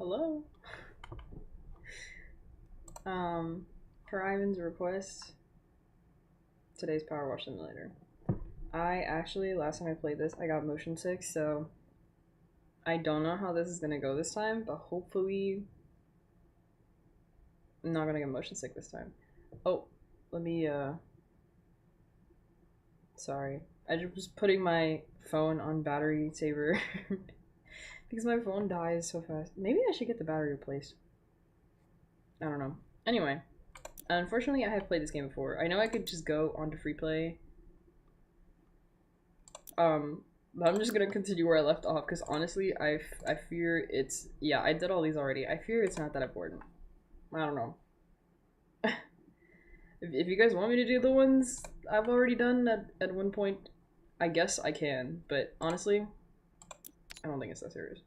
Hello. Per Ivan's request, today's Power Wash Simulator. I actually, last time I played this, I got motion sick, so I don't know how this is gonna go this time, but hopefully I'm not gonna get motion sick this time. Oh, let me, sorry. I just was putting my phone on battery saver because my phone dies so fast. Maybe I should get the battery replaced. I don't know. Anyway, unfortunately, I have played this game before. I know I could just go onto free play. But I'm just gonna continue where I left off because honestly, I fear it's yeah I did all these already. I fear it's not that important. I don't know. If you guys want me to do the ones I've already done at one point, I guess I can. But honestly, I don't think it's that serious.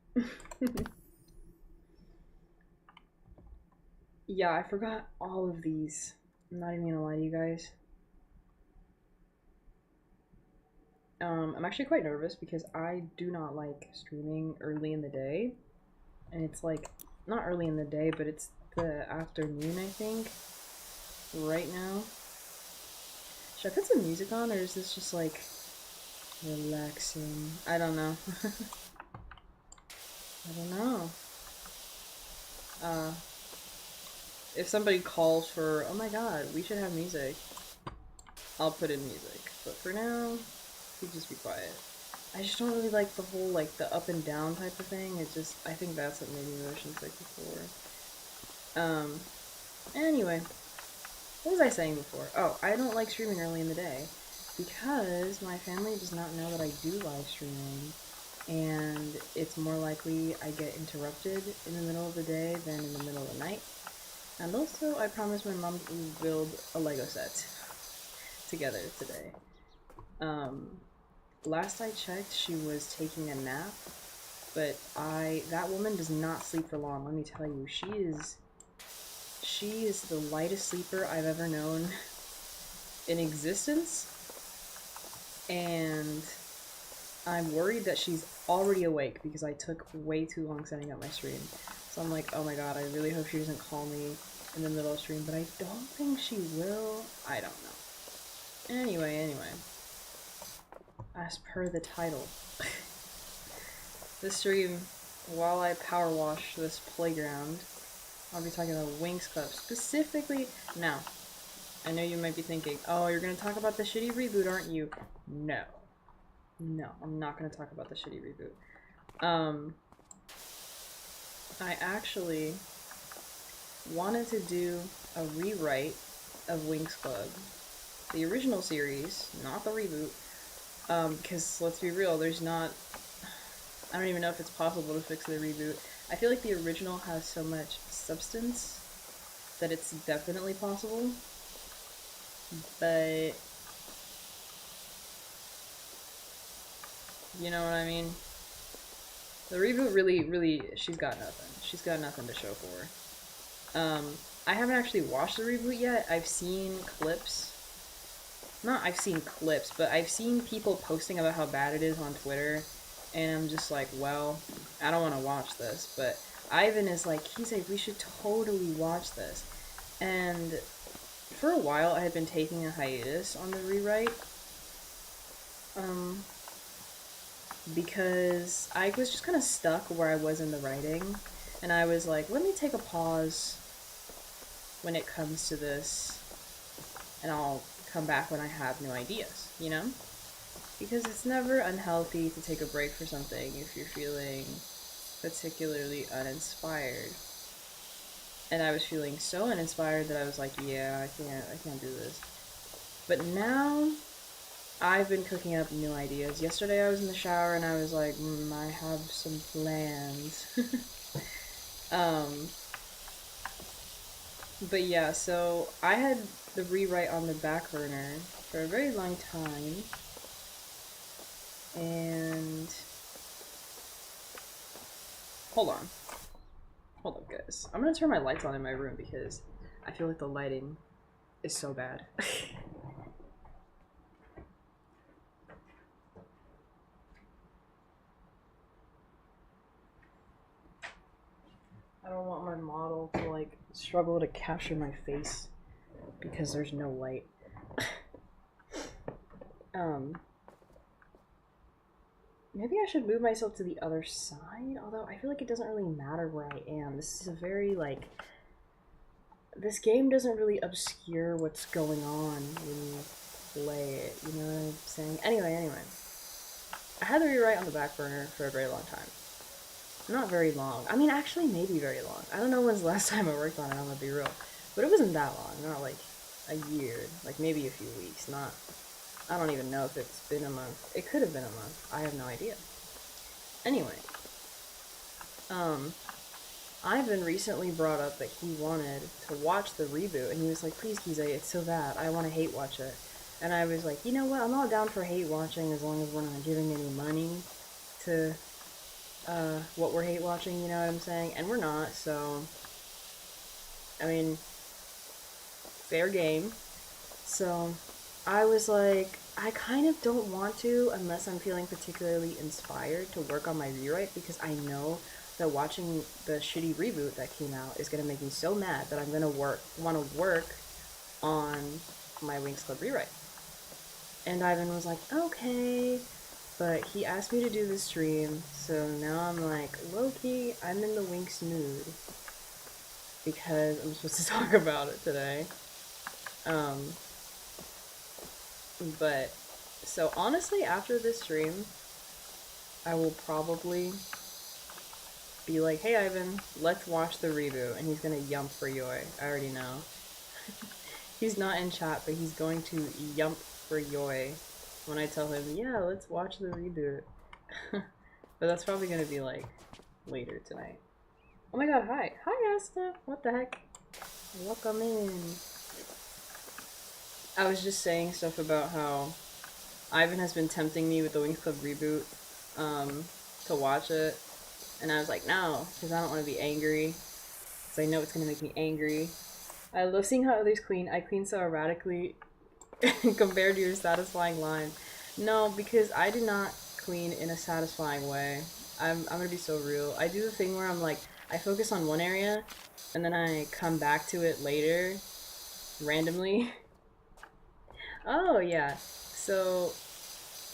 Yeah, I forgot all of these. I'm not even gonna lie to you guys. I'm actually quite nervous because I do not like streaming early in the day. And it's like, not early in the day, but it's the afternoon, I think, right now. Should I put some music on, or is this just like relaxing? I don't know. I don't know. Uh, if somebody calls for, oh my god, we should have music, I'll put in music. But for now, we just be quiet. I just don't really like the whole, like, the up and down type of thing. It just, I think that's what made me motion sick before. Anyway. What was I saying before? Oh, I don't like streaming early in the day because my family does not know that I do live streaming, and it's more likely I get interrupted in the middle of the day than in the middle of the night. And also, I promised my mom we would build a Lego set together today. Last I checked, she was taking a nap, but that woman does not sleep for long. Let me tell you, she is the lightest sleeper I've ever known in existence, and I'm worried that she's already awake because I took way too long setting up my stream. So I'm like, oh my god, I really hope she doesn't call me in the middle of stream, but I don't think she will. I don't know. Anyway. As per the title. This stream, while I power wash this playground, I'll be talking about Winx Club. Specifically, now, I know you might be thinking, oh, you're gonna talk about the shitty reboot, aren't you? No. No, I'm not gonna talk about the shitty reboot. I actually wanted to do a rewrite of Winx Club. The original series, not the reboot. Because let's be real, there's not... I don't even know if it's possible to fix the reboot. I feel like the original has so much substance that it's definitely possible. But... you know what I mean? The reboot really, she's got nothing. She's got nothing to show for. I haven't actually watched the reboot yet. I've seen clips. Not I've seen clips, but I've seen people posting about how bad it is on Twitter. And I'm just like, well, I don't want to watch this. But Ivan is like, he's like, we should totally watch this. And for a while, I had been taking a hiatus on the rewrite. Because I was just kind of stuck where I was in the writing. And I was like, let me take a pause when it comes to this. And I'll come back when I have new ideas, you know? Because it's never unhealthy to take a break for something if you're feeling particularly uninspired. And I was feeling so uninspired that I was like, yeah, I can't do this. But now, I've been cooking up new ideas. Yesterday I was in the shower and I was like, I have some plans. But yeah, so I had the rewrite on the back burner for a very long time. And... hold on, guys. I'm gonna turn my lights on in my room because I feel like the lighting is so bad. struggle to capture my face because there's no light. Maybe I should move myself to the other side, although I feel like it doesn't really matter where I am. This is a very, like, this game doesn't really obscure what's going on when you play it, you know what I'm saying? Anyway. I had the rewrite on the back burner for a very long time. Not very long. I mean, actually, maybe very long. I don't know when's the last time I worked on it, I'm gonna be real. But it wasn't that long, not like a year, like maybe a few weeks, not... I don't even know if it's been a month. It could have been a month. I have no idea. Anyway. Ivan recently brought up that he wanted to watch the reboot, and he was like, please, Kize, it's so bad. I want to hate watch it. And I was like, you know what? I'm all down for hate watching as long as we're not giving any money to what we're hate watching, you know what I'm saying? And we're not, so... I mean, fair game. So... I was like, I kind of don't want to unless I'm feeling particularly inspired to work on my rewrite, because I know that watching the shitty reboot that came out is going to make me so mad that I'm going to want to work on my Winx Club rewrite. And Ivan was like, okay, but he asked me to do the stream, so now I'm like, low-key, I'm in the Winx mood because I'm supposed to talk about it today. But, so honestly, after this stream, I will probably be like, hey Ivan, let's watch the reboot, and he's gonna yump for Yoi. I already know. He's not in chat, but he's going to yump for Yoi when I tell him, yeah, let's watch the reboot. But that's probably gonna be like, later tonight. Oh my god, hi! Hi Asta! What the heck? Welcome in. I was just saying stuff about how Ivan has been tempting me with the Winx Club reboot to watch it, and I was like, no, because I don't want to be angry, because I know it's going to make me angry. I love seeing how others clean. I clean so erratically compared to your satisfying line. No, because I do not clean in a satisfying way. I'm going to be so real. I do the thing where I'm like, I focus on one area, and then I come back to it later, randomly. Oh, yeah. So,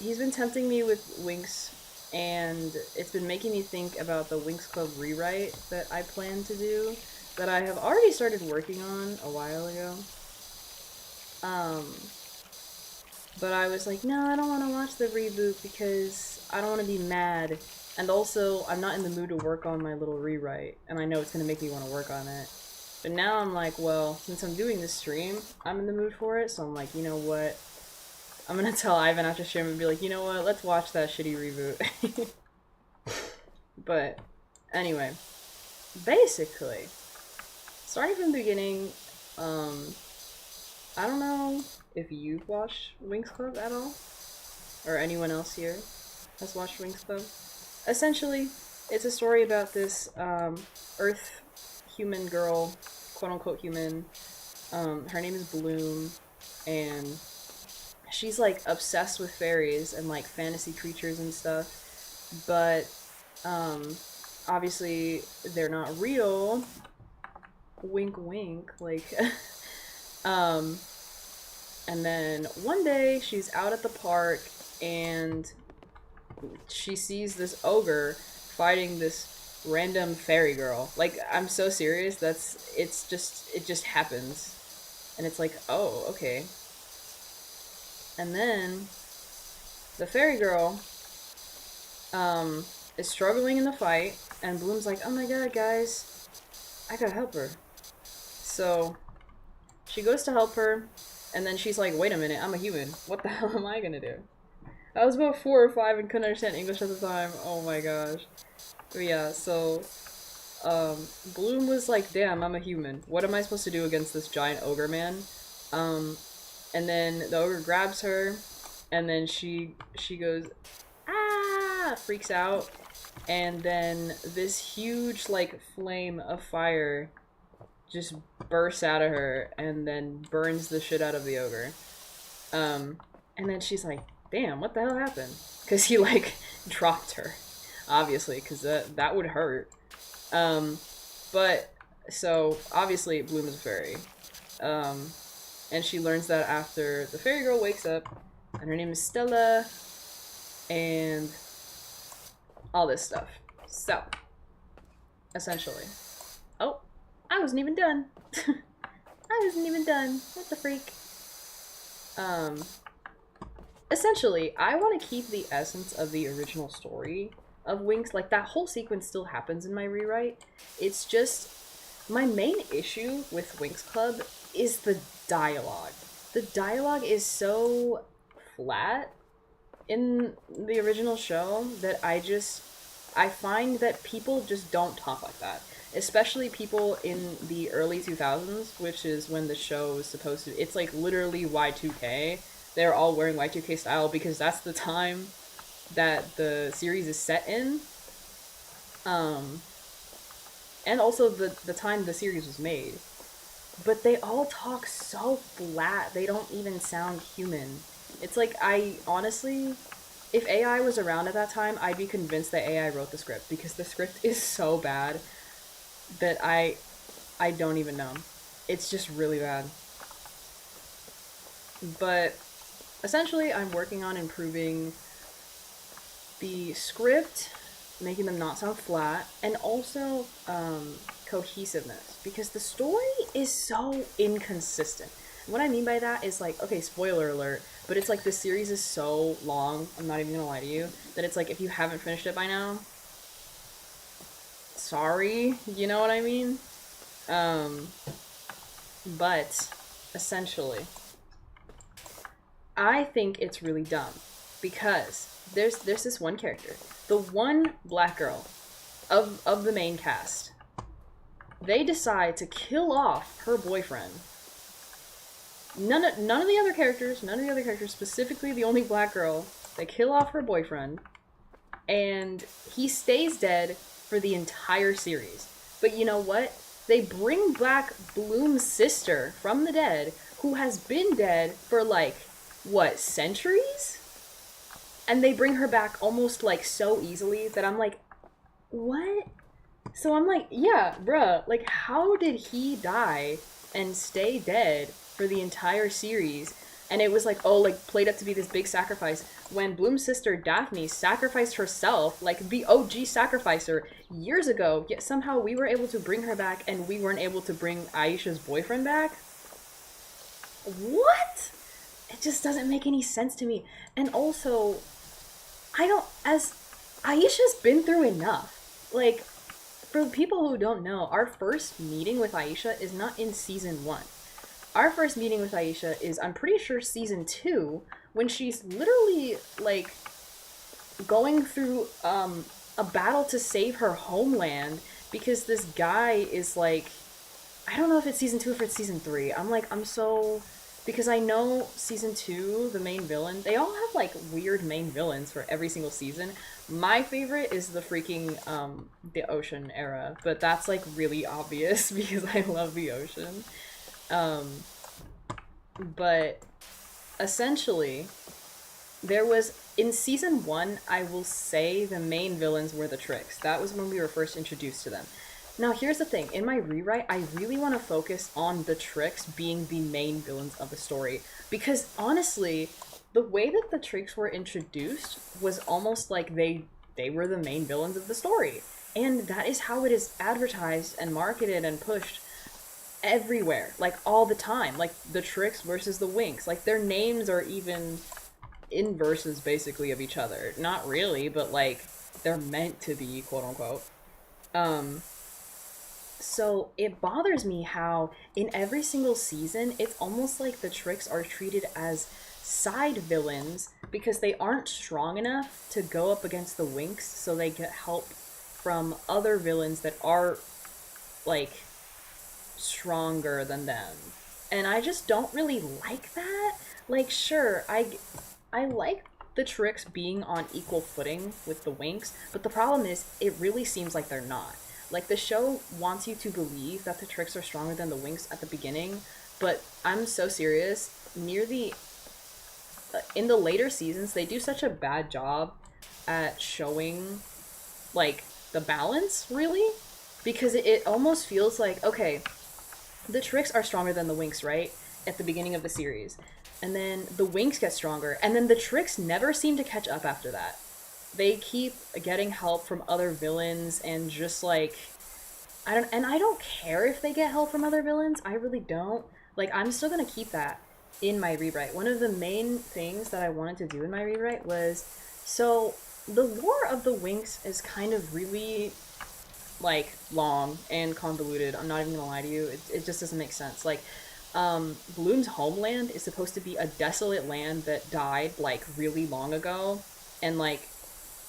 he's been tempting me with Winx, and it's been making me think about the Winx Club rewrite that I plan to do, that I have already started working on a while ago. But I was like, no, I don't want to watch the reboot because I don't want to be mad. And also, I'm not in the mood to work on my little rewrite, and I know it's going to make me want to work on it. But now I'm like, well, since I'm doing this stream, I'm in the mood for it, so I'm like, you know what? I'm gonna tell Ivan after stream and be like, you know what? Let's watch that shitty reboot. But, anyway. Basically, starting from the beginning, I don't know if you've watched Winx Club at all, or anyone else here has watched Winx Club. Essentially, it's a story about this, Earth human girl, quote-unquote human. Her name is Bloom, and she's, like, obsessed with fairies and, like, fantasy creatures and stuff, but, obviously, they're not real. Wink, wink, like, and then one day, she's out at the park, and she sees this ogre fighting this random fairy girl. Like, I'm so serious, it just happens. And it's like, oh, okay. And then, the fairy girl, is struggling in the fight, and Bloom's like, oh my god, guys, I gotta help her. So, she goes to help her, and then she's like, wait a minute, I'm a human. What the hell am I gonna do? I was about 4 or 5 and couldn't understand English at the time. Oh my gosh. But yeah, so, Bloom was like, damn, I'm a human. What am I supposed to do against this giant ogre man? And then the ogre grabs her, and then she goes, ah, freaks out, and then this huge, like, flame of fire just bursts out of her, and then burns the shit out of the ogre. And then she's like, damn, what the hell happened? Because he, like, dropped her. Obviously, because that would hurt. But So obviously Bloom is a fairy. Um, and she learns that after the fairy girl wakes up, and her name is Stella, and all this stuff. So, essentially. Oh, I wasn't even done. I wasn't even done. What the freak? Um, essentially, I want to keep the essence of the original story of Winx. Like, that whole sequence still happens in my rewrite. It's just, my main issue with Winx Club is the dialogue. The dialogue is so flat in the original show that I find that people just don't talk like that. Especially people in the early 2000s, which is when the show is supposed to. It's like literally Y2K. They're all wearing Y2K style because that's the time that the series is set in. Um, and also the time the series was made. But they all talk so flat, they don't even sound human. It's like, I honestly, if AI was around at that time, I'd be convinced that AI wrote the script because the script is so bad that I don't even know. It's just really bad. But essentially, I'm working on improving the script, making them not sound flat, and also cohesiveness because the story is so inconsistent. What I mean by that is like, okay, spoiler alert, but it's like the series is so long, I'm not even gonna lie to you, that it's like if you haven't finished it by now, sorry, you know what I mean? Um, but essentially, I think it's really dumb because there's this one character, the one black girl of the main cast. They decide to kill off her boyfriend. None of the other characters, specifically the only black girl, they kill off her boyfriend, and he stays dead for the entire series. But you know what? They bring back Bloom's sister from the dead, who has been dead for like, what, centuries? And they bring her back almost like so easily that I'm like, what? So I'm like, yeah, bruh, like, how did he die and stay dead for the entire series? And it was like, oh, like, played up to be this big sacrifice. When Bloom's sister Daphne sacrificed herself, like the OG sacrificer, years ago, yet somehow we were able to bring her back and we weren't able to bring Aisha's boyfriend back? What? It just doesn't make any sense to me. And also, I don't, as Aisha's been through enough. Like, for people who don't know, our first meeting with Aisha is not in season 1. Our first meeting with Aisha is, I'm pretty sure, season 2, when she's literally, like, going through a battle to save her homeland because this guy is, like, I don't know if it's season 2 or if it's season 3. I'm so... Because I know season 2, the main villain, they all have, like, weird main villains for every single season. My favorite is the freaking, the ocean era, but that's, like, really obvious because I love the ocean. Um, but essentially, there was, in season 1, I will say the main villains were the Tricks. That was when we were first introduced to them. Now, here's the thing. In my rewrite, I really want to focus on the Tricks being the main villains of the story. Because, honestly, the way that the Tricks were introduced was almost like they were the main villains of the story. And that is how it is advertised and marketed and pushed everywhere. Like, all the time. Like, the Tricks versus the Winx. Like, their names are even inverses, basically, of each other. Not really, but, like, they're meant to be, quote-unquote. Um... So it bothers me how in every single season, it's almost like the Tricks are treated as side villains because they aren't strong enough to go up against the Winx, so they get help from other villains that are, like, stronger than them. And I just don't really like that. Like, sure, I like the Tricks being on equal footing with the Winx, but the problem is it really seems like they're not. Like, the show wants you to believe that the Tricks are stronger than the Winx at the beginning, but I'm so serious. Near the in the later seasons, they do such a bad job at showing, like, the balance, really. Because it almost feels like, okay, the Tricks are stronger than the Winx, right? At the beginning of the series. And then the Winx get stronger, and then the Tricks never seem to catch up after that. They keep getting help from other villains and just like I don't care if they get help from other villains. I really don't. Like I'm still going to keep that in my rewrite. One of the main things that I wanted to do in my rewrite was so the lore of the Winx is kind of really like long and convoluted. I'm not even gonna lie to you. It just doesn't make sense. Like, Bloom's homeland is supposed to be a desolate land that died like really long ago, and like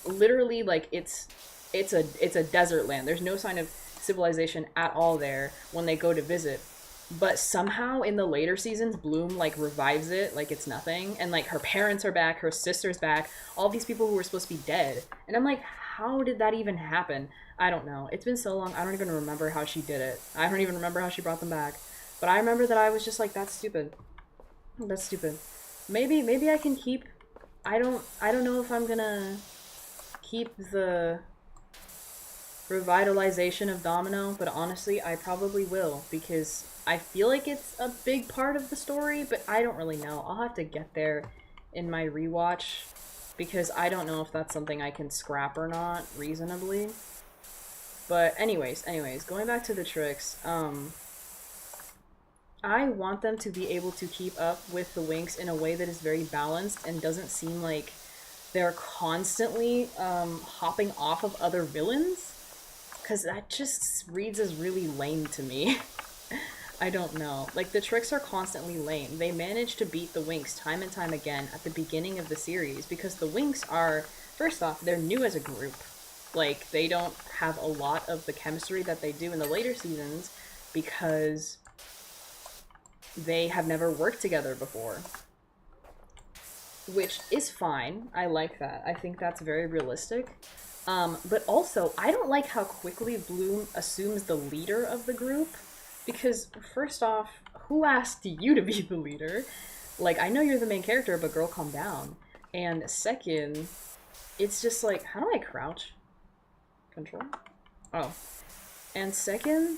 literally like it's a desert land. There's no sign of civilization at all there when they go to visit. But somehow in the later seasons, Bloom like revives it like it's nothing, and like her parents are back, her sister's back, all these people who were supposed to be dead, and I'm like, how did that even happen? I don't know. It's been so long. I don't even remember how she did it. I don't even remember how she brought them back. But I remember that I was just like, that's stupid. That's stupid. Maybe I can keep. I don't know if I'm gonna keep the revitalization of Domino, but honestly, I probably will because I feel like it's a big part of the story, but I don't really know. I'll have to get there in my rewatch because I don't know if that's something I can scrap or not reasonably. But anyways, going back to the Tricks, I want them to be able to keep up with the Winx in a way that is very balanced and doesn't seem like they're constantly hopping off of other villains, because that just reads as really lame to me. I don't know. Like, the Tricks are constantly lame. They manage to beat the Winx time and time again at the beginning of the series because the Winx are, first off, they're new as a group. Like, they don't have a lot of the chemistry that they do in the later seasons because they have never worked together before. Which is fine. I like that. I think that's very realistic. But also, I don't like how quickly Bloom assumes the leader of the group. Because, first off, who asked you to be the leader? Like, I know you're the main character, but girl, calm down. And second, it's just like, how do I crouch? Control? Oh. And second,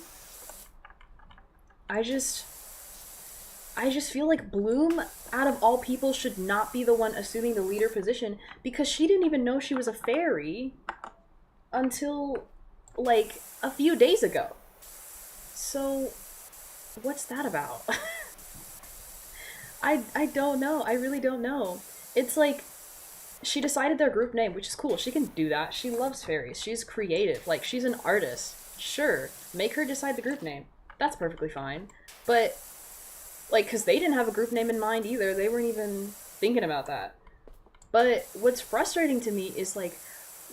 I just feel like Bloom, out of all people, should not be the one assuming the leader position because she didn't even know she was a fairy until, like, a few days ago. So, what's that about? I don't know. I really don't know. It's like, she decided their group name, which is cool. She can do that. She loves fairies. She's creative. Like, she's an artist. Sure, make her decide the group name. That's perfectly fine. But like, because they didn't have a group name in mind either. They weren't even thinking about that. But what's frustrating to me is, like,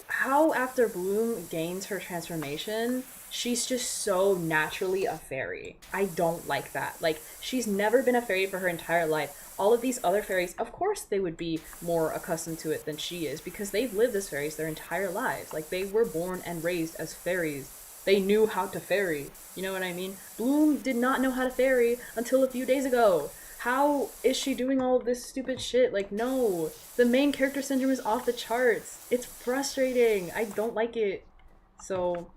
how after Bloom gains her transformation, she's just so naturally a fairy. I don't like that. Like, she's never been a fairy for her entire life. All of these other fairies, of course they would be more accustomed to it than she is because they've lived as fairies their entire lives. Like, they were born and raised as fairies. They knew how to fairy. You know what I mean? Bloom did not know how to fairy until a few days ago. How is she doing all of this stupid shit? Like, no. The main character syndrome is off the charts. It's frustrating. I don't like it. So,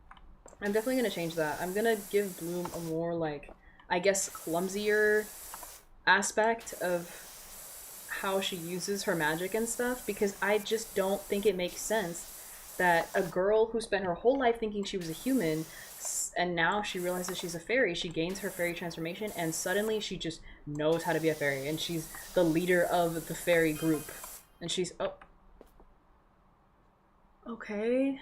I'm definitely gonna change that. I'm gonna give Bloom a more, like, I guess, clumsier aspect of how she uses her magic and stuff, because I just don't think it makes sense that a girl who spent her whole life thinking she was a human and now she realizes she's a fairy, she gains her fairy transformation, and suddenly she just knows how to be a fairy, and she's the leader of the fairy group. And she's, oh. Okay.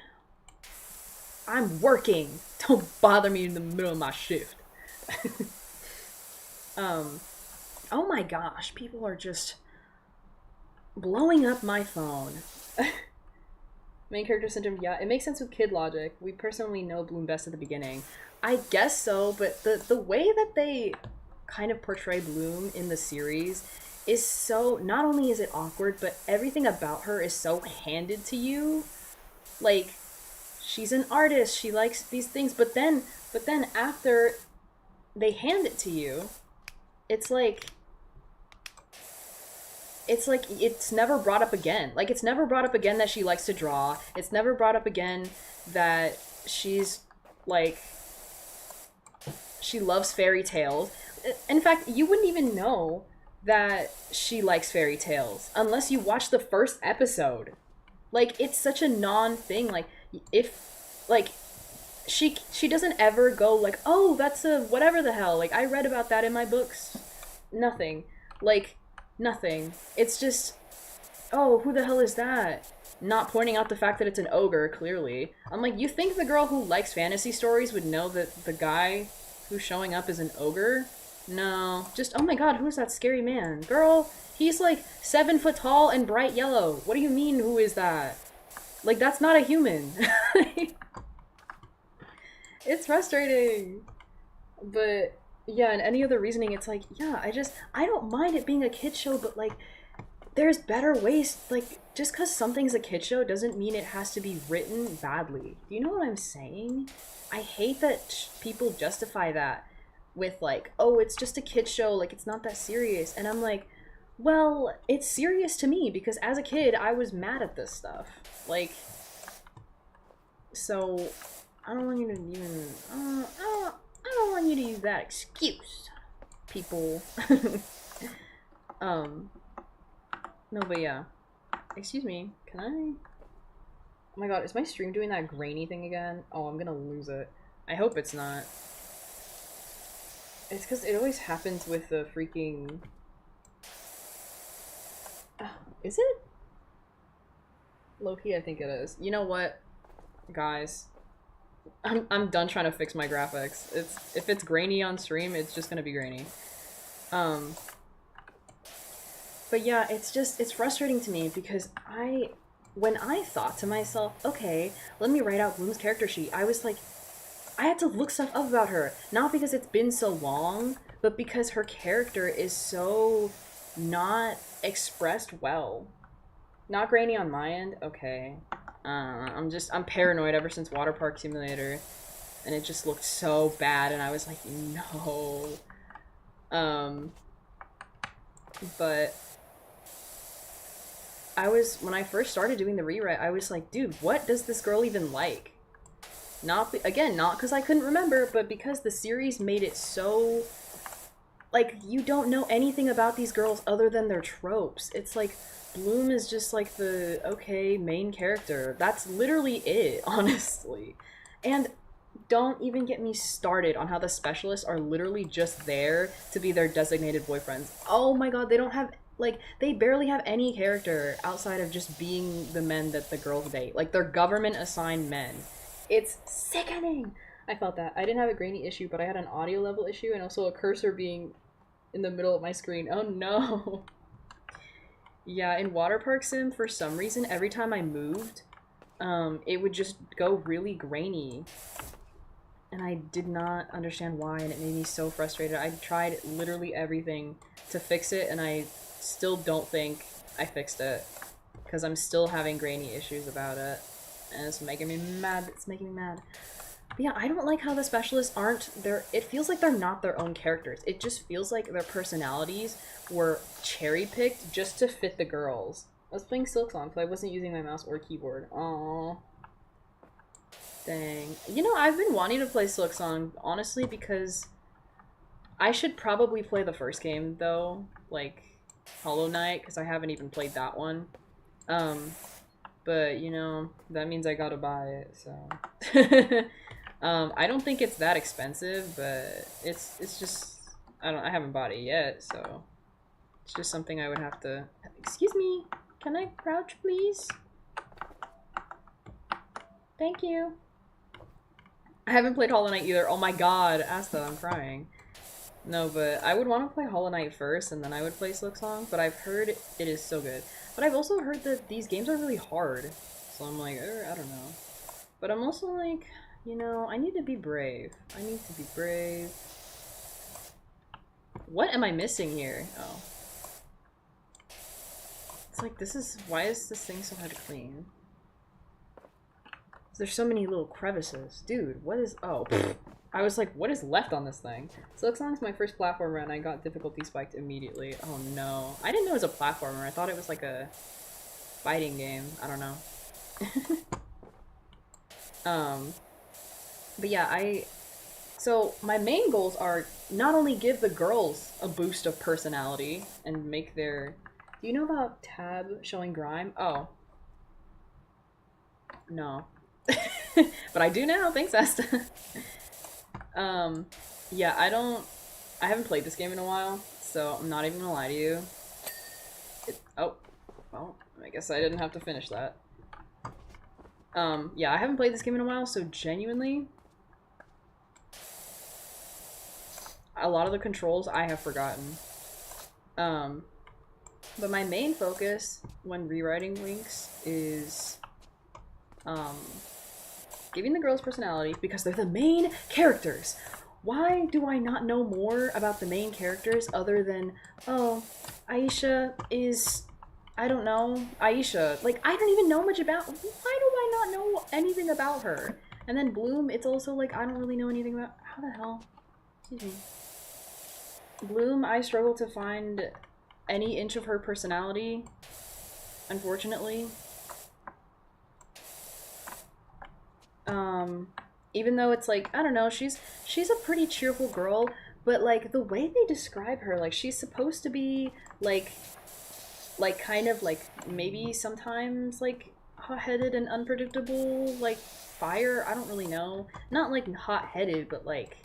I'm working! Don't bother me in the middle of my shift. Oh my gosh, people are just blowing up my phone. Main character syndrome, yeah, it makes sense with kid logic. We personally know Bloom best at the beginning. I guess so, but the way that they kind of portray Bloom in the series is so, not only is it awkward, but everything about her is so handed to you. Like, she's an artist, she likes these things, but then after they hand it to you, it's like it's never brought up again. Like, it's never brought up again that she likes to draw. It's never brought up again that she's Like, she loves fairy tales. In fact, you wouldn't even know that she likes fairy tales unless you watch the first episode. Like, it's such a non-thing. Like, if, like, she doesn't ever go like, oh, that's a whatever the hell. Like, I read about that in my books. Nothing. Like, nothing. It's just, oh, who the hell is that? Not pointing out the fact that it's an ogre, clearly. I'm like, you think the girl who likes fantasy stories would know that the guy who's showing up is an ogre? No. Just, oh my god, who is that scary man? Girl, he's like 7 foot tall and bright yellow. What do you mean, who is that? Like, that's not a human. It's frustrating. But, yeah, and any other reasoning, it's like, yeah, I don't mind it being a kid show, but like, there's better ways. Like, just because something's a kid show doesn't mean it has to be written badly. Do you know what I'm saying? I hate that people justify that with like, oh, it's just a kid show, like it's not that serious. And I'm like, well, it's serious to me because as a kid I was mad at this stuff. Like, so I don't want you to even I don't want you to use that excuse, people. No, but yeah. Excuse me, can I? Oh my god, is my stream doing that grainy thing again? Oh, I'm gonna lose it. I hope it's not. It's because it always happens with the freaking... is it? Low-key, I think it is. You know what? Guys. I'm done trying to fix my graphics. If it's grainy on stream, it's just gonna be grainy. But yeah, it's frustrating to me because when I thought to myself, okay, let me write out Bloom's character sheet, I was like, I had to look stuff up about her. Not because it's been so long, but because her character is so not expressed well. Not grainy on my end? Okay. I'm paranoid ever since Water Park Simulator. And it just looked so bad, and I was like, no. But when I first started doing the rewrite, I was like, dude, what does this girl even like? Not because I couldn't remember, but because the series made it so, like, you don't know anything about these girls other than their tropes. It's like, Bloom is just like the, okay, main character. That's literally it, honestly. And don't even get me started on how the specialists are literally just there to be their designated boyfriends. Oh my god, they don't have, like, they barely have any character outside of just being the men that the girls date. Like, they're government-assigned men. It's sickening! I felt that. I didn't have a grainy issue, but I had an audio level issue and also a cursor being in the middle of my screen. Oh no! Yeah, in Water Park Sim, for some reason, every time I moved, it would just go really grainy. And I did not understand why, and it made me so frustrated. I tried literally everything to fix it, and I still don't think I fixed it. Because I'm still having grainy issues about it. And it's making me mad. It's making me mad. But yeah, I don't like how the specialists aren't their... It feels like they're not their own characters. It just feels like their personalities were cherry-picked just to fit the girls. I was playing Silksong because I wasn't using my mouse or keyboard. Aww. Dang. You know, I've been wanting to play Silksong, honestly, because I should probably play the first game, though. Like, Hollow Knight, because I haven't even played that one. But, you know, that means I gotta buy it, so... I don't think it's that expensive, but it's just... I haven't bought it yet, so... It's just something I would have to... Excuse me! Can I crouch, please? Thank you. I haven't played Hollow Knight either. Oh my god, Asta, I'm crying. No, but I would want to play Hollow Knight first, and then I would play Silksong, but I've heard it is so good. But I've also heard that these games are really hard, so I'm like, I don't know. But I'm also like, you know, I need to be brave. I need to be brave. What am I missing here? Oh. It's like, why is this thing so hard to clean? There's so many little crevices. Dude, what is... Oh, pfft. I was like, what is left on this thing? Silksong's my first platformer and I got difficulty spiked immediately. Oh no. I didn't know it was a platformer. I thought it was like a fighting game. I don't know. But yeah, so my main goals are not only give the girls a boost of personality and make their. Do you know about Tab showing grime? Oh, no. But I do now. Thanks, Asta. um, yeah, I haven't played this game in a while, so I'm not even gonna lie to you. Oh, well, I guess I didn't have to finish that. Yeah, I haven't played this game in a while, so genuinely, a lot of the controls I have forgotten. But my main focus when rewriting Winx is, giving the girls personality because they're the main characters. Why do I not know more about the main characters other than, oh, Aisha is, I don't know, Aisha. Like, I don't even know much about, why do I not know anything about her? And then Bloom, it's also like, I don't really know anything about, how the hell? Excuse me. Bloom, I struggle to find any inch of her personality, unfortunately. Even though it's like, I don't know, she's a pretty cheerful girl, but like the way they describe her, like she's supposed to be like kind of like maybe sometimes like hot-headed and unpredictable, like fire, I don't really know. Not like hot-headed, but like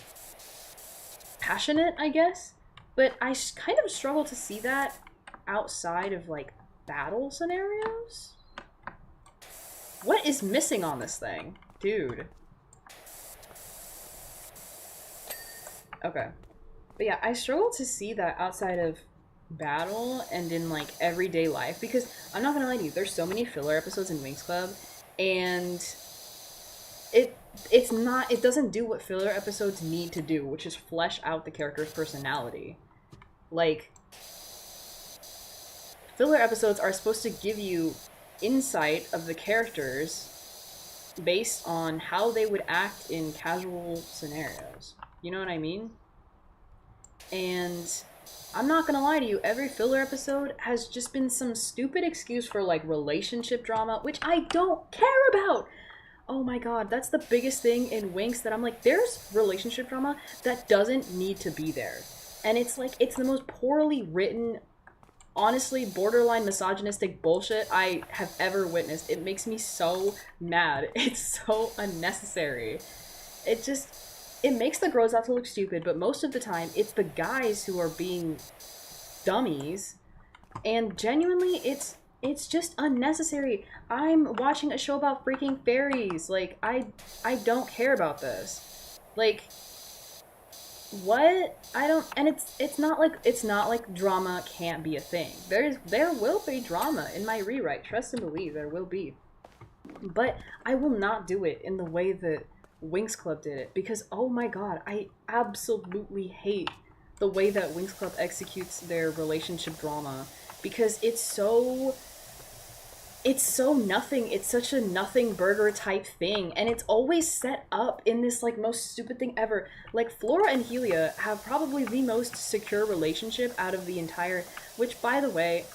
passionate, I guess. But I kind of struggle to see that outside of like battle scenarios. What is missing on this thing? Dude. Okay. But yeah, I struggle to see that outside of battle and in like everyday life because I'm not gonna lie to you, there's so many filler episodes in Winx Club and it doesn't do what filler episodes need to do, which is flesh out the character's personality. Like, filler episodes are supposed to give you insight of the characters based on how they would act in casual scenarios. You know what I mean? And I'm not gonna lie to you, every filler episode has just been some stupid excuse for like relationship drama, which I don't care about. Oh my god, that's the biggest thing in Winx that I'm like, there's relationship drama that doesn't need to be there. And it's like, it's the most poorly written, honestly, borderline misogynistic bullshit I have ever witnessed. It makes me so mad. It's so unnecessary. It makes the girls out to look stupid, but most of the time, it's the guys who are being dummies. And genuinely, it's just unnecessary. I'm watching a show about freaking fairies. Like, I don't care about this. Like, what? I don't, and it's not like drama can't be a thing. There will be drama in my rewrite. Trust and believe there will be. But I will not do it in the way that Winx Club did it because oh my god, I absolutely hate the way that Winx Club executes their relationship drama because it's so nothing. It's such a nothing burger type thing, and it's always set up in this like most stupid thing ever. Like Flora and Helia have probably the most secure relationship out of the entire, which by the way,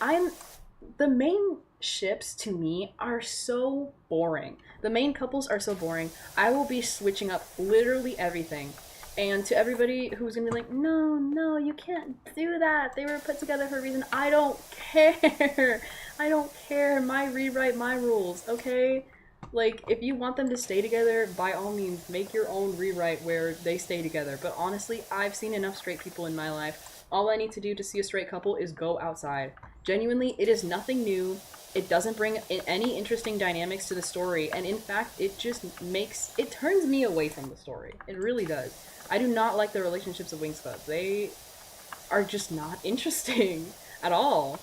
the main ships to me are so boring. The main couples are so boring. I will be switching up literally everything. And to everybody who's gonna be like, no, you can't do that. They were put together for a reason. I don't care. I don't care. My rewrite, my rules, okay? Like, if you want them to stay together, by all means, make your own rewrite where they stay together. But honestly, I've seen enough straight people in my life. All I need to do to see a straight couple is go outside. Genuinely, it is nothing new. It doesn't bring any interesting dynamics to the story. And in fact, it turns me away from the story. It really does. I do not like the relationships of Winx Club. They are just not interesting at all.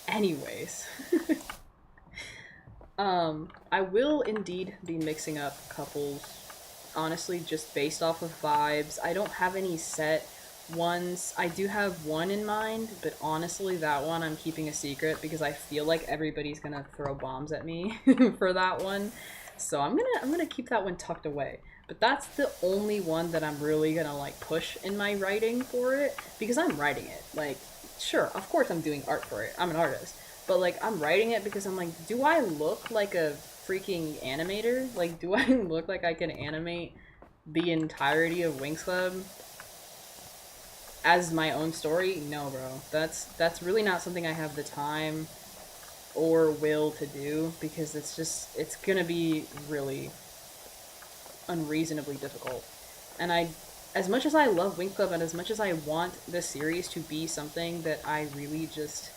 Anyways. I will indeed be mixing up couples, honestly, just based off of vibes. I don't have any set ones. I do have one in mind, but honestly, that one I'm keeping a secret because I feel like everybody's gonna throw bombs at me for that one. So I'm gonna keep that one tucked away. But that's the only one that I'm really gonna like push in my writing for it because I'm writing it. Like, sure, of course I'm doing art for it. I'm an artist. But like I'm writing it because I'm like, do I look like a freaking animator? Like, do I look like I can animate the entirety of Winx Club as my own story? No, bro. That's really not something I have the time or will to do, because it's gonna be really unreasonably difficult. And as much as I love Winx Club and as much as I want this series to be something that I really just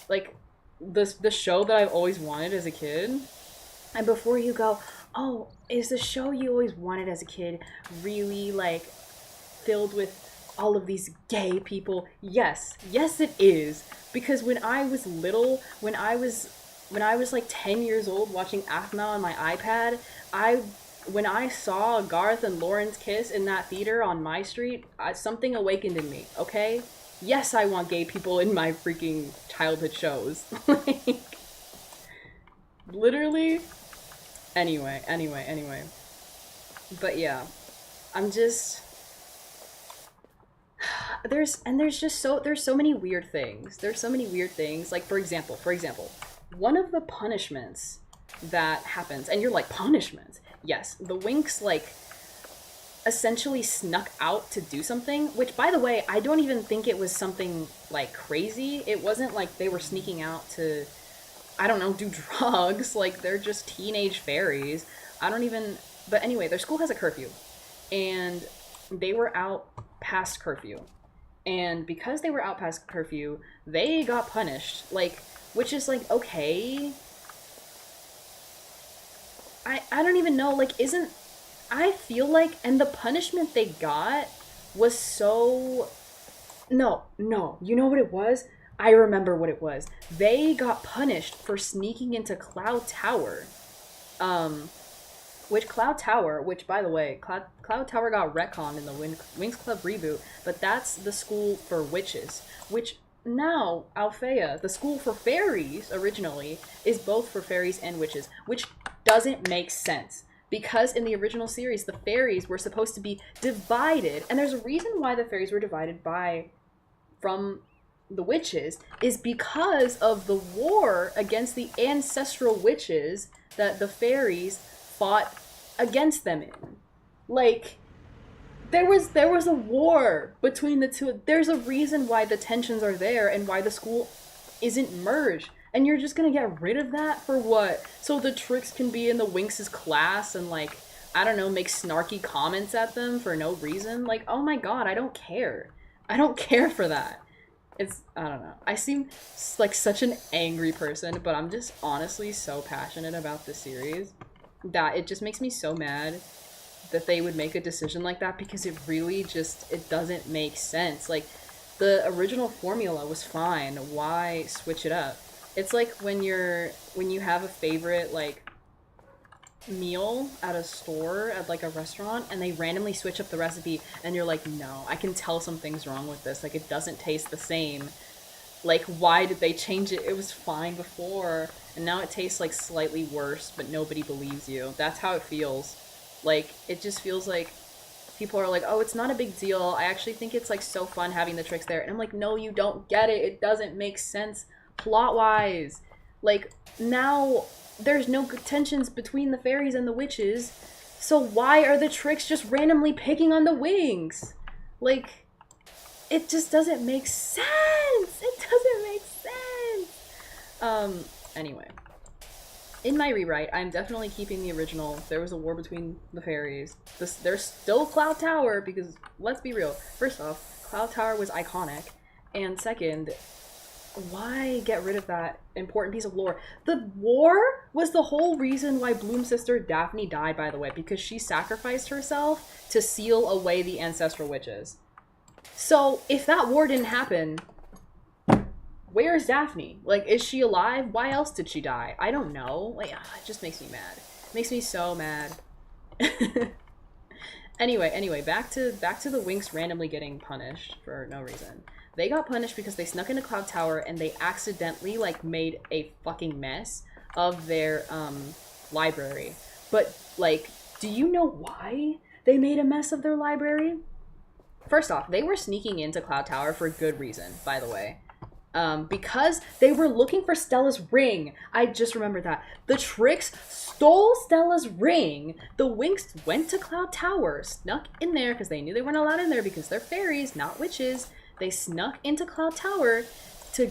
like, the show that I've always wanted as a kid. And before you go, oh, is the show you always wanted as a kid really like filled with all of these gay people? Yes, it is. Because when I was little, when I was like 10 years old watching Aphmau on my iPad, when I saw Garth and Lauren's kiss in that theater on my street, something awakened in me, okay? Yes, I want gay people in my freaking childhood shows. Like, literally. Anyway. But yeah, I'm just... There's so many weird things. There's so many weird things. Like, for example, one of the punishments that happens, and you're like, punishments? Yes, the Winx, like, essentially snuck out to do something, which, by the way, I don't even think it was something, like, crazy. It wasn't like they were sneaking out to, I don't know, do drugs. Like, they're just teenage fairies. But anyway, their school has a curfew, and they were out past curfew. And because they were out past curfew, they got punished. Like, which is, like, okay. I don't even know, like, I feel like, and the punishment they got was so... No, you know what it was? I remember what it was. They got punished for sneaking into Cloud Tower. Which, by the way, Cloud Tower got retconned in the Winx Club reboot, but that's the school for witches. Which, now, Alfea, the school for fairies, originally, is both for fairies and witches, which doesn't make sense. Because in the original series, the fairies were supposed to be divided, and there's a reason why the fairies were divided from the witches, is because of the war against the ancestral witches that the fairies fought against them in. Like, there was a war between the two. There's a reason why the tensions are there and why the school isn't merged. And you're just gonna get rid of that for what? So the Tricks can be in the Winx's class and, like, I don't know, make snarky comments at them for no reason? Like, oh my god, I don't care. I don't care for that. I don't know. I seem like such an angry person, but I'm just honestly so passionate about this series that it just makes me so mad that they would make a decision like that, because it really just, it doesn't make sense. Like, the original formula was fine. Why switch it up? It's like when you have a favorite, like, meal at a store, at, like, a restaurant, and they randomly switch up the recipe, and you're like, no, I can tell something's wrong with this. Like, it doesn't taste the same. Like, why did they change it? It was fine before, and now it tastes, like, slightly worse, but nobody believes you. That's how it feels. Like, it just feels like people are like, oh, it's not a big deal. I actually think it's, like, so fun having the Tricks there. And I'm like, no, you don't get it. It doesn't make sense plot-wise. Like, now there's no tensions between the fairies and the witches, so why are the Tricks just randomly picking on the Winx? Like, it just doesn't make sense. It doesn't make sense. Anyway. In my rewrite, I'm definitely keeping the original. There was a war between the fairies. There's still Cloud Tower, because, let's be real. First off, Cloud Tower was iconic. And second, why get rid of that important piece of lore? The war was the whole reason why Bloom's sister Daphne died, by the way, because she sacrificed herself to seal away the ancestral witches. So, if that war didn't happen, where's Daphne? Like, is she alive? Why else did she die? I don't know. Like, it just makes me mad. It makes me so mad. Anyway, back to the Winx randomly getting punished for no reason. They got punished because they snuck into Cloud Tower and they accidentally, like, made a fucking mess of their, library. But, like, do you know why they made a mess of their library? First off, they were sneaking into Cloud Tower for good reason, by the way. because they were looking for Stella's ring. I just remembered that. The Tricks stole Stella's ring. The Winx went to Cloud Tower, snuck in there because they knew they weren't allowed in there because they're fairies, not witches. They snuck into Cloud Tower to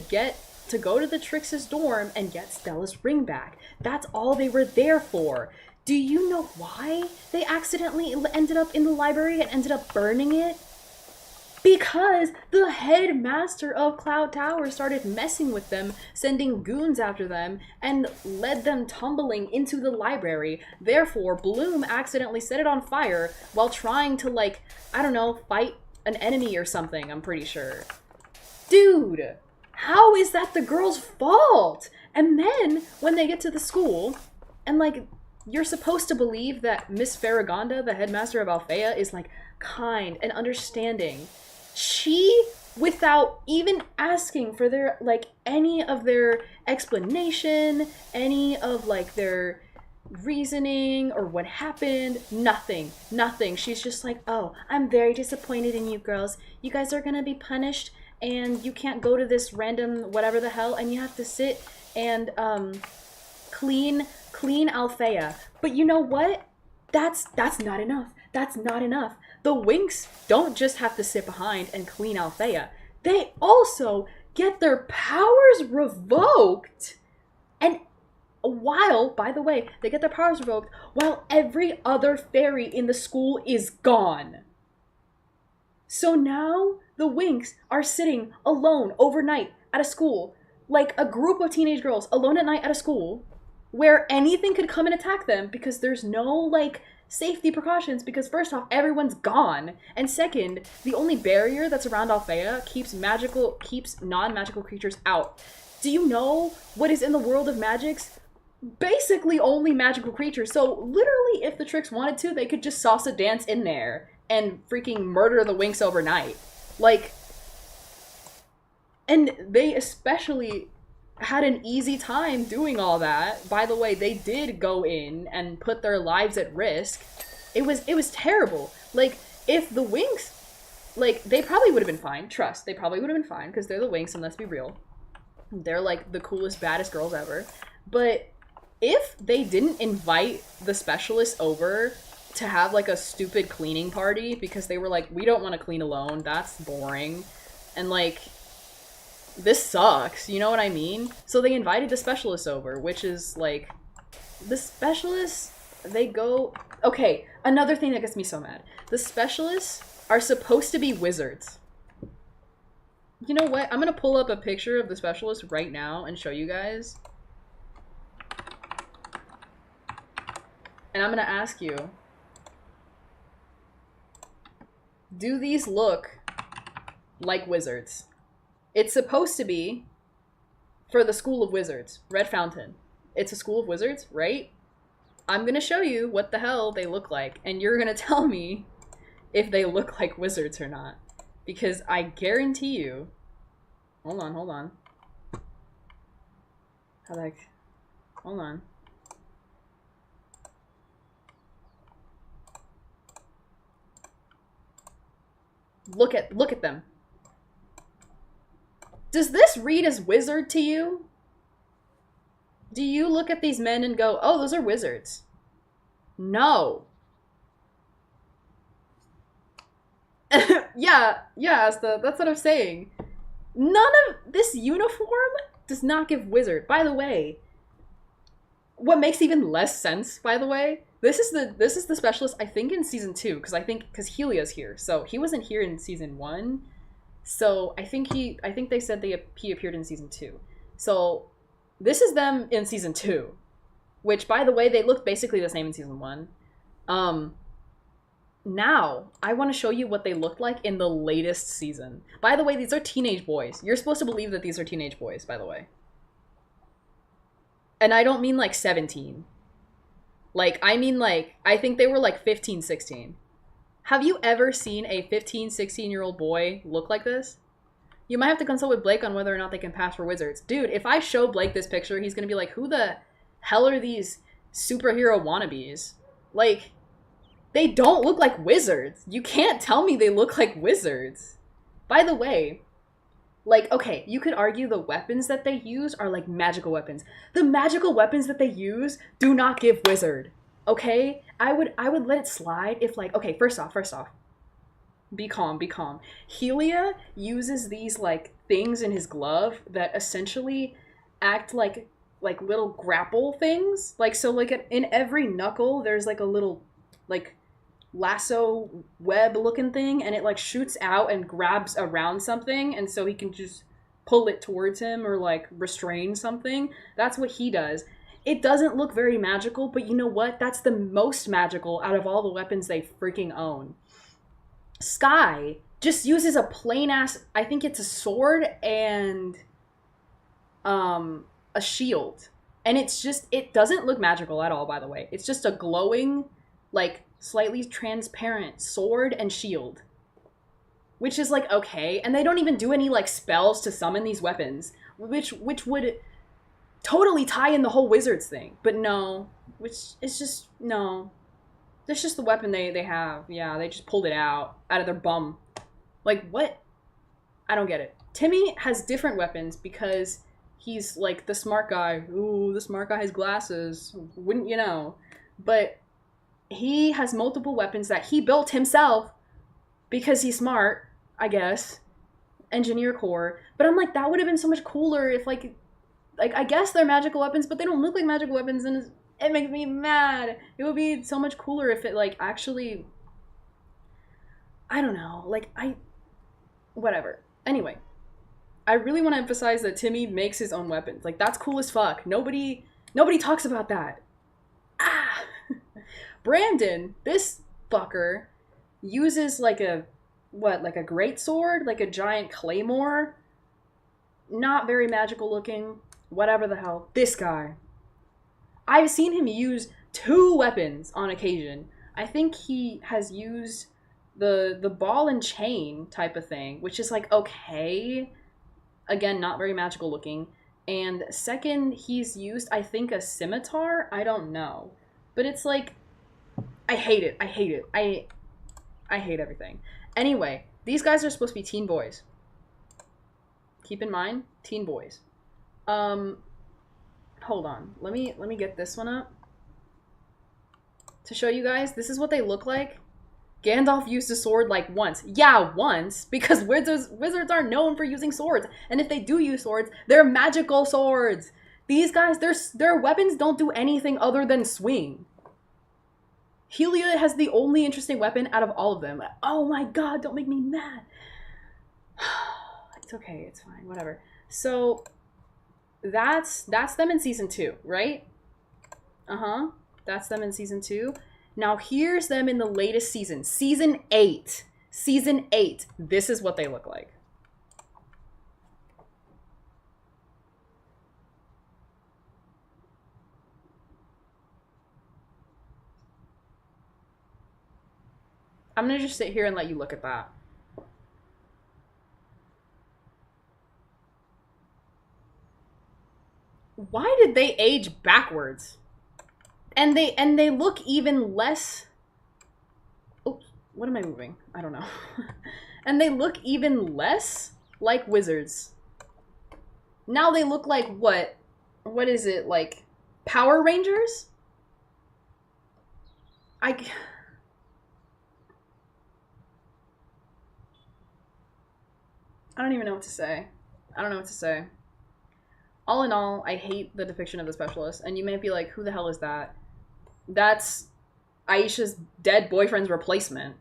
go to the Tricks' dorm and get Stella's ring back. That's all they were there for. Do you know why they accidentally ended up in the library and ended up burning it? Because the headmaster of Cloud Tower started messing with them, sending goons after them, and led them tumbling into the library. Therefore, Bloom accidentally set it on fire while trying to, like, I don't know, fight an enemy or something, I'm pretty sure. Dude, how is that the girl's fault? And then, when they get to the school, and, like, you're supposed to believe that Miss Farragonda, the headmaster of Althea, is, like, kind and understanding. She, without even asking for their, like, any of their explanation, any of, like, their reasoning or what happened, nothing. She's just like, oh, I'm very disappointed in you girls. You guys are gonna be punished and you can't go to this random whatever the hell and you have to sit and, clean Althea. But you know what? That's not enough. That's not enough. The Winx don't just have to sit behind and clean Althea. They also get their powers revoked. And by the way, they get their powers revoked while every other fairy in the school is gone. So now the Winx are sitting alone overnight at a school, like a group of teenage girls alone at night at a school, where anything could come and attack them because there's no, like, safety precautions because first off, everyone's gone. And second, the only barrier that's around Althea keeps non-magical creatures out. Do you know what is in the world of magics? Basically only magical creatures. So literally if the Tricks wanted to, they could just salsa dance in there and freaking murder the Winx overnight. Like, and they especially had an easy time doing all that. By the way, they did go in and put their lives at risk. It was terrible. Like, if the Winx, like, they probably would have been fine. Trust, they probably would have been fine because they're the Winx and let's be real. They're, like, the coolest, baddest girls ever. But if they didn't invite the specialists over to have, like, a stupid cleaning party because they were like, we don't want to clean alone, that's boring. And, like, this sucks, you know what I mean? So they invited the specialists over, which is, like, the specialists, they go... Okay, another thing that gets me so mad. The specialists are supposed to be wizards. You know what? I'm gonna pull up a picture of the specialist right now and show you guys. And I'm gonna ask you, do these look like wizards? It's supposed to be for the School of Wizards, Red Fountain. It's a School of Wizards, right? I'm gonna show you what the hell they look like, and you're gonna tell me if they look like wizards or not. Because I guarantee you... Hold on. Hold on. Look at them. Does this read as wizard to you? Do you look at these men and go, oh, those are wizards? No. Yeah, that's what I'm saying. None of this uniform does not give wizard. By the way, what makes even less sense, by the way, this is the specialist, I think, in season 2, because Helia's here. So he wasn't here in season 1. So I think they said he appeared in season 2. So this is them in season 2, which, by the way, they look basically the same in season 1. Now I want to show you what they looked like in the latest season. By the way, these are teenage boys. You're supposed to believe that these are teenage boys, by the way. And I don't mean like 17. Like, I mean, like, I think they were like 15, 16. Have you ever seen a 15, 16-year-old boy look like this? You might have to consult with Blake on whether or not they can pass for wizards. Dude, if I show Blake this picture, he's gonna be like, who the hell are these superhero wannabes? Like, they don't look like wizards. You can't tell me they look like wizards. By the way, Like, okay, you could argue the weapons that they use are like magical weapons. The magical weapons that they use do not give wizard. Okay? I would let it slide if like, okay, first off, be calm, be calm. Helia uses these like things in his glove that essentially act like little grapple things. Like so like in every knuckle there's like a little like lasso web looking thing, and it like shoots out and grabs around something, and so he can just pull it towards him or like restrain something. That's what he does. It doesn't look very magical, but you know what? That's the most magical out of all the weapons they freaking own. Sky just uses a plain ass, I think it's a sword and a shield. And it's just, it doesn't look magical at all, by the way. It's just a glowing, like slightly transparent sword and shield. Which is like okay, and they don't even do any like spells to summon these weapons, which would totally tie in the whole wizards thing. But no, which is just no. That's just the weapon they have. Yeah, they just pulled it out of their bum. Like, what? I don't get it. Timmy has different weapons because he's, like, the smart guy. Ooh, the smart guy has glasses. Wouldn't you know? But he has multiple weapons that he built himself because he's smart, I guess. Engineer core. But I'm like, that would have been so much cooler if, like, I guess they're magical weapons, but they don't look like magical weapons, and it makes me mad. It would be so much cooler if it, like, actually... I don't know. Like, whatever. Anyway. I really want to emphasize that Timmy makes his own weapons. Like, that's cool as fuck. Nobody talks about that. Ah! Brandon, this fucker, uses, like, like a great sword? Like a giant claymore? Not very magical looking. Whatever the hell. This guy. I've seen him use 2 weapons on occasion. I think he has used the ball and chain type of thing, which is like, okay. Again, not very magical looking. And second, he's used, I think, a scimitar? I don't know. But it's like, I hate it. I hate it. I hate everything. Anyway, these guys are supposed to be teen boys. Keep in mind, teen boys. Hold on. Let me get this one up. To show you guys, this is what they look like. Gandalf used a sword like once. Yeah, once. Because wizards aren't known for using swords. And if they do use swords, they're magical swords. These guys, their weapons don't do anything other than swing. Helia has the only interesting weapon out of all of them. Oh my god, don't make me mad. It's okay, it's fine, whatever. So... That's them in season 2, right? Uh-huh. That's them in season 2. Now here's them in the latest season. Season 8. Season 8. This is what they look like. I'm gonna just sit here and let you look at that. Why did they age backwards? And they look even less... Oops, what am I moving? I don't know. And they look even less like wizards. Now they look like what? What is it, like Power Rangers? I don't even know what to say. I don't know what to say. All in all, I hate the depiction of the specialist, and you may be like, who the hell is that? That's Aisha's dead boyfriend's replacement.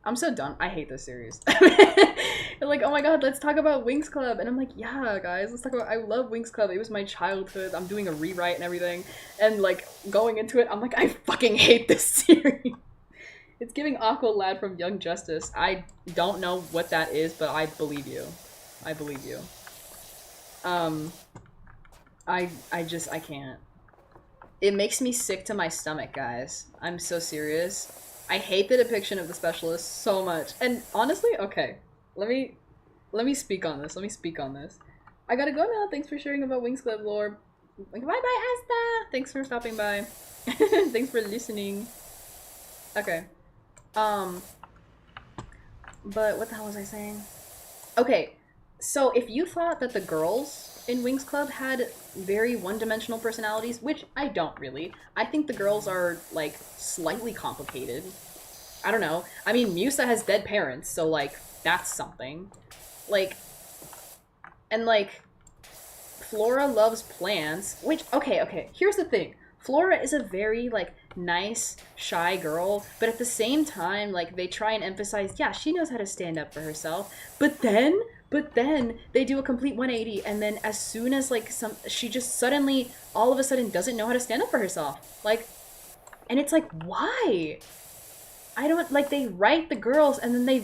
I'm so done. I hate this series. They're like, oh my god, let's talk about Winx Club. And I'm like, yeah, guys, let's talk about... I love Winx Club. It was my childhood. I'm doing a rewrite and everything. And, like, going into it, I'm like, I fucking hate this series. It's giving Aqua Lad from Young Justice. I don't know what that is, but I believe you. I believe you. I can't. It makes me sick to my stomach, guys. I'm so serious. I hate the depiction of the specialist so much. And honestly, okay. Let me speak on this. Let me speak on this. I gotta go now. Thanks for sharing about Winx Club lore. Bye bye, Asta! Thanks for stopping by. Thanks for listening. Okay. But what the hell was I saying? Okay, so if you thought that the girls in Winx Club had very one-dimensional personalities, which I don't really, I think the girls are like slightly complicated. I don't know. I mean, Musa has dead parents, so like that's something. Like, and like Flora loves plants, which okay, here's the thing. Flora is a very like nice, shy girl, but at the same time, like they try and emphasize, yeah, she knows how to stand up for herself. But then they do a complete 180 and then as soon as like she just suddenly all of a sudden doesn't know how to stand up for herself. Like and it's like, why? I don't like they write the girls and then they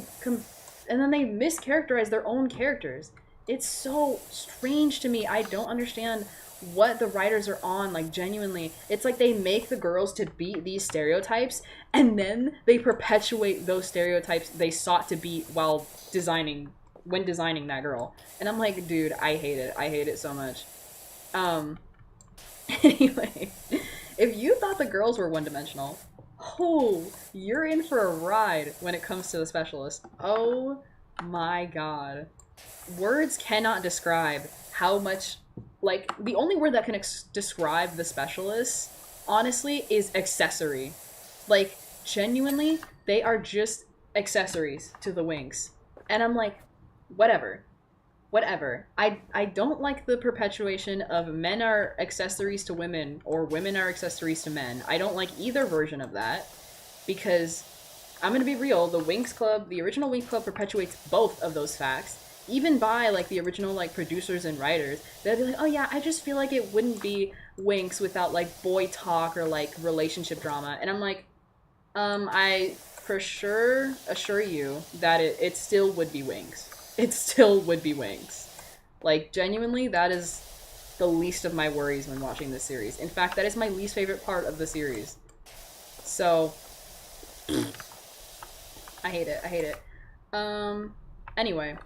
mischaracterize their own characters. It's so strange to me. I don't understand what the writers are on, like genuinely. It's like they make the girls to be these stereotypes and then they perpetuate those stereotypes they sought to be while designing that girl. And I'm like, dude, I hate it. I hate it so much. Um anyway, if you thought the girls were one-dimensional, oh, you're in for a ride when it comes to the specialist. Oh my god. Words cannot describe how much, like, the only word that can describe the specialist, honestly, is accessory. Like, genuinely, they are just accessories to the winx. And I'm like, whatever. Whatever. I don't like the perpetuation of men are accessories to women or women are accessories to men. I don't like either version of that because I'm gonna be real, the Winx Club, the original Winx Club perpetuates both of those facts. Even by like the original like producers and writers, they'll be like, oh yeah, I just feel like it wouldn't be Winx without like boy talk or like relationship drama. And I'm like, I for sure assure you that it still would be Winx. It still would be Winx. Like, genuinely, that is the least of my worries when watching this series. In fact, that is my least favorite part of the series. So, I hate it. I hate it. Anyway.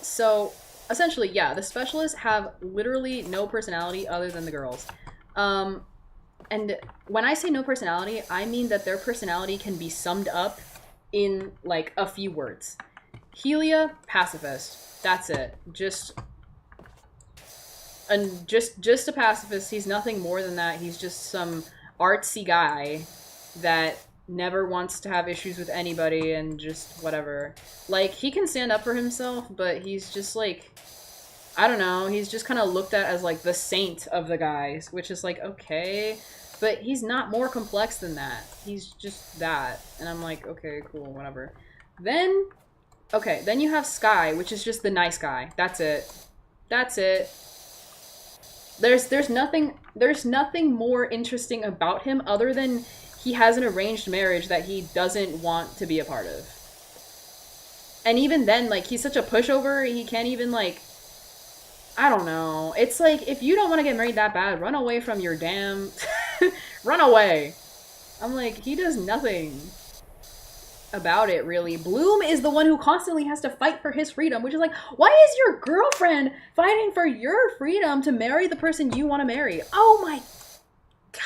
So, essentially, yeah, the specialists have literally no personality other than the girls. And when I say no personality, I mean that their personality can be summed up in, like, a few words. Helia, pacifist. That's it. Just a pacifist. He's nothing more than that. He's just some artsy guy that never wants to have issues with anybody and just whatever. Like, he can stand up for himself, but he's just like, I don't know, he's just kind of looked at as like the saint of the guys, which is like, okay, but he's not more complex than that. He's just that. And I'm like, okay, cool, whatever. Then you have Sky, which is just the nice guy. That's it. That's it. There's nothing more interesting about him other than he has an arranged marriage that he doesn't want to be a part of. And even then, like, he's such a pushover, he can't even, like, I don't know. It's like, if you don't want to get married that bad, run away from your damn... run away. I'm like, he does nothing about it, really. Bloom is the one who constantly has to fight for his freedom, which is like, why is your girlfriend fighting for your freedom to marry the person you want to marry? Oh my god.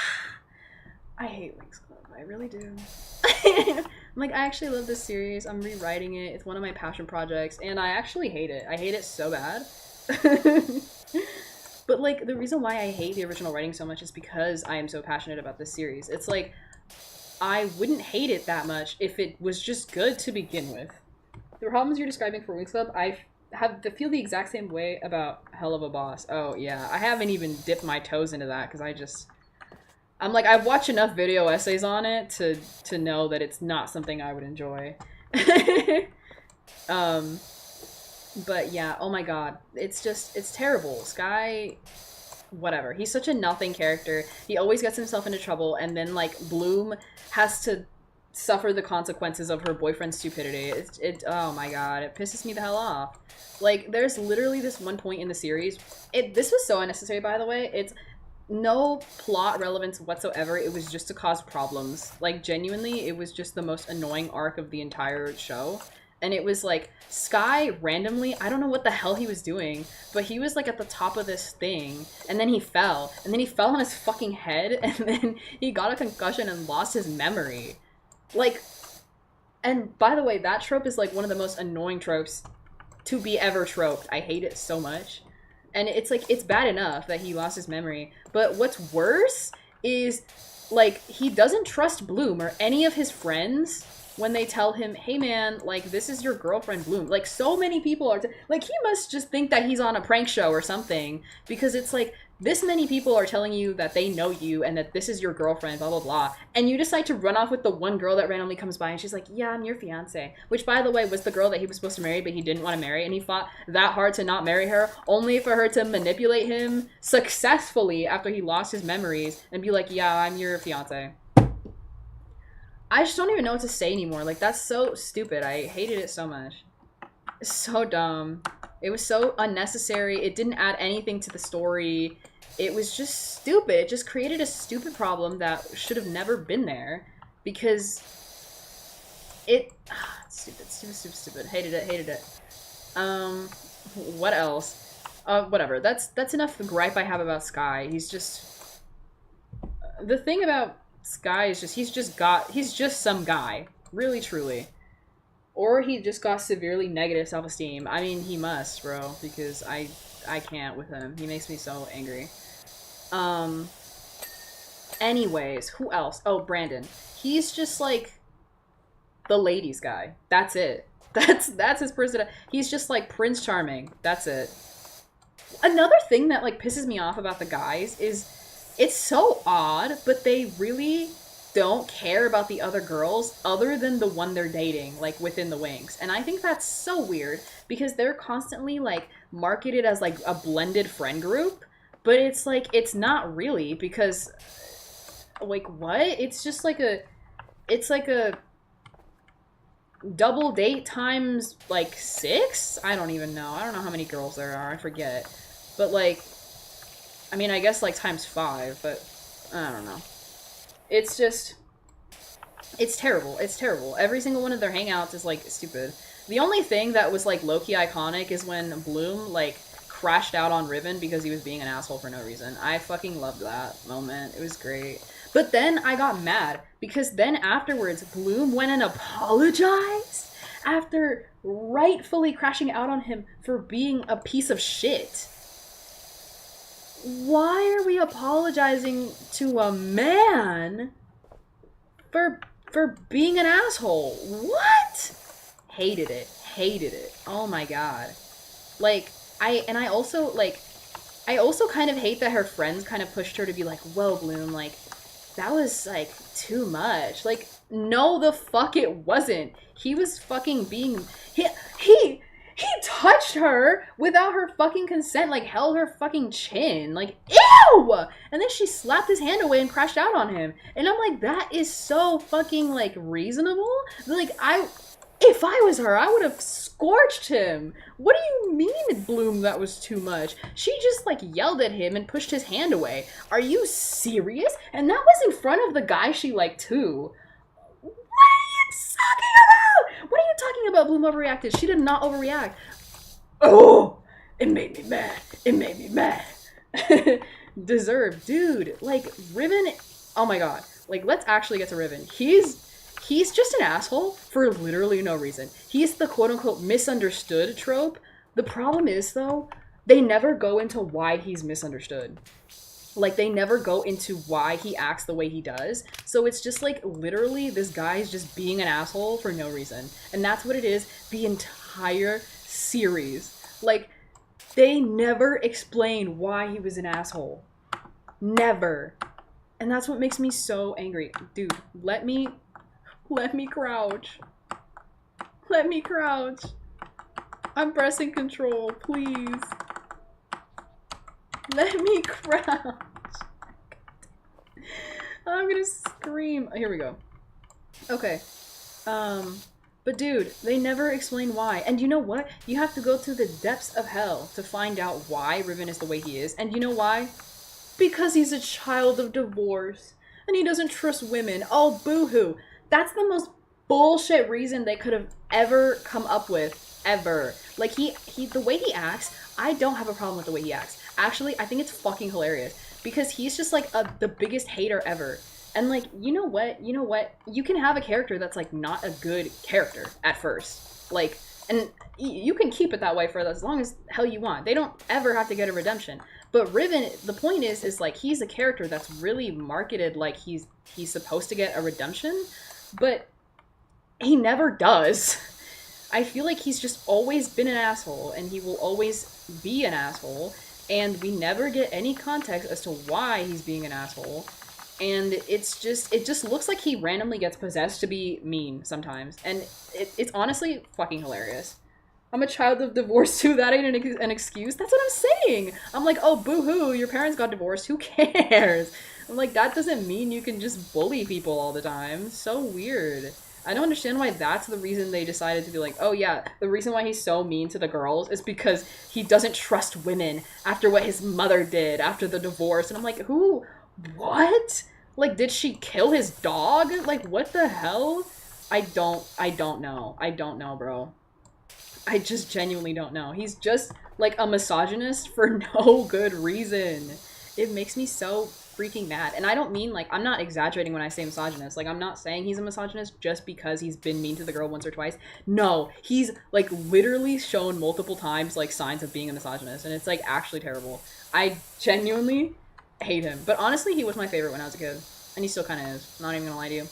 I hate Winx Club. I really do. I'm like, I actually love this series. I'm rewriting it. It's one of my passion projects, and I actually hate it. I hate it so bad. But, like, the reason why I hate the original writing so much is because I am so passionate about this series. It's like, I wouldn't hate it that much if it was just good to begin with. The problems you're describing for Winx Club, I feel the exact same way about Hell of a Boss. Oh, yeah. I haven't even dipped my toes into that because I'm like, I've watched enough video essays on it to know that it's not something I would enjoy. But yeah, oh my god. It's terrible. Sky... whatever. He's such a nothing character. He always gets himself into trouble, and then, like, Bloom has to suffer the consequences of her boyfriend's stupidity. Oh my god, it pisses me the hell off. Like, there's literally this one point in the series. This was so unnecessary, by the way. It's no plot relevance whatsoever. It was just to cause problems. Like, genuinely, it was just the most annoying arc of the entire show. And it was like, Sky randomly, I don't know what the hell he was doing, but he was like at the top of this thing, and then he fell. And then he fell on his fucking head, and then he got a concussion and lost his memory. Like, And by the way, that trope is like one of the most annoying tropes to be ever troped. I hate it so much. And it's like, it's bad enough that he lost his memory, but what's worse is like he doesn't trust Bloom or any of his friends when they tell him, hey man, like this is your girlfriend Bloom. Like so many people are like, he must just think that he's on a prank show or something, because it's like this many people are telling you that they know you and that this is your girlfriend, blah blah blah, and you decide to run off with the one girl that randomly comes by and she's like, yeah, I'm your fiance, which by the way was the girl that he was supposed to marry but he didn't want to marry, and he fought that hard to not marry her only for her to manipulate him successfully after he lost his memories and be like, yeah, I'm your fiance. I just don't even know what to say anymore. Like, that's so stupid. I hated it so much. It's so dumb. It was so unnecessary. It didn't add anything to the story. It was just stupid. It just created a stupid problem that should have never been there. Because it... stupid, stupid, stupid, stupid. Hated it, hated it. What else? Whatever. That's enough the gripe I have about Sky. He's just... The thing about Sky is just, he's just some guy. Really, truly. Or he just got severely negative self-esteem. I mean, he must, bro, because I can't with him. He makes me so angry. Anyways, who else? Oh, Brandon. He's just like the ladies guy. That's it. That's his person. He's just like Prince Charming. That's it. Another thing that like pisses me off about the guys is it's so odd, but they really don't care about the other girls other than the one they're dating, like within the winx. And I think that's so weird because they're constantly like marketed as like a blended friend group, but it's like, it's not really, because like what? It's just like it's like a double date times like 6? I don't even know. I don't know how many girls there are. I forget. But like, I mean, I guess like times 5, but I don't know. It's just, it's terrible. It's terrible. Every single one of their hangouts is like stupid. The only thing that was like low-key iconic is when Bloom like crashed out on Riven because he was being an asshole for no reason. I fucking loved that moment. It was great. But then I got mad because then afterwards Bloom went and apologized after rightfully crashing out on him for being a piece of shit. Why are we apologizing to a man for being an asshole? What? Hated it. Hated it. Oh my god. Like, I also kind of hate that her friends kind of pushed her to be like, whoa, Bloom, like, that was, like, too much. Like, no the fuck it wasn't. He was fucking being... He touched her without her fucking consent, like, held her fucking chin. Like, ew! And then she slapped his hand away and crashed out on him. And I'm like, that is so fucking, like, reasonable? Like, if I was her, I would have scorched him. What do you mean, Bloom, that was too much? She just, like, yelled at him and pushed his hand away. Are you serious? And that was in front of the guy she liked, too. What are you talking about? What are you talking about, Bloom overreacted? She did not overreact. Oh, it made me mad. It made me mad. Deserved. Dude, like, Riven, oh my god. Like, let's actually get to Riven. He's just an asshole for literally no reason. He's the quote-unquote misunderstood trope. The problem is, though, they never go into why he's misunderstood. Like, they never go into why he acts the way he does. So it's just, like, literally this guy's just being an asshole for no reason. And that's what it is the entire series. Like, they never explain why he was an asshole. Never. And that's what makes me so angry. Dude, let me crouch. Let me crouch. I'm pressing control, please. Let me crouch. I'm gonna scream. Here we go. Okay. But dude, they never explain why. And you know what? You have to go to the depths of hell to find out why Riven is the way he is. And you know why? Because he's a child of divorce. And he doesn't trust women. Oh, boo-hoo. That's the most bullshit reason they could have ever come up with. Ever. Like, the way he acts, I don't have a problem with the way he acts. Actually, I think it's fucking hilarious. Because he's just, like, the biggest hater ever. And like, you know what? You know what? You can have a character that's like not a good character at first. Like, and you can keep it that way for as long as hell you want. They don't ever have to get a redemption. But Riven, the point is like he's a character that's really marketed like he's supposed to get a redemption, but he never does. I feel like he's just always been an asshole and he will always be an asshole, and we never get any context as to why he's being an asshole. And it just looks like he randomly gets possessed to be mean sometimes, and it's honestly fucking hilarious. I'm a child of divorce too. That ain't an excuse. That's what I'm saying. I'm like, oh, boo-hoo, your parents got divorced. Who cares? I'm like, that doesn't mean you can just bully people all the time. So weird. I don't understand why that's the reason they decided to be like, oh yeah, the reason why he's so mean to the girls is because he doesn't trust women after what his mother did after the divorce. And I'm like, who? What? Like, did she kill his dog? Like, what the hell? I don't know. I don't know, bro. I just genuinely don't know. He's just like a misogynist for no good reason. It makes me so freaking mad. And I don't mean like, I'm not exaggerating when I say misogynist. Like, I'm not saying he's a misogynist just because he's been mean to the girl once or twice. No, he's like literally shown multiple times like signs of being a misogynist, and it's like actually terrible. I genuinely hate him. But honestly, he was my favorite when I was a kid. And he still kind of is. I'm not even gonna lie to you.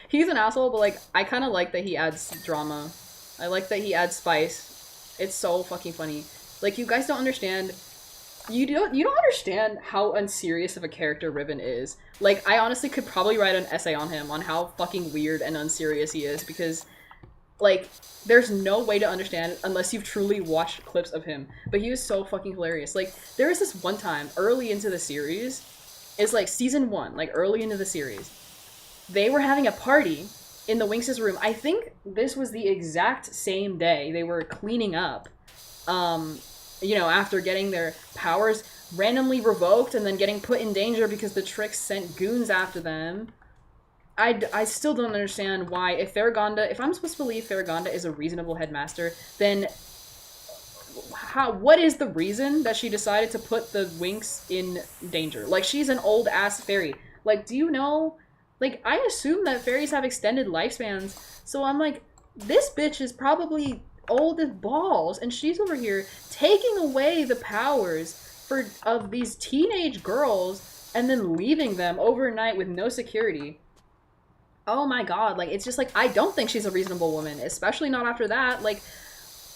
He's an asshole, but like, I kind of like that he adds drama. I like that he adds spice. It's so fucking funny. Like, you guys don't understand. You don't understand how unserious of a character Riven is. Like, I honestly could probably write an essay on him on how fucking weird and unserious he is, because like, there's no way to understand it unless you've truly watched clips of him. But he was so fucking hilarious. Like, there was this one time early into the series, it's like season 1, like early into the series, they were having a party in the Winx's room. I think this was the exact same day they were cleaning up, you know, after getting their powers randomly revoked and then getting put in danger because the Tricks sent goons after them. I still don't understand why, if I'm supposed to believe Farragonda is a reasonable headmaster, then what is the reason that she decided to put the Winx in danger? Like, she's an old ass fairy. Like, do you know? Like, I assume that fairies have extended lifespans, so I'm like, this bitch is probably old as balls, and she's over here taking away the powers of these teenage girls and then leaving them overnight with no security. Oh my god, like, it's just like, I don't think she's a reasonable woman, especially not after that. Like,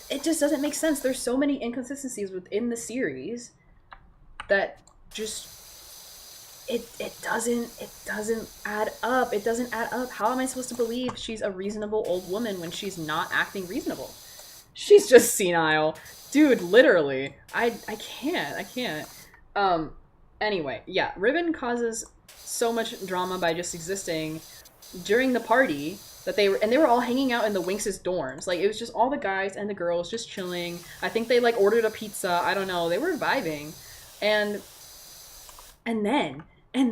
it just doesn't make sense. There's so many inconsistencies within the series that just it doesn't add up. It doesn't add up. How am I supposed to believe she's a reasonable old woman when she's not acting reasonable? She's just senile. Dude, literally. I can't. Anyway, yeah, Riven causes so much drama by just existing during the party that they were all hanging out in the Winx's dorms. Like, it was just all the guys and the girls just chilling. I think they like ordered a pizza. I don't know. They were vibing. And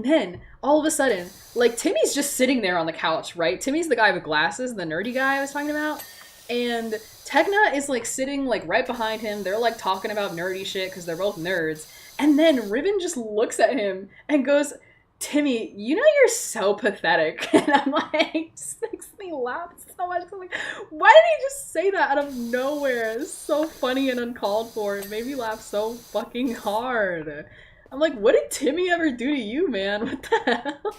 then all of a sudden, like, Timmy's just sitting there on the couch, right? Timmy's the guy with glasses, the nerdy guy I was talking about. And Tegna is like sitting like right behind him. They're like talking about nerdy shit because they're both nerds. And then Riven just looks at him and goes, Timmy, you know you're so pathetic. And I'm like, it just makes me laugh so much. I'm like, why did he just say that out of nowhere? It's so funny and uncalled for. It made me laugh so fucking hard. I'm like, what did Timmy ever do to you, man? What the hell?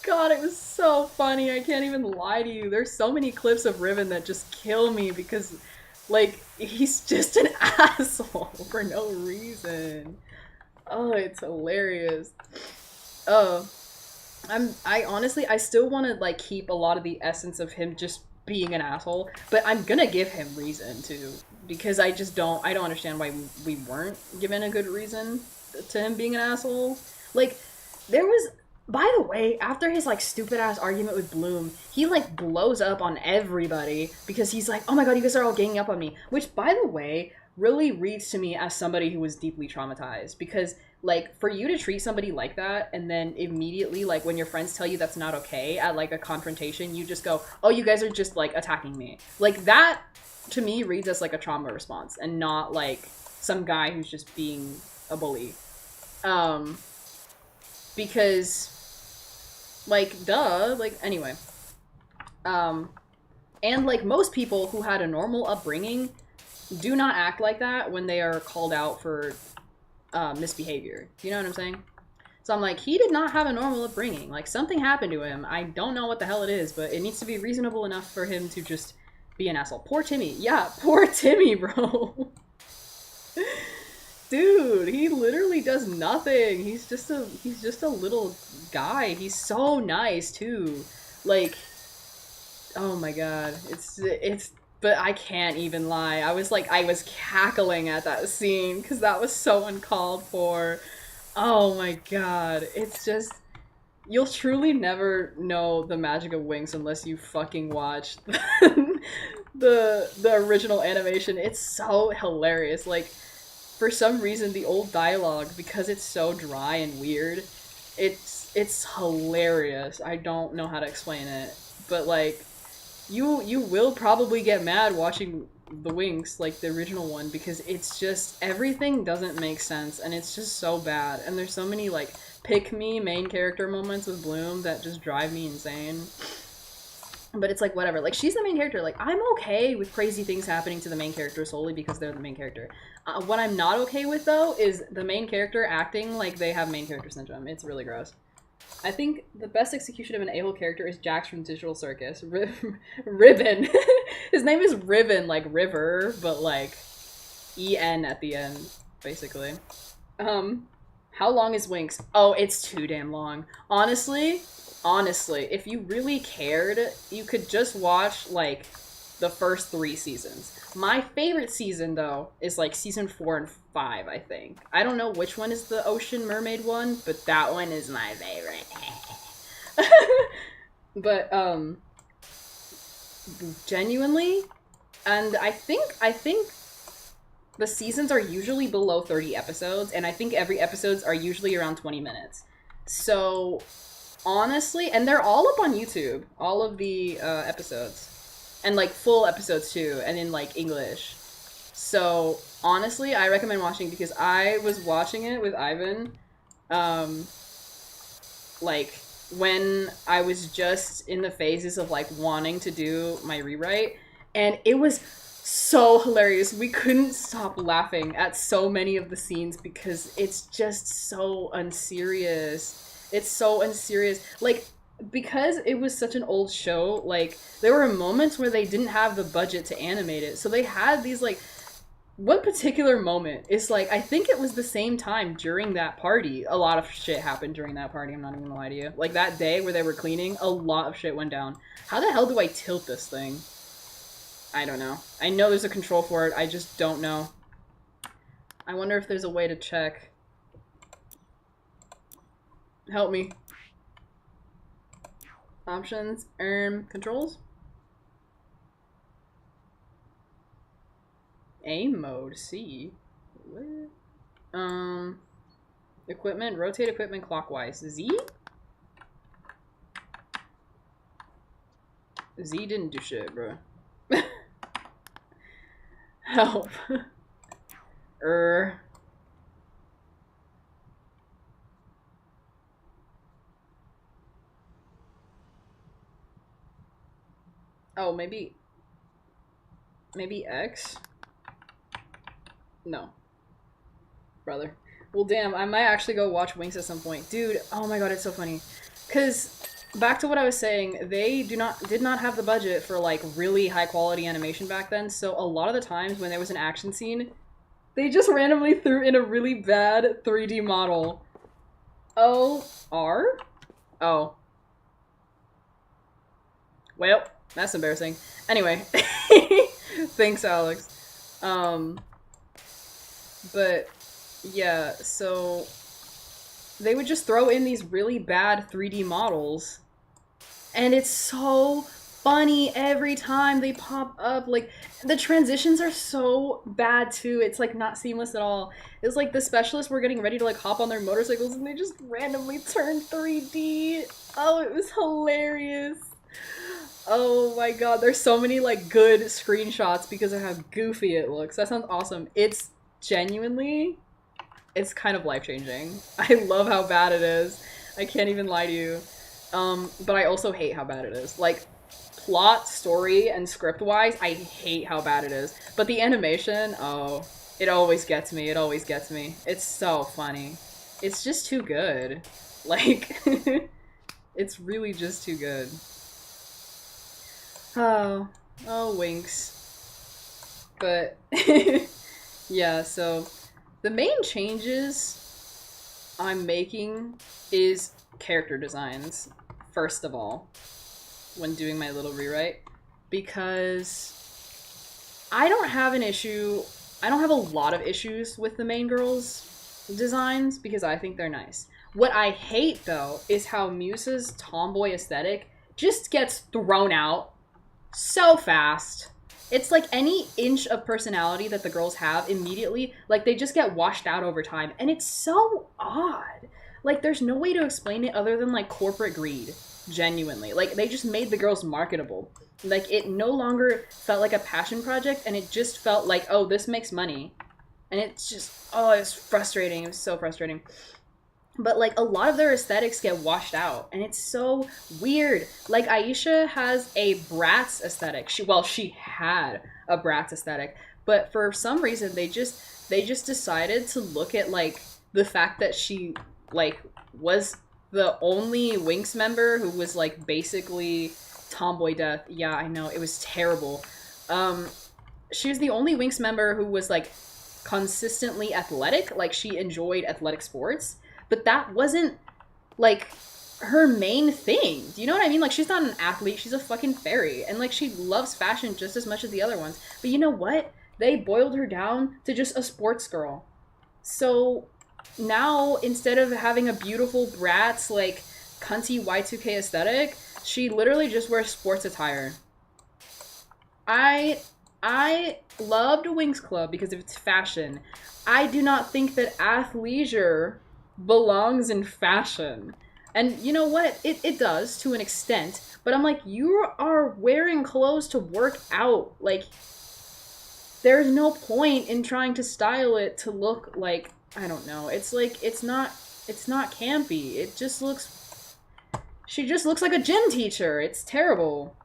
God, it was so funny. I can't even lie to you. There's so many clips of Riven that just kill me because, like, he's just an asshole for no reason. Oh, it's hilarious. Oh, I honestly, I still want to, like, keep a lot of the essence of him just being an asshole, but I'm gonna give him reason to, because I don't understand why we weren't given a good reason to him being an asshole. Like, there was, by the way, after his, like, stupid ass argument with Bloom, he, like, blows up on everybody because he's like, oh my god, you guys are all ganging up on me, which, by the way, really reads to me as somebody who was deeply traumatized, because, like, for you to treat somebody like that and then immediately, like, when your friends tell you that's not okay at, like, a confrontation, you just go, oh, you guys are just, like, attacking me. Like, that, to me, reads as, like, a trauma response and not, like, some guy who's just being a bully. because, like, duh, like, anyway. And like most people who had a normal upbringing do not act like that when they are called out for misbehavior. You know what I'm saying? So I'm like, he did not have a normal upbringing. Like, something happened to him. I don't know what the hell it is, but it needs to be reasonable enough for him to just be an asshole. Poor Timmy. Yeah, poor Timmy, bro. Dude, he literally does nothing. He's just a little guy. He's so nice too. Like, oh my god. It's but I can't even lie. I was cackling at that scene because that was so uncalled for. Oh my god. It's just you'll truly never know the magic of Winx unless you fucking watch the original animation. It's so hilarious. Like, for some reason the old dialogue, because it's so dry and weird, it's hilarious. I don't know how to explain it. But like you will probably get mad watching the Winx, like the original one, because it's just everything doesn't make sense and it's just so bad. And there's so many like pick me main character moments with Bloom that just drive me insane. But it's like whatever. Like, she's the main character. Like, I'm okay with crazy things happening to the main character solely because they're the main character. What I'm not okay with though is the main character acting like they have main character syndrome. It's really gross. I think the best execution of an a-hole character is Jax from Digital Circus. Ribbon. His name is Ribbon, like river, but like E-N at the end, basically. How long is Winx? Oh, it's too damn long. Honestly, if you really cared, you could just watch like the first 3 seasons. My favorite season though is like season 4 and 5, I think. I don't know which one is the Ocean Mermaid one, but that one is my favorite. But genuinely, and I think the seasons are usually below 30 episodes, and I think every episodes are usually around 20 minutes. So honestly, and they're all up on YouTube, all of the episodes. And like full episodes too, and in like English. So honestly, I recommend watching because I was watching it with Ivan, like when I was just in the phases of like wanting to do my rewrite, and it was so hilarious. We couldn't stop laughing at so many of the scenes because it's just so unserious. It's so unserious. Like, because it was such an old show, like, there were moments where they didn't have the budget to animate it. So they had these, like, one particular moment is, like, I think it was the same time during that party. A lot of shit happened during that party, I'm not even gonna lie to you. Like, that day where they were cleaning, a lot of shit went down. How the hell do I tilt this thing? I don't know. I know there's a control for it, I just don't know. I wonder if there's a way to check. Help me. Options, controls? Aim mode, C. What? Equipment, rotate equipment clockwise. Z? Z didn't do shit, bro. Help. Oh, maybe X? No. Brother. Well, damn, I might actually go watch Winx at some point. Dude, oh my god, it's so funny. Because, back to what I was saying, they did not have the budget for, like, really high-quality animation back then, so a lot of the times when there was an action scene, they just randomly threw in a really bad 3D model. O-R? Oh. Well, that's embarrassing. Anyway. Thanks, Alex. But, yeah, so they would just throw in these really bad 3D models, and it's so funny every time they pop up. Like, the transitions are so bad, too. It's, like, not seamless at all. It's like the specialists were getting ready to, like, hop on their motorcycles, and they just randomly turned 3D. Oh, it was hilarious. Oh my god, there's so many, like, good screenshots because of how goofy it looks. That sounds awesome. It's genuinely, it's kind of life-changing. I love how bad it is. I can't even lie to you. But I also hate how bad it is. Like, plot, story, and script-wise, I hate how bad it is. But the animation, oh, it always gets me. It always gets me. It's so funny. It's just too good. Like, it's really just too good. Oh, oh, winx. But, yeah, so the main changes I'm making is character designs, first of all, when doing my little rewrite, because I don't have an issue, I don't have a lot of issues with the main girls' designs because I think they're nice. What I hate, though, is how Musa's tomboy aesthetic just gets thrown out so fast. It's like any inch of personality that the girls have immediately, like they just get washed out over time. And it's so odd. Like there's no way to explain it other than like corporate greed. Genuinely. Like they just made the girls marketable. Like it no longer felt like a passion project and it just felt like, oh, this makes money. And it's just, oh, it's frustrating. It was so frustrating. But like a lot of their aesthetics get washed out and it's so weird. Like Aisha has a Bratz aesthetic. She had a Bratz aesthetic, but for some reason they just decided to look at like the fact that she like was the only winx member who was like basically tomboy death. Yeah, I know, it was terrible. She was the only winx member who was like consistently athletic, like she enjoyed athletic sports. But that wasn't, like, her main thing. Do you know what I mean? Like, she's not an athlete. She's a fucking fairy. And, like, she loves fashion just as much as the other ones. But you know what? They boiled her down to just a sports girl. So now, instead of having a beautiful Bratz, like, cunty Y2K aesthetic, she literally just wears sports attire. I loved Winx Club because of its fashion. I do not think that athleisure belongs in fashion. And you know what? It does to an extent. But I'm like, you are wearing clothes to work out. Like, there's no point in trying to style it to look like, I don't know. It's like, it's not campy. It just looks, she just looks like a gym teacher. It's terrible.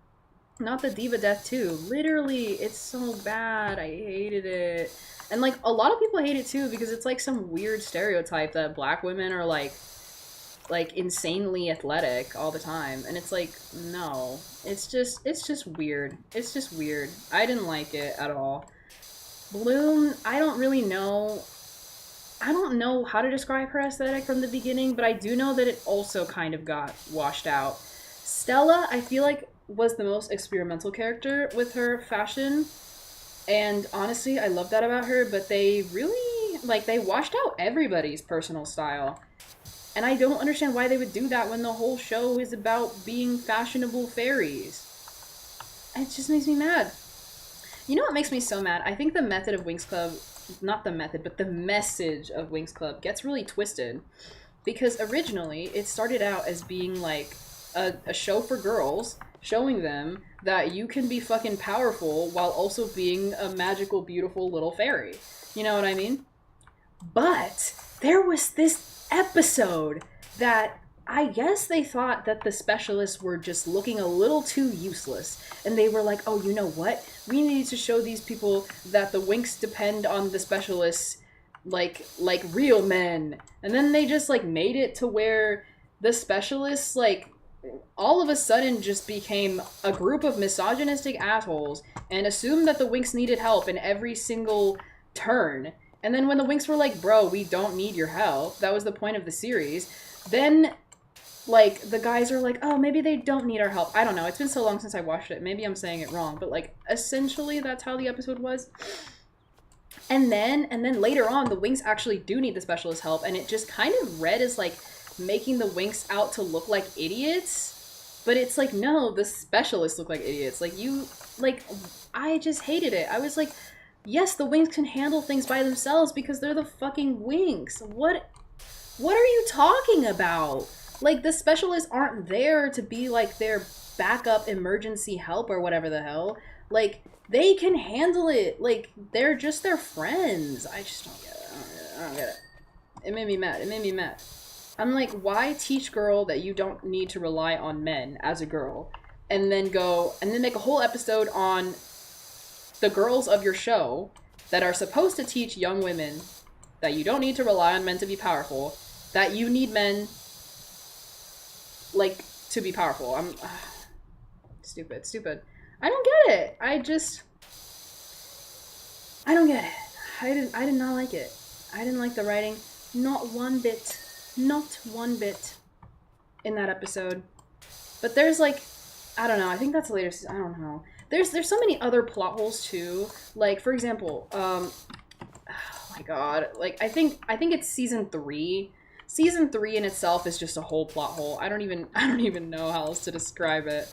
Not the Diva Death too. Literally, it's so bad. I hated it. And, like, a lot of people hate it, too, because it's, like, some weird stereotype that black women are, like, insanely athletic all the time. And it's, like, no. It's just weird. It's just weird. I didn't like it at all. Bloom, I don't really know. I don't know how to describe her aesthetic from the beginning, but I do know that it also kind of got washed out. Stella, I feel like, was the most experimental character with her fashion. And honestly, I love that about her, but they really, like, they washed out everybody's personal style. And I don't understand why they would do that when the whole show is about being fashionable fairies. It just makes me mad. You know what makes me so mad? I think the method of Winx Club, not the method, but the message of Winx Club gets really twisted. Because originally, it started out as being, like, a show for girls, showing them that you can be fucking powerful while also being a magical, beautiful little fairy. You know what I mean? But there was this episode that I guess they thought that the specialists were just looking a little too useless. And they were like, oh, you know what? We need to show these people that the winx depend on the specialists like real men. And then they just, like, made it to where the specialists, like, all of a sudden just became a group of misogynistic assholes and assumed that the winx needed help in every single turn. And then when the winx were like, bro, we don't need your help, that was the point of the series, then, like, the guys are like, oh, maybe they don't need our help. I don't know. It's been so long since I watched it. Maybe I'm saying it wrong. But, like, essentially that's how the episode was. And then later on, the winx actually do need the specialist help. And it just kind of read as, like, making the winx out to look like idiots. But it's like, no, the specialists look like idiots. Like, you, like, I just hated it. I was like, yes, the winx can handle things by themselves because they're the fucking winx. What are you talking about? Like, the specialists aren't there to be, like, their backup emergency help or whatever the hell. Like, they can handle it. Like, they're just their friends. I just don't get it. I don't get it. It made me mad. It made me mad. I'm like, why teach girl that you don't need to rely on men as a girl? And then make a whole episode on the girls of your show that are supposed to teach young women that you don't need to rely on men to be powerful, that you need men, like, to be powerful. I'm stupid. I don't get it. I don't get it. I did not like it. I didn't like the writing. Not one bit in that episode. But there's like, I don't know, I think that's the later season. I don't know. There's so many other plot holes too. Like, for example, oh my god, like I think it's season 3. Season 3 in itself is just a whole plot hole. I don't even know how else to describe it.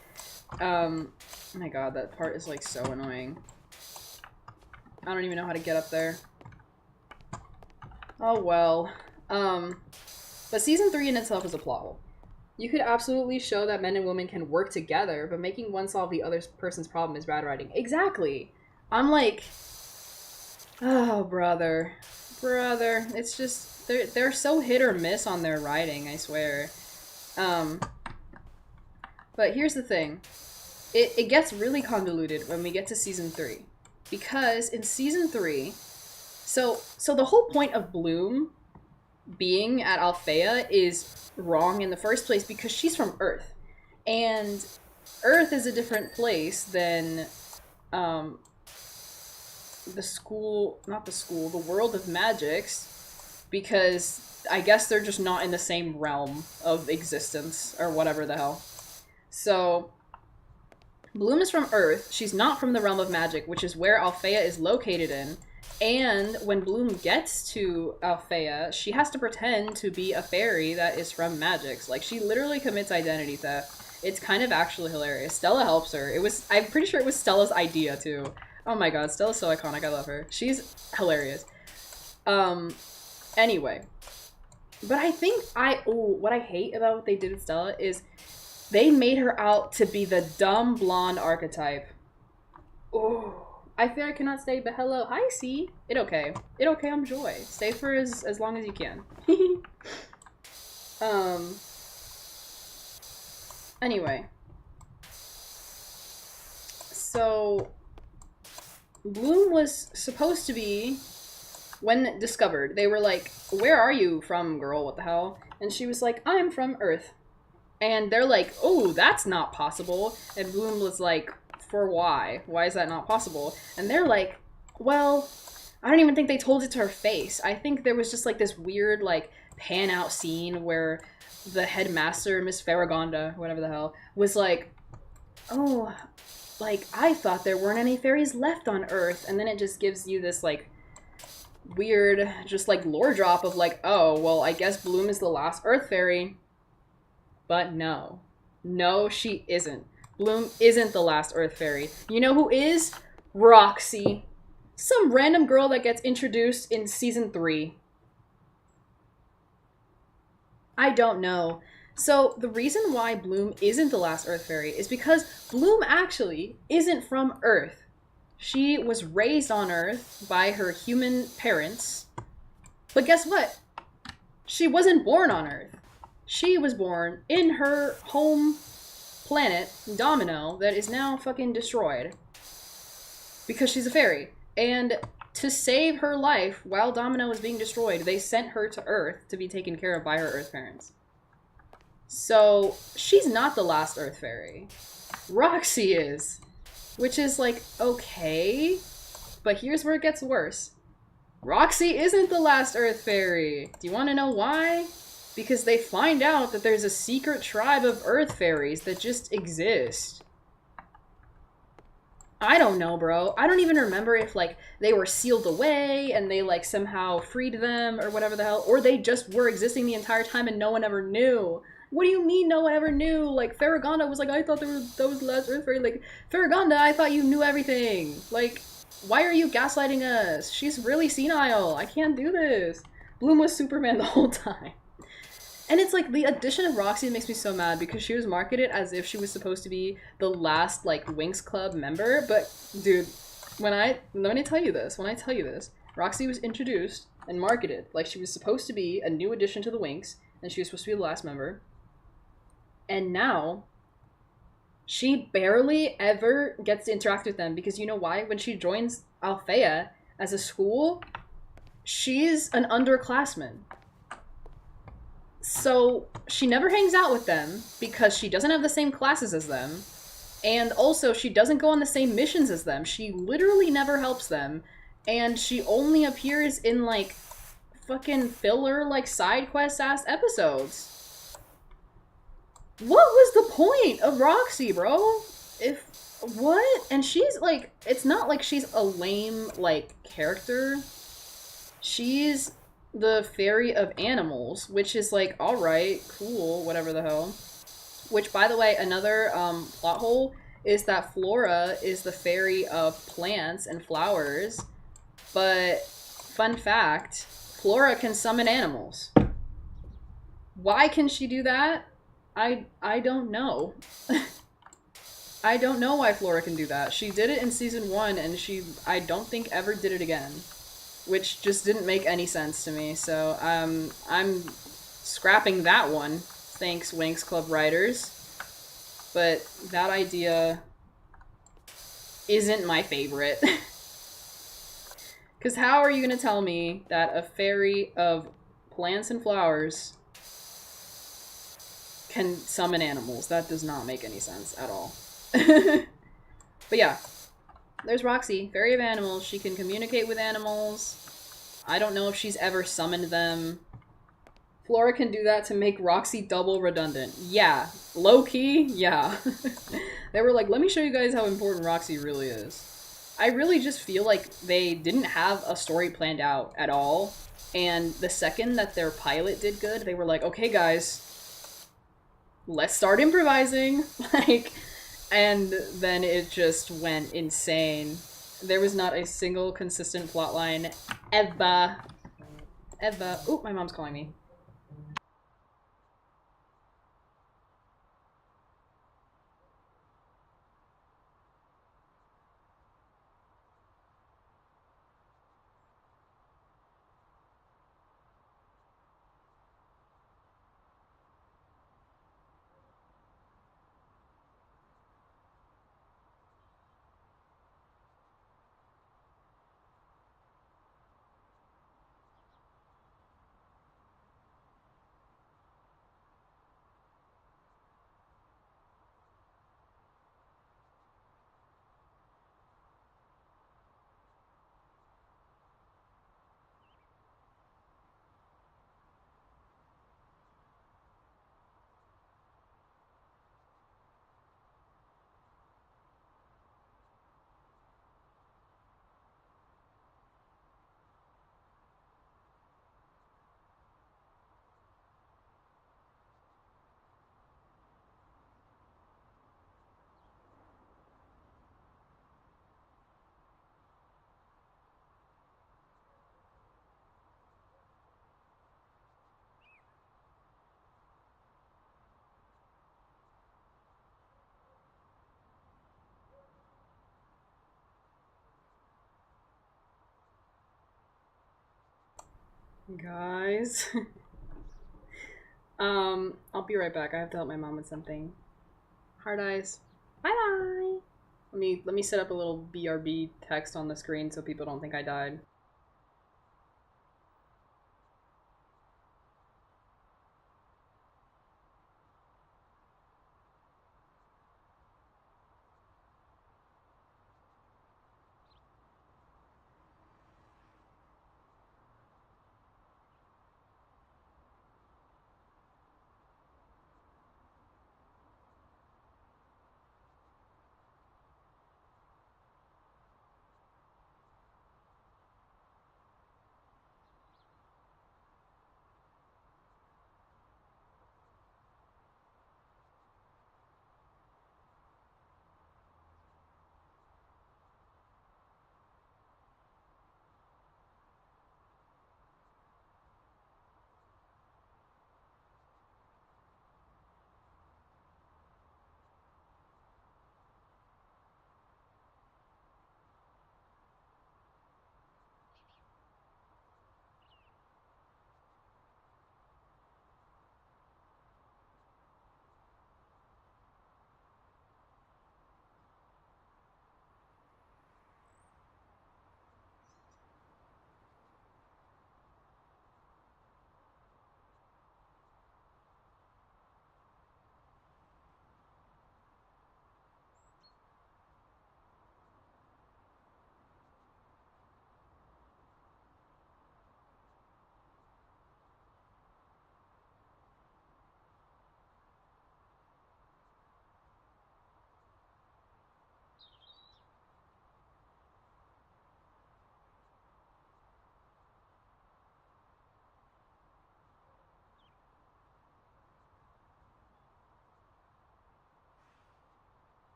Oh my god, that part is like so annoying. I don't even know how to get up there. Oh well. But season 3 in itself is a plot hole. You could absolutely show that men and women can work together, but making one solve the other person's problem is bad writing. Exactly. I'm like, oh, brother. It's just, they're so hit or miss on their writing, I swear. But here's the thing. It gets really convoluted when we get to season 3. Because in season 3, so the whole point of Bloom being at Althea is wrong in the first place because she's from Earth. And Earth is a different place than the world of magics, because I guess they're just not in the same realm of existence or whatever the hell. So Bloom is from Earth. She's not from the realm of magic, which is where Althea is located in. And when Bloom gets to Althea, she has to pretend to be a fairy that is from magics. Like, she literally commits identity theft. It's kind of actually hilarious. Stella helps her. I'm pretty sure it was Stella's idea, too. Oh my god, Stella's so iconic. I love her. She's hilarious. Anyway. But I think what I hate about what they did with Stella is they made her out to be the dumb blonde archetype. Oh. I fear I cannot stay, but hello. Hi, C. It okay, I'm Joy. Stay for as long as you can. Anyway. So, Bloom was supposed to be, when discovered, they were like, where are you from, girl? What the hell? And she was like, I'm from Earth. And they're like, oh, that's not possible. And Bloom was like, for why? Why is that not possible? And they're like, well, I don't even think they told it to her face. I think there was just like this weird like pan out scene where the headmaster, Miss Farragonda, whatever the hell, was like, oh, like I thought there weren't any fairies left on Earth. And then it just gives you this like weird just like lore drop of like, oh, well, I guess Bloom is the last Earth fairy. But no. No, she isn't. Bloom isn't the last Earth fairy. You know who is? Roxy. Some random girl that gets introduced in season 3. I don't know. So the reason why Bloom isn't the last Earth fairy is because Bloom actually isn't from Earth. She was raised on Earth by her human parents. But guess what? She wasn't born on Earth. She was born in her home planet, Domino, that is now fucking destroyed. Because she's a fairy. And to save her life while Domino was being destroyed, they sent her to Earth to be taken care of by her Earth parents. So, she's not the last Earth fairy. Roxy is. Which is like, okay. But here's where it gets worse. Roxy isn't the last Earth fairy. Do you want to know why? Because they find out that there's a secret tribe of Earth fairies that just exist. I don't know, bro. I don't even remember if, like, they were sealed away and they, like, somehow freed them or whatever the hell. Or they just were existing the entire time and no one ever knew. What do you mean no one ever knew? Like, Farragonda was like, I thought that was the last Earth fairy. Like, Farragonda, I thought you knew everything. Like, why are you gaslighting us? She's really senile. I can't do this. Bloom was Superman the whole time. And it's like, the addition of Roxy makes me so mad because she was marketed as if she was supposed to be the last, like, Winx Club member. But, dude, when I tell you this, Roxy was introduced and marketed like she was supposed to be a new addition to the Winx. and she was supposed to be the last member. And now she barely ever gets to interact with them because you know why? When she joins Althea as a school, she's an underclassman. So she never hangs out with them because she doesn't have the same classes as them. And also, she doesn't go on the same missions as them. She literally never helps them. And she only appears in, like, fucking filler, like, side quest ass episodes. What was the point of Roxy, bro? If. What? And she's, like, it's not like she's a lame, like, character. She's the fairy of animals, which is, like, alright, cool, whatever the hell. Which, by the way, another plot hole is that Flora is the fairy of plants and flowers. But, fun fact, Flora can summon animals. Why can she do that? I don't know. I don't know why Flora can do that. She did it in season 1, and I don't think ever did it again. Which just didn't make any sense to me, so I'm scrapping that one. Thanks, Winx Club writers. But that idea isn't my favorite. Because how are you going to tell me that a fairy of plants and flowers can summon animals? That does not make any sense at all. But yeah, there's Roxy, fairy of animals. She can communicate with animals. I don't know if she's ever summoned them. Flora can do that to make Roxy double redundant. Yeah. Low-key? Yeah. They were like, let me show you guys how important Roxy really is. I really just feel like they didn't have a story planned out at all. And the second that their pilot did good, they were like, okay guys, let's start improvising. Like, and then it just went insane. There was not a single consistent plotline ever. Ever. Oh, my mom's calling me. Guys. I'll be right back. I have to help my mom with something. Hard eyes. Bye bye. Let me set up a little BRB text on the screen so people don't think I died.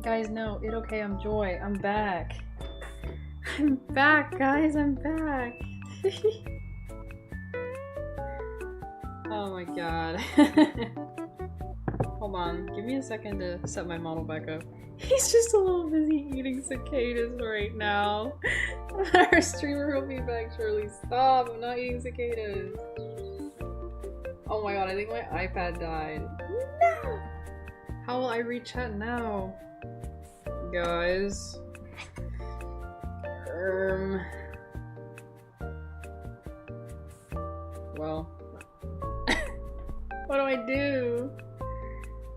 Guys, no, it okay, I'm Joy. I'm back. I'm back, guys, I'm back. Oh my god. Hold on, give me a second to set my model back up. He's just a little busy eating cicadas right now. Our streamer will be back shortly. Stop, I'm not eating cicadas. Oh my god, I think my iPad died. No! How will I re-chat now? Guys. Well. What do I do?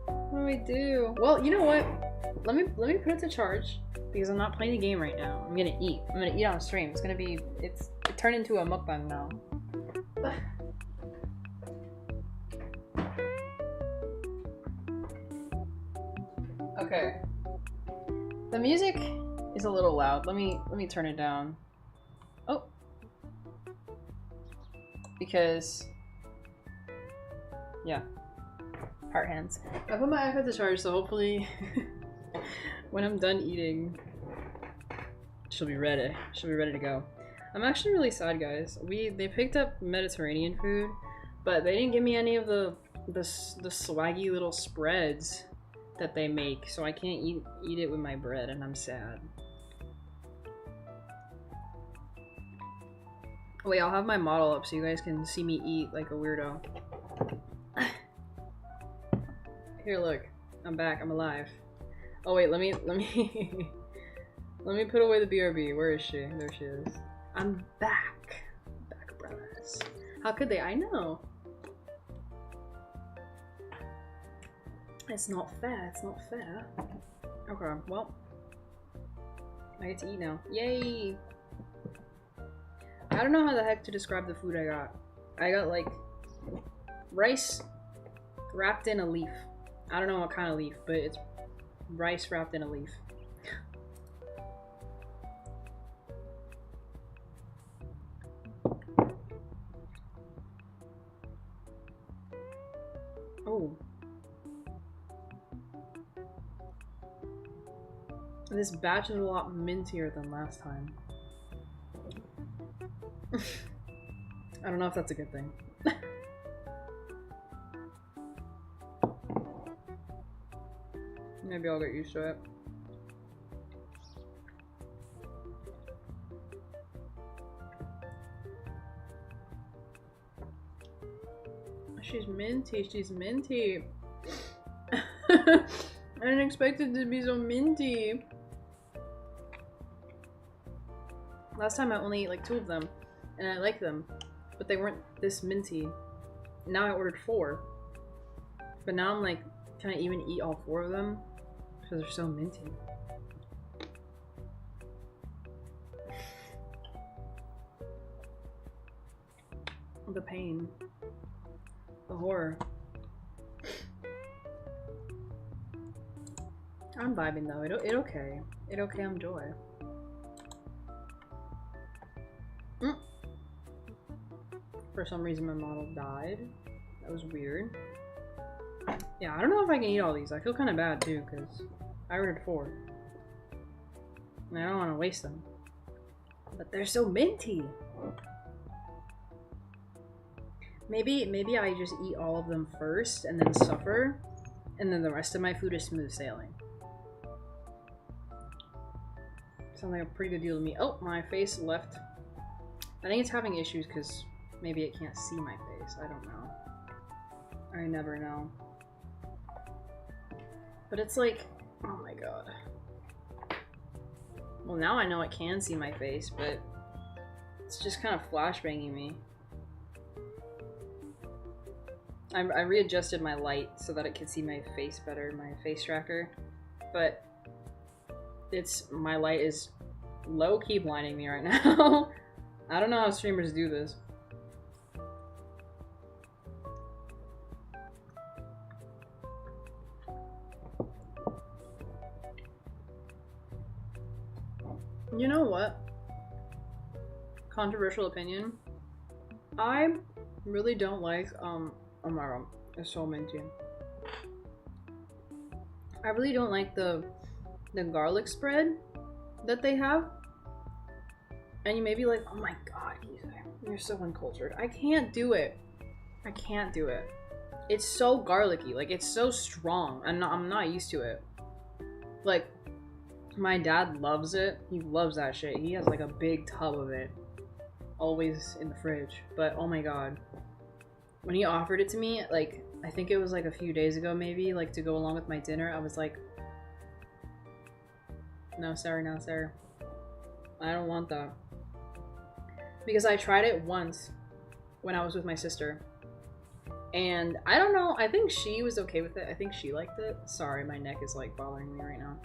What do I do? Well, you know what? Let me put it to charge because I'm not playing the game right now. I'm gonna eat. I'm gonna eat on stream. It's gonna be it turned into a mukbang now. Okay. The music is a little loud. Let me turn it down. Oh. Because yeah. Heart hands. I put my iPad to charge, so hopefully when I'm done eating, she'll be ready. She'll be ready to go. I'm actually really sad, guys. They picked up Mediterranean food, but they didn't give me any of the swaggy little spreads that they make, so I can't eat it with my bread, and I'm sad. Wait, I'll have my model up so you guys can see me eat like a weirdo. Here, look. I'm back. I'm alive. Oh wait, let me let me put away the BRB. Where is she? There she is. I'm back. Back, brothers. How could they? I know. It's not fair. It's not fair. Okay, well. I get to eat now. Yay! I don't know how the heck to describe the food I got. I got like rice wrapped in a leaf. I don't know what kind of leaf, but it's rice wrapped in a leaf. Oh. This batch is a lot mintier than last time. I don't know if that's a good thing. Maybe I'll get used to it. She's minty, she's minty. I didn't expect it to be so minty. Last time I only ate like 2 of them, and I like them, but they weren't this minty. Now I ordered 4. But now I'm like, can I even eat all 4 of them? Because they're so minty. The pain. The horror. I'm vibing though. It okay. It okay, I'm Joy. For some reason my model died. That was weird. Yeah, I don't know if I can eat all these. I feel kind of bad too, because I ordered 4. And I don't want to waste them. But they're so minty! Maybe I just eat all of them first and then suffer, and then the rest of my food is smooth sailing. Sounds like a pretty good deal to me. Oh, my face left. I think it's having issues because maybe it can't see my face. I don't know. I never know. But it's like, oh my god. Well, now I know it can see my face, but it's just kind of flashbanging me. I readjusted my light so that it could see my face better, my face tracker, but my light is low-key blinding me right now. I don't know how streamers do this. You know what? Controversial opinion. I really don't like, oh my god, it's so minty. I really don't like the the garlic spread that they have. And you may be like, oh my god, you're so uncultured. I can't do it. I can't do it. It's so garlicky. Like, it's so strong. I'm not used to it. Like, my dad loves it. He loves that shit. He has like a big tub of it. Always in the fridge. But oh my god. When he offered it to me, like, I think it was like a few days ago maybe, like to go along with my dinner, I was like, no sir, no sir. I don't want that. Because I tried it once when I was with my sister. And I don't know, I think she was okay with it. I think she liked it. Sorry, my neck is like bothering me right now.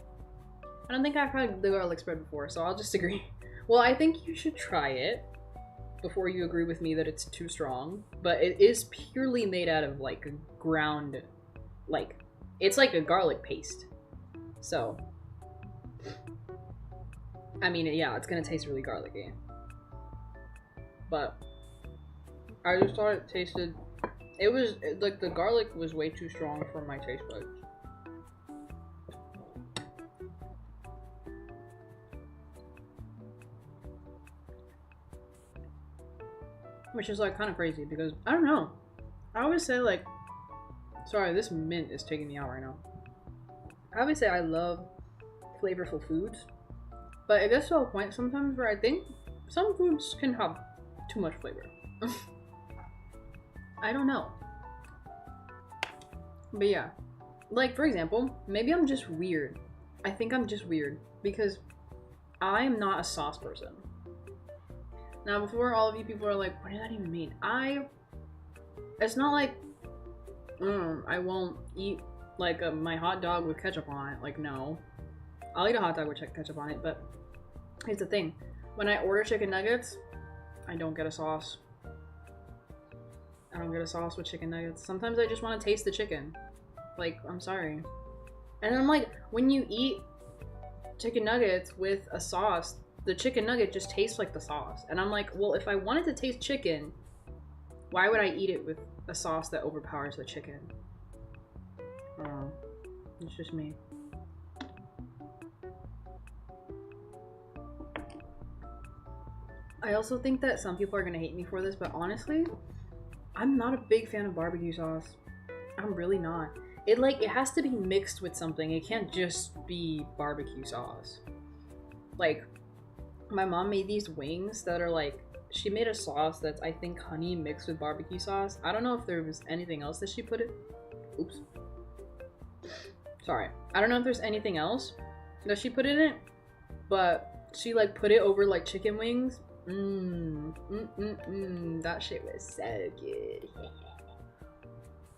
I don't think I've tried the garlic spread before, so I'll just agree. Well, I think you should try it before you agree with me that it's too strong. But it is purely made out of like ground, like, it's like a garlic paste. So, I mean, yeah, it's gonna taste really garlicky. But I just thought it tasted, it was like the garlic was way too strong for my taste buds. Which is like kind of crazy because I don't know. I always say like, sorry, this mint is taking me out right now. I always say I love flavorful foods, but it gets to a point sometimes where I think some foods can have too much flavor. I don't know. But yeah. Like, for example, maybe I'm just weird. I think I'm just weird because I'm not a sauce person. Now, before all of you people are like, what does that even mean? It's not like, I won't eat like my hot dog with ketchup on it. Like, no. I'll eat a hot dog with ketchup on it, but here's the thing. When I order chicken nuggets, I don't get a sauce. I don't get a sauce with chicken nuggets. Sometimes I just want to taste the chicken. Like, I'm sorry. And I'm like, when you eat chicken nuggets with a sauce, the chicken nugget just tastes like the sauce. And I'm like, well, if I wanted to taste chicken, why would I eat it with a sauce that overpowers the chicken? Oh, it's just me. I also think that some people are gonna hate me for this, but honestly, I'm not a big fan of barbecue sauce. I'm really not. It has to be mixed with something. It can't just be barbecue sauce. Like, my mom made these wings that are like, she made a sauce that's, I think, honey mixed with barbecue sauce. I don't know if there was anything else that she put it. Oops. Sorry. I don't know if there's anything else that she put in it, but she like put it over like chicken wings. That shit was so good.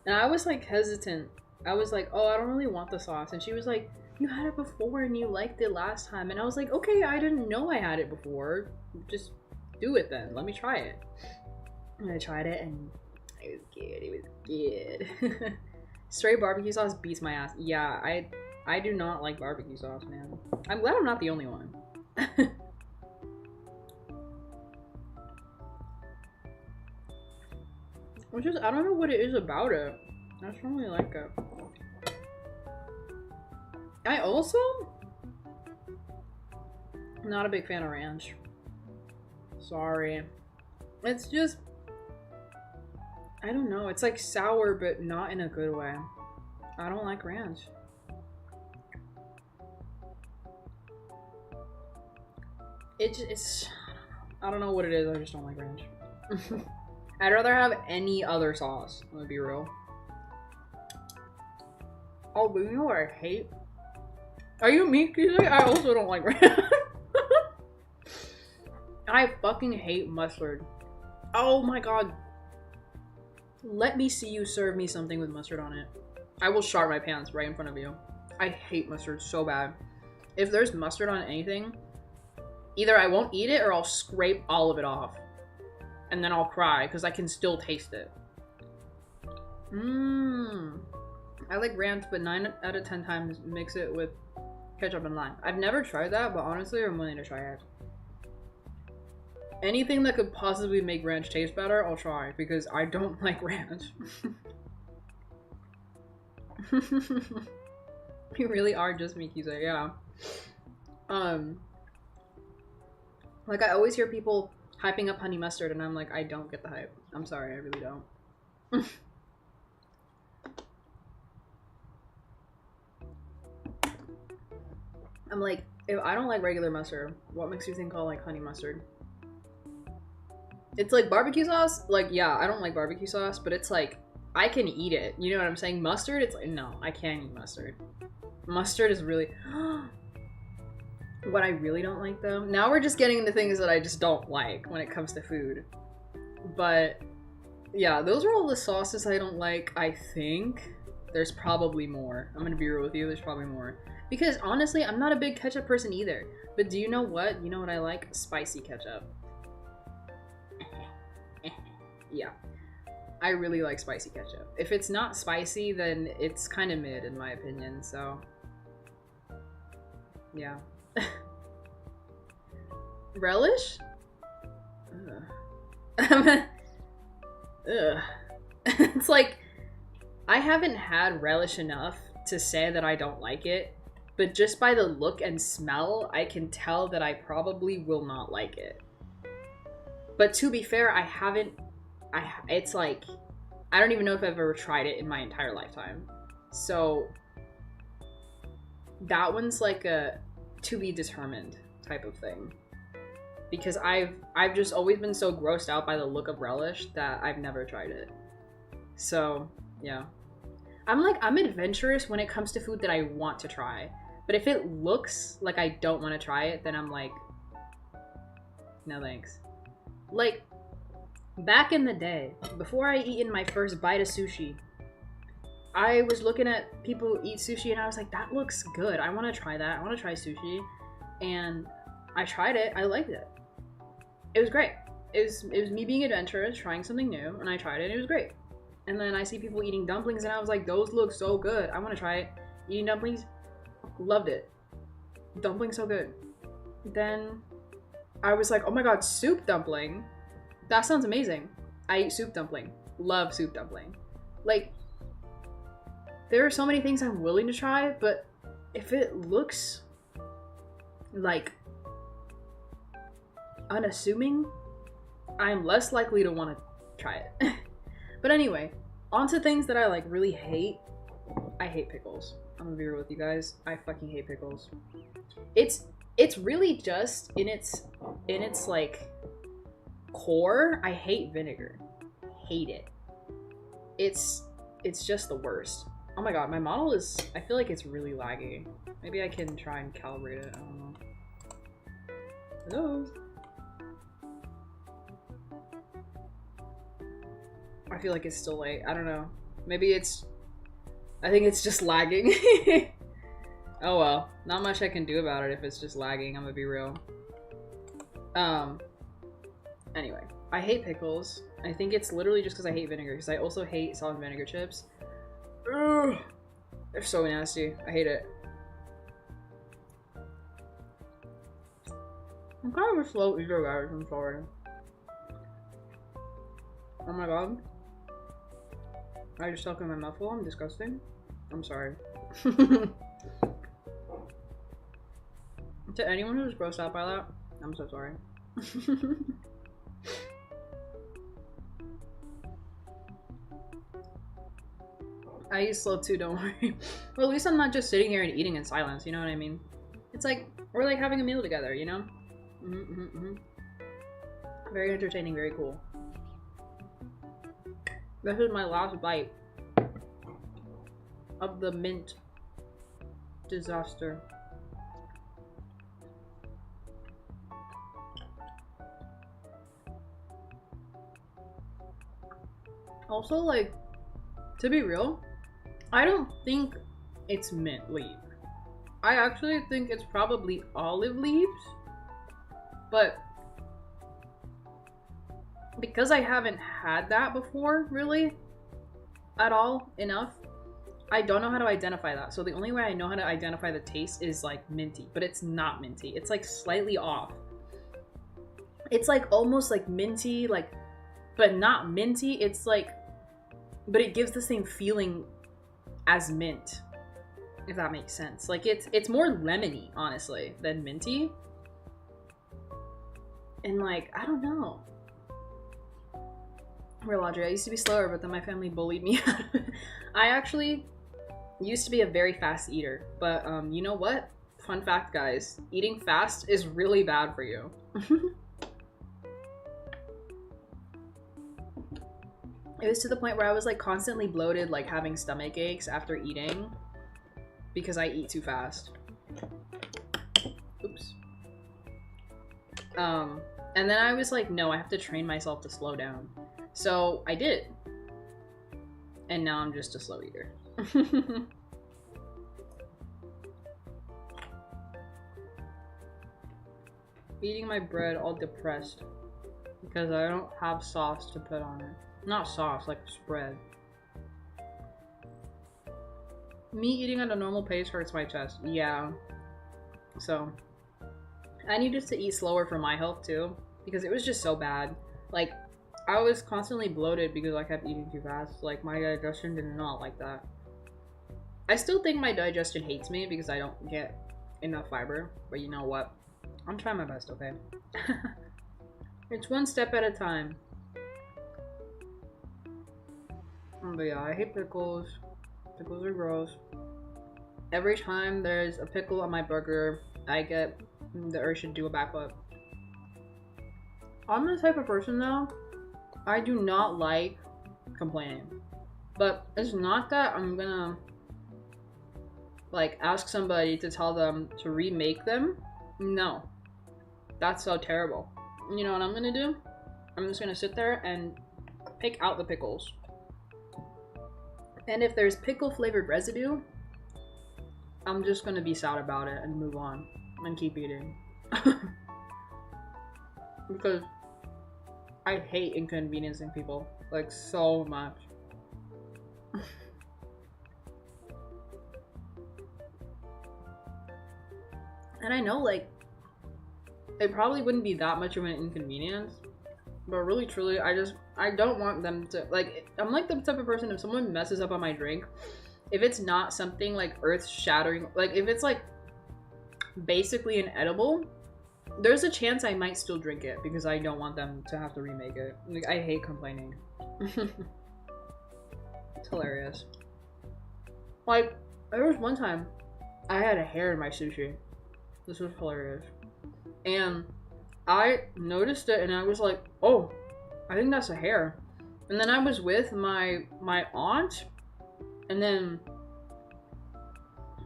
And I was like hesitant. I was like, oh, I don't really want the sauce. And she was like, you had it before and you liked it last time. And I was like, okay, I didn't know I had it before. Just do it then. Let me try it. And I tried it and it was good. It was good. Straight barbecue sauce beats my ass. Yeah, I do not like barbecue sauce, man. I'm glad I'm not the only one. Which is, I don't know what it is about it. I just don't really like it. I also not a big fan of ranch. Sorry. It's just, I don't know. It's like sour, but not in a good way. I don't like ranch. It's I don't know what it is. I just don't like ranch. I'd rather have any other sauce. I'm gonna be real. Oh, but you know what I hate? Are you me, Kizay? I also don't like ranch. I fucking hate mustard. Oh my god. Let me see you serve me something with mustard on it. I will shart my pants right in front of you. I hate mustard so bad. If there's mustard on anything, either I won't eat it or I'll scrape all of it off. And then I'll cry because I can still taste it. I like ranch, but 9 out of 10 times mix it with ketchup and lime. I've never tried that, but honestly, I'm willing to try it. Anything that could possibly make ranch taste better, I'll try, because I don't like ranch. You really are just me, Kisa, yeah. Like, I always hear people hyping up honey mustard, and I'm like, I don't get the hype. I'm sorry, I really don't. I'm like, if I don't like regular mustard, what makes you think I'll like honey mustard? It's like barbecue sauce. Like, yeah, I don't like barbecue sauce, but it's like, I can eat it. You know what I'm saying? Mustard, it's like, no, I can't eat mustard. Mustard is really... What I really don't like, though... Now we're just getting into things that I just don't like when it comes to food. But, yeah, those are all the sauces I don't like, I think. There's probably more. I'm gonna be real with you, there's probably more. Because, honestly, I'm not a big ketchup person either. But do you know what? You know what I like? Spicy ketchup. Yeah. I really like spicy ketchup. If it's not spicy, then it's kind of mid, in my opinion, so... Yeah. Relish? Ugh. Ugh. It's like, I haven't had relish enough to say that I don't like it, but just by the look and smell, I can tell that I probably will not like it. But to be fair, I haven't... it's like, I don't even know if I've ever tried it in my entire lifetime. So, that one's like a to be determined type of thing. Because I've just always been so grossed out by the look of relish that I've never tried it. So, yeah. I'm adventurous when it comes to food that I want to try. But if it looks like I don't want to try it, then I'm like, no thanks. Like, back in the day, before I eaten my first bite of sushi, I was looking at people eat sushi and I was like, that looks good. I want to try that. I want to try sushi. And I tried it. I liked it. It was great. It was me being adventurous, trying something new, and I tried it and it was great. And then I see people eating dumplings and I was like, those look so good. I want to try it. Eating dumplings, loved it. Dumplings so good. Then I was like, oh my god, soup dumpling. That sounds amazing. I eat soup dumpling. Love soup dumpling. Like, there are so many things I'm willing to try, but if it looks like unassuming, I'm less likely to want to try it. But anyway, on to things that I like really hate. I hate pickles. I'm gonna be real with you guys. I fucking hate pickles. It's really just in its like core, I hate vinegar. Hate it. It's just the worst. Oh my god, my model is... I feel like it's really laggy. Maybe I can try and calibrate it. I don't know. Hello? I feel like it's still late. I don't know. Maybe it's... I think it's just lagging. Oh well. Not much I can do about it if it's just lagging. I'm gonna be real. Anyway. I hate pickles. I think it's literally just because I hate vinegar. Because I also hate salt and vinegar chips. Ugh. They're so nasty. I hate it. I'm kind of a slow eater, guys. I'm sorry. Oh my god. I just stuck in my mouth full. I'm disgusting. I'm sorry. To anyone who's grossed out by that, I'm so sorry. I eat slow too, don't worry. Well, at least I'm not just sitting here and eating in silence, you know what I mean? It's like, we're like having a meal together, you know? Very entertaining, very cool. This is my last bite of the mint disaster. Also, like, to be real, I don't think it's mint leaf. I actually think it's probably olive leaves, but because I haven't had that before, really, at all, enough, I don't know how to identify that. So the only way I know how to identify the taste is like minty, but it's not minty. It's like slightly off. It's like almost like minty, like, but not minty. It's like, but it gives the same feeling as mint. if that makes sense. Like it's more lemony, honestly, than minty. And like, I don't know. Real Audrey, I used to be slower, but then my family bullied me. I actually used to be a very fast eater, but you know what? Fun fact, guys, eating fast is really bad for you. It was to the point where I was like constantly bloated, like having stomach aches after eating because I eat too fast. Oops. And then I was like, no, I have to train myself to slow down. So I did. And now I'm just a slow eater. Eating my bread all depressed because I don't have sauce to put on it. Not sauce, like spread. Me eating at a normal pace hurts my chest. Yeah. So I needed to eat slower for my health too, because it was just so bad. Like, I was constantly bloated because I kept eating too fast. Like, my digestion did not like that. I still think my digestion hates me because I don't get enough fiber, but you know what? I'm trying my best, okay? It's one step at a time. But yeah, I hate pickles. Pickles are gross. Every time there's a pickle on my burger, I get the urge to do a backflip. I'm the type of person though, I do not like complaining. But it's not that I'm gonna like ask somebody to tell them to remake them. No. That's so terrible. You know what I'm gonna do? I'm just gonna sit there and pick out the pickles. And if there's pickle flavored residue, I'm just gonna be sad about it and move on and keep eating. Because I hate inconveniencing people, like, so much. And I know, like, it probably wouldn't be that much of an inconvenience, but really truly, I don't want them to, like, I'm like the type of person, if someone messes up on my drink, if it's not something like earth shattering, like if it's like basically an edible, there's a chance I might still drink it because I don't want them to have to remake it. Like, I hate complaining. It's hilarious. Like, there was one time I had a hair in my sushi. This was hilarious. And I noticed it and I was like, oh, I think that's a hair. And then I was with my aunt, and then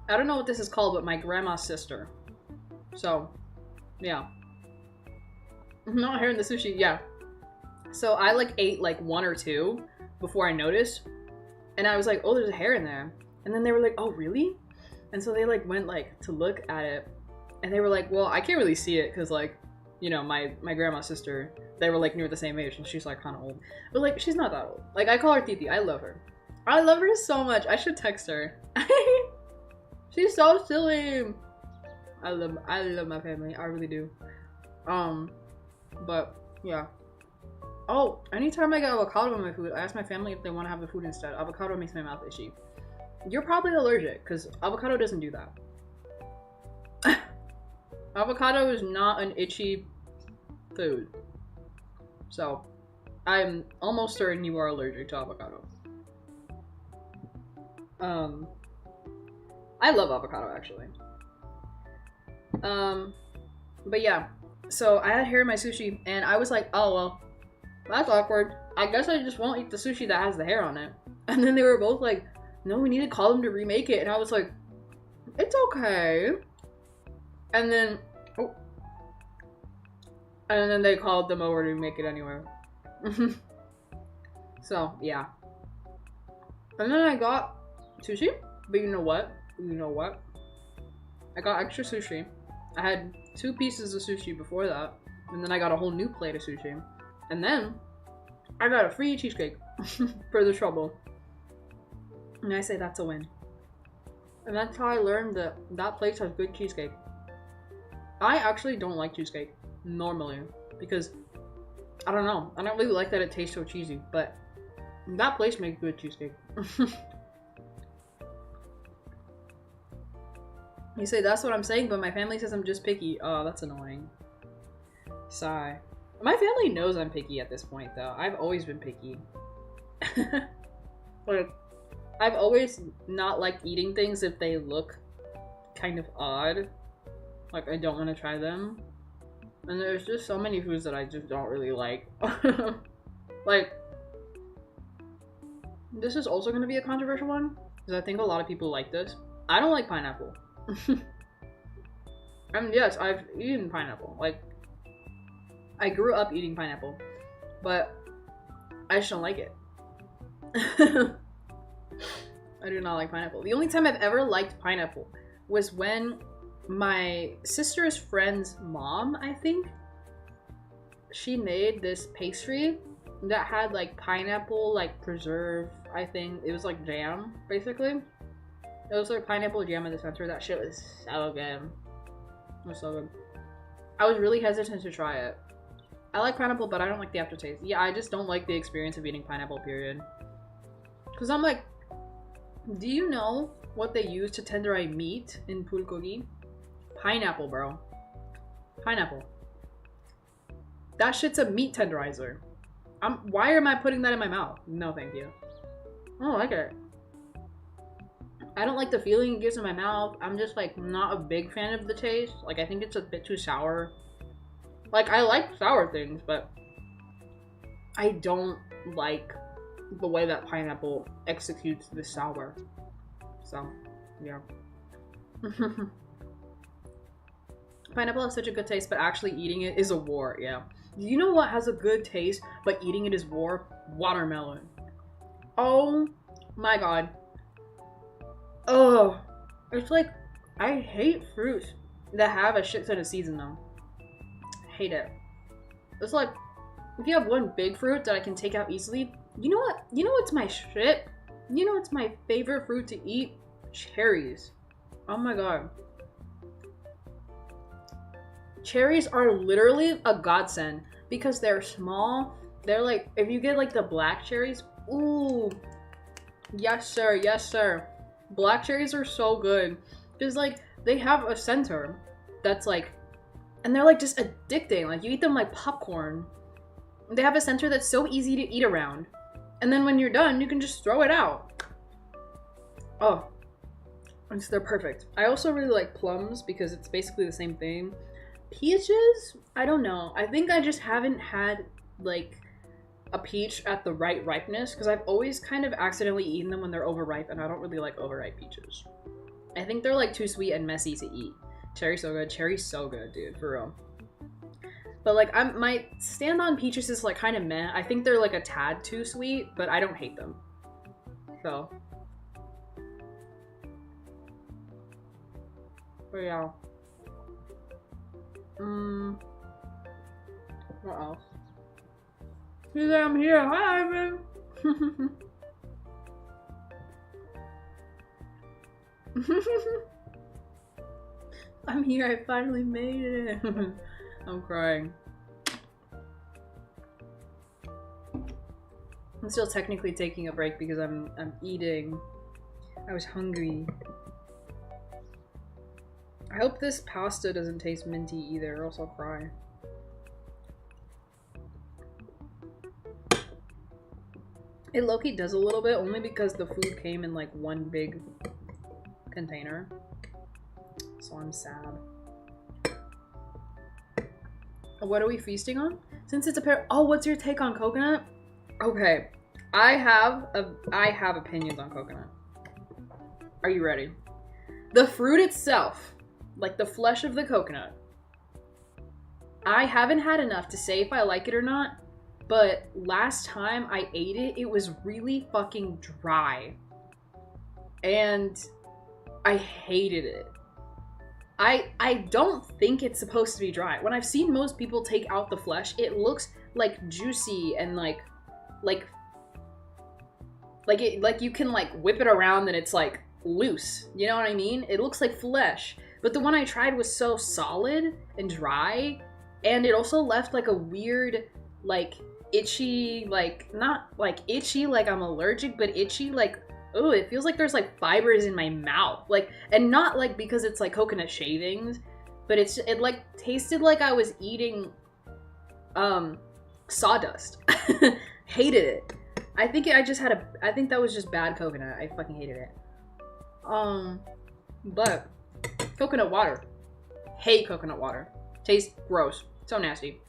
I don't know what this is called, but my grandma's sister. So, yeah. Not hair in the sushi, yeah. So I like ate like one or two before I noticed. And I was like, oh, there's a hair in there. And then they were like, oh, really? And so they like went like to look at it. And they were like, well, I can't really see it because like, you know, my grandma's sister, they were like near the same age and she's like kind of old. But like, she's not that old. Like, I call her Titi. I love her. I love her so much. I should text her. She's so silly. I love my family. I really do. But yeah. Oh, anytime I get avocado in my food, I ask my family if they want to have the food instead. Avocado makes my mouth itchy. You're probably allergic because avocado doesn't do that. Avocado is not an itchy food. So, I'm almost certain you are allergic to avocado. I love avocado actually. But yeah, so I had hair in my sushi and I was like, oh well, that's awkward. I guess I just won't eat the sushi that has the hair on it. And then they were both like, no, we need to call them to remake it. And I was like, it's okay. And then, oh. And then they called them over to remake it anyway. So, yeah. And then I got sushi, but you know what? I got extra sushi. I had 2 pieces of sushi before that, and then I got a whole new plate of sushi. And then, I got a free cheesecake for the trouble. And I say that's a win. And that's how I learned that that place has good cheesecake. I actually don't like cheesecake, normally, because, I don't know, I don't really like that it tastes so cheesy, but that place makes good cheesecake. You say that's what I'm saying, but my family says I'm just picky. Oh, that's annoying. Sigh. My family knows I'm picky at this point, though. I've always been picky. Like, I've always not liked eating things if they look kind of odd. Like, I don't want to try them. And there's just so many foods that I just don't really like. Like, this is also going to be a controversial one, because I think a lot of people like this. I don't like pineapple. And yes, I've eaten pineapple. Like, I grew up eating pineapple, but I just don't like it. I do not like pineapple. The only time I've ever liked pineapple was when my sister's friend's mom, I think, she made this pastry that had like pineapple, like preserve, I think. It was like jam, basically. It was like pineapple jam in the center. That shit was so good. It was so good. I was really hesitant to try it. I like pineapple, but I don't like the aftertaste. Yeah, I just don't like the experience of eating pineapple, period. Because I'm like, do you know what they use to tenderize meat in bulgogi? Pineapple, bro. Pineapple. That shit's a meat tenderizer. Why am I putting that in my mouth? No, thank you. I don't like it. I don't like the feeling it gives in my mouth. I'm just like not a big fan of the taste. Like, I think it's a bit too sour. Like, I like sour things, but I don't like the way that pineapple executes the sour. So, yeah. Pineapple has such a good taste, but actually eating it is a war, yeah. You know what has a good taste, but eating it is war? Watermelon. Oh my god. Oh, it's like, I hate fruits that have a shit ton of seeds in them. Hate it. It's like, if you have one big fruit that I can take out easily, you know what? You know what's my shit? You know what's my favorite fruit to eat? Cherries. Oh my god. Cherries are literally a godsend because they're small. They're like, if you get like the black cherries, ooh. Yes sir, yes sir. Black cherries are so good. Because like, they have a center that's like, and they're like just addicting. Like, you eat them like popcorn. They have a center that's so easy to eat around. And then when you're done, you can just throw it out. Oh, they're perfect. I also really like plums because it's basically the same thing. Peaches? I don't know. I think I just haven't had like a peach at the right ripeness because I've always kind of accidentally eaten them when they're overripe, and I don't really like overripe peaches. I think they're like too sweet and messy to eat. Cherry's so good. Cherry's so good, dude, for real. But like, my stand on peaches is like kind of meh. I think they're like a tad too sweet, but I don't hate them. So. But yeah. What else? He's like, I'm here. Hi, Ivan. I'm here. I finally made it. I'm crying. I'm still technically taking a break because I'm eating. I was hungry. I hope this pasta doesn't taste minty either, or else I'll cry. It low-key does a little bit, only because the food came in like one big container. So I'm sad. What are we feasting on? Since it's a pair. Oh, what's your take on coconut? Okay, I have opinions on coconut. Are you ready? The fruit itself, like the flesh of the coconut, I haven't had enough to say if I like it or not, but last time I ate it, it was really fucking dry. And I hated it. I don't think it's supposed to be dry. When I've seen most people take out the flesh, it looks like juicy and like you can like whip it around and it's like loose. You know what I mean? It looks like flesh. But the one I tried was so solid and dry, and it also left like a weird, like itchy, like not like itchy like I'm allergic, but itchy like ooh, it feels like there's like fibers in my mouth. Like, and not like because it's like coconut shavings, but it like tasted like I was eating sawdust. Hated it. I think I think that was just bad coconut. I fucking hated it. But coconut water. Hate coconut water. Tastes gross. So nasty.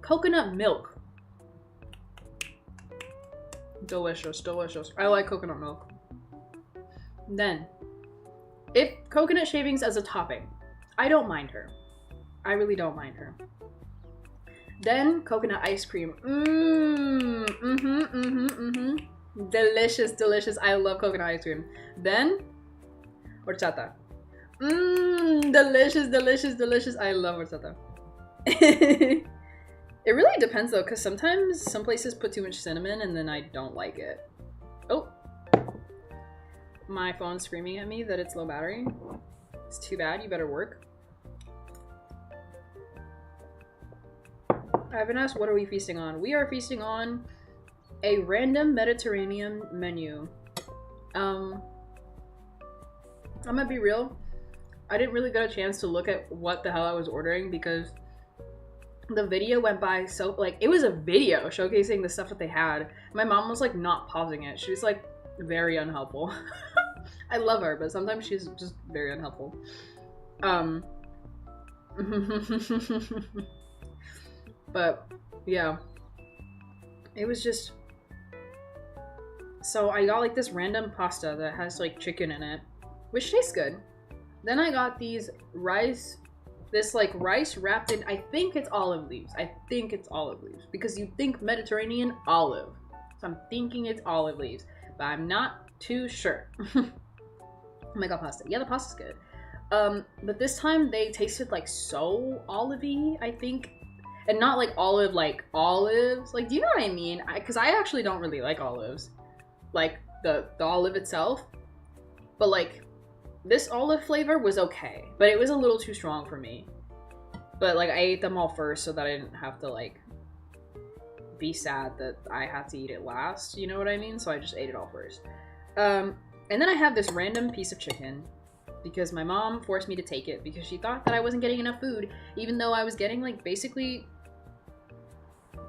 Coconut milk. Delicious, delicious. I like coconut milk. Then, if coconut shavings as a topping, I don't mind her. I really don't mind her. Then, coconut ice cream. Delicious, delicious. I love coconut ice cream. Then, horchata. Delicious, delicious, delicious. I love horchata. It really depends though, because sometimes some places put too much cinnamon and then I don't like it. Oh. My phone's screaming at me that it's low battery. It's too bad, you better work. I haven't asked what are we feasting on. We are feasting on a random Mediterranean menu. I'm gonna be real. I didn't really get a chance to look at what the hell I was ordering because the video went by so, like, it was a video showcasing the stuff that they had. My mom was like not pausing it. She was like very unhelpful. I love her, but sometimes she's just very unhelpful. But yeah, it was just, so I got like this random pasta that has like chicken in it, which tastes good. Then I got these rice, this like rice wrapped in, I think it's olive leaves. I think it's olive leaves because you think Mediterranean olive. So I'm thinking it's olive leaves, but I'm not too sure. Oh my god, pasta. Yeah, the pasta's good. But this time they tasted like so olivey, I think. And not like olive, like olives. Like, do you know what I mean? Because I actually don't really like olives. Like the olive itself. But like, this olive flavor was okay, but it was a little too strong for me. But like, I ate them all first so that I didn't have to like be sad that I had to eat it last, you know what I mean? So I just ate it all first. And then I have this random piece of chicken because my mom forced me to take it because she thought that I wasn't getting enough food, even though I was getting like basically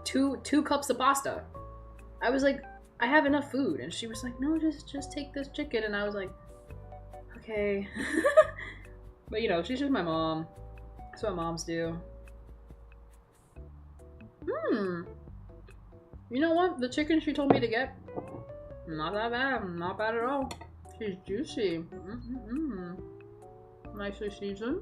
two cups of pasta. I was like, I have enough food, and she was like, no, just take this chicken, and I was like, okay. But you know, she's just my mom. That's what moms do. You know what? The chicken she told me to get, not that bad. Not bad at all. She's juicy. Nicely seasoned.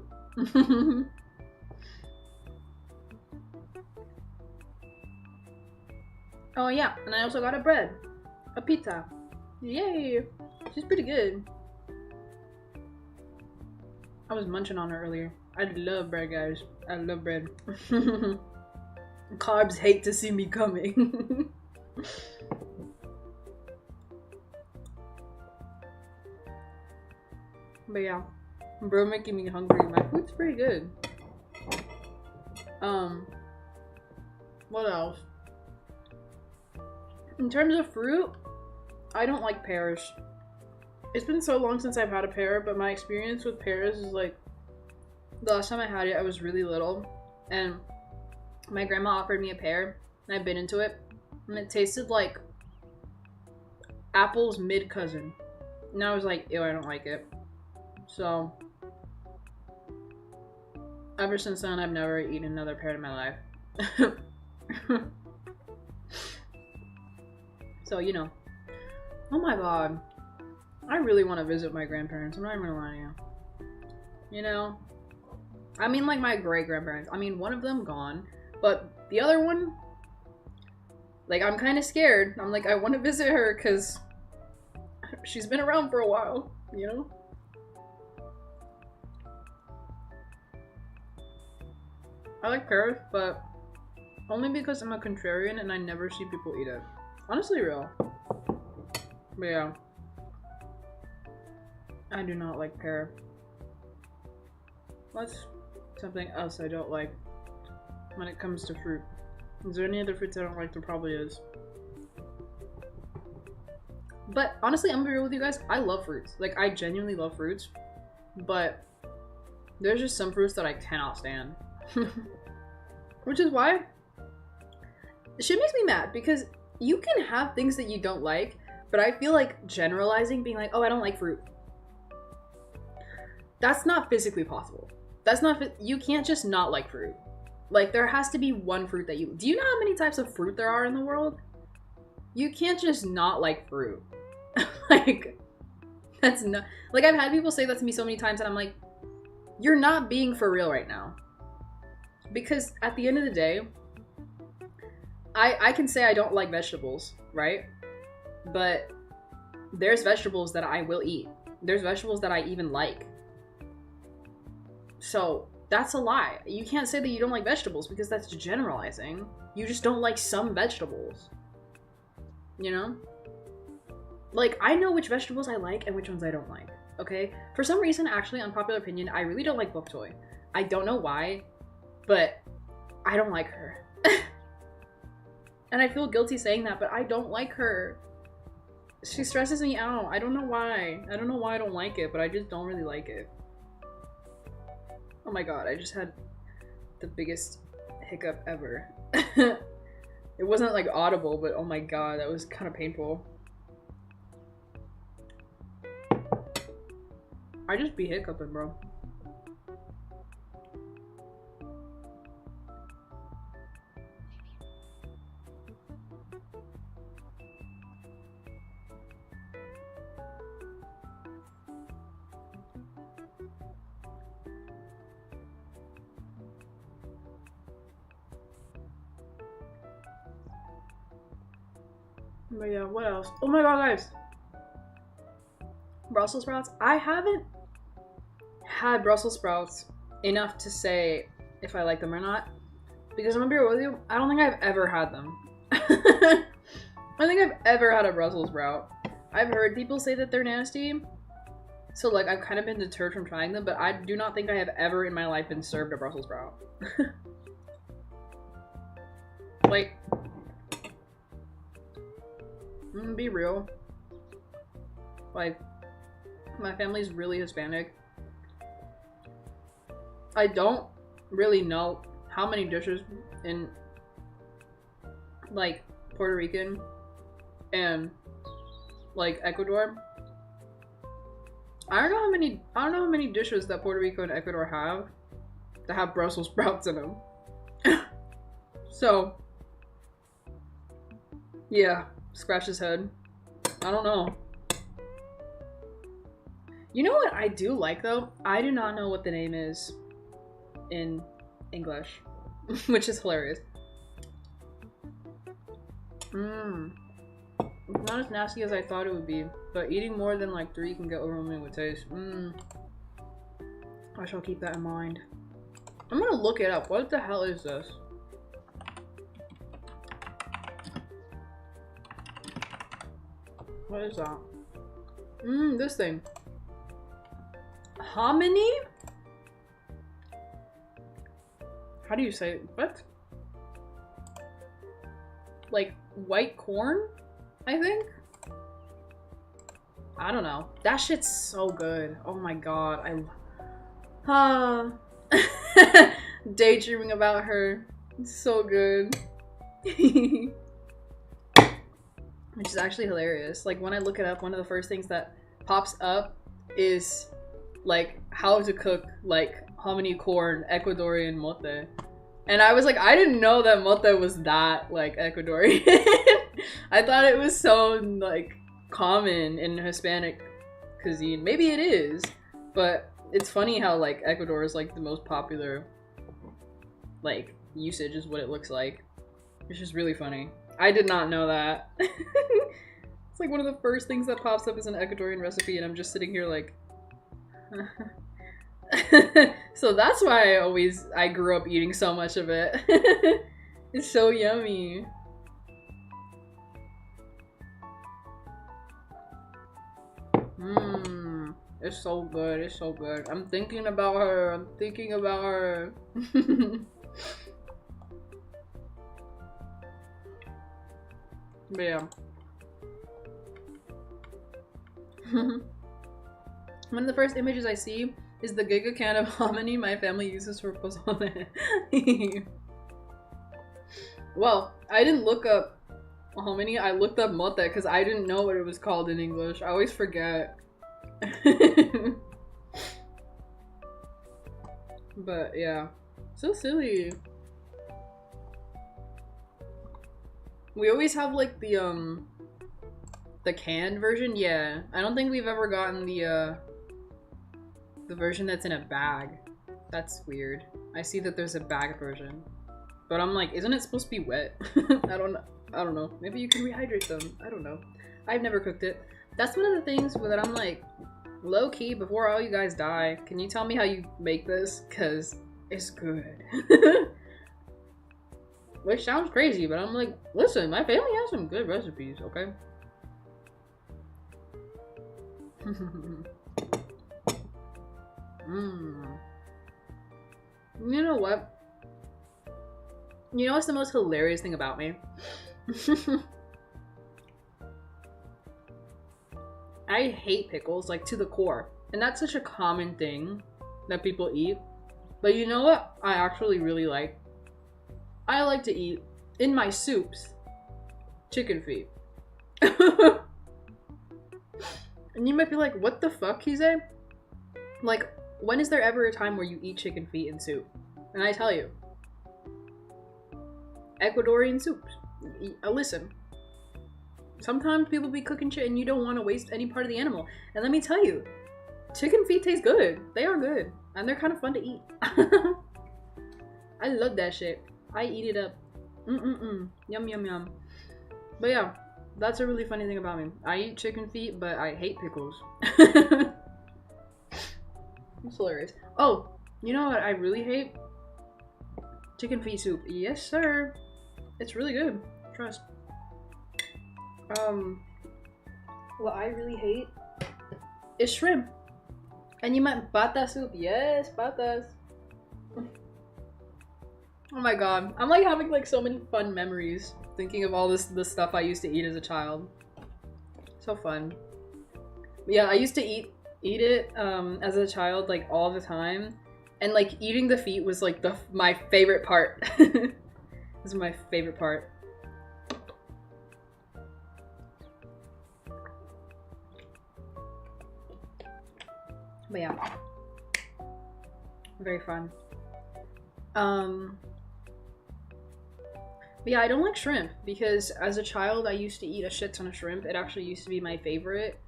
Oh yeah, and I also got a bread. A pizza. Yay! She's pretty good. I was munching on her earlier. I love bread, guys. I love bread. Carbs hate to see me coming. But yeah, bro, making me hungry. My food's pretty good. What else? In terms of fruit, I don't like pears. It's been so long since I've had a pear, but my experience with pears is like, the last time I had it, I was really little, and my grandma offered me a pear, and I bit into it, and it tasted like apple's mid-cousin. And I was like, ew, I don't like it. So, ever since then, I've never eaten another pear in my life. So, you know. Oh my god. I really want to visit my grandparents. I'm not even gonna lie to you. You know? I mean, like, my great-grandparents. I mean, one of them gone. But the other one, like, I'm kind of scared. I'm like, I want to visit her because she's been around for a while, you know? I like pears, but only because I'm a contrarian and I never see people eat it. Honestly, real. But yeah. I do not like pear. What's something else I don't like when it comes to fruit? Is there any other fruits I don't like? There probably is. But honestly, I'm gonna be real with you guys. I love fruits. Like, I genuinely love fruits. But there's just some fruits that I cannot stand. Which is why shit makes me mad, because you can have things that you don't like, but I feel like generalizing, being like, oh, I don't like fruit. That's not physically possible. That's not, you can't just not like fruit. Like, there has to be one fruit that you, do you know how many types of fruit there are in the world? You can't just not like fruit. Like, that's not, like, I've had people say that to me so many times, and I'm like, you're not being for real right now. Because at the end of the day, I can say I don't like vegetables, right? But there's vegetables that I will eat. There's vegetables that I even like. So that's a lie. You can't say that you don't like vegetables, because that's generalizing. You just don't like some vegetables. You know? Like, I know which vegetables I like and which ones I don't like, okay? For some reason, actually, unpopular opinion, I really don't like bok choy. I don't know why, but I don't like her. And I feel guilty saying that, but I don't like her. She stresses me out. I don't know why. I don't know why I don't like it, but I just don't really like it. Oh my god, I just had the biggest hiccup ever. It wasn't like audible, but oh my god, that was kind of painful. I just be hiccuping, bro. But yeah, what else? Oh my god, guys. Brussels sprouts. I haven't had Brussels sprouts enough to say if I like them or not. Because I'm gonna be real with you, I don't think I've ever had them. I don't think I've ever had a Brussels sprout. I've heard people say that they're nasty. So like, I've kind of been deterred from trying them, but I do not think I have ever in my life been served a Brussels sprout. Like, I'm gonna be real. Like, my family's really Hispanic. I don't really know how many dishes in, like, Puerto Rican and, like, Ecuador. I don't know how many dishes that Puerto Rico and Ecuador have that have Brussels sprouts in them. So, yeah, scratch his head. I don't know. You know what I do like, though? I do not know what the name is in English, which is hilarious. It's not as nasty as I thought it would be, but eating more than like 3 can get overwhelming with taste. I shall keep that in mind. I'm gonna look it up. What the hell is this? What is that? This thing. Hominy? How do you say it? What? Like white corn? I think? I don't know. That shit's so good. Oh my god. Daydreaming about her. It's so good. Which is actually hilarious. Like, when I look it up, one of the first things that pops up is like how to cook like hominy corn Ecuadorian mote. And I was like, I didn't know that mote was that like Ecuadorian. I thought it was so like common in Hispanic cuisine. Maybe it is, but it's funny how like Ecuador is like the most popular like usage is what it looks like. It's just really funny. I did not know that. It's like one of the first things that pops up is an Ecuadorian recipe, and I'm just sitting here like so that's why I grew up eating so much of it. It's so yummy. It's so good. It's so good. I'm thinking about her. I'm thinking about her. But yeah. One of the first images I see is the giga can of hominy my family uses for pozole. Well, I didn't look up hominy, I looked up mote because I didn't know what it was called in English. I always forget. But yeah, so silly. We always have like the canned version. Yeah, I don't think we've ever gotten the version that's in a bag. That's weird. I see that there's a bag version, but I'm like, isn't it supposed to be wet? I don't know. Maybe you can rehydrate them. I don't know. I've never cooked it. That's one of the things that I'm like, low key, before all you guys die, can you tell me how you make this? Cause it's good. Which sounds crazy, but I'm like, listen, my family has some good recipes, okay? You know what? You know what's the most hilarious thing about me? I hate pickles, like, to the core. And that's such a common thing that people eat. But you know what I actually really like? I like to eat, in my soups, chicken feet. And you might be like, what the fuck, Kize? Like, when is there ever a time where you eat chicken feet in soup? And I tell you, Ecuadorian soups. Listen, sometimes people be cooking shit and you don't want to waste any part of the animal. And let me tell you, chicken feet taste good. They are good. And they're kind of fun to eat. I love that shit. I eat it up. Yum, yum, yum. But yeah, that's a really funny thing about me. I eat chicken feet, but I hate pickles. It's hilarious. Oh, you know what I really hate? Chicken feet soup. Yes, sir. It's really good. Trust. What I really hate is shrimp. And you meant pata soup. Yes, patas. Oh my god. I'm like having like so many fun memories thinking of all the stuff I used to eat as a child. So fun. But yeah, I used to eat it as a child like all the time. And like eating the feet was like my favorite part. This is my favorite part. But yeah. Very fun. But yeah, I don't like shrimp because as a child I used to eat a shit ton of shrimp. It actually used to be my favorite.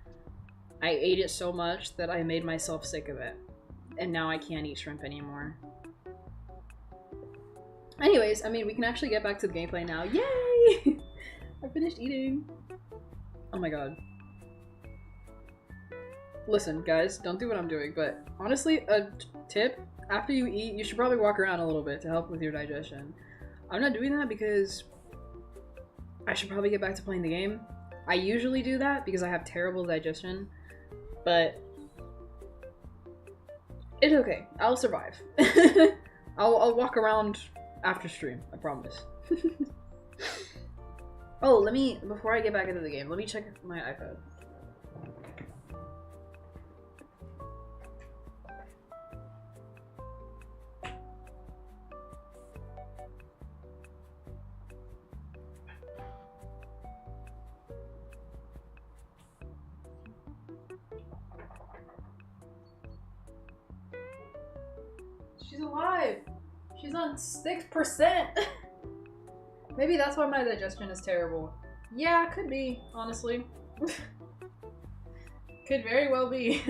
I ate it so much that I made myself sick of it. And now I can't eat shrimp anymore. Anyways, I mean, we can actually get back to the gameplay now. Yay! I finished eating. Oh my god. Listen, guys, don't do what I'm doing, but honestly, a tip, after you eat, you should probably walk around a little bit to help with your digestion. I'm not doing that because I should probably get back to playing the game. I usually do that because I have terrible digestion, but it's okay. I'll survive. I'll walk around after stream, I promise. Oh, before I get back into the game, let me check my iPad. She's alive! She's on 6%! Maybe that's why my digestion is terrible. Yeah, could be, honestly. Could very well be.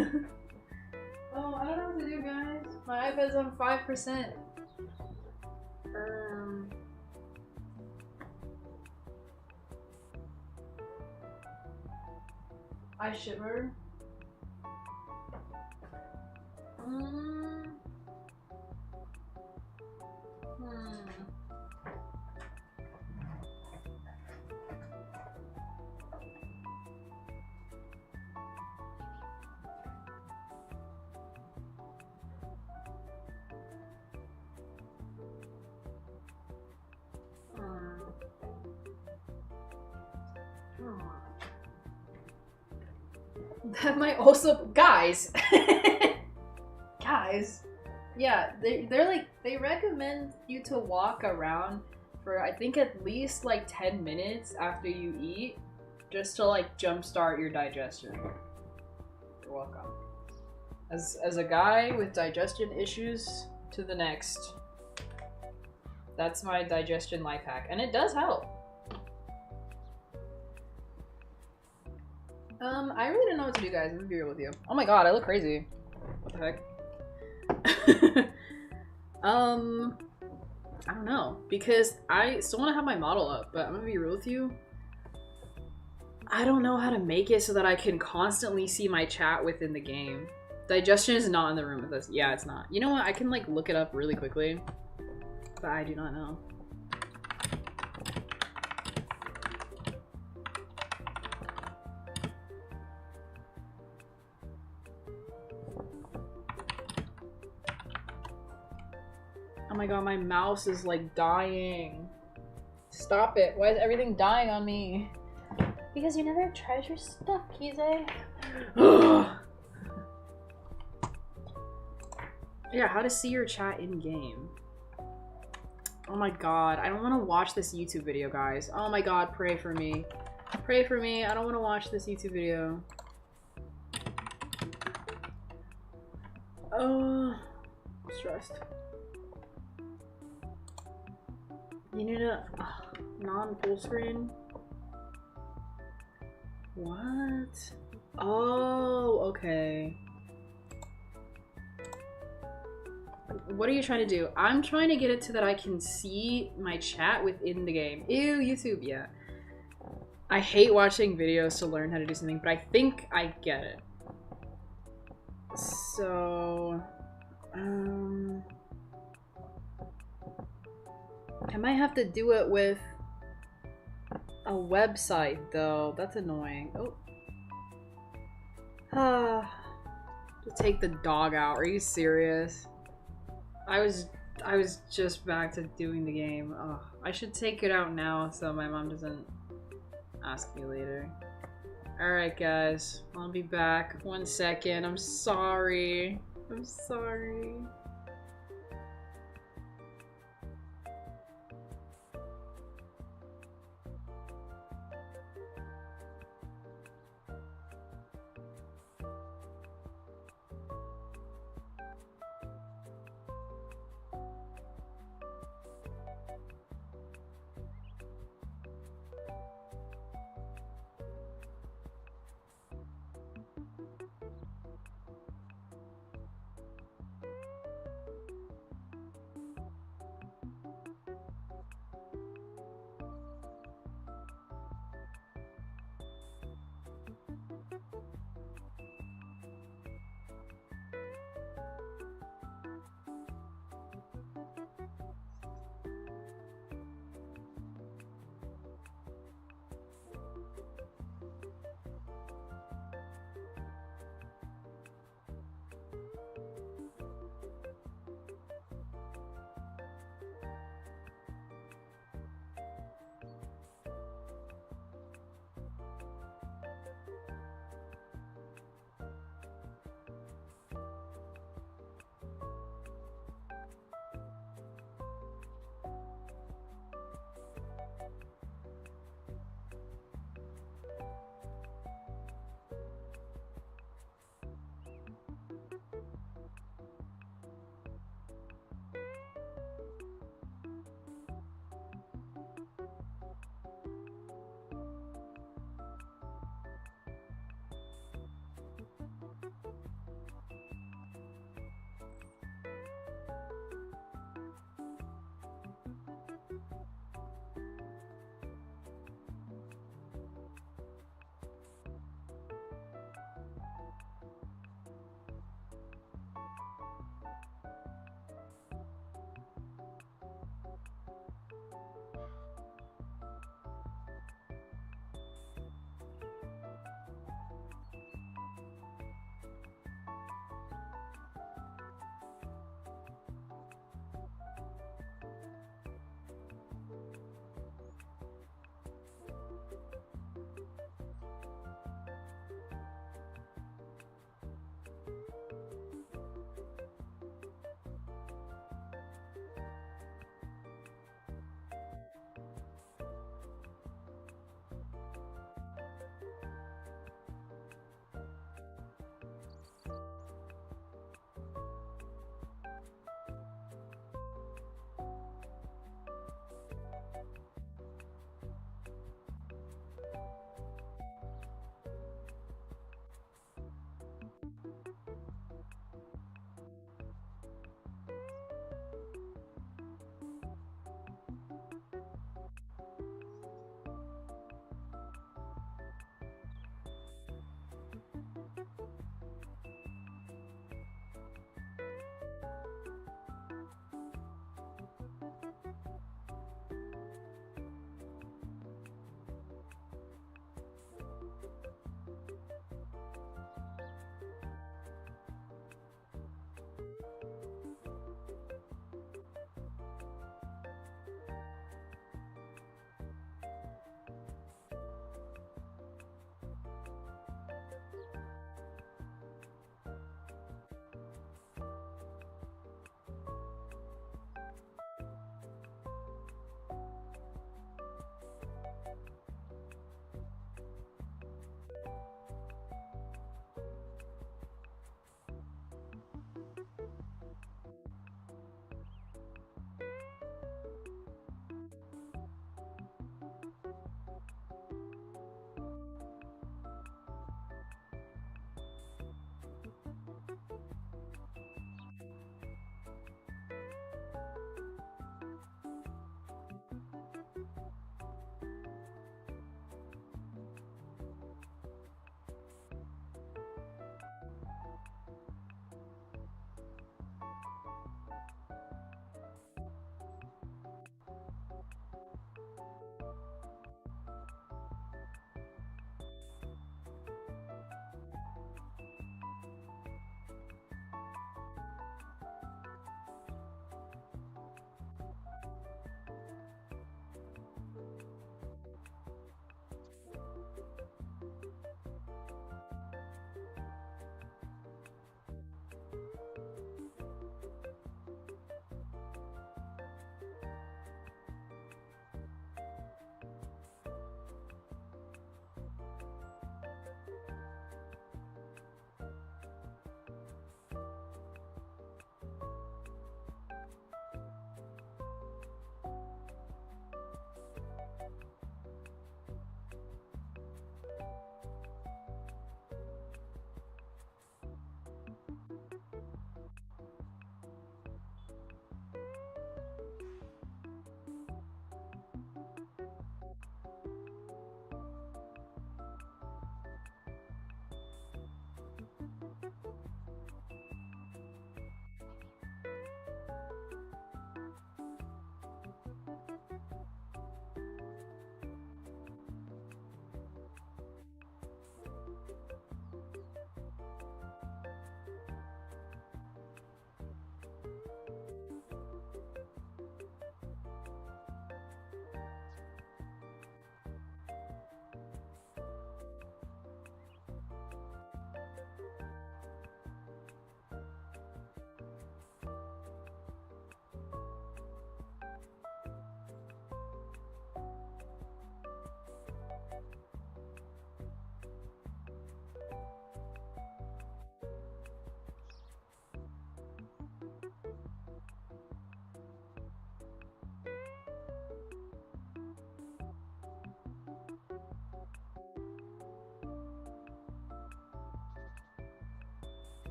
Oh, I don't know what to do, guys. My iPad's on 5%. I shiver. That might also, guys. Guys, yeah, they're like, they recommend you to walk around for I think at least like 10 minutes after you eat, just to like jumpstart your digestion. You're welcome. As a guy with digestion issues, to the next. That's my digestion life hack, and it does help. I really don't know what to do, guys. I'm gonna be real with you. Oh my god, I look crazy. What the heck? I don't know, because I still want to have my model up, but I'm gonna be real with you. I don't know how to make it so that I can constantly see my chat within the game. Digestion is not in the room with us. Yeah, it's not. You know what? I can like look it up really quickly, but I do not know. Oh my god, my mouse is like dying. Stop it. Why is everything dying on me? Because you never tried your stuff, Kize. Yeah, how to see your chat in game. Oh my god, I don't want to watch this YouTube video, guys. Oh my god, pray for me. Pray for me. I don't want to watch this YouTube video. Oh, I'm stressed. You need a non-full screen? What? Oh, okay. What are you trying to do? I'm trying to get it to that I can see my chat within the game. Ew, YouTube, yeah. I hate watching videos to learn how to do something, but I think I get it. So, I might have to do it with a website, though. That's annoying. Oh. To take the dog out. Are you serious? I was just back to doing the game. Oh, I should take it out now so my mom doesn't ask me later. Alright, guys. I'll be back. 1 second. I'm sorry. I'm sorry.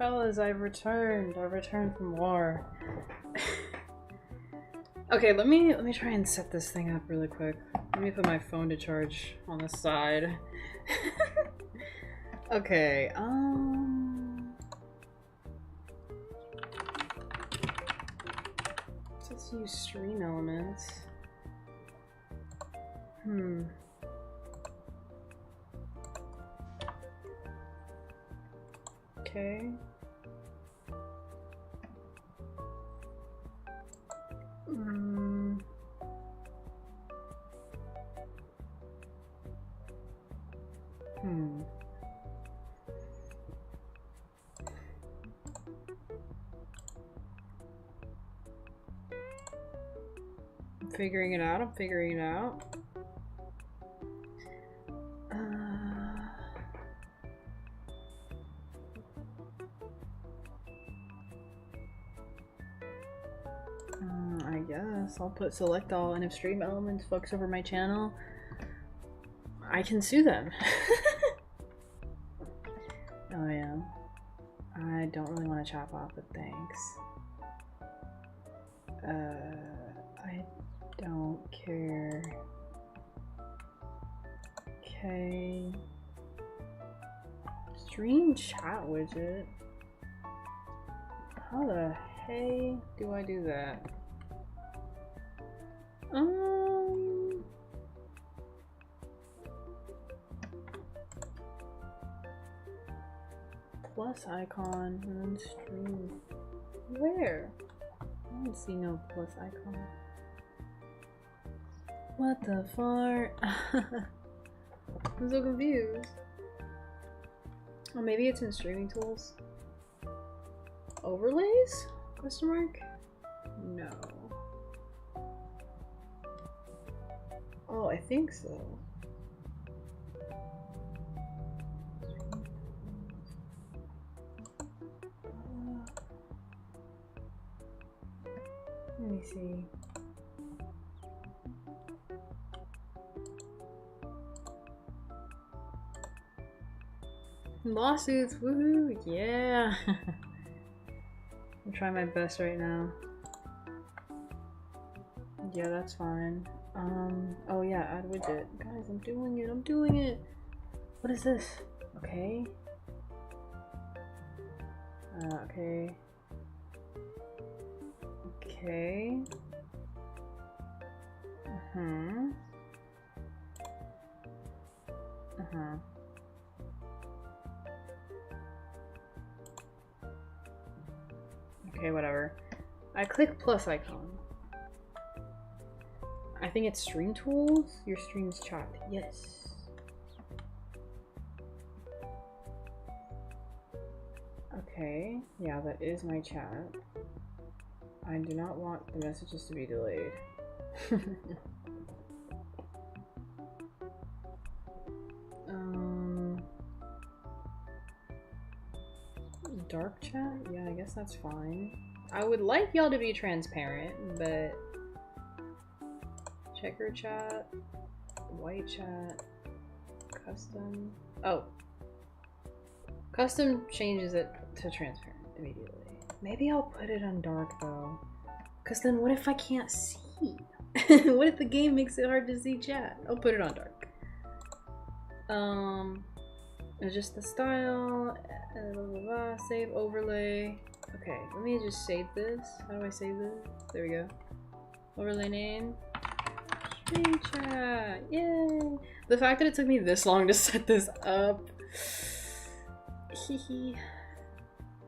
Fellas, I've returned. I've returned from war. Okay, let me try and set this thing up really quick. Let me put my phone to charge on the side. Okay, let's use stream elements. Okay. I'm figuring it out. I guess I'll put select all, and if stream elements fucks over my channel, I can sue them. Oh yeah. I don't really want to chop off, but thanks. I don't care. Okay. Stream chat widget. How the hey do I do that? Plus icon and then stream. Where? I don't see no plus icon. What the fart? I'm so confused. Oh, maybe it's in streaming tools. Overlays? Question mark? No. Oh, I think so. Let me see. Lawsuits, woohoo, yeah. I'm trying my best right now. Yeah, that's fine. Oh yeah, add widget. Guys, I'm doing it. What is this? Okay. Okay. Okay. Okay, whatever. I click plus icon. I think it's stream tools. Your stream's chat. Yes. Okay. Yeah, that is my chat. I do not want the messages to be delayed. Dark chat? Yeah, I guess that's fine. I would like y'all to be transparent, but checker chat, white chat, custom. Oh, custom changes it to transparent immediately. Maybe I'll put it on dark though, cause then what if I can't see? What if the game makes it hard to see chat? I'll put it on dark. Adjust the style, blah, blah, blah, save overlay. Okay, let me just save this. How do I save this? There we go. Overlay name. Stream chat. Yay! The fact that it took me this long to set this up. Hehe.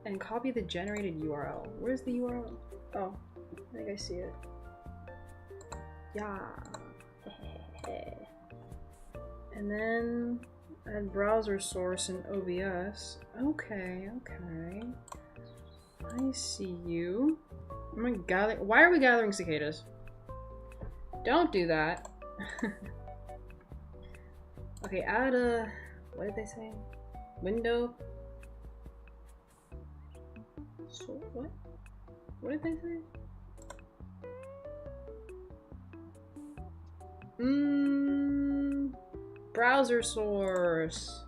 And copy the generated URL. Where's the URL? Oh, I think I see it. Yeah. And then add browser source in OBS. Okay, okay. I see you. I'm gonna gather. Why are we gathering cicadas? Don't do that. Okay, add a. What did they say? Window. So what? What did they say? Browser source.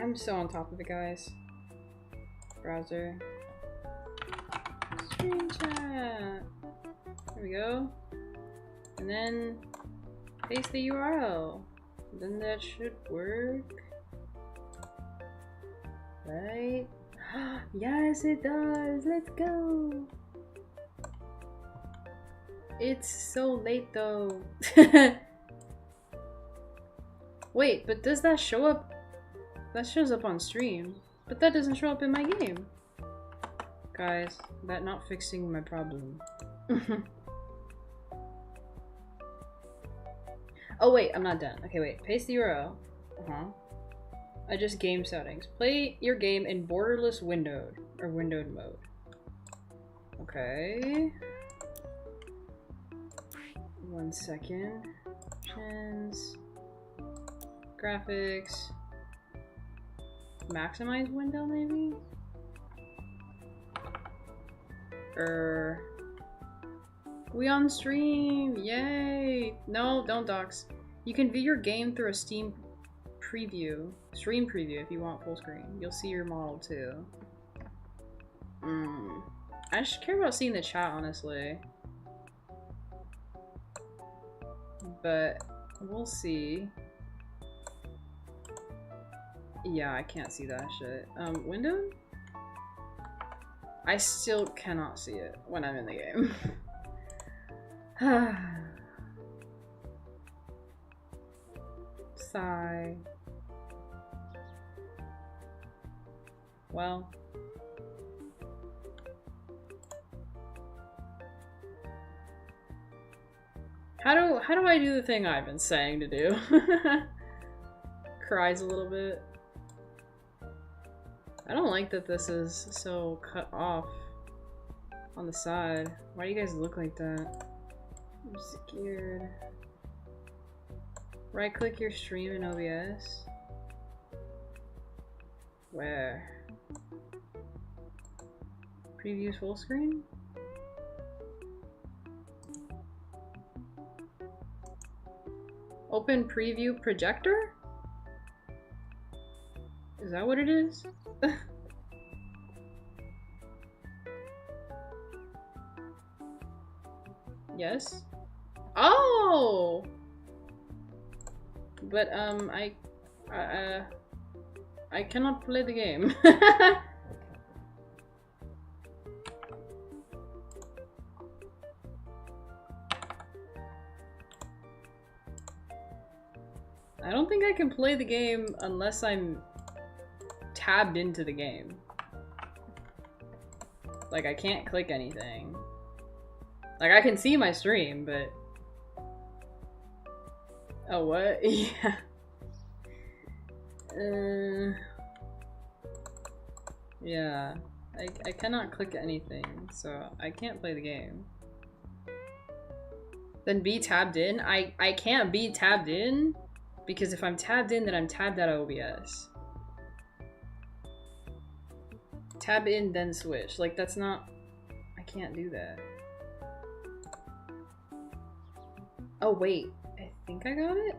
I'm so on top of it, guys. Browser. Stream chat. There we go. And then paste the URL. Then that should work. Right? Yes, it does. Let's go. It's so late though. Wait, but does that show up? That shows up on stream, but that doesn't show up in my game. Guys, that not fixing my problem. Oh wait, I'm not done. Okay, wait. Paste the URL. Adjust game settings. Play your game in borderless windowed or windowed mode. Okay. 1 second. Options. Graphics. Maximize window maybe? We on stream! Yay! No, don't dox. You can view your game through a Steam preview. Stream preview if you want full screen. You'll see your model too. I just care about seeing the chat, honestly. But we'll see. Yeah, I can't see that shit. Window? I still cannot see it when I'm in the game. Sigh. Well. How do I do the thing I've been saying to do? Cries a little bit. I don't like that this is so cut off on the side. Why do you guys look like that? I'm scared. Right click your stream in OBS. Where? Preview full screen? Open preview projector? Is that what it is? Yes? Oh! But, I cannot play the game. I don't think I can play the game unless I'm tabbed into the game. Like, I can't click anything. Like, I can see my stream, but... Oh, what? Yeah. Yeah. I cannot click anything, so I can't play the game. Then be tabbed in? I can't be tabbed in, because if I'm tabbed in, then I'm tabbed out of OBS. Tab in, then switch. Like, that's not... I can't do that. Oh, wait. I think I got it?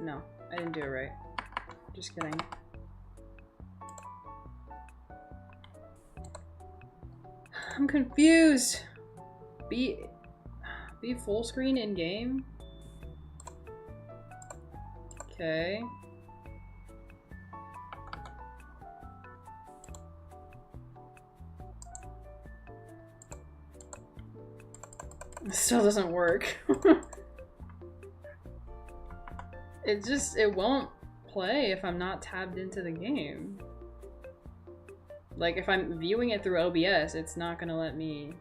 No, I didn't do it right. Just kidding. I'm confused! Be full screen in game? Okay. It still doesn't work. It won't play if I'm not tabbed into the game. Like, if I'm viewing it through OBS, it's not gonna let me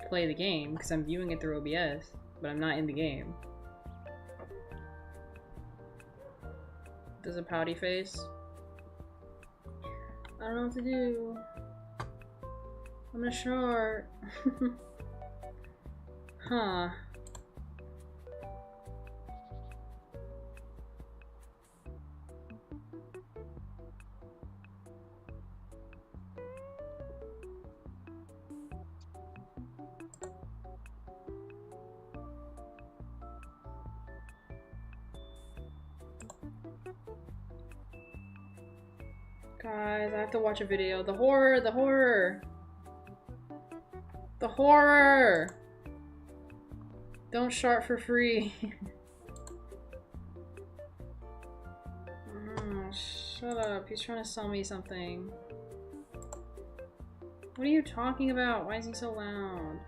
play the game, because I'm viewing it through OBS, but I'm not in the game. Does a pouty face? I don't know what to do. I'm a short. Huh. Guys, I have to watch a video. The horror, the horror. The horror! Don't shart for free. Shut up. He's trying to sell me something. What are you talking about? Why is he so loud?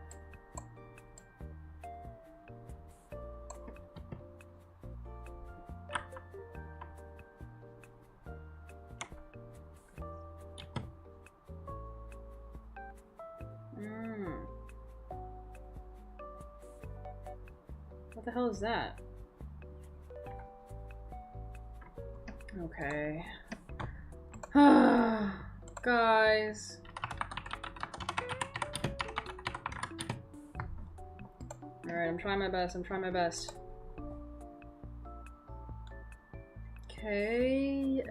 What the hell is that? Okay. Guys. Alright, I'm trying my best. I'm trying my best. Okay.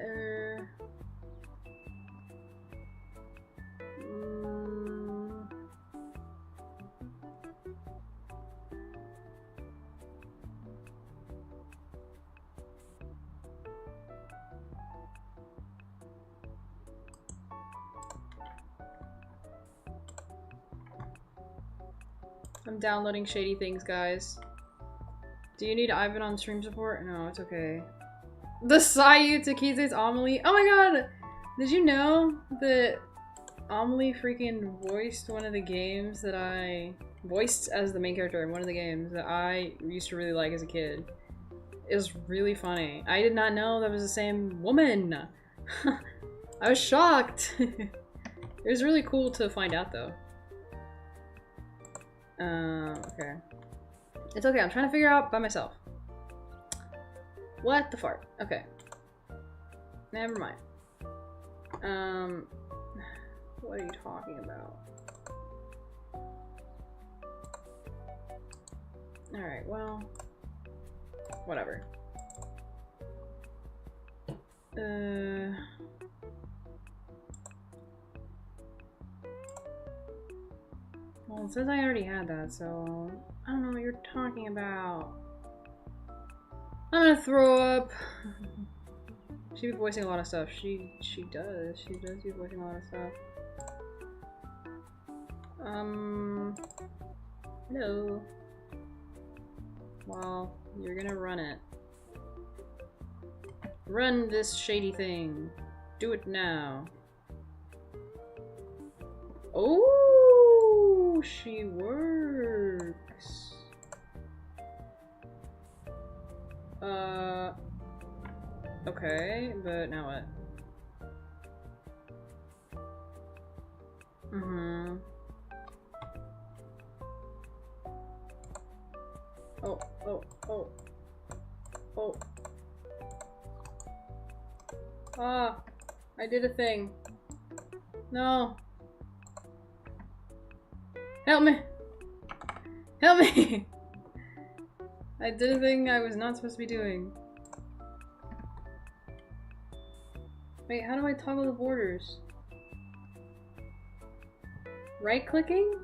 I'm downloading shady things, guys. Do you need Ivan on stream support? No, it's okay. The Sayu Takize's Amelie. Oh my god! Did you know that Amelie freaking voiced one of the games that I voiced as the main character in one of the games that I used to really like as a kid? It was really funny. I did not know that was the same woman. I was shocked. It was really cool to find out though. Okay. It's okay, I'm trying to figure out by myself. What the fart? Okay. Never mind. What are you talking about? Alright, well... whatever. Well, it says I already had that, so I don't know what you're talking about. I'm gonna throw up. She be voicing a lot of stuff. She does. She does be voicing a lot of stuff. No. Well, you're gonna run it. Run this shady thing. Do it now. Oh, she works. Okay, but now what? Mm-hmm. Oh. Ah, I did a thing. No. Help me! Help me! I did a thing I was not supposed to be doing. Wait, how do I toggle the borders? Right clicking?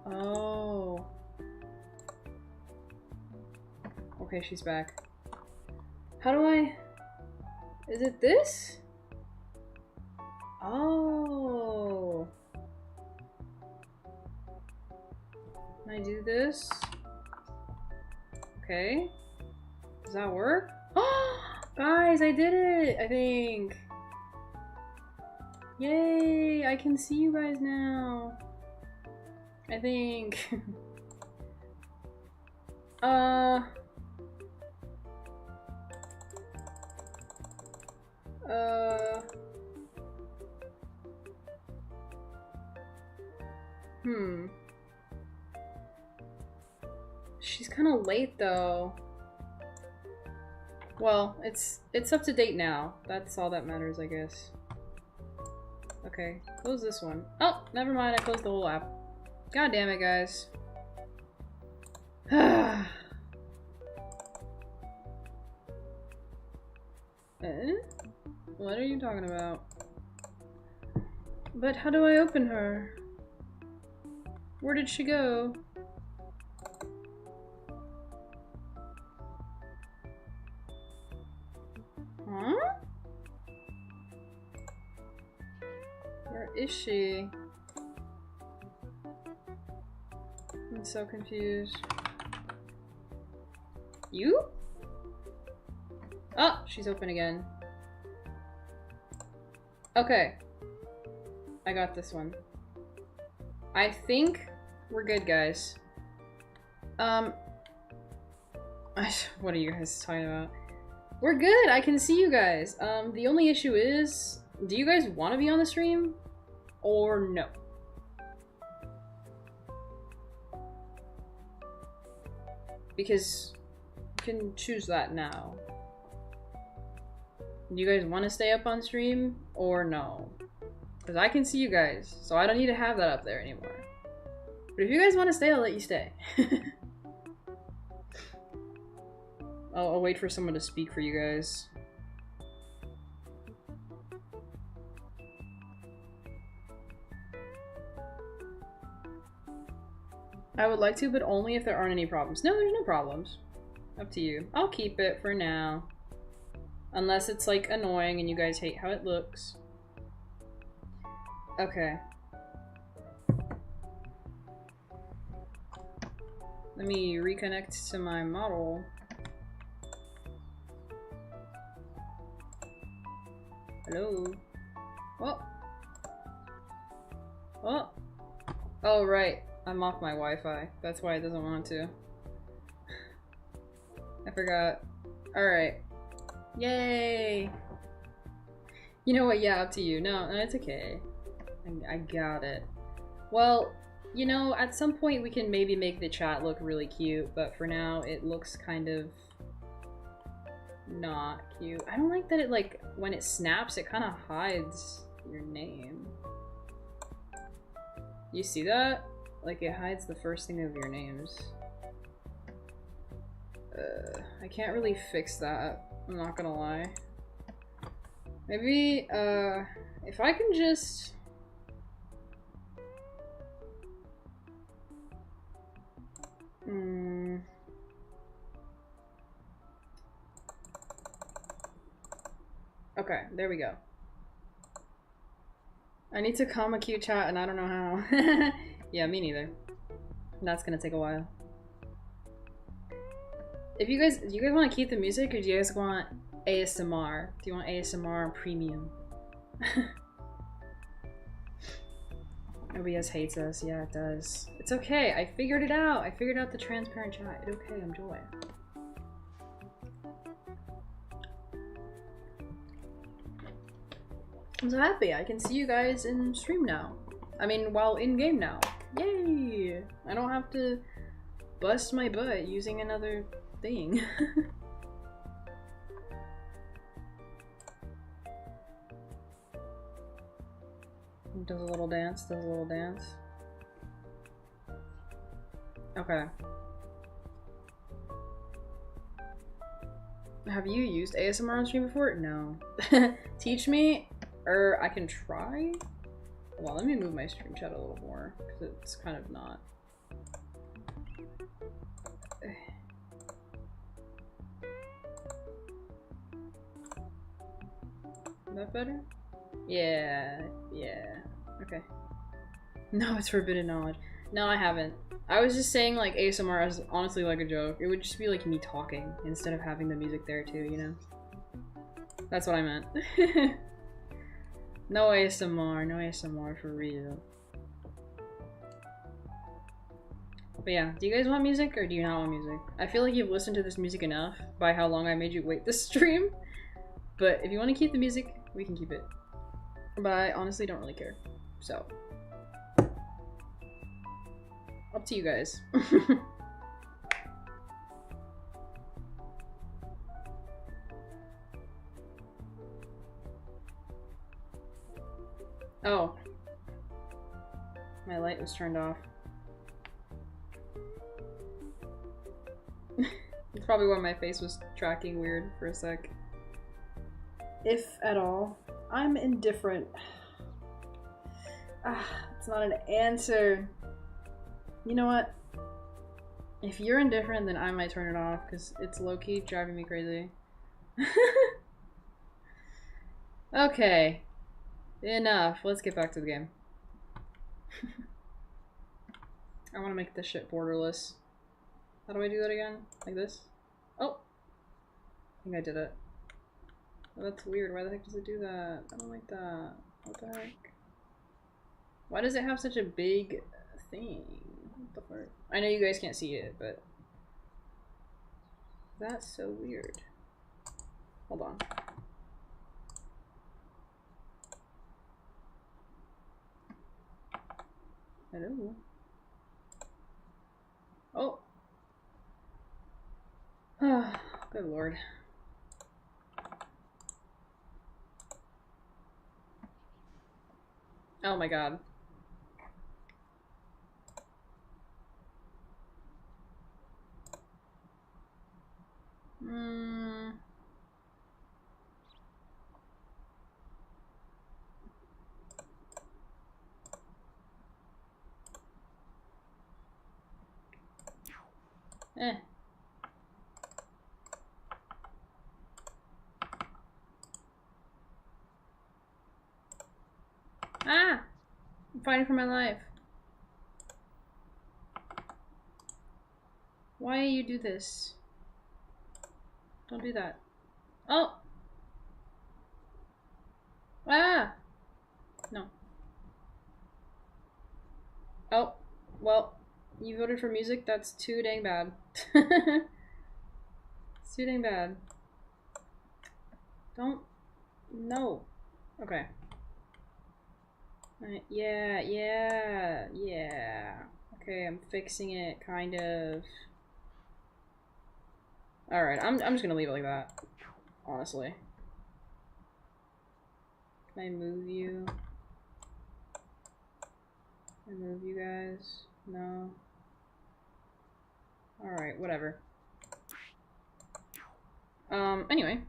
Oh. Okay, she's back. How do I... Is it this? Oh. Can I do this? Okay. Does that work? Guys, I did it! I think. Yay! I can see you guys now. I think. She's kind of late though. Well, it's up to date now. That's all that matters, I guess. Okay, close this one. Oh, never mind. I closed the whole app. God damn it, guys. What are you talking about? But how do I open her? Where did she go? Huh? is she? I'm so confused. You? Oh, she's open again. Okay. I got this one. I think we're good, guys. What are you guys talking about? We're good! I can see you guys. The only issue is, do you guys want to be on the stream? Or no? Because you can choose that now. Do you guys want to stay up on stream? Or no? Because I can see you guys, so I don't need to have that up there anymore. But if you guys want to stay, I'll let you stay. I'll wait for someone to speak for you guys. I would like to, but only if there aren't any problems. No, there's no problems. Up to you. I'll keep it for now. Unless it's like annoying and you guys hate how it looks. Okay. Let me reconnect to my model. Hello? Oh! Oh! Oh, right. I'm off my Wi-Fi. That's why it doesn't want to. I forgot. Alright. Yay! You know what? Yeah, up to you. No, it's okay. I got it. Well, you know, at some point we can maybe make the chat look really cute, but for now it looks kind of not cute. I don't like that it, like, when it snaps, it kind of hides your name. You see that? Like, it hides the first thing of your names. I can't really fix that. I'm not gonna lie. Maybe, if I can just... Okay, there we go. I need to calm a cute chat and I don't know how. Yeah, me neither. That's gonna take a while. If you guys, do you guys want to keep the music or do you guys want ASMR? Do you want ASMR on premium? OBS hates us. Yeah, it does. It's okay. I figured it out. I figured out the transparent chat. It's okay. Enjoy. I'm so happy. I can see you guys in stream now. I mean, while in game now. Yay! I don't have to bust my butt using another thing. Does a little dance, does a little dance. Okay. Have you used ASMR on stream before? No. Teach me, or I can try? Well, let me move my stream chat a little more, because it's kind of not. Is that better? Yeah, yeah. Okay. No, it's forbidden knowledge. No, I haven't. I was just saying, like, ASMR is honestly like a joke. It would just be like me talking instead of having the music there too, you know? That's what I meant. No ASMR, no ASMR for real. But yeah, do you guys want music or do you not want music? I feel like you've listened to this music enough by how long I made you wait this stream. But if you want to keep the music, we can keep it. But I honestly don't really care. So. Up to you guys. Oh. My light was turned off. It's probably why my face was tracking weird for a sec. If at all. I'm indifferent. It's not an answer. You know what? If you're indifferent, then I might turn it off because it's low-key driving me crazy. Okay. Enough. Let's get back to the game. I want to make this shit borderless. How do I do that again? Like this? Oh! I think I did it. Oh, that's weird. Why the heck does it do that? I don't like that. What the heck? Why does it have such a big thing? What the fuck? I know you guys can't see it, but... that's so weird. Hold on. Hello? Oh! Oh, good lord. Oh my god. Eh. Ah! I'm fighting for my life. Why you do this? Don't do that. Oh! Ah! No. Oh. Well, you voted for music? That's too dang bad. It's too dang bad. Don't... no. Okay. Yeah. Okay, I'm fixing it, kind of. Alright, I'm just gonna leave it like that. Honestly. Can I move you? Can I move you guys? No. Alright, whatever. Anyway.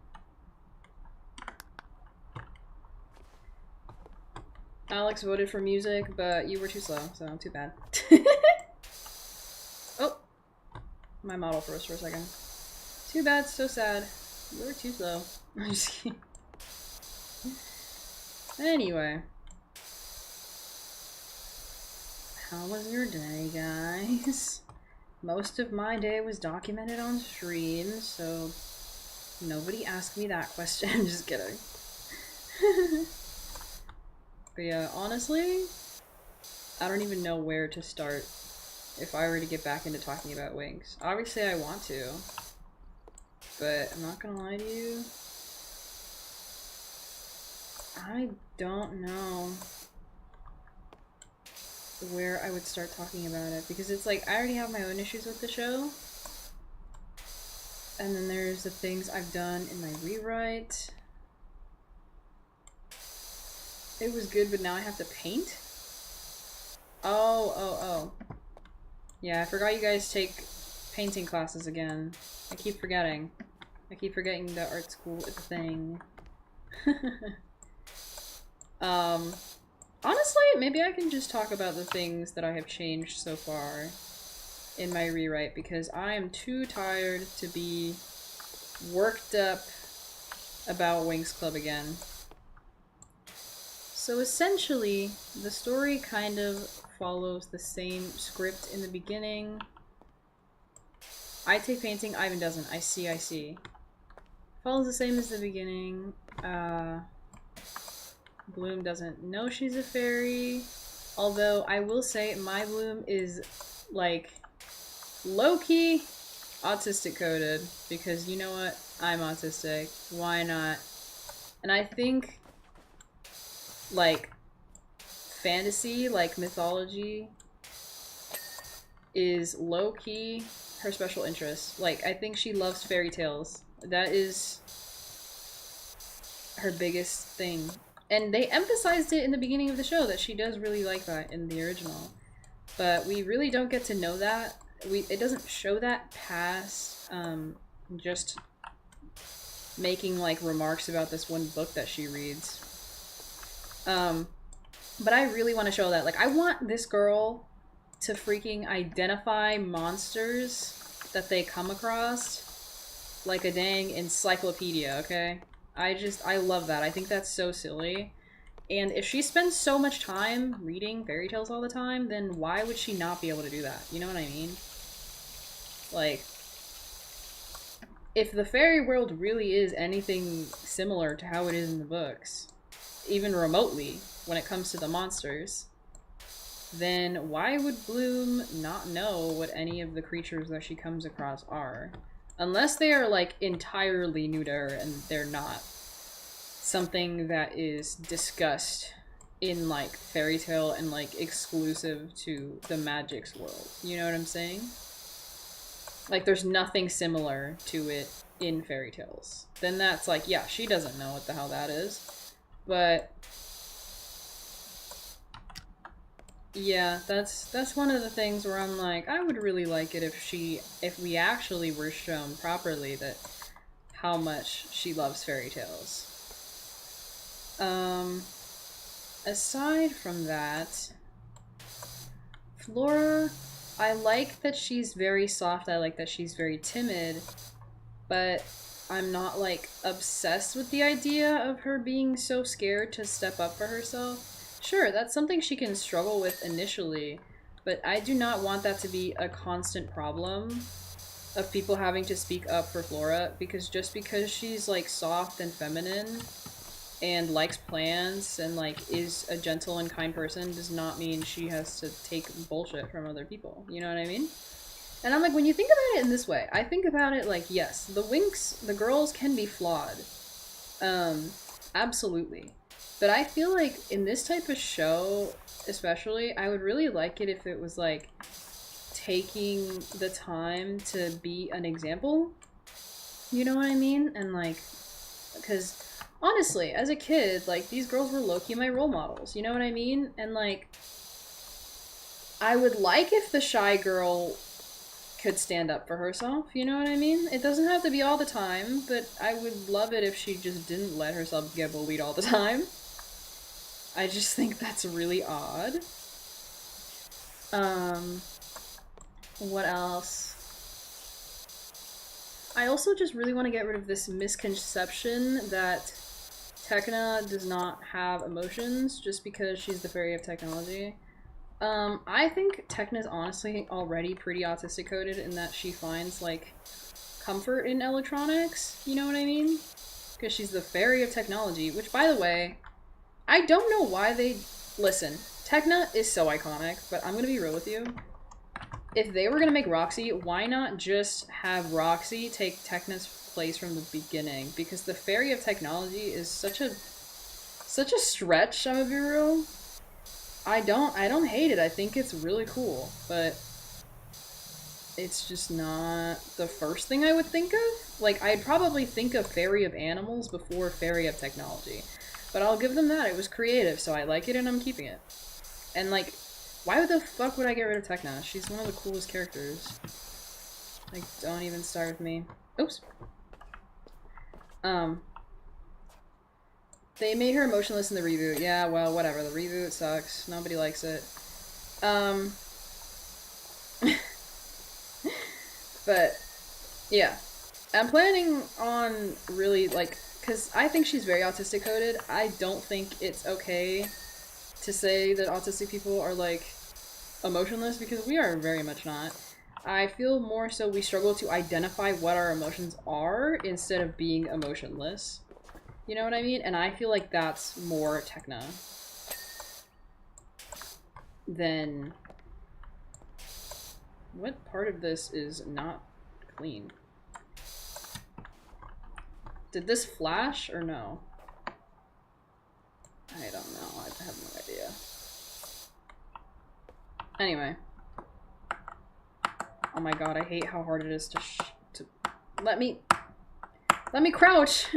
Alex voted for music, but you were too slow, so too bad. Oh! My model froze for a second. Too bad, so sad. You were too slow. I'm just kidding. Anyway. How was your day, guys? Most of my day was documented on stream, so nobody asked me that question. Just kidding. But yeah, honestly, I don't even know where to start if I were to get back into talking about winx. Obviously I want to, but I'm not gonna lie to you. I don't know where I would start talking about it, because it's like I already have my own issues with the show, and then there's the things I've done in my rewrite. It was good, but now I have to paint? Oh. Yeah, I forgot you guys take painting classes again. I keep forgetting. I keep forgetting that art school is a thing. Honestly, maybe I can just talk about the things that I have changed so far in my rewrite, because I am too tired to be worked up about Winx Club again. So essentially, the story kind of follows the same script in the beginning. I take painting, Ivan doesn't. I see. Follows the same as the beginning. Bloom doesn't know she's a fairy. Although, I will say, my Bloom is, like, low-key autistic coded. Because, you know what? I'm autistic. Why not? And I think, like, fantasy, like mythology, is low-key her special interest. Like, I think she loves fairy tales. That is her biggest thing. And they emphasized it in the beginning of the show, that she does really like that in the original. But we really don't get to know that. It doesn't show that past just making, like, remarks about this one book that she reads. But I really want to show that. Like, I want this girl to freaking identify monsters that they come across like a dang encyclopedia, okay? I love that. I think that's so silly. And if she spends so much time reading fairy tales all the time, then why would she not be able to do that? You know what I mean? Like, if the fairy world really is anything similar to how it is in the books, even remotely, when it comes to the monsters, then why would Bloom not know what any of the creatures that she comes across are? Unless they are, like, entirely new to her and they're not something that is discussed in, like, fairy tale and, like, exclusive to the Magic's world. You know what I'm saying? Like, there's nothing similar to it in fairy tales. Then that's like, yeah, she doesn't know what the hell that is. But yeah, that's one of the things where I'm like, I would really like it if we actually were shown properly that how much she loves fairy tales. Aside from that, Flora, I like that she's very soft, I like that she's very timid, but I'm not, like, obsessed with the idea of her being so scared to step up for herself. Sure, that's something she can struggle with initially, but I do not want that to be a constant problem of people having to speak up for Flora, because just because she's, like, soft and feminine and likes plants and, like, is a gentle and kind person does not mean she has to take bullshit from other people. You know what I mean? And I'm like, when you think about it in this way, I think about it like, yes, the winx, the girls can be flawed. Absolutely. But I feel like in this type of show, especially, I would really like it if it was, like, taking the time to be an example. You know what I mean? And, like, because honestly, as a kid, like, these girls were low-key my role models. You know what I mean? And, like, I would like if the shy girl could stand up for herself, you know what I mean? It doesn't have to be all the time, but I would love it if she just didn't let herself get bullied all the time. I just think that's really odd. What else? I also just really want to get rid of this misconception that Tekna does not have emotions just because she's the fairy of technology. I think Tekna's honestly already pretty autistic coded in that she finds, like, comfort in electronics, you know what I mean? Because she's the fairy of technology, which, by the way, I don't know why they... Listen, Tekna is so iconic, but I'm gonna be real with you. If they were gonna make Roxy, why not just have Roxy take Tekna's place from the beginning? Because the fairy of technology is such a stretch, I'm gonna be real. I don't hate it. I think it's really cool, but it's just not the first thing I would think of. Like, I'd probably think of fairy of animals before fairy of technology. But I'll give them that. It was creative, so I like it and I'm keeping it. And, like, why the fuck would I get rid of Tekna? She's one of the coolest characters. Like, don't even start with me. Oops. They made her emotionless in the reboot. Yeah, well, whatever. The reboot sucks. Nobody likes it. But, yeah. I'm planning on really, like, because I think she's very autistic coded. I don't think it's okay to say that autistic people are, like, emotionless, because we are very much not. I feel more so we struggle to identify what our emotions are instead of being emotionless. You know what I mean? And I feel like that's more Tekna than... What part of this is not clean? Did this flash or no? I don't know. I have no idea. Anyway. Oh my god, I hate how hard it is to let me crouch.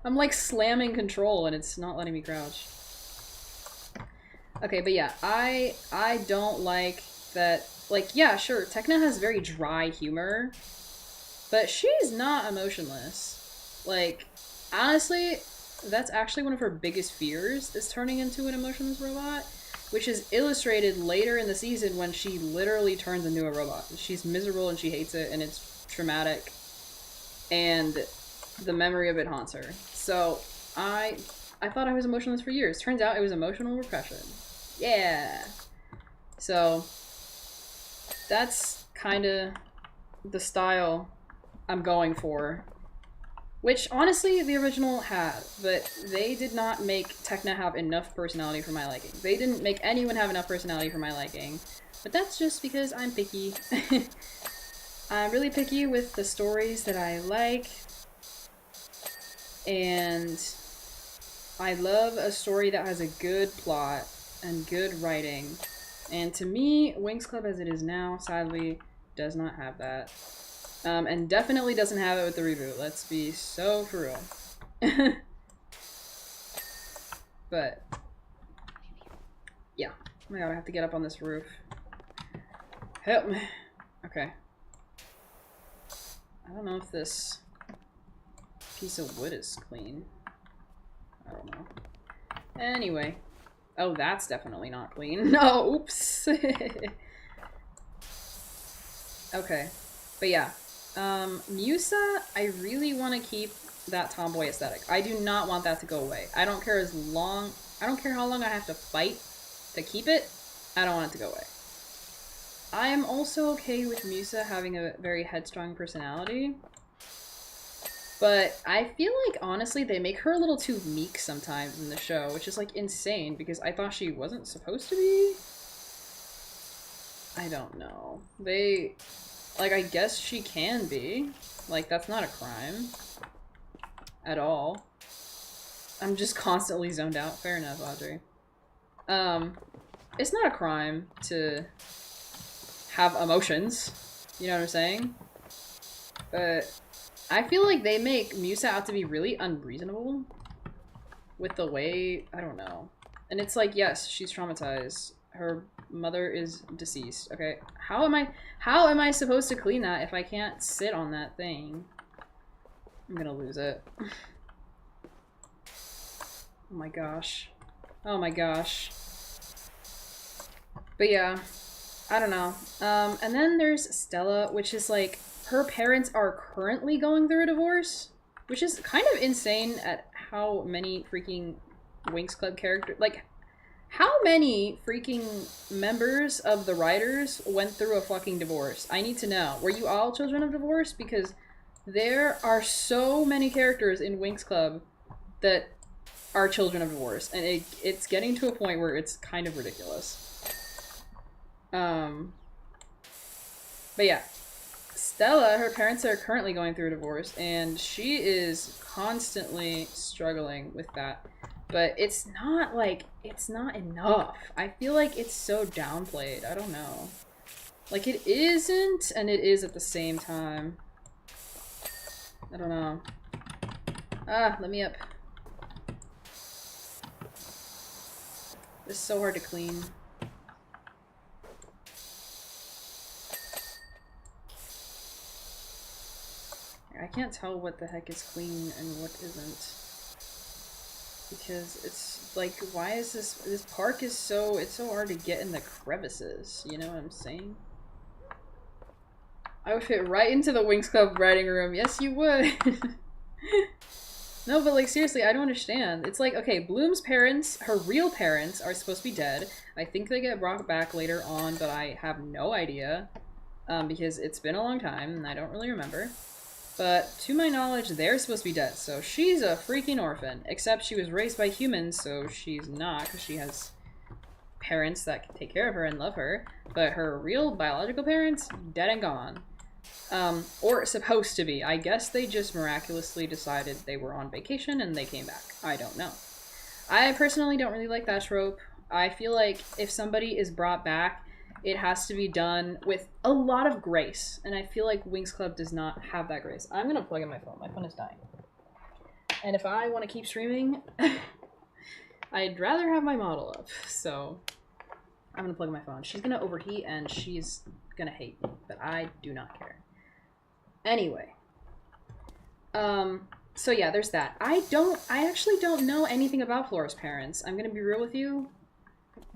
I'm like slamming control and it's not letting me crouch. Okay, but yeah, I don't like that. Like, yeah, sure, Tekna has very dry humor, but she's not emotionless. Like, honestly, that's actually one of her biggest fears, is turning into an emotionless robot, which is illustrated later in the season when she literally turns into a robot. She's miserable and she hates it and it's traumatic, and the memory of it haunts her. So, I I thought I was emotionless for years. Turns out it was emotional repression. Yeah. So that's kind of the style I'm going for. Which, honestly, the original had, but they did not make Tekna have enough personality for my liking. They didn't make anyone have enough personality for my liking. But that's just because I'm picky. I'm really picky with the stories that I like. And I love a story that has a good plot and good writing. And to me, Winx Club as it is now, sadly, does not have that. And definitely doesn't have it with the reboot. Let's be so for real. But, yeah. Oh my god, I have to get up on this roof. Help me. Okay. I don't know if this piece of wood is clean. I don't know. Anyway. Oh, that's definitely not clean. No, oops. Okay. But yeah. Musa, I really want to keep that tomboy aesthetic. I do not want that to go away. I don't care how long I have to fight to keep it. I don't want it to go away. I am also okay with Musa having a very headstrong personality. But I feel like, honestly, they make her a little too meek sometimes in the show, which is, like, insane, because I thought she wasn't supposed to be? I don't know. Like, I guess she can be. Like, that's not a crime. At all. I'm just constantly zoned out. Fair enough, Audrey. It's not a crime to have emotions. You know what I'm saying? But I feel like they make Musa out to be really unreasonable with the way, I don't know. And it's like, yes, she's traumatized. Her mother is deceased. Okay, how am I supposed to clean that if I can't sit on that thing? I'm gonna lose it. Oh my gosh. Oh my gosh. But yeah, I don't know. And then there's Stella, which is like, her parents are currently going through a divorce, which is kind of insane at how many freaking Winx Club characters, like, how many freaking members of the writers went through a fucking divorce? I need to know. Were you all children of divorce? Because there are so many characters in Winx Club that are children of divorce, and it's getting to a point where it's kind of ridiculous. But yeah. Stella, her parents are currently going through a divorce, and she is constantly struggling with that. But it's not, like, it's not enough. I feel like it's so downplayed. I don't know. Like, it isn't, and it is at the same time. I don't know. Ah, let me up. This is so hard to clean. I can't tell what the heck is clean and what isn't. Because it's like, why is this park is so, it's so hard to get in the crevices, you know what I'm saying? I would fit right into the Winx Club writing room. Yes, you would. No, but like, seriously, I don't understand. It's like, okay, Bloom's parents, her real parents, are supposed to be dead. I think they get brought back later on, but I have no idea. Because it's been a long time, and I don't really remember. But to my knowledge, they're supposed to be dead, so she's a freaking orphan. Except she was raised by humans, so she's not, because she has parents that can take care of her and love her. But her real biological parents, dead and gone. Or supposed to be. I guess they just miraculously decided they were on vacation and they came back. I don't know. I personally don't really like that trope. I feel like if somebody is brought back, it has to be done with a lot of grace. And I feel like Winx Club does not have that grace. I'm gonna plug in my phone. My phone is dying. And if I want to keep streaming, I'd rather have my model up. So I'm gonna plug in my phone. She's gonna overheat and she's gonna hate me. But I do not care. Anyway. So yeah, there's that. I actually don't know anything about Flora's parents. I'm gonna be real with you.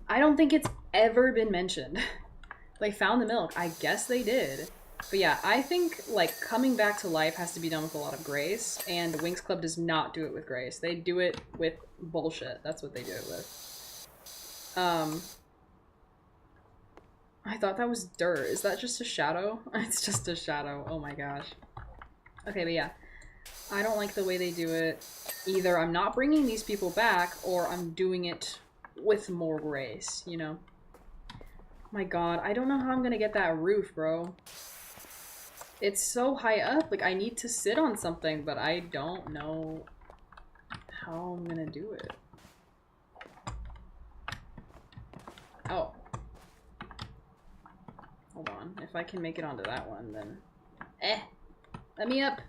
I don't think it's ever been mentioned. They found the milk. I guess they did. But yeah, I think, like, coming back to life has to be done with a lot of grace, and Winx Club does not do it with grace. They do it with bullshit. That's what they do it with. I thought that was dirt. Is that just a shadow? It's just a shadow. Oh my gosh. Okay, but yeah. I don't like the way they do it. Either I'm not bringing these people back, or I'm doing it with more grace, you know? My god, I don't know how I'm gonna get that roof, bro. It's so high up, like I need to sit on something, but I don't know how I'm gonna do it. Oh. Hold on, if I can make it onto that one, then... Let me up!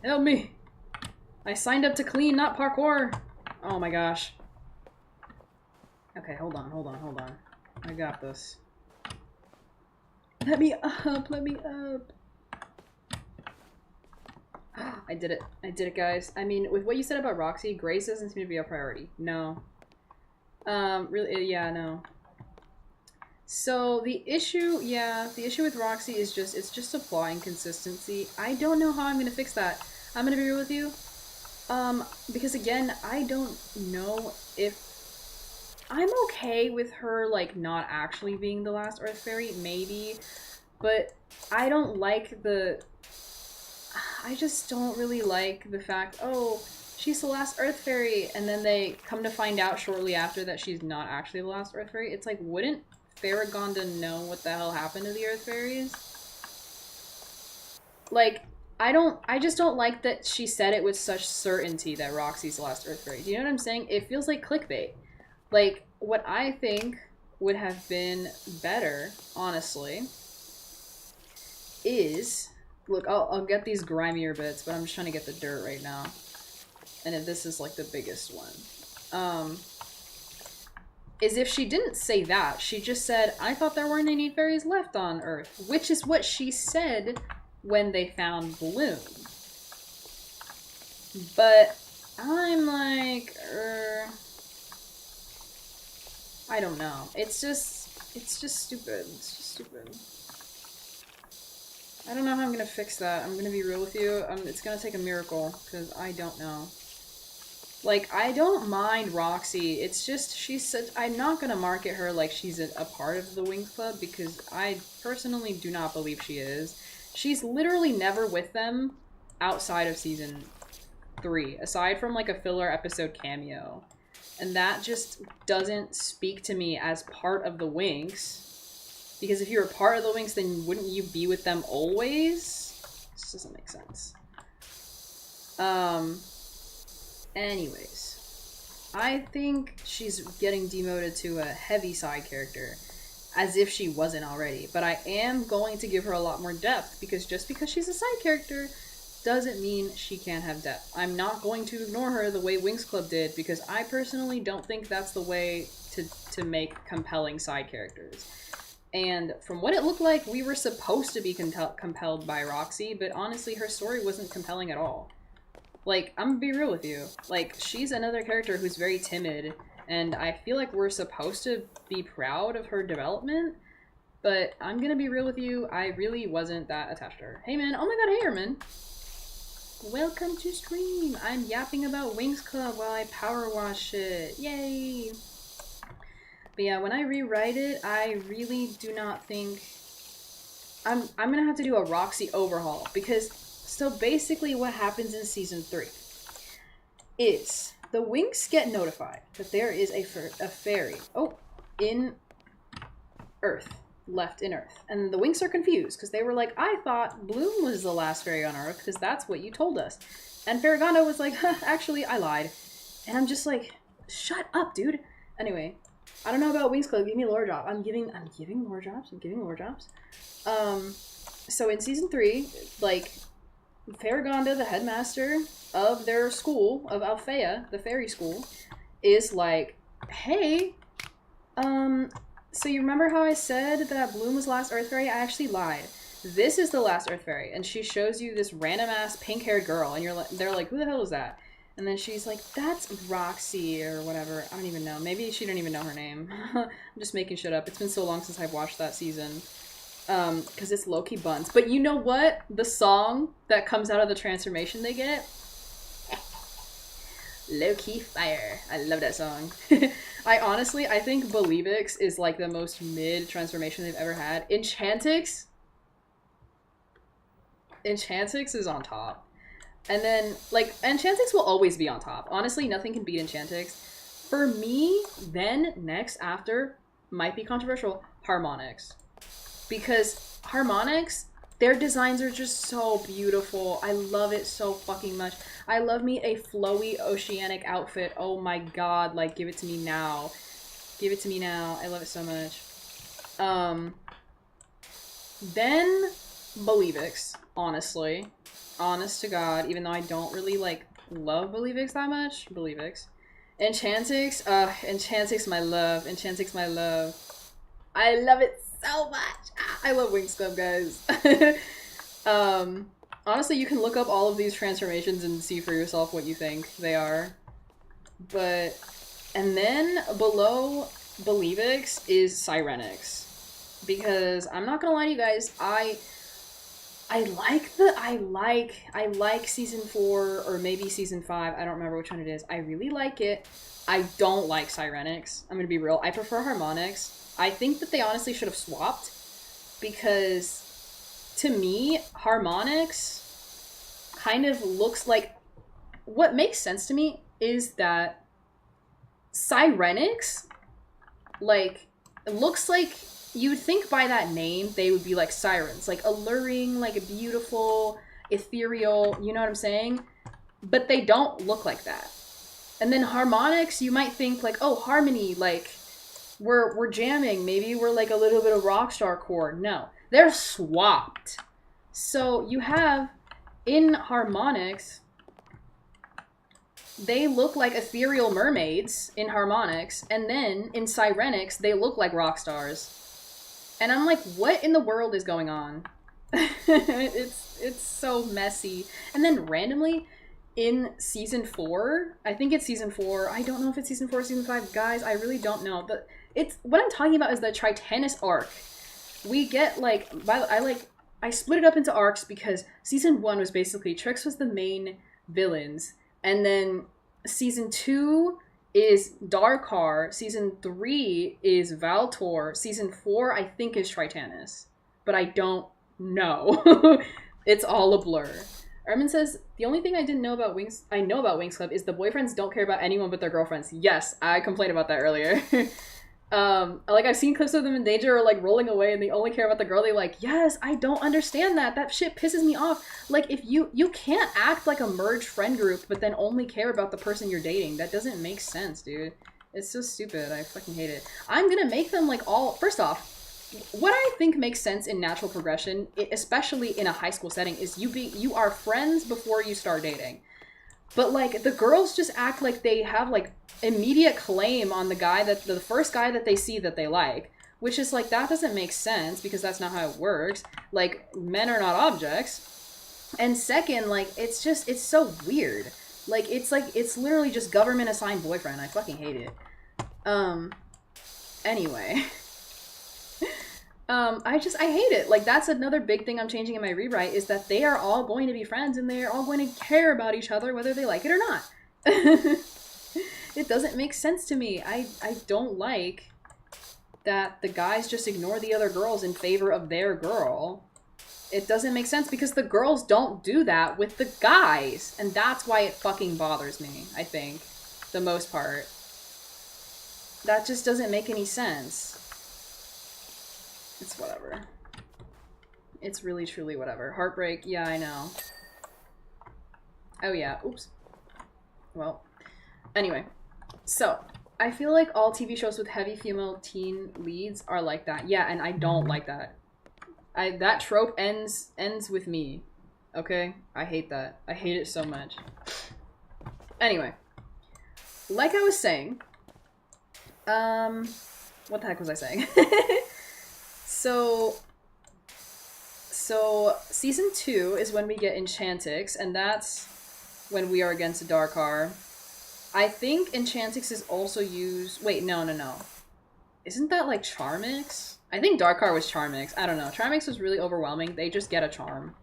Help me! I signed up to clean, not parkour! Oh my gosh. Okay, hold on. I got this. Let me up! I did it, guys. I mean, with what you said about Roxy, grace doesn't seem to be a priority. No. Really, yeah, no. So, the issue with Roxy is it's just a plot inconsistency. I don't know how I'm gonna fix that. I'm gonna be real with you. Because again, I don't know if... I'm okay with her, like, not actually being the last Earth Fairy, maybe, but I don't like the... I just don't really like the fact, oh, she's the last Earth Fairy, and then they come to find out shortly after that she's not actually the last Earth Fairy. It's like, wouldn't Farragonda know what the hell happened to the Earth Fairies? Like, I just don't like that she said it with such certainty that Roxy's the last Earth Fairy. Do you know what I'm saying? It feels like clickbait. Like, what I think would have been better, honestly, is... Look, I'll get these grimier bits, but I'm just trying to get the dirt right now. And if this is, like, the biggest one. Is if she didn't say that, she just said, I thought there weren't any fairies left on Earth. Which is what she said when they found Bloom. But I'm like, I don't know. It's just stupid. It's just stupid. I don't know how I'm gonna fix that. I'm gonna be real with you. It's gonna take a miracle, because I don't know. Like, I don't mind Roxy. It's just, I'm not gonna market her like she's a part of the Winx Club, because I personally do not believe she is. She's literally never with them outside of season 3, aside from, like, a filler episode cameo. And that just doesn't speak to me as part of the Winx. Because if you're a part of the Winx, then wouldn't you be with them always? This doesn't make sense. Anyways. I think she's getting demoted to a heavy side character. As if she wasn't already. But I am going to give her a lot more depth. Because just because she's a side character doesn't mean she can't have depth. I'm not going to ignore her the way Winx Club did. Because I personally don't think that's the way to make compelling side characters. And from what it looked like, we were supposed to be compelled by Roxy, but honestly, her story wasn't compelling at all. Like, I'm gonna be real with you. Like, she's another character who's very timid, and I feel like we're supposed to be proud of her development, but I'm gonna be real with you, I really wasn't that attached to her. Hey man, oh my god, hey Ermin! Welcome to stream! I'm yapping about Winx Club while I power wash it. Yay! But yeah, when I rewrite it, I really do not think... I'm gonna have to do a Roxy overhaul, because... So basically what happens in Season 3 is the Winx get notified that there is a fairy, in Earth, left in Earth. And the Winx are confused, because they were like, I thought Bloom was the last fairy on Earth, because that's what you told us. And Farragonda was like, huh, actually, I lied. And I'm just like, shut up, dude. Anyway... I don't know about Winx Club, give me a lore drop. I'm giving lore drops, So in Season 3, like, Farragonda, the headmaster of their school, of Alfea, the fairy school, is like, hey, so you remember how I said that Bloom was last Earth Fairy? I actually lied. This is the last Earth Fairy. And she shows you this random-ass pink-haired girl, and they're like, who the hell is that? And then she's like, that's Roxy or whatever. I don't even know. Maybe she didn't even know her name. I'm just making shit up. It's been so long since I've watched that season. Because it's low-key buns. But you know what? The song that comes out of the transformation they get? Low-key fire. I love that song. I think Believix is like the most mid transformation they've ever had. Enchantix is on top. And then, like, Enchantix will always be on top. Honestly, nothing can beat Enchantix. For me, then, next, after, might be controversial, Harmonix. Because Harmonix, their designs are just so beautiful. I love it so fucking much. I love me a flowy oceanic outfit. Oh my god, like, give it to me now. Give it to me now. I love it so much. Then, Believix, honestly. Honest to God, even though I don't really, like, love Believix that much. Believix. Enchantix, Enchantix my love. Enchantix my love. I love it so much. I love Winx Club, guys. Honestly, you can look up all of these transformations and see for yourself what you think they are. But, and then below Believix is Sirenix. Because, I'm not gonna lie to you guys, I like season 4 or maybe season 5. I don't remember which one it is. I really like it. I don't like Sirenix. I'm gonna be real. I prefer Harmonix. I think that they honestly should have swapped because to me, Harmonix kind of looks like what makes sense to me is that Sirenix like looks like you would think by that name they would be like sirens, like alluring, like beautiful, ethereal, you know what I'm saying? But they don't look like that. And then Harmonix, you might think like, oh, harmony, like we're jamming, maybe we're like a little bit of rockstar core. No, they're swapped. So you have in Harmonix, they look like ethereal mermaids in Harmonix, and then in Sirenix, they look like rock stars. And I'm like, what in the world is going on? It's so messy. And then randomly, in season 4, I think it's season 4, I don't know if it's season 4 or season 5, guys, I really don't know, but it's, what I'm talking about is the Tritanus arc. We get, like, I split it up into arcs because season 1 was basically, Trix was the main villains, and then season 2 is Darkar, season 3 is Valtor, season 4 I think is Tritanus, but I don't know. It's all a blur. Armin says, the only thing I know about Winx Club is the boyfriends don't care about anyone but their girlfriends. Yes, I complained about that earlier. Like, I've seen clips of them in danger or, like, rolling away and they only care about the girl they like. Yes, I don't understand that. That shit pisses me off. Like, if you can't act like a merged friend group but then only care about the person you're dating. That doesn't make sense, dude. It's so stupid. I fucking hate it. I'm gonna make them, like, all... First off, what I think makes sense in natural progression, especially in a high school setting, is you are friends before you start dating. But, like, the girls just act like they have, like, immediate claim on the first guy that they see that they like. Which is, like, that doesn't make sense, because that's not how it works. Like, men are not objects. And second, like, it's so weird. Like, it's literally just government-assigned boyfriend. I fucking hate it. Anyway. I hate it. Like, that's another big thing I'm changing in my rewrite, is that they are all going to be friends and they are all going to care about each other whether they like it or not. It doesn't make sense to me. I don't like that the guys just ignore the other girls in favor of their girl. It doesn't make sense because the girls don't do that with the guys. And that's why it fucking bothers me, I think. The most part. That just doesn't make any sense. It's whatever. It's really, truly whatever. Heartbreak, yeah, I know. Oh yeah, oops. Well, anyway. So, I feel like all TV shows with heavy female teen leads are like that. Yeah, and I don't like that. That trope ends with me. Okay? I hate that. I hate it so much. Anyway. Like I was saying, what the heck was I saying? So season 2 is when we get Enchantix, and that's when we are against Darkar. I think Enchantix is also used... Wait, no. Isn't that like Charmix? I think Darkar was Charmix. I don't know. Charmix was really overwhelming. They just get a charm.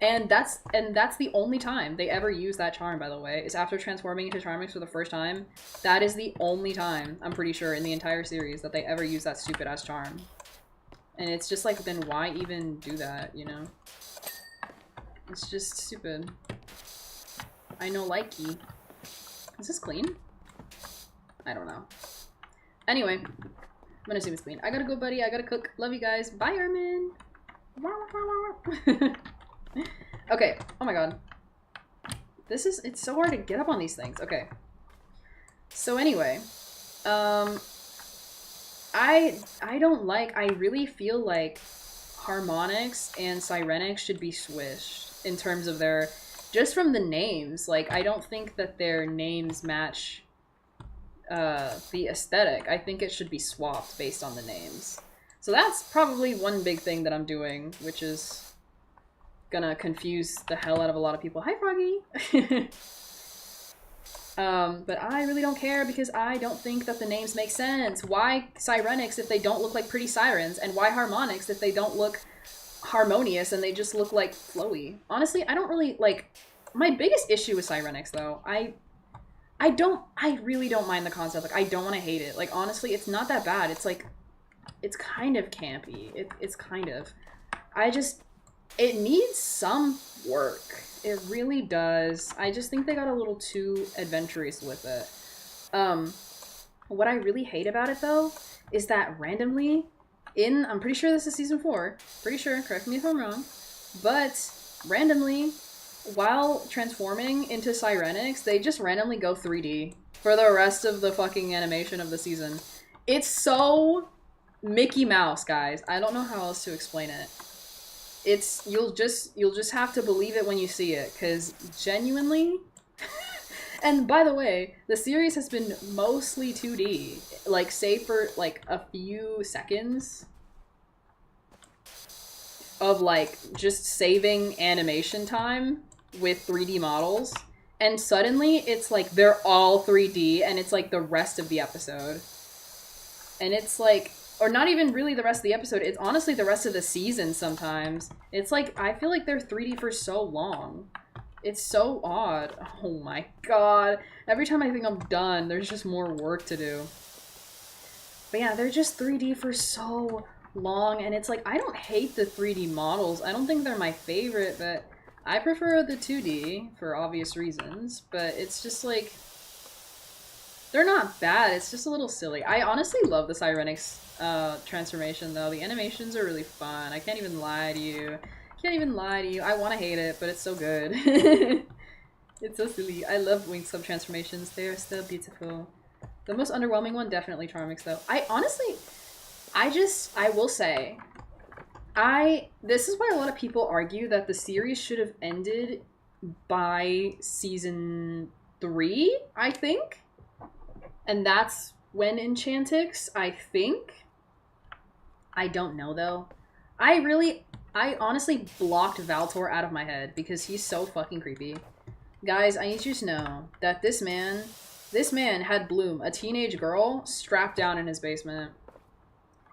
and that's the only time they ever use that charm, by the way, is after transforming into Charmix for the first time. That is the only time, I'm pretty sure, in the entire series that they ever use that stupid ass charm. And it's just like, then why even do that, you know? It's just stupid. I know likey. Is this clean? I don't know. Anyway, I'm gonna assume it's clean. I gotta go, buddy. I gotta cook. Love you guys. Bye, Armin. Okay. Oh my god. It's so hard to get up on these things. Okay. So anyway, I really feel like Harmonix and Cyrenix should be swished in terms of their, just from the names. Like, I don't think that their names match the aesthetic. I think it should be swapped based on the names. So that's probably one big thing that I'm doing, which is gonna confuse the hell out of a lot of people. Hi, Froggy! But I really don't care because I don't think that the names make sense. Why Cyrenix if they don't look like pretty sirens? And why Harmonix if they don't look harmonious and they just look like flowy? Honestly, I don't really, like... My biggest issue with Cyrenix, though, I really don't mind the concept. Like, I don't want to hate it. Like, honestly, it's not that bad. It's like, it's kind of campy. It's kind of. It needs some work. It really does. I just think they got a little too adventurous with it. What I really hate about it, though, is that randomly, I'm pretty sure this is season 4. Pretty sure, correct me if I'm wrong, but randomly, while transforming into Cyrenix, they just randomly go 3D for the rest of the fucking animation of the season. It's so Mickey Mouse, guys. I don't know how else to explain it. You'll just have to believe it when you see it, because genuinely... And by the way, the series has been mostly 2D, like, save for, like, a few seconds of, like, just saving animation time with 3D models, and suddenly it's like they're all 3D and it's like the rest of the episode. And it's like, or not even really the rest of the episode, it's honestly the rest of the season sometimes. It's like, I feel like they're 3D for so long. It's so odd. Oh my god. Every time I think I'm done, there's just more work to do. But yeah, they're just 3D for so long, and it's like, I don't hate the 3D models. I don't think they're my favorite, but I prefer the 2D for obvious reasons, but it's just like, they're not bad, it's just a little silly. I honestly love the Cyrenix transformation, though. The animations are really fun. I can't even lie to you. I want to hate it, but it's so good. It's so silly. I love winx sub transformations. They are still beautiful. The most underwhelming one, definitely Charmix, though. I will say, this is why a lot of people argue that the series should have ended by season 3, I think. And that's when Enchantix, I think. I don't know, though. I honestly blocked Valtor out of my head because he's so fucking creepy. Guys, I need you to know that this man had Bloom, a teenage girl, strapped down in his basement.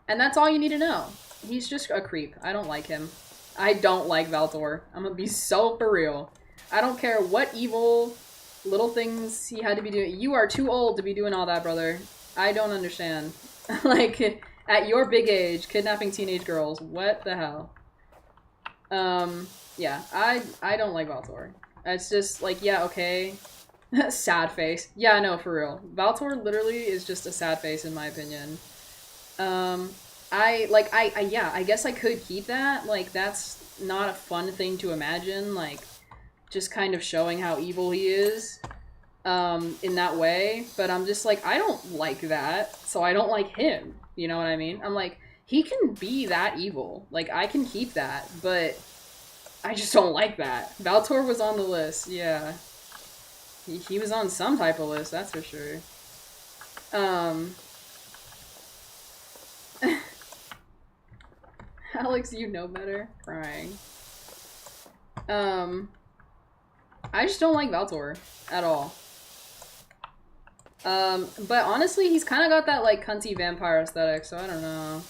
And that's all you need to know. He's just a creep. I don't like him. I don't like Valtor. I'm gonna be so for real. I don't care what evil little things he had to be doing. You are too old to be doing all that, brother. I don't understand. Like, at your big age, kidnapping teenage girls. What the hell? Yeah, I don't like Valtor. It's just like, yeah, okay. Sad face. Yeah, no, for real. Valtor literally is just a sad face in my opinion. I guess I could keep that. Like, that's not a fun thing to imagine. Like, just kind of showing how evil he is, in that way. But I'm just like, I don't like that, so I don't like him. You know what I mean? I'm like, he can be that evil. Like, I can keep that, but I just don't like that. Valtor was on the list, yeah. He was on some type of list, that's for sure. Alex, you know better. Crying. I just don't like Valtor at all. But honestly, he's kind of got that, like, cunty vampire aesthetic, so I don't know.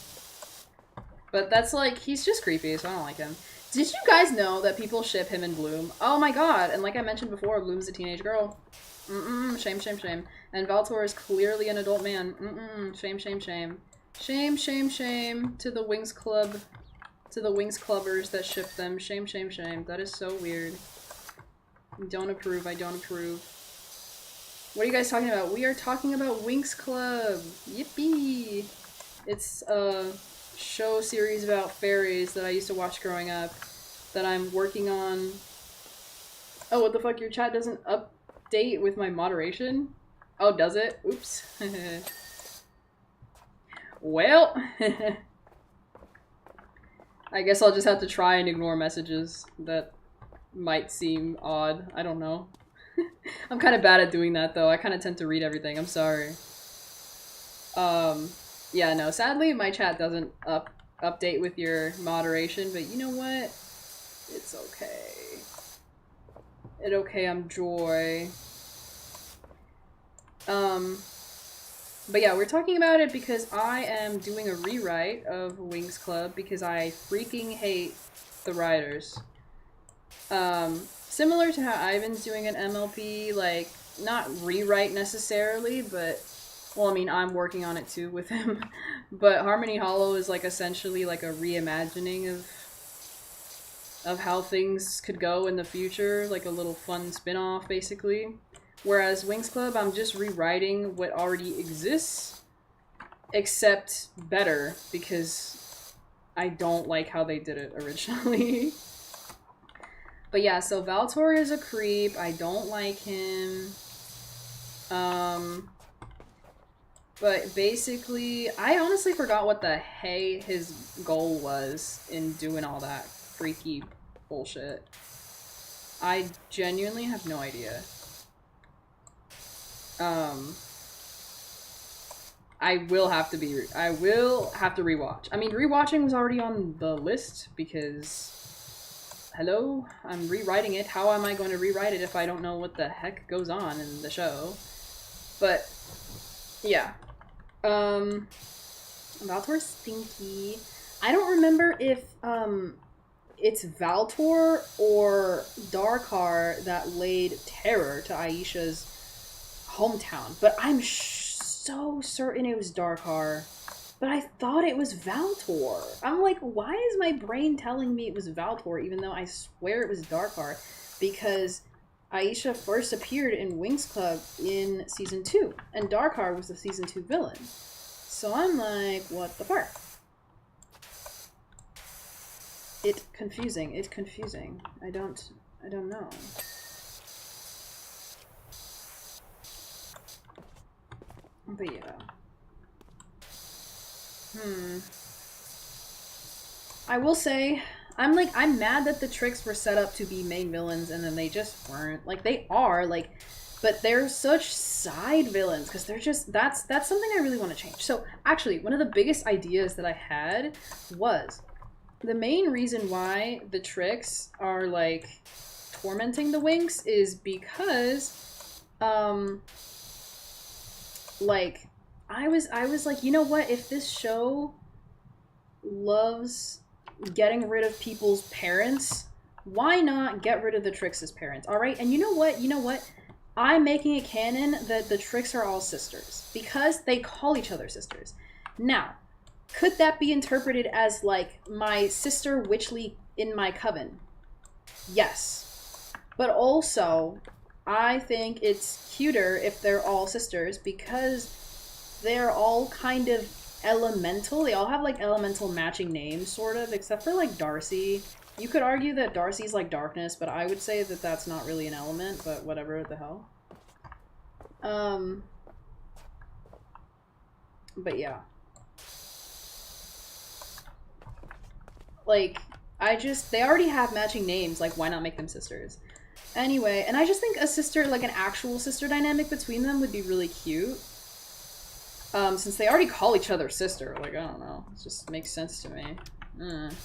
But that's, like, he's just creepy, so I don't like him. Did you guys know that people ship him and Bloom? Oh my god, and like I mentioned before, Bloom's a teenage girl. Shame, shame, shame. And Valtor is clearly an adult man. Shame, shame, shame. Shame, shame, shame to the Winx Club, to the Winx Clubbers that ship them. Shame, shame, shame. That is so weird. I don't approve, I don't approve. What are you guys talking about? We are talking about Winx Club. Yippee! It's a show series about fairies that I used to watch growing up that I'm working on. Oh, what the fuck? Your chat doesn't update with my moderation? Oh, does it? Oops. Well, I guess I'll just have to try and ignore messages that might seem odd. I don't know. I'm kind of bad at doing that, though. I kind of tend to read everything. I'm sorry. Yeah, no. Sadly, my chat doesn't update with your moderation, but you know what? It's okay. It's okay, I'm Joy. But yeah, we're talking about it because I am doing a rewrite of Winx Club because I freaking hate the writers. Similar to how Ivan's doing an MLP, like, not rewrite necessarily, but, well, I mean, I'm working on it too with him. But Harmony Hollow is, like, essentially, like, a reimagining of how things could go in the future, like a little fun spin-off, basically. Whereas Winx Club, I'm just rewriting what already exists, except better, because I don't like how they did it originally. But yeah, so Valtor is a creep. I don't like him. But basically, I honestly forgot what the hey his goal was in doing all that freaky bullshit. I genuinely have no idea. I will have to rewatch. I mean, rewatching was already on the list because, hello, I'm rewriting it. How am I going to rewrite it if I don't know what the heck goes on in the show? But, yeah. Valtor's stinky. I don't remember if, it's Valtor or Darkar that laid terror to Aisha's hometown, but I'm so certain it was Darkar, but I thought it was Valtor. I'm like, why is my brain telling me it was Valtor even though I swear it was Darkar? Because Aisha first appeared in Winx Club in season 2, and Darkar was the season 2 villain. So I'm like, what the fuck? It's confusing. I don't know. But yeah. I will say, I'm mad that the tricks were set up to be main villains and then they just weren't. Like, they are, like, but they're such side villains because they're just, that's something I really want to change. So, actually, one of the biggest ideas that I had was the main reason why the tricks are, like, tormenting the Winx is because, like, I was like, you know what, if this show loves getting rid of people's parents, why not get rid of the Tricks' parents, alright? And you know what? I'm making it canon that the Tricks are all sisters, because they call each other sisters. Now, could that be interpreted as, like, my sister Witchley in my coven? Yes. But also, I think it's cuter if they're all sisters because they're all kind of elemental. They all have, like, elemental matching names, sort of, except for, like, Darcy. You could argue that Darcy's, like, darkness, but I would say that that's not really an element, but whatever the hell. But yeah. Like, they already have matching names, like, why not make them sisters? Anyway, and I just think a sister, like, an actual sister dynamic between them would be really cute. Since they already call each other sister, like, I don't know. It just makes sense to me. And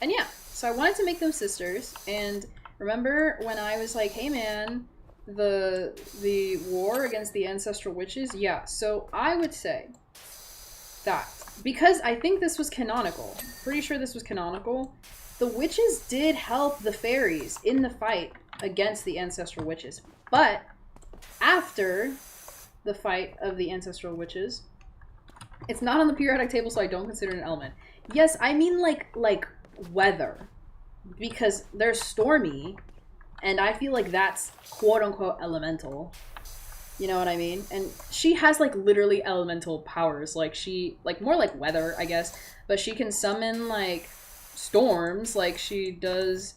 yeah, So I wanted to make them sisters, and remember when I was like, hey man, the war against the ancestral witches? Yeah, so I would say that, because I think this was canonical, pretty sure this was canonical, the witches did help the fairies in the fight against the ancestral witches. But after the fight of the ancestral witches, it's not on the periodic table, so I don't consider it an element. Yes, I mean like weather, because they're stormy, and I feel like that's quote-unquote elemental. You know what I mean? And she has like literally elemental powers. Like she, like more like weather, I guess, but she can summon like storms, like she does.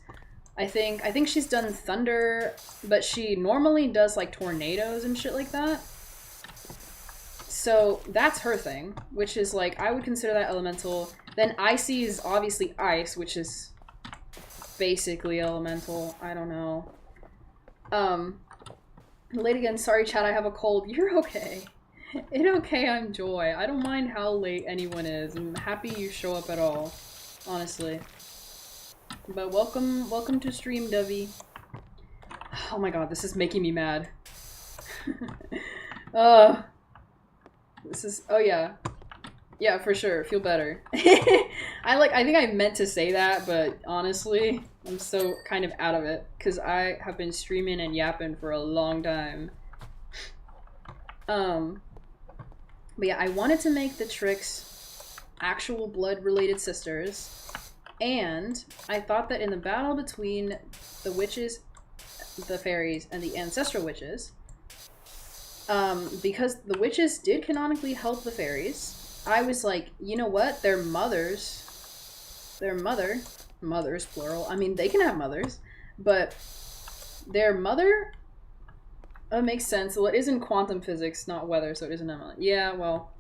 I think she's done thunder, but she normally does like tornadoes and shit like that. So that's her thing, which is like, I would consider that elemental. Then icy is obviously ice, which is basically elemental. I don't know. Late again, sorry chat, I have a cold. You're okay. It okay, I'm Joy. I don't mind how late anyone is. I'm happy you show up at all, honestly. But welcome to stream, Dovey. Oh my god, this is making me mad. This is, oh yeah. Yeah, for sure, feel better. I think I meant to say that, but honestly, I'm so kind of out of it, because I have been streaming and yapping for a long time. But yeah, I wanted to make the Tricks actual blood-related sisters, and I thought that in the battle between the witches, the fairies, and the ancestral witches, because the witches did canonically help the fairies, I was like, you know what? Their mothers, mothers, plural. I mean, they can have mothers, but their mother, makes sense. Well, it is in quantum physics, not weather, so it isn't element. Yeah, well,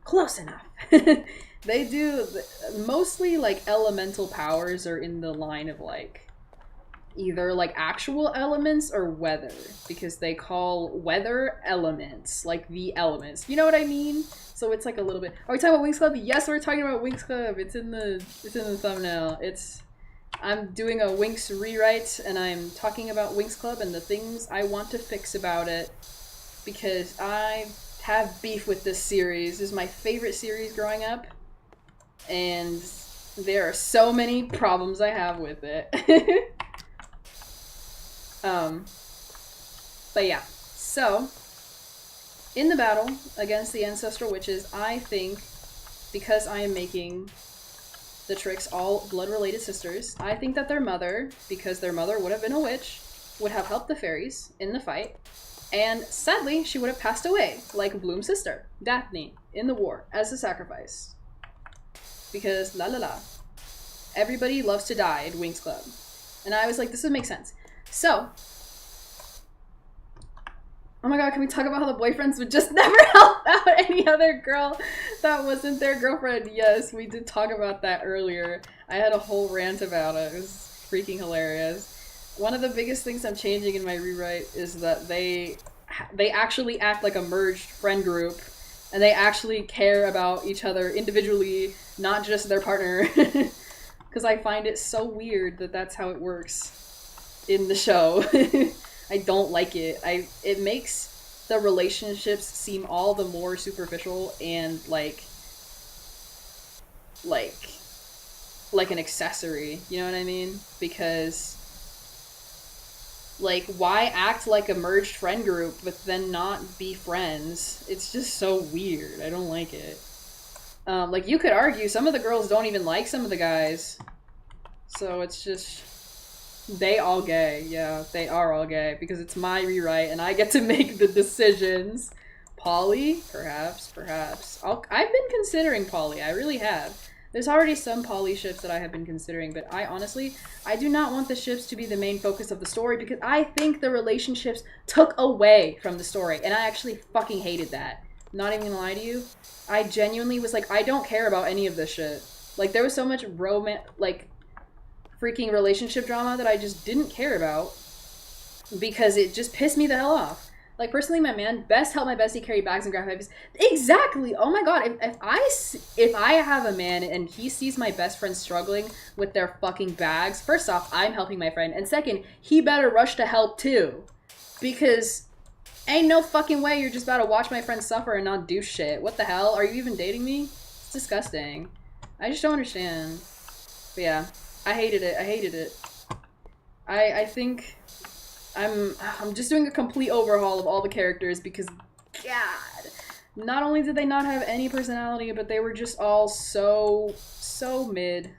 close enough. They do, mostly, like, elemental powers are in the line of, like, either, like, actual elements or weather, because they call weather elements, like, the elements. You know what I mean? So it's like a little bit. Are we talking about Winx Club? Yes, we're talking about Winx Club. It's in the thumbnail. I'm doing a Winx rewrite, and I'm talking about Winx Club and the things I want to fix about it, because I have beef with this series. This is my favorite series growing up, and there are so many problems I have with it. But yeah, so in the battle against the ancestral witches, I think, because I am making the Tricks all blood-related sisters, I think that their mother, because their mother would have been a witch, would have helped the fairies in the fight, and sadly, she would have passed away, like Bloom's sister, Daphne, in the war, as a sacrifice. Because, la la la, everybody loves to die at Winx Club. And I was like, this would make sense. So, oh my god, can we talk about how the boyfriends would just never help out any other girl that wasn't their girlfriend? Yes, we did talk about that earlier. I had a whole rant about it. It was freaking hilarious. One of the biggest things I'm changing in my rewrite is that they actually act like a merged friend group, and they actually care about each other individually, not just their partner. Because I find it so weird that that's how it works in the show. I don't like it. It makes the relationships seem all the more superficial and like an accessory. You know what I mean? Because, like, why act like a merged friend group but then not be friends? It's just so weird. I don't like it. Like, you could argue some of the girls don't even like some of the guys. So it's just, they all gay. Yeah, they are all gay because it's my rewrite and I get to make the decisions. Poly? Perhaps. I've been considering poly. I really have. There's already some poly ships that I have been considering, but I do not want the ships to be the main focus of the story because I think the relationships took away from the story, and I actually fucking hated that. Not even gonna lie to you. I genuinely was like, I don't care about any of this shit. Like, there was so much freaking relationship drama that I just didn't care about because it just pissed me the hell off. Like, personally, my man, best help my bestie carry bags and grab heavies. Exactly! Oh my god, if I have a man and he sees my best friend struggling with their fucking bags, first off, I'm helping my friend, and second, he better rush to help too. Because ain't no fucking way you're just about to watch my friend suffer and not do shit. What the hell? Are you even dating me? It's disgusting. I just don't understand. But yeah, I hated it. I hated it. I think I'm just doing a complete overhaul of all the characters because, God, not only did they not have any personality, but they were just all so mid.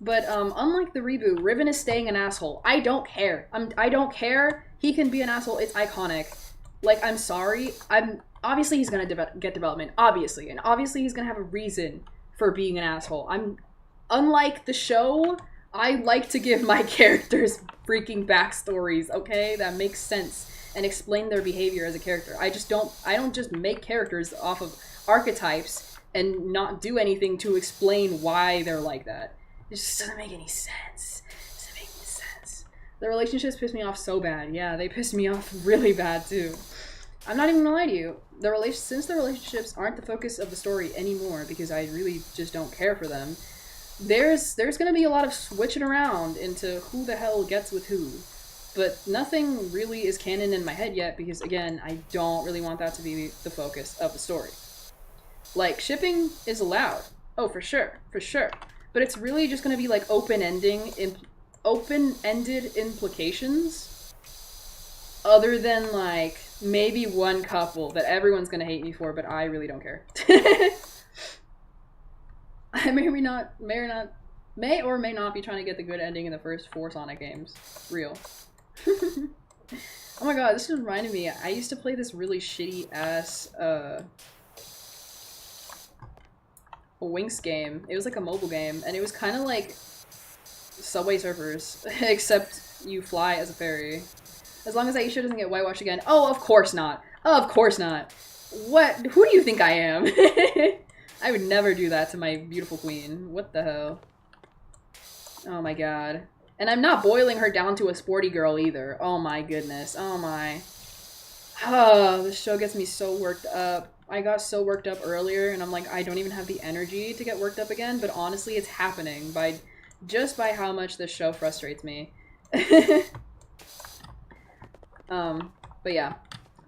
But unlike the reboot, Riven is staying an asshole. I don't care. I don't care. He can be an asshole. It's iconic. Like, I'm sorry. Obviously he's gonna get development. Obviously, and obviously he's gonna have a reason for being an asshole. Unlike the show, I like to give my characters freaking backstories. Okay, that makes sense and explain their behavior as a character. I don't just make characters off of archetypes and not do anything to explain why they're like that. It just doesn't make any sense. It doesn't make any sense. The relationships piss me off so bad. Yeah, they piss me off really bad too. I'm not even gonna lie to you. Since the relationships aren't the focus of the story anymore, because I really just don't care for them, there's gonna be a lot of switching around into who the hell gets with who. But nothing really is canon in my head yet, because again, I don't really want that to be the focus of the story. Like, shipping is allowed. Oh, for sure. But it's really just gonna be like open-ended implications, other than like maybe one couple that everyone's gonna hate me for, but I really don't care. I may or may not be trying to get the good ending in the first 4 Sonic games. Real. Oh my god, this just reminded me. I used to play this really shitty ass winx game. It was like a mobile game, and it was kind of like Subway Surfers, except you fly as a fairy. As long as Aisha doesn't get whitewashed again. Oh, of course not. Of course not. What? Who do you think I am? I would never do that to my beautiful queen. What the hell? Oh my god. And I'm not boiling her down to a sporty girl either. Oh my goodness. Oh my. Oh, this show gets me so worked up. I got so worked up earlier, and I'm like, I don't even have the energy to get worked up again, but honestly, it's happening just by how much this show frustrates me. But yeah.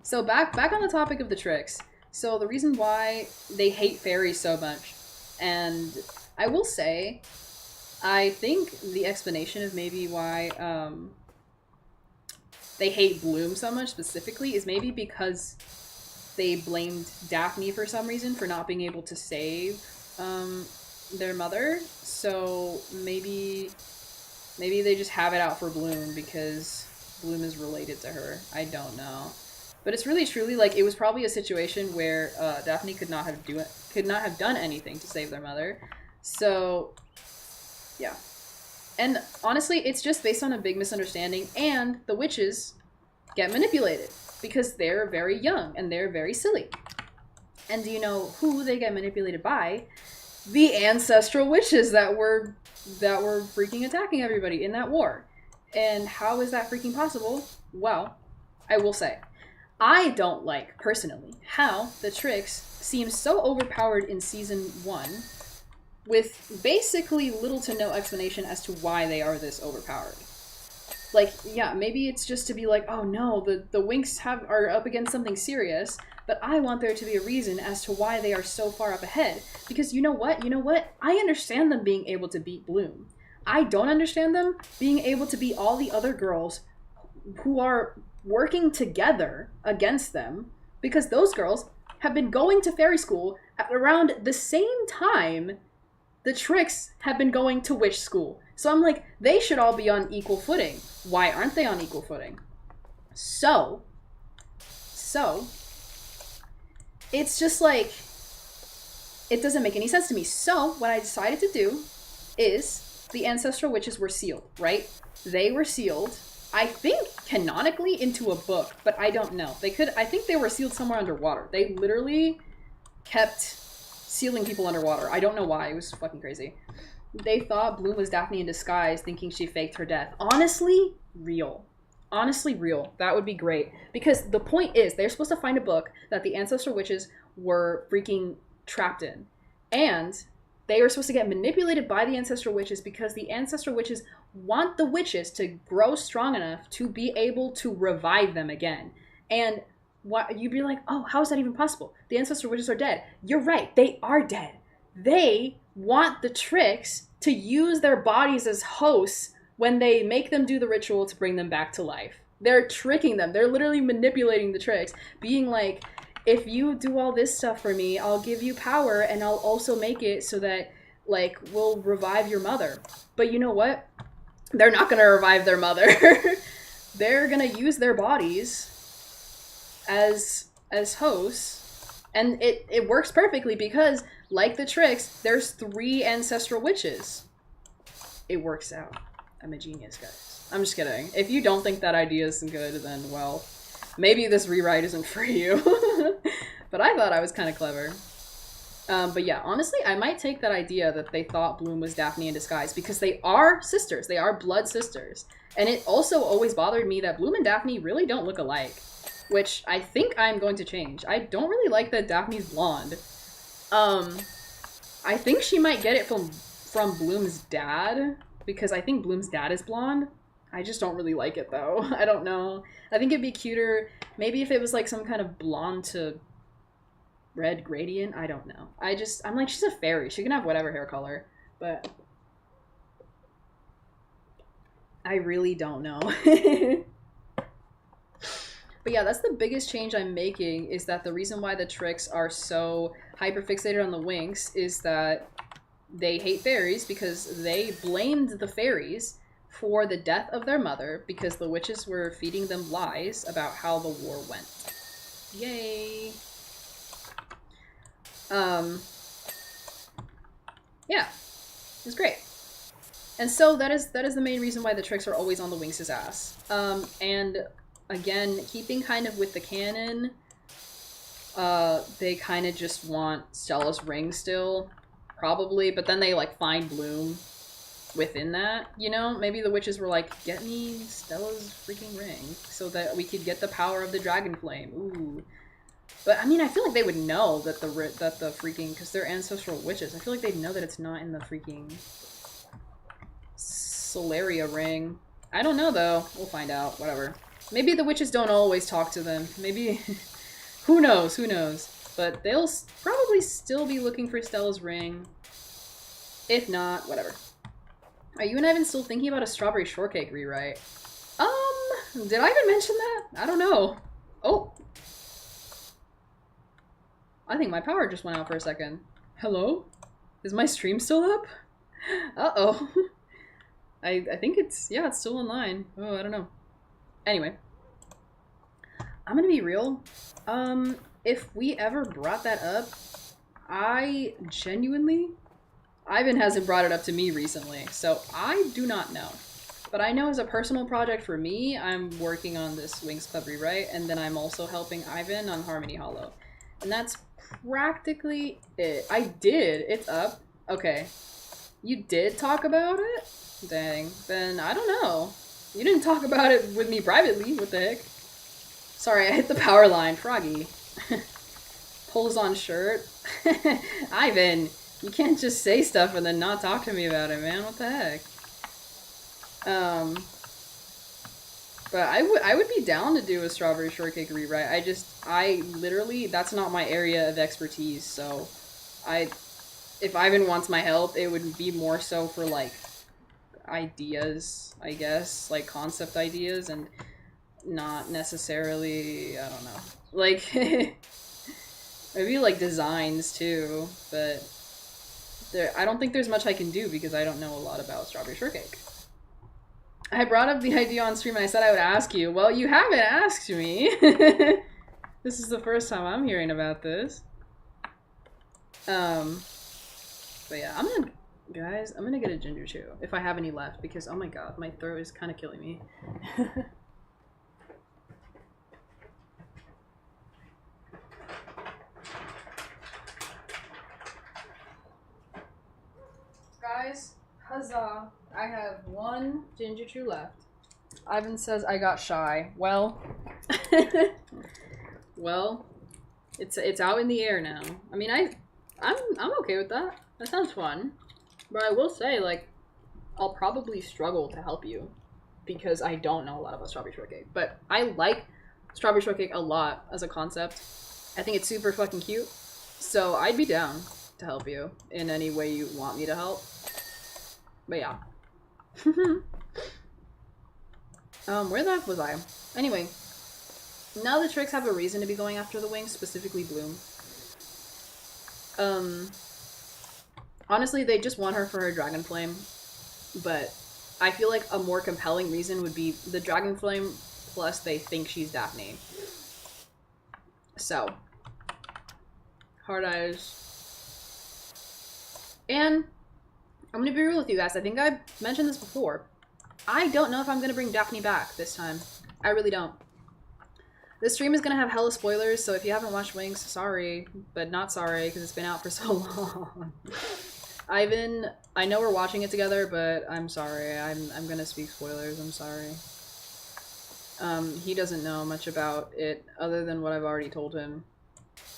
So back on the topic of the tricks. So the reason why they hate fairies so much, and I will say, I think the explanation of maybe why they hate Bloom so much specifically is maybe because they blamed Daphne for some reason for not being able to save their mother. So maybe they just have it out for Bloom because Bloom is related to her. I don't know. But it's really truly like it was probably a situation where Daphne could not have done anything to save their mother. So yeah. And honestly, it's just based on a big misunderstanding, and the witches get manipulated because they're very young and they're very silly. And do you know who they get manipulated by? The ancestral witches that were freaking attacking everybody in that war. And how is that freaking possible? Well, I will say, I don't like, personally, how the tricks seem so overpowered in Season 1 with basically little to no explanation as to why they are this overpowered. Like, yeah, maybe it's just to be like, oh no, the winx are up against something serious, but I want there to be a reason as to why they are so far up ahead. Because you know what? I understand them being able to beat Bloom. I don't understand them being able to beat all the other girls who are working together against them, because those girls have been going to fairy school at around the same time the tricks have been going to witch school. So I'm like, they should all be on equal footing. Why aren't they on equal footing? So it's just like, it doesn't make any sense to me. So what I decided to do is the ancestral witches were sealed, right? They were sealed, I think canonically, into a book, but I don't know. I think they were sealed somewhere underwater. They literally kept sealing people underwater. I don't know why. It was fucking crazy. They thought Bloom was Daphne in disguise, thinking she faked her death. Honestly, real. honestly real. That would be great. Because the point is, they're supposed to find a book that the ancestor witches were freaking trapped in. And they are supposed to get manipulated by the ancestor witches because the ancestor witches want the witches to grow strong enough to be able to revive them again. And what you'd be like, oh, how is that even possible? The ancestor witches are dead. You're right, they are dead. They want the tricks to use their bodies as hosts when they make them do the ritual to bring them back to life. They're tricking them. They're literally manipulating the tricks, being like, if you do all this stuff for me, I'll give you power and I'll also make it so that, like, we'll revive your mother. But you know what? They're not going to revive their mother. They're going to use their bodies as hosts. And it works perfectly because, like the tricks, there's 3 ancestral witches. It works out. I'm a genius, guys. I'm just kidding. If you don't think that idea is good, then, well, maybe this rewrite isn't for you. But I thought I was kind of clever. But yeah, honestly, I might take that idea that they thought Bloom was Daphne in disguise because they are sisters. They are blood sisters. And it also always bothered me that Bloom and Daphne really don't look alike, which I think I'm going to change. I don't really like that Daphne's blonde. I think she might get it from Bloom's dad, because I think Bloom's dad is blonde. I just don't really like it, though. I don't know. I think it'd be cuter maybe if it was like some kind of blonde to red gradient. I don't know. I'm like, she's a fairy. She can have whatever hair color. But I really don't know. But yeah, that's the biggest change I'm making, is that the reason why the tricks are so hyperfixated on the winx is that they hate fairies because they blamed the fairies for the death of their mother because the witches were feeding them lies about how the war went. Yay! Yeah, it's great. And so that is the main reason why the tricks are always on the winx's ass. And again, keeping kind of with the canon, they kind of just want Stella's ring still, probably, but then they like find Bloom within that, you know? Maybe the witches were like, get me Stella's freaking ring so that we could get the power of the dragon flame. Ooh. But I mean, I feel like they would know that the freaking, because they're ancestral witches, I feel like they'd know that it's not in the freaking Solaria ring. I don't know though. We'll find out. Whatever. Maybe the witches don't always talk to them. Maybe, who knows, who knows. But they'll probably still be looking for Stella's ring. If not, whatever. Are you and Ivan still thinking about a strawberry shortcake rewrite? Did I even mention that? I don't know. Oh. I think my power just went out for a second. Hello? Is my stream still up? Uh-oh. I think it's, yeah, it's still online. Oh, I don't know. Anyway. I'm gonna be real. If we ever brought that up, I genuinely... Ivan hasn't brought it up to me recently, so I do not know. But I know as a personal project for me, I'm working on this Winx Club rewrite, and then I'm also helping Ivan on Harmony Hollow. And that's practically it. I did. It's up. Okay. You did talk about it? Dang. Then I don't know. You didn't talk about it with me privately. What the heck? Sorry, I hit the power line. Froggy. Pulls on shirt. Ivan, you can't just say stuff and then not talk to me about it, man. What the heck? But I would be down to do a strawberry shortcake rewrite. I literally, that's not my area of expertise, so if Ivan wants my help, it would be more so for, like, ideas, I guess, like concept ideas, and not necessarily, I don't know, like, maybe, like, designs, too, but I don't think there's much I can do because I don't know a lot about strawberry shortcake. I brought up the idea on stream and I said I would ask you. Well, you haven't asked me. This is the first time I'm hearing about this. But yeah, guys, I'm gonna get a ginger chew if I have any left because, oh my god, my throat is kind of killing me. Guys, huzzah. I have one ginger chew left. Ivan says I got shy. Well, well, it's out in the air now. I mean, I'm okay with that. That sounds fun. But I will say, like, I'll probably struggle to help you because I don't know a lot about strawberry shortcake. But I like strawberry shortcake a lot as a concept. I think it's super fucking cute. So I'd be down to help you in any way you want me to help. But yeah. Where the heck was I? Anyway, now the Tricks have a reason to be going after the Winx, specifically Bloom. Honestly, they just want her for her Dragon Flame, but I feel like a more compelling reason would be the Dragon Flame plus they think she's Daphne. So, hard eyes. And I'm gonna be real with you guys. I think I mentioned this before. I don't know if I'm gonna bring Daphne back this time. I really don't. This stream is gonna have hella spoilers, so if you haven't watched Winx, sorry, but not sorry because it's been out for so long. Ivan, I know we're watching it together, but I'm sorry. I'm gonna speak spoilers. I'm sorry. He doesn't know much about it other than what I've already told him.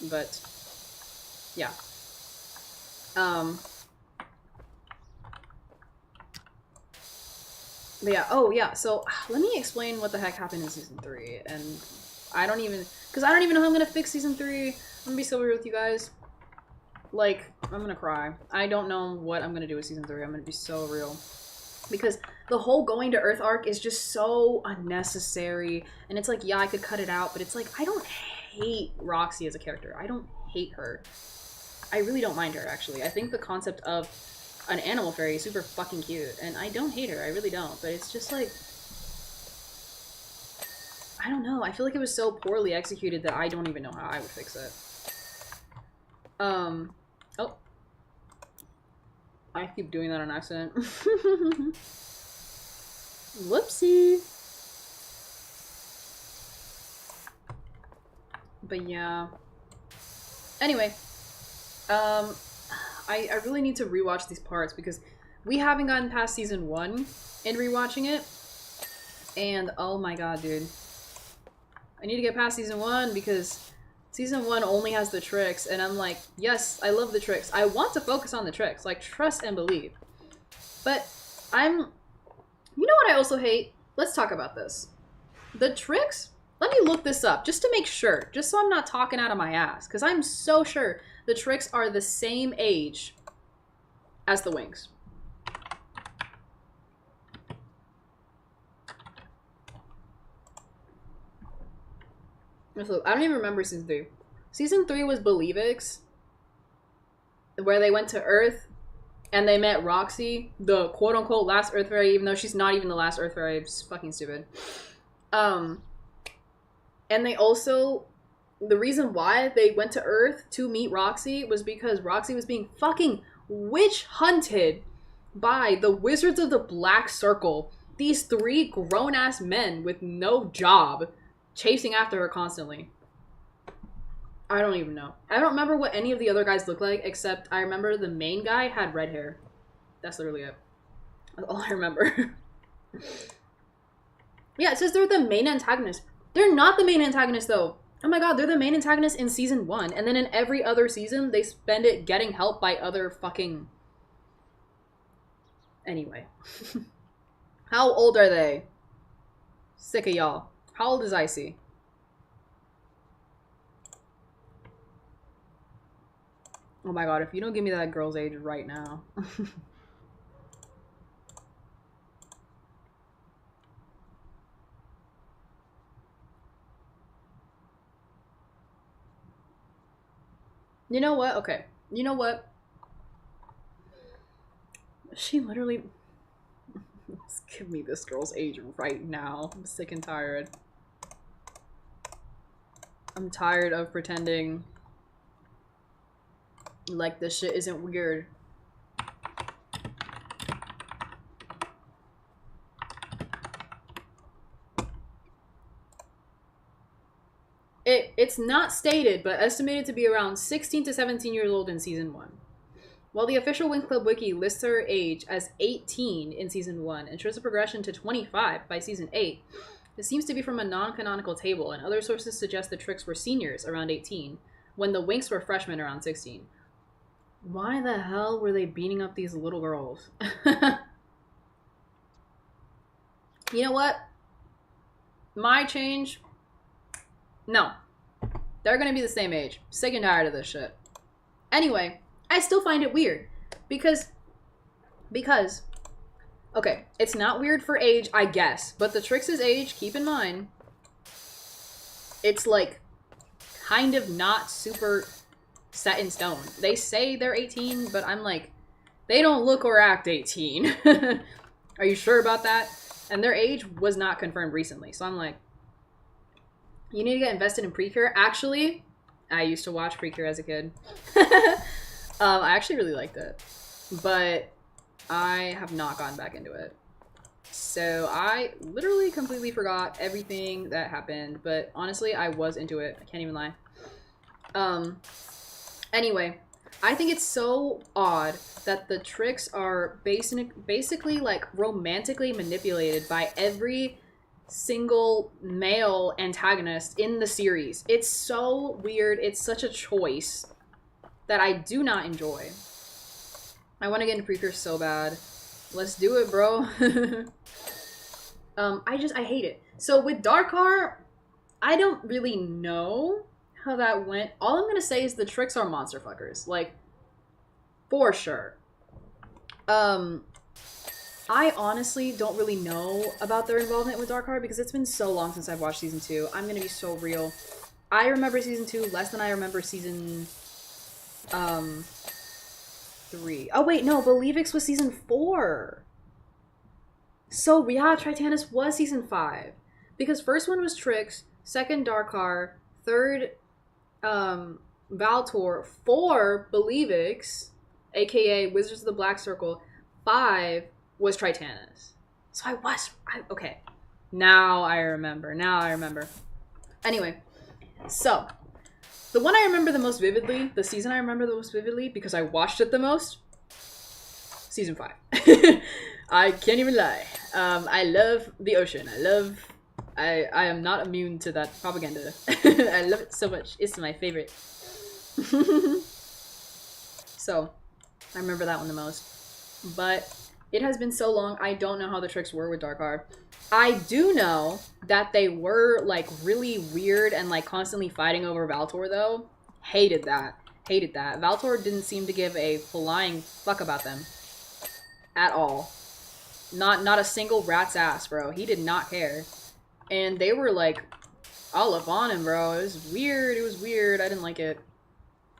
But yeah. But yeah, oh yeah, so let me explain what the heck happened in Season 3, and I don't even know how I'm gonna fix Season 3. I'm gonna be so real with you guys. Like, I'm gonna cry. I don't know what I'm gonna do with Season 3, I'm gonna be so real. Because the whole going to Earth arc is just so unnecessary, and it's like, yeah, I could cut it out, but it's like, I don't hate Roxy as a character. I don't hate her. I really don't mind her, actually. I think the concept of an animal fairy is super fucking cute, and I don't hate her, I really don't, but it's just like, I don't know, I feel like it was so poorly executed that I don't even know how I would fix it. Oh. I keep doing that on accident. Whoopsie. But yeah. Anyway. I really need to rewatch these parts because we haven't gotten past Season 1 in rewatching it. And oh my god, dude. I need to get past Season 1 because Season 1 only has the Tricks, and I'm like, yes, I love the Tricks. I want to focus on the Tricks, like, trust and believe. But you know what I also hate? Let's talk about this. The Tricks, let me look this up, just to make sure, just so I'm not talking out of my ass, because I'm so sure the Tricks are the same age as the Winx. Look, I don't even remember Season 3. Season 3 was Believix, where they went to Earth, and they met Roxy, the quote-unquote last Earth Fairy, even though she's not even the last Earth Fairy. It's fucking stupid. And they also... The reason why they went to Earth to meet Roxy was because Roxy was being fucking witch-hunted by the Wizards of the Black Circle. These 3 grown-ass men with no job chasing after her constantly. I don't even know. I don't remember what any of the other guys look like, except I remember the main guy had red hair. That's literally it. That's all I remember. Yeah, it says they're the main antagonist. They're not the main antagonist, though. Oh my god, they're the main antagonist in Season 1, and then in every other season, they spend it getting help by other fucking... Anyway. How old are they? Sick of y'all. How old is Icy? Oh my god, if you don't give me that girl's age right now. You know what? Okay. You know what? She literally... Just give me this girl's age right now. I'm sick and tired. I'm tired of pretending like this shit isn't weird. It's not stated, but estimated to be around 16 to 17 years old in Season 1. While the official Winx Club wiki lists her age as 18 in season 1 and shows a progression to 25 by season 8, this seems to be from a non-canonical table, and other sources suggest the Tricks were seniors around 18, when the Winx were freshmen around 16. Why the hell were they beating up these little girls? You know what? My change? No. They're gonna be the same age. Sick and tired of this shit. Anyway, I still find it weird. Because, okay, it's not weird for age, I guess. But the Tricks' age, keep in mind, it's like, kind of not super set in stone. They say they're 18, but I'm like, they don't look or act 18. Are you sure about that? And their age was not confirmed recently. So I'm like, you need to get invested in Precure. Actually, I used to watch Precure as a kid. I actually really liked it. But I have not gone back into it. So I literally completely forgot everything that happened. But honestly, I was into it. I can't even lie. Anyway, I think it's so odd that the Tricks are basically like romantically manipulated by every single male antagonist in the series. It's so weird. It's such a choice that I do not enjoy. I want to get into Precure so bad. Let's do it, bro. I hate it. So with Darkar, I don't really know how that went. All I'm gonna say is the Tricks are monster fuckers. Like, for sure. I honestly don't really know about their involvement with Darkheart because it's been so long since I've watched season 2. I'm gonna be so real. I remember season 2 less than I remember season 3. Oh wait, no, Believix was season 4. So yeah, Tritanus was season 5. Because first one was Trix, second Darkar, third Valtor, 4 Believix, aka Wizards of the Black Circle, 5 was Tritanus. So okay. Now I remember. Anyway, so the one I remember the most vividly, the season I remember the most vividly because I watched it the most, season 5. I can't even lie. I love the ocean. I am not immune to that propaganda. I love it so much. It's my favorite. So, I remember that one the most. But it has been so long, I don't know how the Tricks were with Darkar. I do know that they were, like, really weird and, like, constantly fighting over Valtor, though. Hated that. Valtor didn't seem to give a flying fuck about them. At all. Not a single rat's ass, bro. He did not care. And they were, like, all up on him, bro. It was weird. I didn't like it.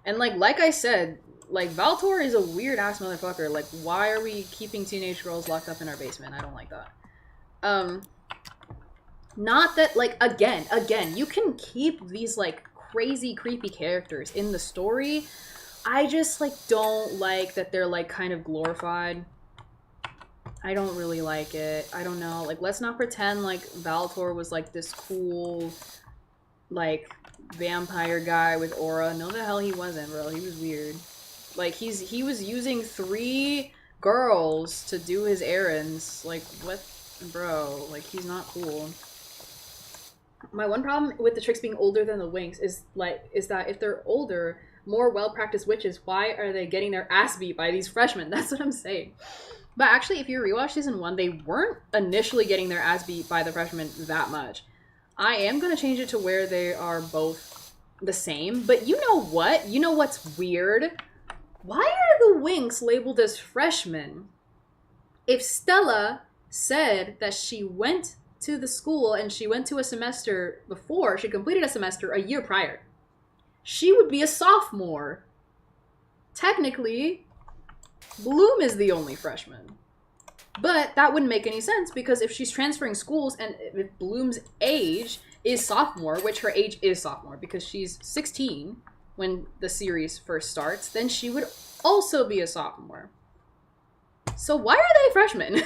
And, like I said, like, Valtor is a weird-ass motherfucker. Like, why are we keeping teenage girls locked up in our basement? I don't like that. Not that, like, again, you can keep these, like, crazy, creepy characters in the story. I just, like, don't like that they're, like, kind of glorified. I don't really like it. I don't know. Like, let's not pretend like Valtor was, like, this cool, like, vampire guy with aura. No, the hell he wasn't, bro. He was weird. Like, he was using 3 girls to do his errands. Like, what? Bro, like, he's not cool. My one problem with the Tricks being older than the Winx is that if they're older, more well-practiced witches, why are they getting their ass beat by these freshmen? That's what I'm saying. But actually, if you rewatch season 1, they weren't initially getting their ass beat by the freshmen that much. I am going to change it to where they are both the same. But you know what? You know what's weird? Why are the Winx labeled as freshmen if Stella said that she went to the school and she went to a semester before, she completed a semester a year prior? She would be a sophomore. Technically, Bloom is the only freshman. But that wouldn't make any sense because if she's transferring schools and if Bloom's age is sophomore, which her age is sophomore because she's 16 when the series first starts, then she would also be a sophomore. So why are they freshmen?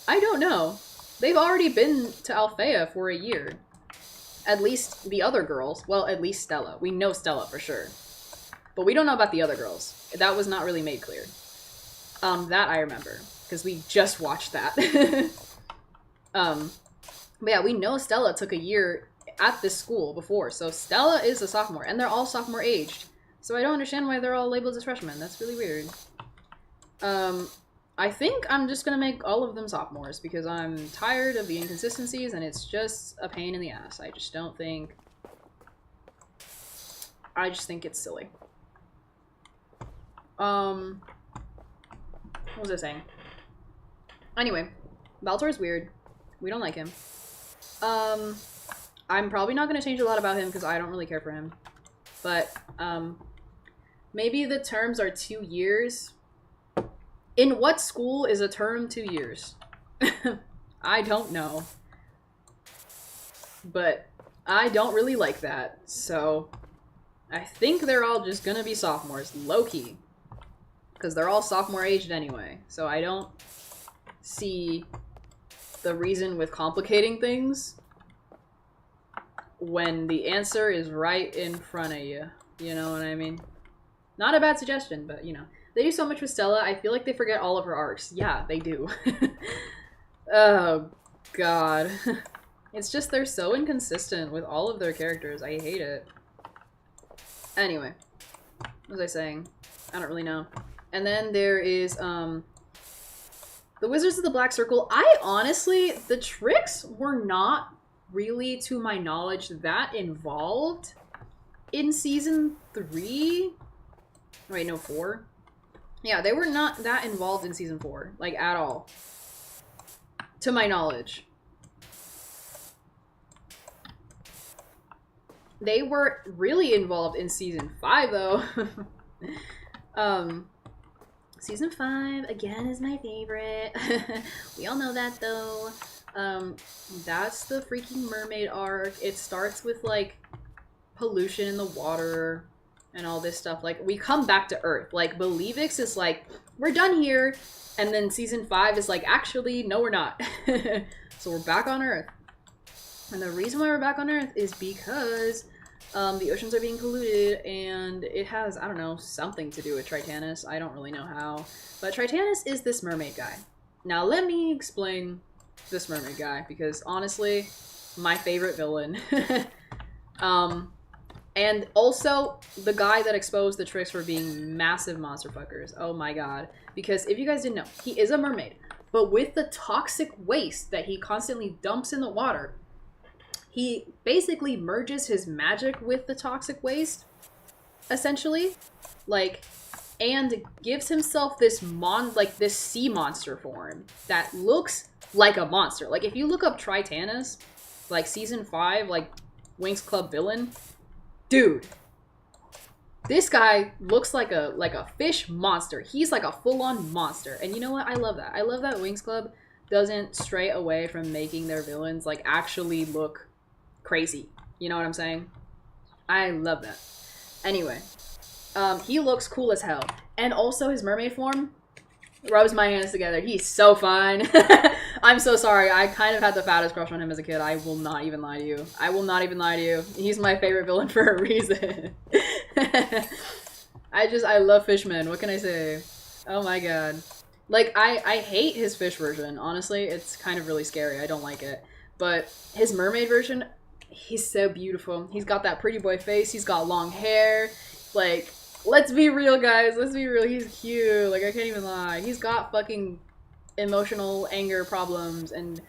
I don't know. They've already been to Althea for a year. At least the other girls. Well, at least Stella. We know Stella for sure. But we don't know about the other girls. That was not really made clear. That I remember, because we just watched that. But yeah, we know Stella took a year at this school before, so Stella is a sophomore, and they're all sophomore aged. So I don't understand why they're all labeled as freshmen. That's really weird. I think I'm just gonna make all of them sophomores, because I'm tired of the inconsistencies, and it's just a pain in the ass. I just think it's silly. What was I saying? Anyway, Baltor is weird. We don't like him. I'm probably not going to change a lot about him because I don't really care for him. But, maybe the terms are 2 years. In what school is a term 2 years? I don't know. But I don't really like that. So, I think they're all just going to be sophomores. Low-key. Because they're all sophomore aged anyway. So I don't see the reason with complicating things when the answer is right in front of you. You know what I mean? Not a bad suggestion, but you know. They do so much with Stella, I feel like they forget all of her arcs. Yeah, they do. Oh, God. It's just they're so inconsistent with all of their characters. I hate it. Anyway. What was I saying? I don't really know. And then there is, the Wizards of the Black Circle. I honestly, the tricks were not really, to my knowledge, that involved in season 3. Wait, no, 4? Yeah, they were not that involved in season 4, like, at all. To my knowledge. They were really involved in season 5, though. Season 5, again, is my favorite. We all know that, though. That's the freaking mermaid arc. It starts with, like, pollution in the water and all this stuff. Like, we come back to Earth. Like, Believix is like, we're done here. And then season 5 is like, actually, no, we're not. So we're back on Earth. And the reason why we're back on Earth is because the oceans are being polluted, and it has, I don't know, something to do with Tritanus. I don't really know how. But Tritanus is this mermaid guy. Now, let me explain this mermaid guy, because honestly, my favorite villain. And also, the guy that exposed the tricks for being massive monster fuckers. Oh my god. Because if you guys didn't know, he is a mermaid. But with the toxic waste that he constantly dumps in the water, he basically merges his magic with the toxic waste, essentially. Like, and gives himself this this sea monster form that looks like a monster. Like, if you look up Tritanus, like season 5, like Winx Club villain, dude, this guy looks like a fish monster. He's like a full-on monster. And you know what? I love that. I love that Winx Club doesn't stray away from making their villains like actually look crazy. You know what I'm saying? I love that. Anyway, he looks cool as hell. And also his mermaid form rubs my hands together. He's so fine. I'm so sorry. I kind of had the fattest crush on him as a kid. I will not even lie to you. I will not even lie to you. He's my favorite villain for a reason. I love Fishman. What can I say? Oh my god. Like, I hate his fish version. Honestly, it's kind of really scary. I don't like it. But his mermaid version, he's so beautiful. He's got that pretty boy face. He's got long hair. Like, let's be real, guys. Let's be real. He's cute. Like, I can't even lie. He's got fucking emotional anger problems, and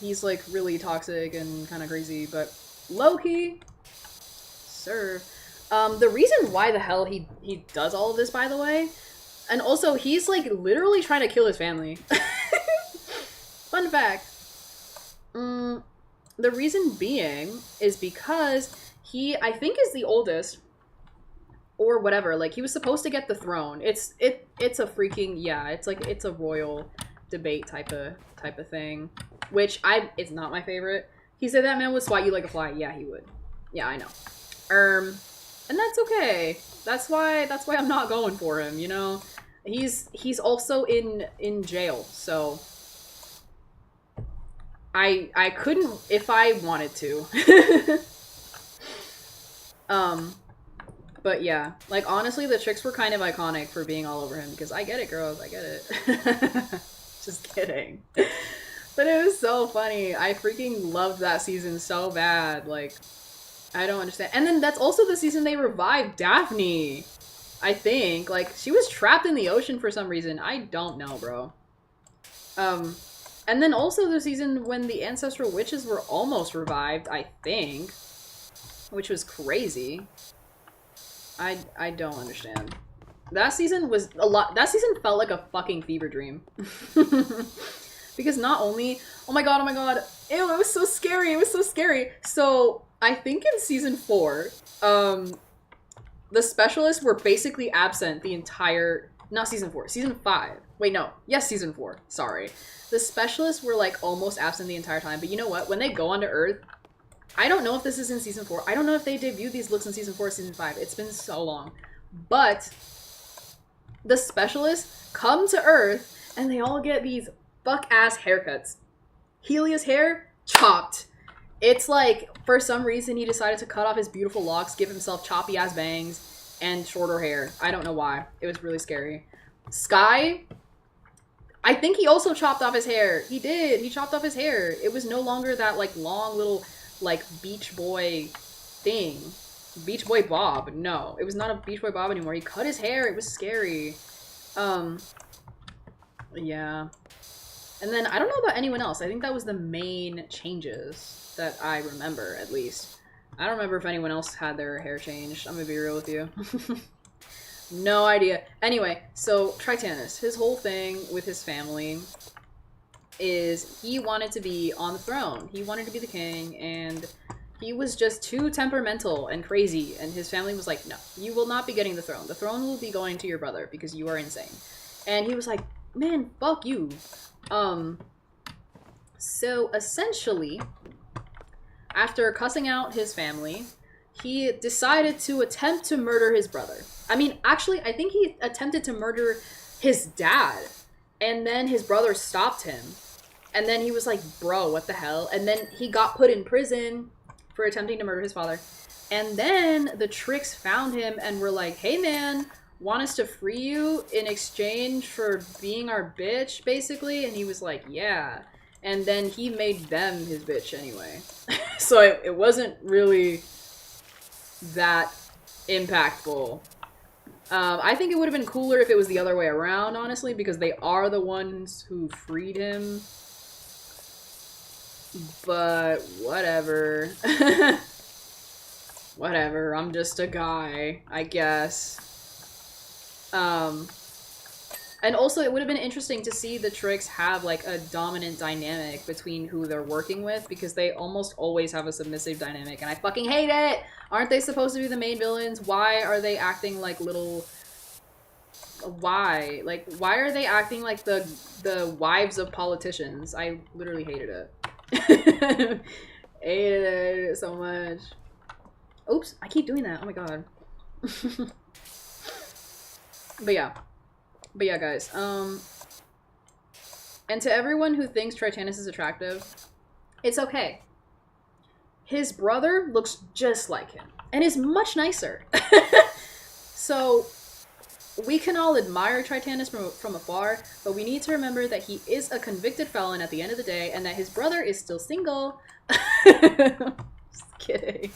he's, like, really toxic and kind of crazy, but low-key, sir. The reason why the hell he does all of this, by the way, and also, he's, like, literally trying to kill his family. Fun fact. The reason being is because he, I think, is the oldest, or whatever. Like, he was supposed to get the throne. It's a freaking, yeah, it's like, it's a royal debate type of thing, which it's not my favorite. He said that man would swat you like a fly. Yeah, he would. Yeah, I know. And that's okay. That's why I'm not going for him, you know? He's also in jail, so I couldn't if I wanted to. But yeah, like honestly, the tricks were kind of iconic for being all over him because I get it, girls, I get it. Just kidding. But it was so funny. I freaking loved that season so bad. Like, I don't understand. And then that's also the season they revived Daphne. I think. Like, she was trapped in the ocean for some reason. I don't know, bro. And then also the season when the ancestral witches were almost revived, I think. Which was crazy. I don't understand. That season was a lot. That season felt like a fucking fever dream. Because not only, oh my god, ew, it was so scary, it was so scary. So, I think in season 4, the specialists were basically absent the entire, not season 4, season 5. Wait, no, yes, season 4, sorry. The specialists were like almost absent the entire time, but you know what, when they go onto Earth, I don't know if this is in season 4, I don't know if they debuted these looks in season 4 or season 5, it's been so long. But, the specialists come to Earth, and they all get these fuck-ass haircuts. Helia's hair, chopped. It's like, for some reason, he decided to cut off his beautiful locks, give himself choppy-ass bangs, and shorter hair. I don't know why. It was really scary. Sky, I think he also chopped off his hair. He did. He chopped off his hair. It was no longer that, like, long little, like, Beach Boy thing. Beach Boy Bob. No. It was not a Beach Boy Bob anymore. He cut his hair. It was scary. Yeah. And then, I don't know about anyone else. I think that was the main changes that I remember, at least. I don't remember if anyone else had their hair changed. I'm gonna be real with you. No idea. Anyway, so, Tritanus, his whole thing with his family is he wanted to be on the throne. He wanted to be the king, and he was just too temperamental and crazy, and his family was like, no, you will not be getting the throne. The throne will be going to your brother, because you are insane. And he was like, man, fuck you. So essentially, after cussing out his family, he decided to attempt to murder his brother. I mean, actually, I think he attempted to murder his dad, and then his brother stopped him. And then he was like, bro, what the hell? And then he got put in prison for attempting to murder his father. And then the Tricks found him and were like, hey man, want us to free you in exchange for being our bitch, basically? And he was like, yeah. And then he made them his bitch anyway. So it wasn't really that impactful. I think it would have been cooler if it was the other way around, honestly, because they are the ones who freed him. But whatever. Whatever, I'm just a guy, I guess. And also, it would have been interesting to see the Tricks have, like, a dominant dynamic between who they're working with, because they almost always have a submissive dynamic, and I fucking hate it! Aren't they supposed to be the main villains? Why are they acting like little... Why? Like, why are they acting like the wives of politicians? I literally hated it. Hated it so much. Oops, I keep doing that. Oh my god. But yeah, guys. And to everyone who thinks Tritanus is attractive, it's okay. His brother looks just like him and is much nicer. So we can all admire Tritanus from afar, but we need to remember that he is a convicted felon at the end of the day, and that his brother is still single. Just kidding.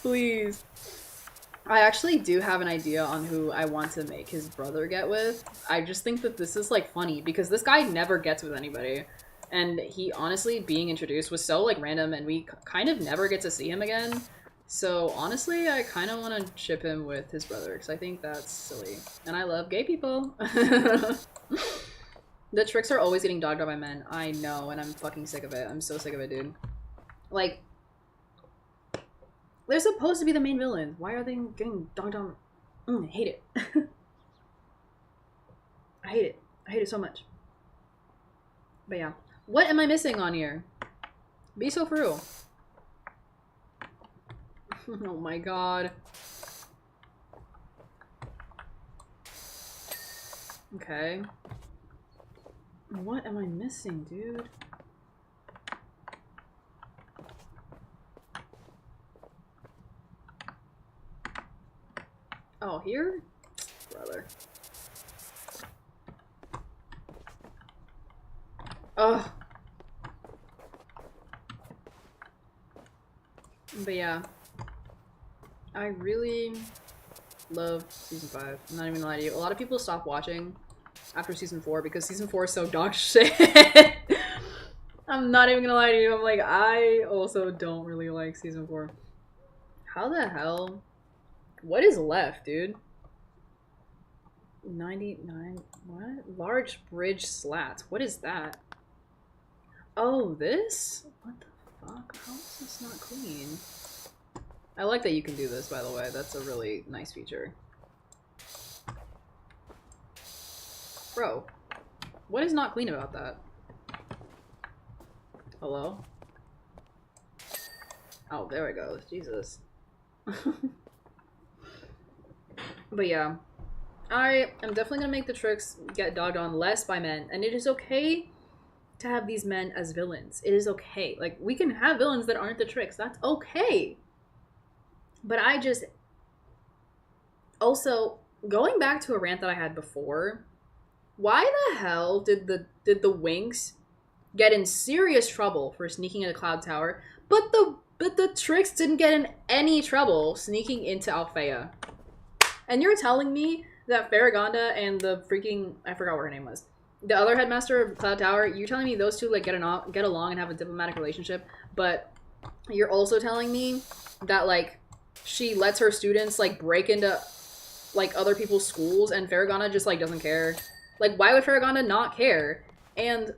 Please. I actually do have an idea on who I want to make his brother get with. I just think that this is, like, funny, because this guy never gets with anybody. And he, honestly, being introduced was so, like, random, and we kind of never get to see him again. So, honestly, I kind of want to ship him with his brother, because I think that's silly. And I love gay people. The Tricks are always getting dogged out by men. I know, and I'm fucking sick of it. I'm so sick of it, dude. Like, they're supposed to be the main villain. Why are they getting dogged on? I hate it. I hate it. I hate it so much. But yeah. What am I missing on here? Be so for real. Oh my god. Okay. What am I missing, dude? Oh, here? Brother. Ugh. But yeah. I really loved season 5. I'm not even gonna lie to you. A lot of people stopped watching after season 4 because season 4 is so dog shit. I'm not even gonna lie to you. I'm like, I also don't really like season 4. How the hell? What is left, dude? 99. What? Large bridge slats. What is that? Oh, this? What the fuck? How is this not clean? I like that you can do this, by the way. That's a really nice feature. Bro, what is not clean about that? Hello? Oh, there it goes. Jesus. But yeah. I am definitely gonna make the tricks get dogged on less by men, and it is okay to have these men as villains. It is okay. Like, we can have villains that aren't the tricks. That's okay. But I just... Also, going back to a rant that I had before, why the hell did the winx get in serious trouble for sneaking into Cloud Tower, but the tricks didn't get in any trouble sneaking into Althea? And you're telling me that Farragonda and the freaking... I forgot what her name was. The other headmaster of Cloud Tower, you're telling me those two like get along and have a diplomatic relationship, but you're also telling me that like she lets her students like break into like other people's schools and Farragonda just like doesn't care. Like, why would Farragonda not care? And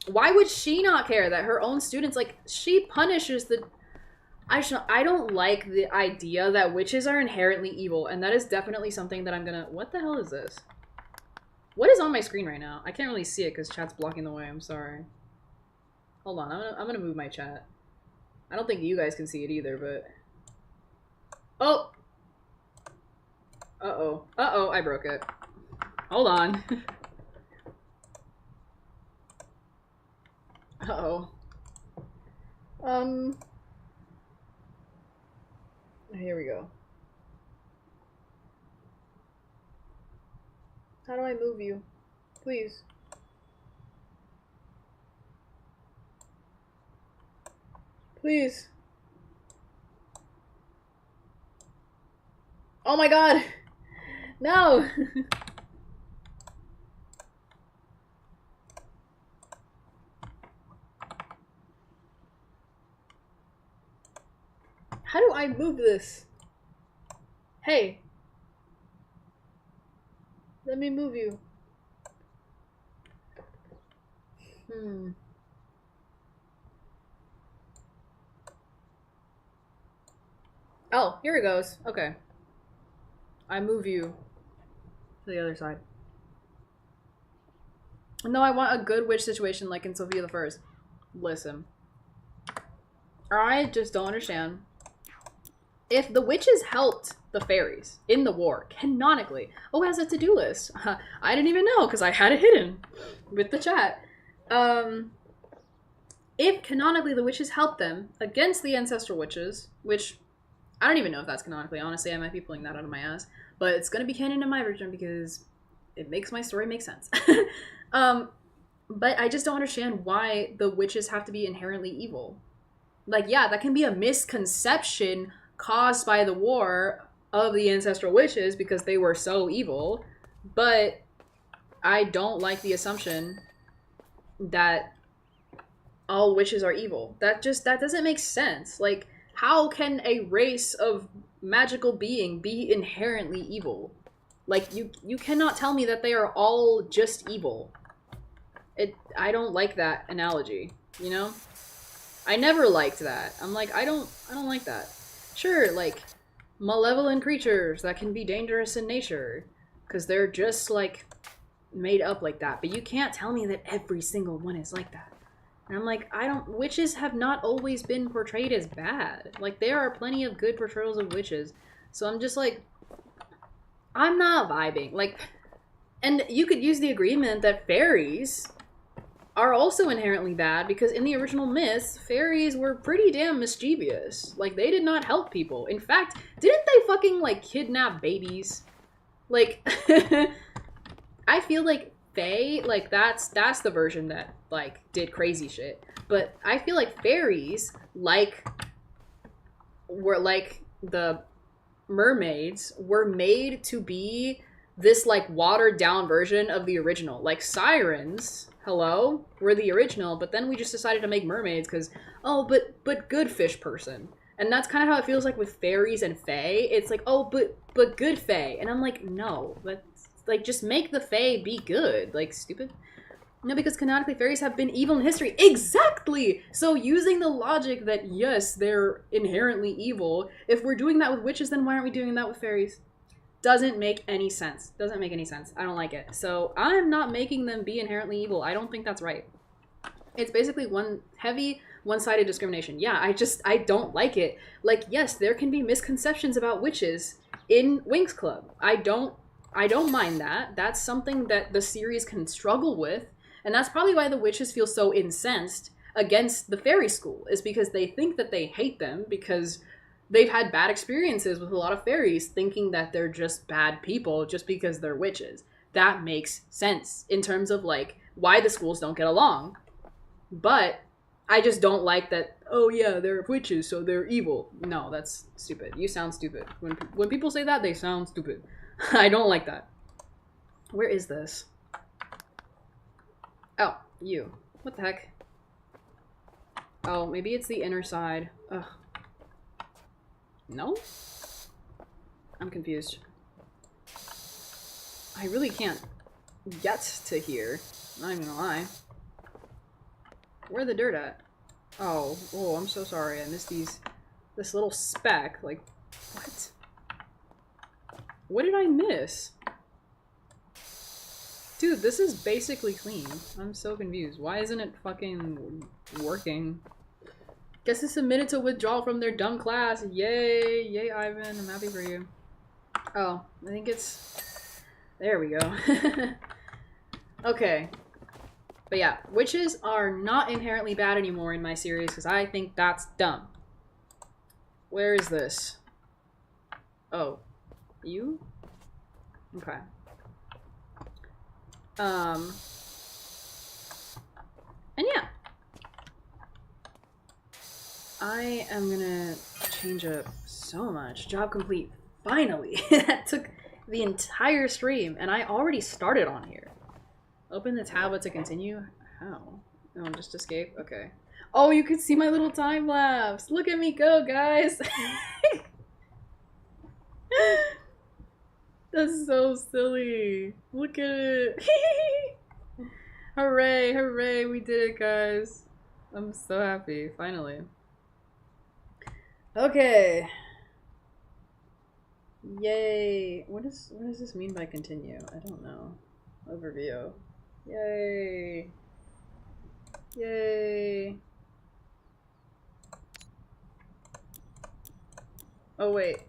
why would she not care that her own students, like, she punishes the... I don't like the idea that witches are inherently evil, and that is definitely something that I'm gonna... What the hell is this? What is on my screen right now? I can't really see it because chat's blocking the way. I'm sorry. Hold on, I'm gonna move my chat. I don't think you guys can see it either, but... Oh! Uh-oh. Uh-oh, I broke it. Hold on. Uh-oh. Here we go. How do I move you? Please. Please. Oh my god! No! How do I move this? Hey. Let me move you. Oh, here it goes. Okay. I move you to the other side. No, I want a good witch situation like in Sophia the First. Listen. I just don't understand. If the witches helped the fairies in the war, canonically... Oh, it has a to-do list. I didn't even know because I had it hidden with the chat. If canonically the witches helped them against the ancestral witches, which I don't even know if that's canonically, honestly, I might be pulling that out of my ass, but it's gonna be canon in my version because it makes my story make sense. But I just don't understand why the witches have to be inherently evil. Like, yeah, that can be a misconception caused by the war of the ancestral witches because they were so evil, but I don't like the assumption that all witches are evil. That doesn't make sense. Like, how can a race of magical being be inherently evil? Like, you cannot tell me that they are all just evil. I don't like that analogy, you know? I never liked that. I'm like, I don't like that. Sure, like, malevolent creatures that can be dangerous in nature, because they're just, like, made up like that. But you can't tell me that every single one is like that. And I'm like, witches have not always been portrayed as bad. Like, there are plenty of good portrayals of witches. So I'm just like, I'm not vibing. Like, and you could use the agreement that fairies are also inherently bad because in the original myths, fairies were pretty damn mischievous. Like, they did not help people. In fact, didn't they fucking, like, kidnap babies? Like, I feel like fae, like, that's the version that, like, did crazy shit. But I feel like fairies, were like the mermaids, were made to be this, like, watered down version of the original. Like, sirens, hello, were the original, but then we just decided to make mermaids because, oh, but good fish person. And that's kind of how it feels like with fairies and fae. It's like, oh, but good fae. And I'm like, no, but, like, just make the fae be good. Like, stupid. No, because canonically fairies have been evil in history. Exactly! So using the logic that, yes, they're inherently evil, if we're doing that with witches, then why aren't we doing that with fairies? Doesn't make any sense. Doesn't make any sense. I don't like it. So I'm not making them be inherently evil. I don't think that's right. It's basically one-sided discrimination. Yeah, I don't like it. Like, yes, there can be misconceptions about witches in Winx Club. I don't mind that. That's something that the series can struggle with. And that's probably why the witches feel so incensed against the fairy school, is because they think that they hate them because they've had bad experiences with a lot of fairies thinking that they're just bad people just because they're witches. That makes sense in terms of, like, why the schools don't get along. But I just don't like that, oh yeah, they're witches, so they're evil. No, that's stupid. You sound stupid. When people say that, they sound stupid. I don't like that. Where is this? Oh, you. What the heck? Oh, maybe it's the inner side. Ugh. No? I'm confused. I really can't get to here. Not even gonna lie. Where the dirt at? Oh, I'm so sorry. I missed this little speck. Like, what? What did I miss? Dude, this is basically clean. I'm so confused. Why isn't it fucking working? Guess it's submitted to withdrawal from their dumb class. Yay! Yay, Ivan. I'm happy for you. Oh, I think it's... There we go. Okay. But yeah, witches are not inherently bad anymore in my series because I think that's dumb. Where is this? Oh. You? Okay. And yeah. I am gonna change up so much. Job complete. Finally! That took the entire stream, and I already started on here. Open the tablet to continue? How? Oh, just escape? Okay. Oh, you can see my little time lapse! Look at me go, guys! That's so silly. Look at it. Hooray, hooray, we did it, guys. I'm so happy, finally. Okay. Yay. What does this mean by continue? I don't know. Overview. Yay. Yay. Oh, wait.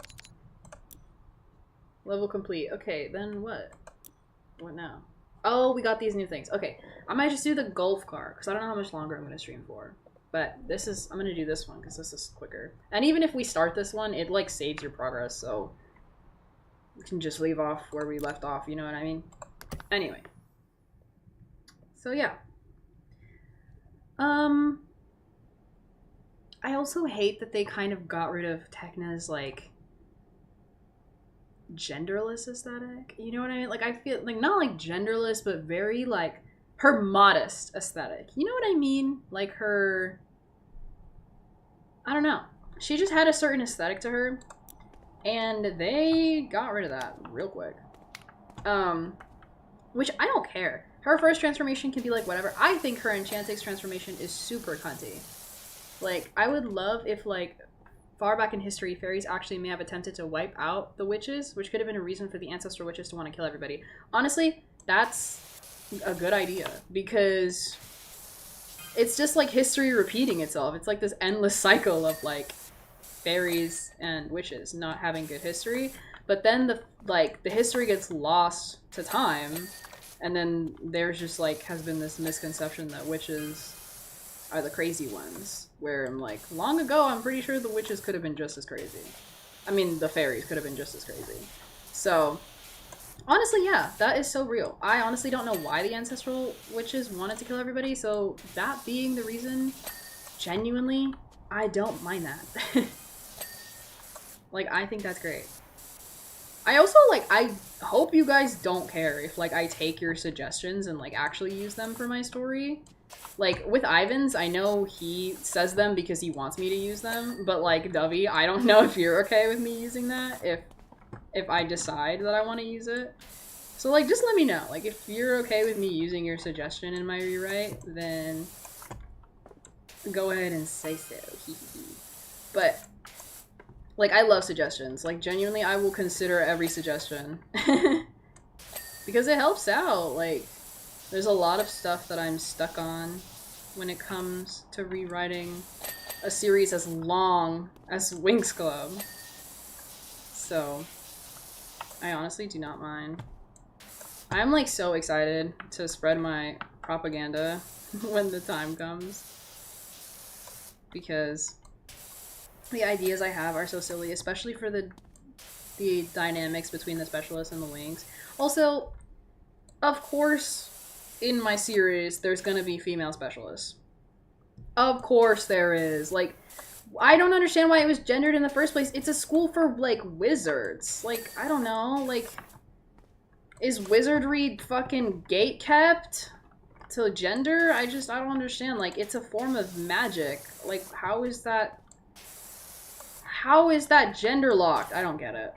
Level complete. Okay, then what? What now? Oh, we got these new things. Okay, I might just do the golf cart because I don't know how much longer I'm going to stream for. But I'm going to do this one because this is quicker. And even if we start this one, it, like, saves your progress, so we can just leave off where we left off, you know what I mean? Anyway. So, yeah. I also hate that they kind of got rid of Tekna's, like, genderless aesthetic. You know what I mean? Like, I feel like not like genderless, but very like her modest aesthetic. You know what I mean? Like her, I don't know. She just had a certain aesthetic to her, and they got rid of that real quick. Which I don't care. Her first transformation can be like whatever. I think her Enchantix transformation is super cunty. Like, I would love if, like, far back in history, fairies actually may have attempted to wipe out the witches, which could have been a reason for the ancestor witches to want to kill everybody. Honestly, that's a good idea, because it's just like history repeating itself. It's like this endless cycle of, like, fairies and witches not having good history, but then the history gets lost to time, And then there's just like has been this misconception that witches are the crazy ones, where I'm like, long ago I'm pretty sure the witches could have been just as crazy. I mean, the fairies could have been just as crazy. So honestly, yeah, that is so real. I honestly don't know why the ancestral witches wanted to kill everybody, so that being the reason, genuinely, I don't mind that. Like, I think that's great. I also, like, I hope you guys don't care if, like, I take your suggestions and, like, actually use them for my story. Like, with Ivan's, I know he says them because he wants me to use them, but, like, Dovey, I don't know if you're okay with me using that, if I decide that I want to use it. So, like, just let me know. Like, if you're okay with me using your suggestion in my rewrite, then go ahead and say so. But, like, I love suggestions. Like, genuinely, I will consider every suggestion. Because it helps out. Like, there's a lot of stuff that I'm stuck on when it comes to rewriting a series as long as Winx Club. So, I honestly do not mind. I'm, like, so excited to spread my propaganda when the time comes. Because the ideas I have are so silly, especially for the dynamics between the specialists and the winx. Also, of course, in my series, there's gonna be female specialists. Of course there is. Like, I don't understand why it was gendered in the first place. It's a school for, like, wizards. Like, I don't know, like, is wizardry fucking gate-kept to gender? I don't understand. Like, it's a form of magic. Like, how is that gender locked? I don't get it.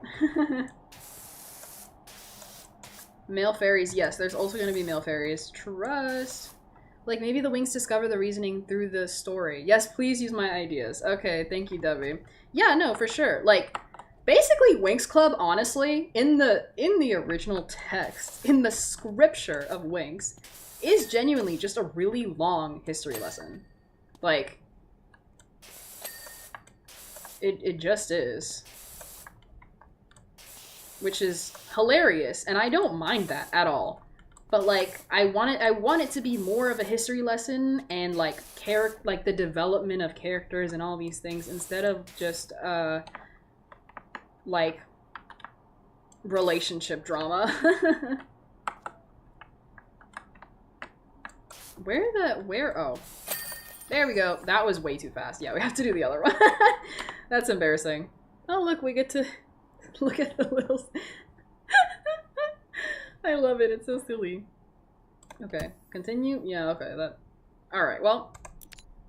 Male fairies, yes, there's also gonna be male fairies. Trust. Like, maybe the winx discover the reasoning through the story. Yes, please use my ideas. Okay, thank you, Debbie. Yeah, no, for sure. Like, basically, Winx Club, honestly, in the original text, in the scripture of Winx, is genuinely just a really long history lesson. Like, it just is. Which is hilarious, and I don't mind that at all. But, like, I want it to be more of a history lesson and, like, the development of characters and all these things, instead of just, like, relationship drama. Oh. There we go. That was way too fast. Yeah, we have to do the other one. That's embarrassing. Oh, look, we get to look at the little... I love it. It's so silly. Okay, continue? Yeah, okay, that... Alright, well,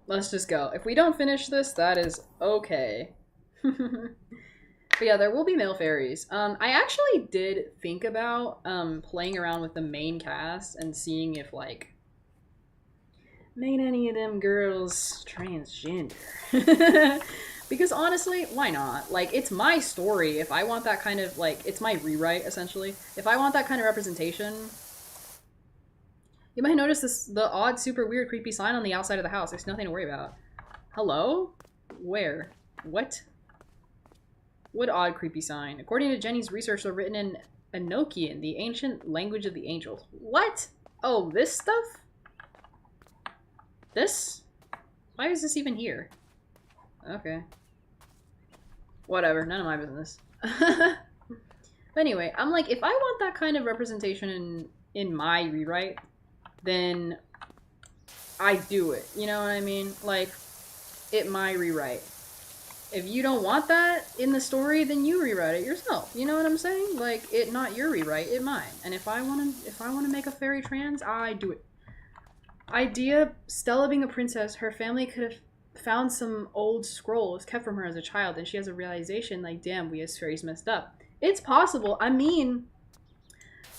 let's just go. If we don't finish this, that is okay. But yeah, there will be male fairies. I actually did think about playing around with the main cast and seeing if, like, made any of them girls transgender. Because honestly, why not? Like, it's my story. If I want that kind of, like, it's my rewrite, essentially. If I want that kind of representation... You might notice the odd, super weird, creepy sign on the outside of the house. There's nothing to worry about. Hello? Where? What? What odd, creepy sign? According to Jenny's research, they're written in Enochian, the ancient language of the angels. What? Oh, this stuff? This? Why is this even here? Okay. Whatever, none of my business. But anyway, I'm like, if I want that kind of representation in my rewrite, then I do it. You know what I mean? Like, it my rewrite. If you don't want that in the story, then you rewrite it yourself. You know what I'm saying? Like, it not your rewrite, it mine. And if I wanna make a fairy trans, I do it. Idea: Stella being a princess, her family could have found some old scrolls kept from her as a child, and she has a realization like, damn, we as fairies messed up. It's possible. I mean,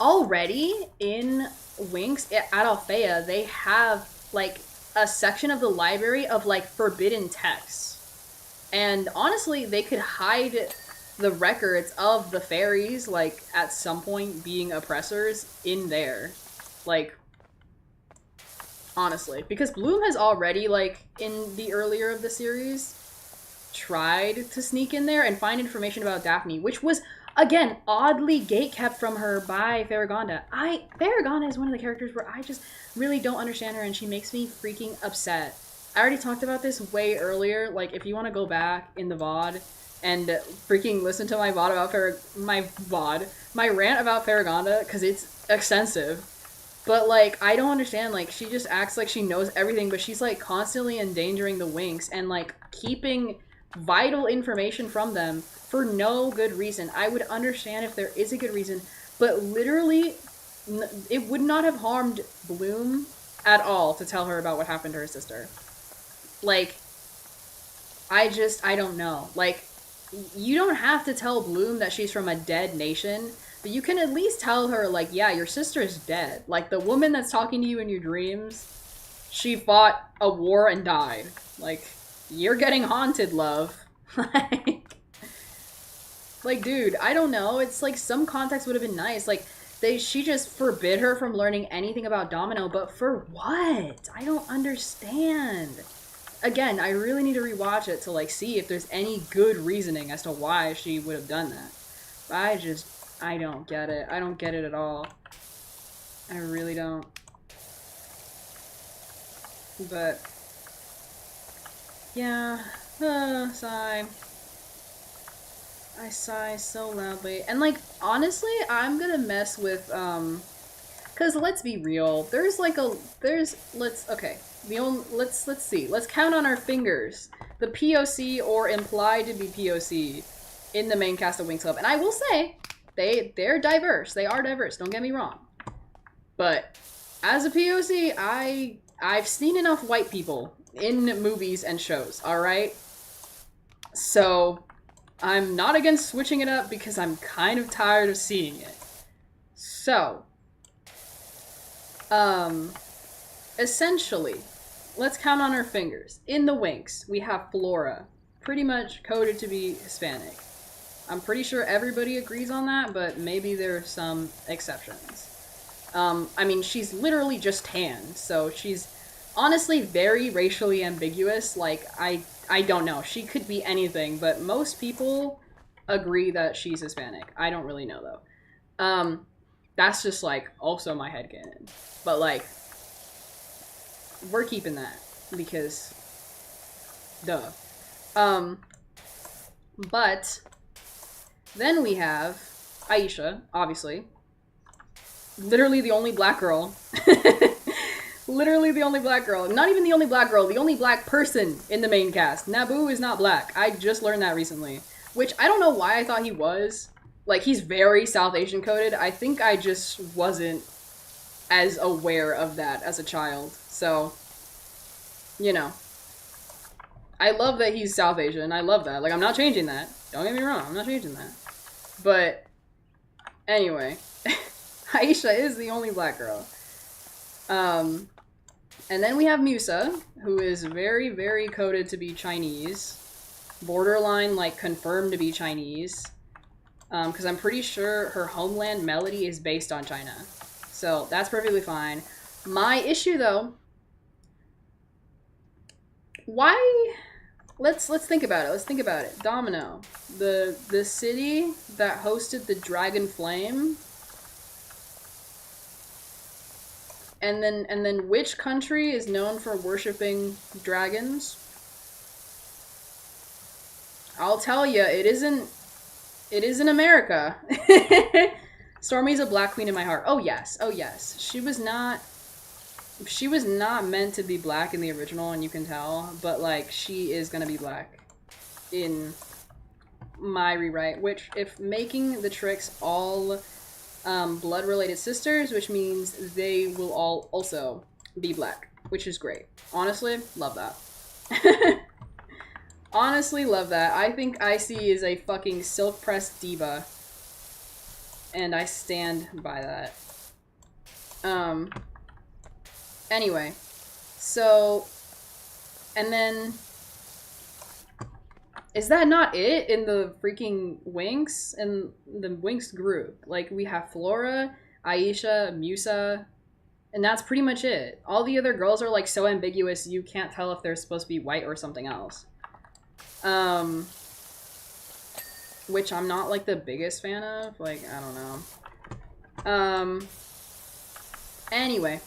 already in Winx at Althea, they have, like, a section of the library of, like, forbidden texts. And honestly, they could hide the records of the fairies, like, at some point being oppressors in there. Like, honestly. Because Bloom has already, like, in the earlier of the series, tried to sneak in there and find information about Daphne, which was again, oddly gatekept from her by Farragonda. Farragonda is one of the characters where I just really don't understand her, and she makes me freaking upset. I already talked about this way earlier. Like, if you want to go back in the VOD and freaking listen to my VOD about my rant about Farragonda, because it's extensive. But, like, I don't understand. Like, she just acts like she knows everything, but she's, like, constantly endangering the Winx and, like, keeping vital information from them for no good reason. I would understand if there is a good reason, but literally, it would not have harmed Bloom at all to tell her about what happened to her sister. Like, I don't know. Like, you don't have to tell Bloom that she's from a dead nation, but you can at least tell her, like, yeah, your sister is dead. Like, the woman that's talking to you in your dreams, she fought a war and died. Like, you're getting haunted, love. Like, dude, I don't know. It's like some context would have been nice. Like, she just forbid her from learning anything about Domino, but for what? I don't understand. Again, I really need to rewatch it to, like, see if there's any good reasoning as to why she would have done that. But I don't get it. I don't get it at all. I really don't. But, yeah. Sigh. I sigh so loudly. And, like, honestly, I'm gonna mess with, cause let's be real. Let's see. Let's count on our fingers. The POC or implied to be POC in the main cast of Winx Club. And I will say, they're diverse. They are diverse, don't get me wrong. But as a POC, I've seen enough white people in movies and shows, alright? So, I'm not against switching it up because I'm kind of tired of seeing it. So, essentially, let's count on our fingers. In the Winx, we have Flora, pretty much coded to be Hispanic. I'm pretty sure everybody agrees on that, but maybe there are some exceptions. I mean, she's literally just tan, so she's honestly very racially ambiguous. Like, I don't know. She could be anything, but most people agree that she's Hispanic. I don't really know, though. That's just, like, also my headcanon. But, like, we're keeping that, because, duh. But, then we have Aisha, obviously. Literally the only black girl. Literally the only black girl. Not even the only black girl, the only black person in the main cast. Naboo is not black. I just learned that recently. Which, I don't know why I thought he was. Like, he's very South Asian coded. I think I just wasn't as aware of that as a child. So, you know. I love that he's South Asian. I love that. Like, I'm not changing that. Don't get me wrong. I'm not changing that. But, anyway. Aisha is the only black girl. And then we have Musa, who is very, very coded to be Chinese. Borderline, like, confirmed to be Chinese. Because I'm pretty sure her homeland, Melody, is based on China. So, that's perfectly fine. My issue, though... Why... Let's think about it. Let's think about it. Domino. The city that hosted the Dragon Flame... And then which country is known for worshipping dragons? I'll tell you, it isn't America. Stormy's a black queen in my heart. Oh yes. Oh yes. She was not meant to be black in the original, and you can tell, but like she is going to be black in my rewrite, which if making the tricks all blood-related sisters, which means they will all also be black, which is great. Honestly, love that. Honestly, love that. I think Icy is a fucking silk-pressed diva, and I stand by that. Anyway, so, and then, is that not it in the freaking Winx? In the Winx group? Like, we have Flora, Aisha, Musa, and that's pretty much it. All the other girls are, like, so ambiguous you can't tell if they're supposed to be white or something else. which I'm not like the biggest fan of. Like, I don't know. Anyway,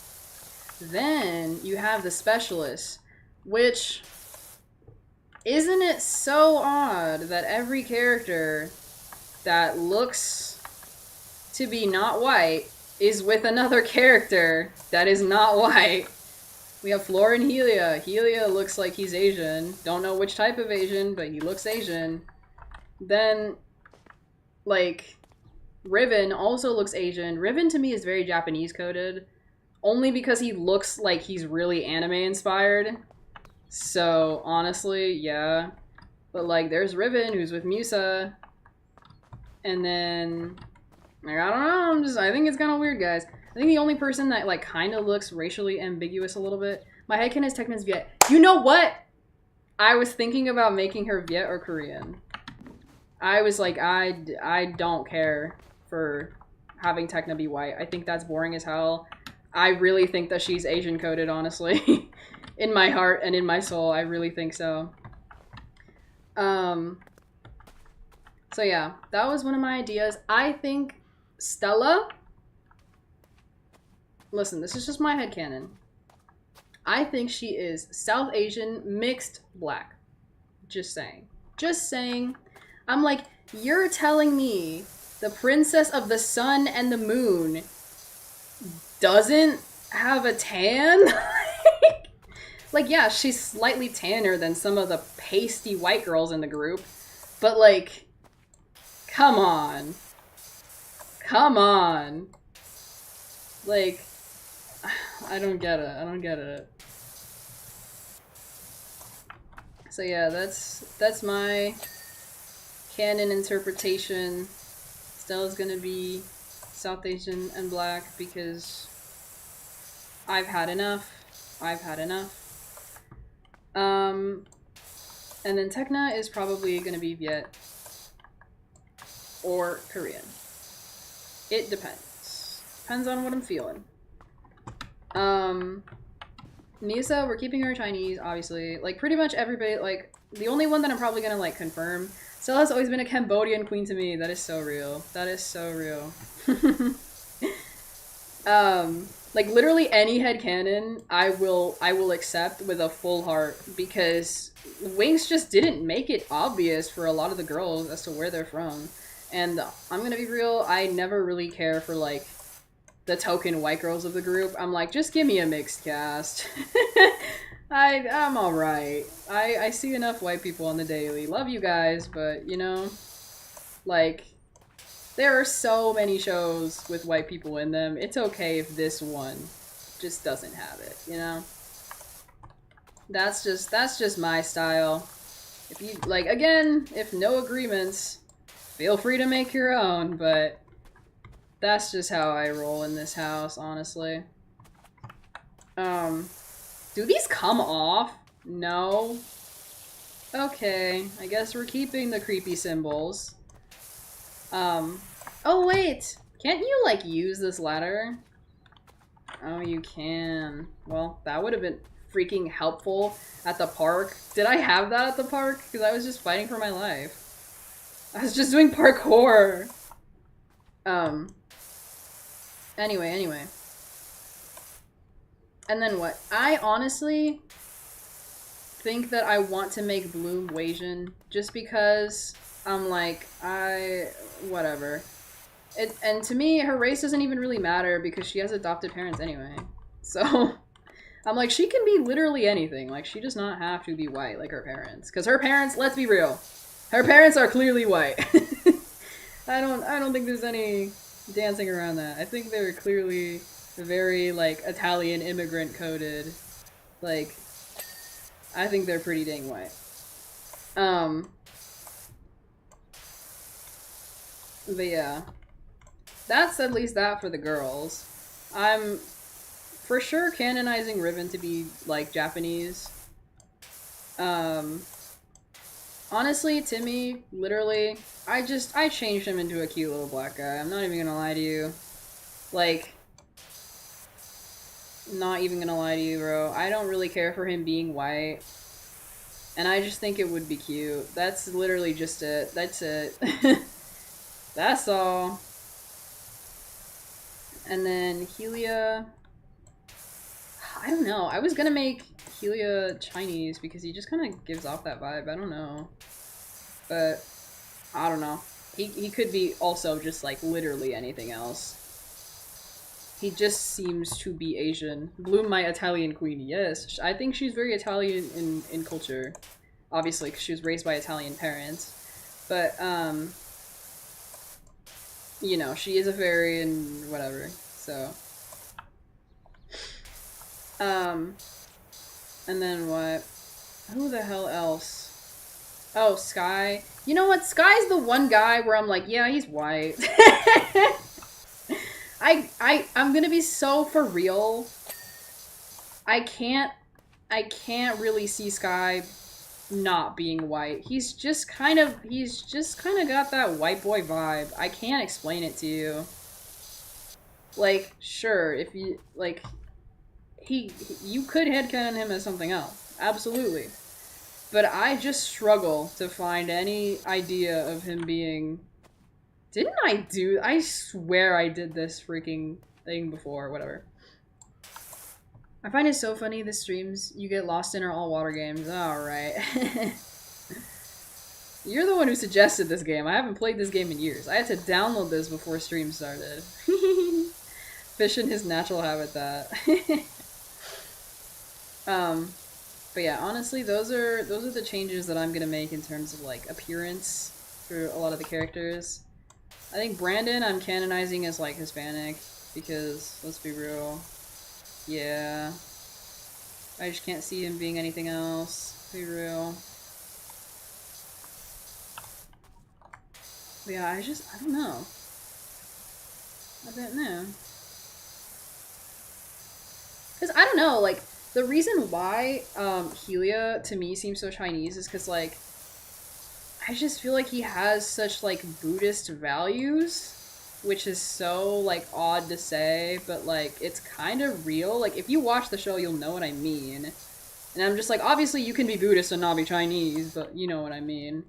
then you have the specialists, which isn't it so odd that every character that looks to be not white is with another character that is not white? We have Flora and Helia. Helia looks like he's Asian. Don't know which type of Asian, but he looks Asian. Then, like, Riven also looks Asian. Riven to me is very Japanese coded, only because he looks like he's really anime inspired. So, honestly, yeah. But, like, there's Riven, who's with Musa. And then, like, I don't know, I think it's kind of weird, guys. I think the only person that, like, kind of looks racially ambiguous a little bit, my headcanon is Tekna's Viet. You know what? I was thinking about making her Viet or Korean. I was like, I don't care for having Tekna be white. I think that's boring as hell. I really think that she's Asian coded, honestly. In my heart and in my soul, I really think so. So yeah, that was one of my ideas. I think Stella... Listen, this is just my headcanon. I think she is South Asian mixed black. Just saying. Just saying. I'm like, you're telling me the princess of the sun and the moon doesn't have a tan? Like, yeah, she's slightly tanner than some of the pasty white girls in the group. But, like, come on. Come on. Like, I don't get it. I don't get it. So yeah, that's my canon interpretation. Stella's gonna be South Asian and black because I've had enough. I've had enough. And then Tekna is probably gonna be Viet or Korean. It depends. Depends on what I'm feeling. Misa, we're keeping her Chinese, obviously. Like, pretty much everybody, like, the only one that I'm probably gonna, like, confirm. Stella's always been a Cambodian queen to me. That is so real. That is so real. Like, literally any headcanon I will accept with a full heart, because winx just didn't make it obvious for a lot of the girls as to where they're from. And I'm gonna be real, I never really care for, like, the token white girls of the group. I'm like, just give me a mixed cast. I'm alright. I see enough white people on the daily. Love you guys, but, you know, like, there are so many shows with white people in them. It's okay if this one just doesn't have it, you know? That's just my style. If you, like, again, if no agreements, feel free to make your own, but that's just how I roll in this house, honestly. Do these come off? No. Okay, I guess we're keeping the creepy symbols. Oh wait! Can't you, like, use this ladder? Oh, you can. Well, that would have been freaking helpful at the park. Did I have that at the park? Because I was just fighting for my life. I was just doing parkour! Anyway. And then what? I honestly think that I want to make Bloom Wasian just because I'm like, whatever. And to me, her race doesn't even really matter because she has adopted parents anyway. So, I'm like, she can be literally anything. Like, she does not have to be white like her parents. Because her parents, let's be real, her parents are clearly white. I don't think there's any dancing around that. I think they're clearly very, like, Italian immigrant coded. Like, I think they're pretty dang white. But yeah. That's at least that for the girls. I'm for sure canonizing Riven to be, like, Japanese. Honestly, Timmy, literally, I changed him into a cute little black guy. I'm not even gonna lie to you. Like, not even gonna lie to you, bro. I don't really care for him being white. And I just think it would be cute. That's literally just it. That's it. That's all. And then Helia... I don't know. I was gonna make Helia Chinese because he just kind of gives off that vibe. I don't know. But, I don't know. He could be also just, like, literally anything else. He just seems to be Asian. Bloom, my Italian queen. Yes, I think she's very Italian in culture. Obviously, because she was raised by Italian parents. But, you know, she is a fairy and whatever. So... and then what? Who the hell else? Oh, Sky. You know what? Sky's the one guy where I'm like, yeah, he's white. I'm gonna be so for real. I can't really see Sky not being white. He's just kind of got that white boy vibe. I can't explain it to you. Like, sure, if you, like, you could headcanon him as something else. Absolutely. But I just struggle to find any idea of him being... Didn't I swear I did this freaking thing before, whatever. I find it so funny the streams you get lost in are all water games. Alright. You're the one who suggested this game. I haven't played this game in years. I had to download this before stream started. Fish in his natural habitat. But yeah, honestly, those are the changes that I'm gonna make in terms of like appearance for a lot of the characters. I think Brandon I'm canonizing as like Hispanic because let's be real, yeah, I just can't see him being anything else. Be real. But yeah, I don't know. I don't know. Because I don't know, like, the reason why Helia to me seems so Chinese is because, like, I just feel like he has such, like, Buddhist values, which is so, like, odd to say, but, like, it's kind of real. Like, if you watch the show, you'll know what I mean. And I'm just like, obviously you can be Buddhist and not be Chinese, but you know what I mean.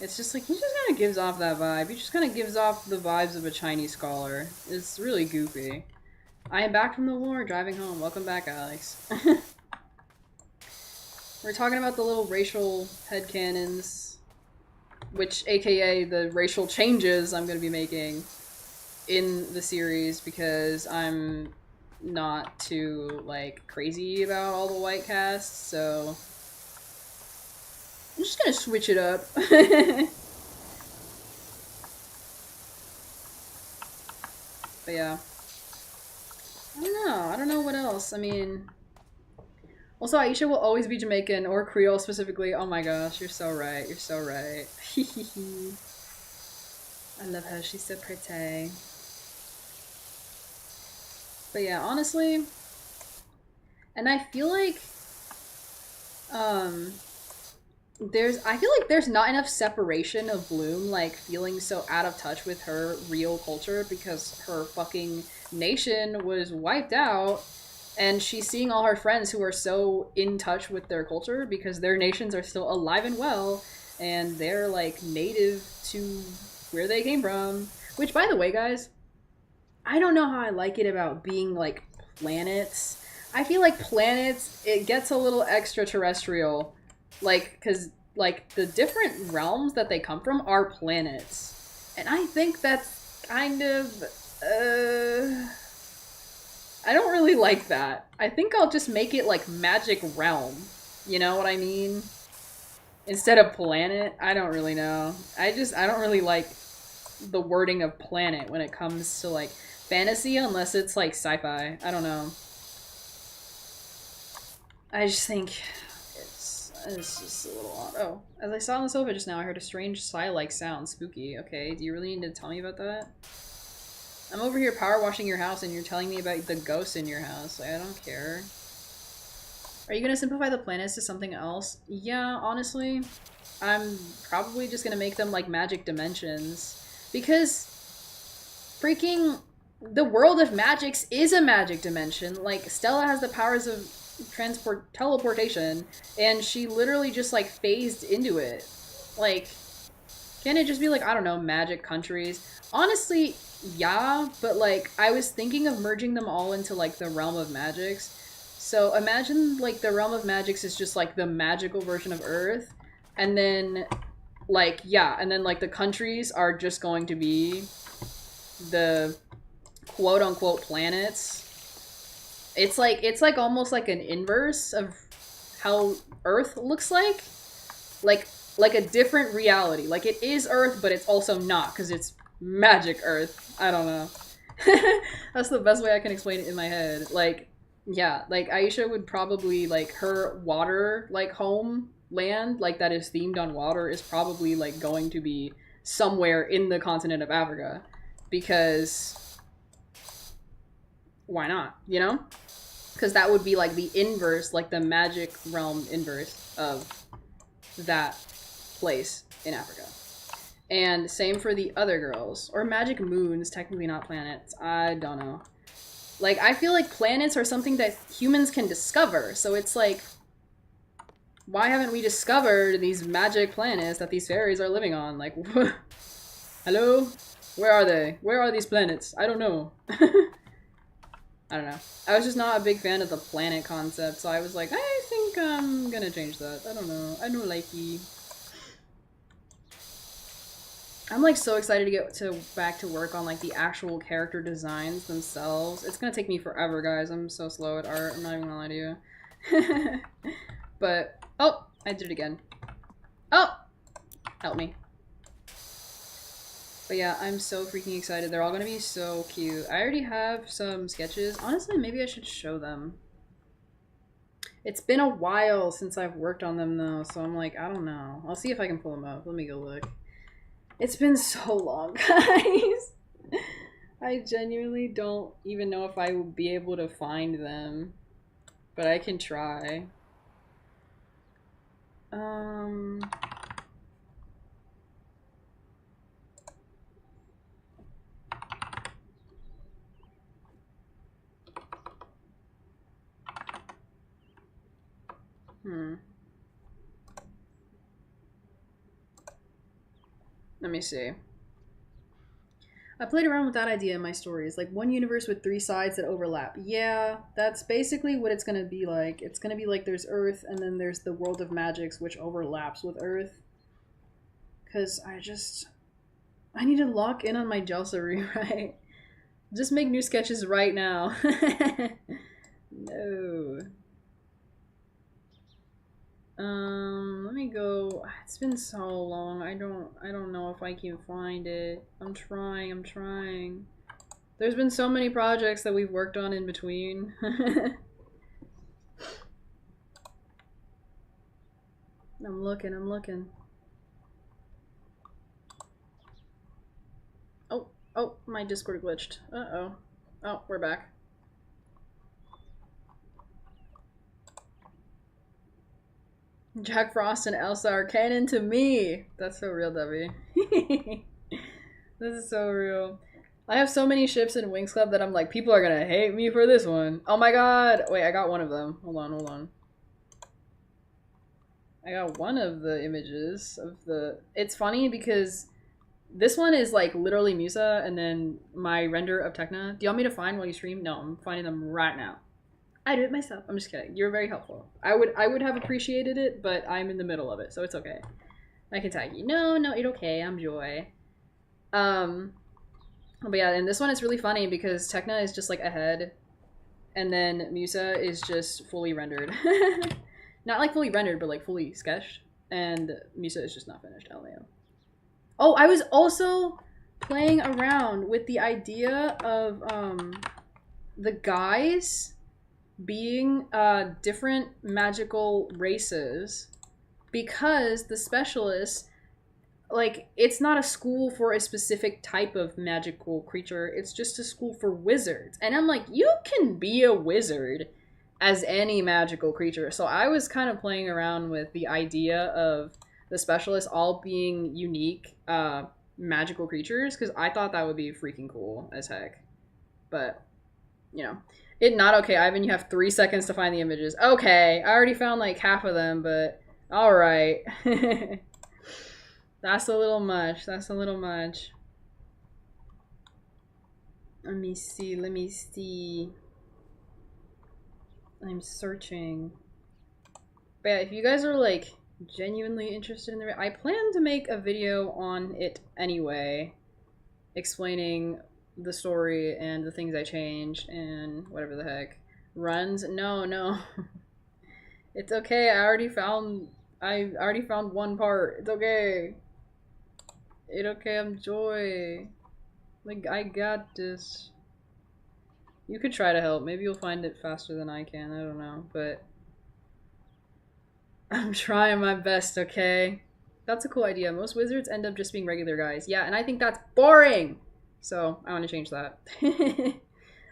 It's just like, he just kind of gives off that vibe. He just kind of gives off the vibes of a Chinese scholar. It's really goofy. I am back from the war, driving home. Welcome back, Alex. We're talking about the little racial headcanons, which aka the racial changes I'm going to be making in the series because I'm not too, like, crazy about all the white casts, so I'm just going to switch it up. But yeah. I don't know what else. I mean, also Aisha will always be Jamaican or Creole specifically. Oh my gosh, you're so right. You're so right. I love her. She's so pretty. But yeah, honestly, and I feel like I feel like there's not enough separation of Bloom, like, feeling so out of touch with her real culture because her fucking nation was wiped out, and she's seeing all her friends who are so in touch with their culture because their nations are still alive and well, and they're, like, native to where they came from. Which, by the way, guys, I don't know how I like it about being, like, planets. I feel like planets, it gets a little extraterrestrial. Like, because, like, the different realms that they come from are planets. And I think that's kind of, I don't really like that. I think I'll just make it, like, magic realm. You know what I mean? Instead of planet. I don't really know. I don't really like the wording of planet when it comes to, like, fantasy unless it's, like, sci-fi. I don't know. I just think... It's just a little odd. Oh, as I saw on the sofa just now, I heard a strange sigh-like sound. Spooky. Okay, do you really need to tell me about that? I'm over here power washing your house and you're telling me about the ghosts in your house. Like, I don't care. Are you gonna simplify the planets to something else? Yeah, honestly, I'm probably just gonna make them like magic dimensions. Because freaking the world of magics is a magic dimension. Like, Stella has the powers of teleportation, and she literally just like phased into it. Like, can it just be like, I don't know, magic countries? Honestly, yeah, but like I was thinking of merging them all into like the realm of magics. So imagine like the realm of magics is just like the magical version of Earth, and then like yeah, and then like the countries are just going to be the quote unquote planets. It's like almost like an inverse of how Earth looks like like a different reality. Like it is Earth, but it's also not because it's magic Earth. I don't know. That's the best way I can explain it in my head. Like, yeah, like Aisha would probably like her water like home land like that is themed on water is probably like going to be somewhere in the continent of Africa because why not? You know? Because that would be like the inverse, like the magic realm inverse of that place in Africa. And same for the other girls. Or magic moons, technically not planets. I don't know. Like, I feel like planets are something that humans can discover. So it's like, why haven't we discovered these magic planets that these fairies are living on? Like, hello? Where are they? Where are these planets? I don't know. I don't know. I was just not a big fan of the planet concept, so I was like, I think I'm gonna change that. I don't know. I don't like it. I'm like so excited to get back to work on like the actual character designs themselves. It's gonna take me forever, guys. I'm so slow at art. I'm not even gonna lie to you. But oh, I did it again. Oh, help me. But yeah, I'm so freaking excited. They're all gonna be so cute. I already have some sketches. Honestly, maybe I should show them. It's been a while since I've worked on them though, so I'm like, I don't know. I'll see if I can pull them up. Let me go look. It's been so long, guys. I genuinely don't even know if I will be able to find them, but I can try. Let me see. I played around with that idea in my stories, like one universe with 3 sides that overlap. Yeah, that's basically what it's gonna be like. It's gonna be like there's Earth, and then there's the world of magics, which overlaps with Earth. Because I need to lock in on my Jelsa rewrite. Just make new sketches right now. No. Let me go. It's been so long. I don't know if I can find it. I'm trying. There's been so many projects that we've worked on in between. I'm looking. Oh, my Discord glitched. Uh-oh. Oh, we're back. Jack Frost and Elsa are canon to me. That's so real, Debbie. This is so real. I have so many ships in Winx Club that I'm like, people are gonna hate me for this one. Oh my god. Wait, I got one of them. Hold on. I got one of the images of the... It's funny because this one is like literally Musa and then my render of Tekna. Do you want me to find while you stream? No, I'm finding them right now. I do it myself. I'm just kidding. You're very helpful. I would have appreciated it, but I'm in the middle of it, so it's okay. I can tag you. No, it's okay. I'm Joy. But yeah, and this one is really funny because Tekna is just like ahead, and then Musa is just fully rendered. Not like fully rendered, but like fully sketched, and Musa is just not finished. LAO. Oh, I was also playing around with the idea of the guys being different magical races because the specialists, like, it's not a school for a specific type of magical creature, it's just a school for wizards. And I'm like, you can be a wizard as any magical creature. So I was kind of playing around with the idea of the specialists all being unique magical creatures because I thought that would be freaking cool as heck. But, you know, It not okay, Ivan. You have 3 seconds to find the images. Okay, I already found like half of them, but all right. That's a little much. That's a little much. Let me see. Let me see. I'm searching. But yeah, if you guys are like genuinely interested in the, I plan to make a video on it anyway, explaining the story and the things I changed and whatever the heck. Runs? No, no. It's okay. I already found one part. It's okay. It's okay. I'm Joy. Like, I got this. You could try to help. Maybe you'll find it faster than I can. I don't know, but I'm trying my best, okay? That's a cool idea. Most wizards end up just being regular guys. Yeah, and I think that's boring. So, I want to change that.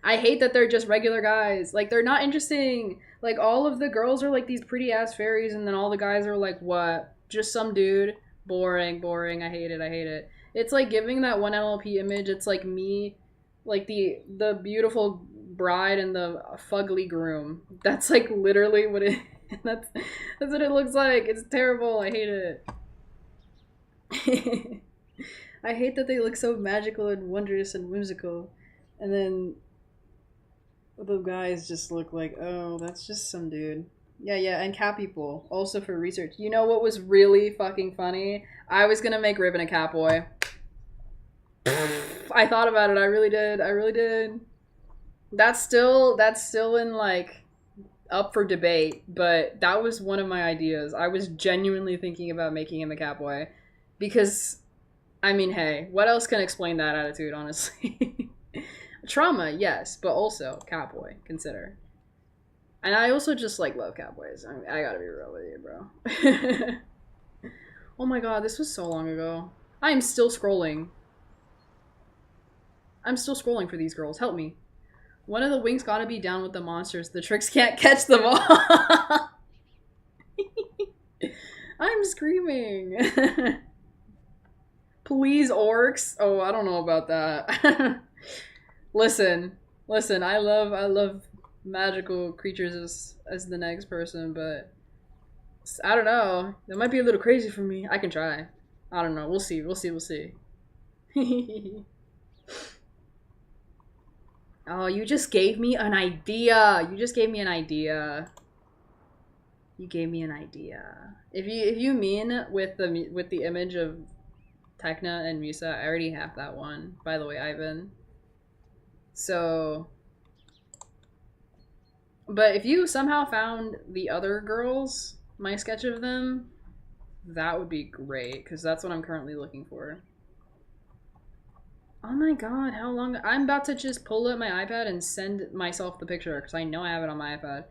I hate that they're just regular guys. Like, they're not interesting. Like, all of the girls are like these pretty ass fairies, and then all the guys are like, what? Just some dude? Boring, boring. I hate it. I hate it. It's like giving that one LLP image. It's like me, like the beautiful bride and the fugly groom. That's like literally what it. That's what it looks like. It's terrible. I hate it. I hate that they look so magical and wondrous and whimsical, and then the guys just look like, oh, that's just some dude. Yeah, yeah, and cat people, also for research. You know what was really fucking funny? I was gonna make Ribbon a cat boy. I thought about it, I really did, I really did. That's still in, like, up for debate, but that was one of my ideas. I was genuinely thinking about making him a cat boy. Because, I mean, hey, what else can explain that attitude, honestly? Trauma, yes, but also catboy, consider. And I also just like love catboys. I gotta be real with you, bro. Oh my god, this was so long ago. I am still scrolling. I'm still scrolling for these girls. Help me. One of the wings gotta be down with the monsters. The tricks can't catch them all. I'm screaming. Please, orcs. Oh, I don't know about that. Listen, I love magical creatures as the next person, but I don't know. That might be a little crazy for me. I can try. I don't know. We'll see. Oh, you just gave me an idea. You gave me an idea. If you mean with the image of Tekna and Musa, I already have that one. By the way, Ivan. So, but if you somehow found the other girls, my sketch of them, that would be great, because that's what I'm currently looking for. Oh my god, how long? I'm about to just pull up my iPad and send myself the picture, because I know I have it on my iPad.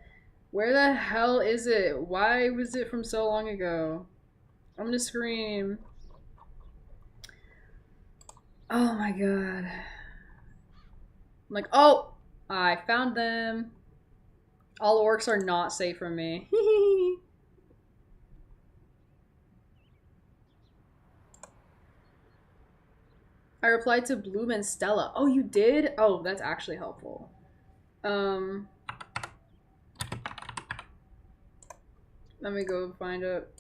Where the hell is it? Why was it from so long ago? I'm gonna scream. Oh my god. I'm like, oh, I found them. All orcs are not safe from me. I replied to Bloom and Stella. Oh, you did? Oh, that's actually helpful. Let me go find it.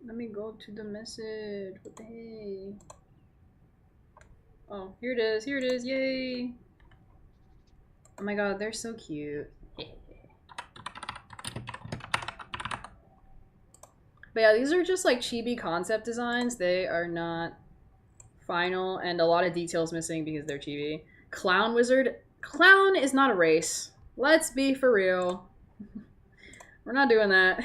Let me go to the message. What the hey? Oh, here it is. Here it is. Yay! Oh my god, they're so cute. But yeah, these are just like chibi concept designs. They are not final, and a lot of details missing because they're chibi. Clown wizard. Clown is not a race. Let's be for real. We're not doing that.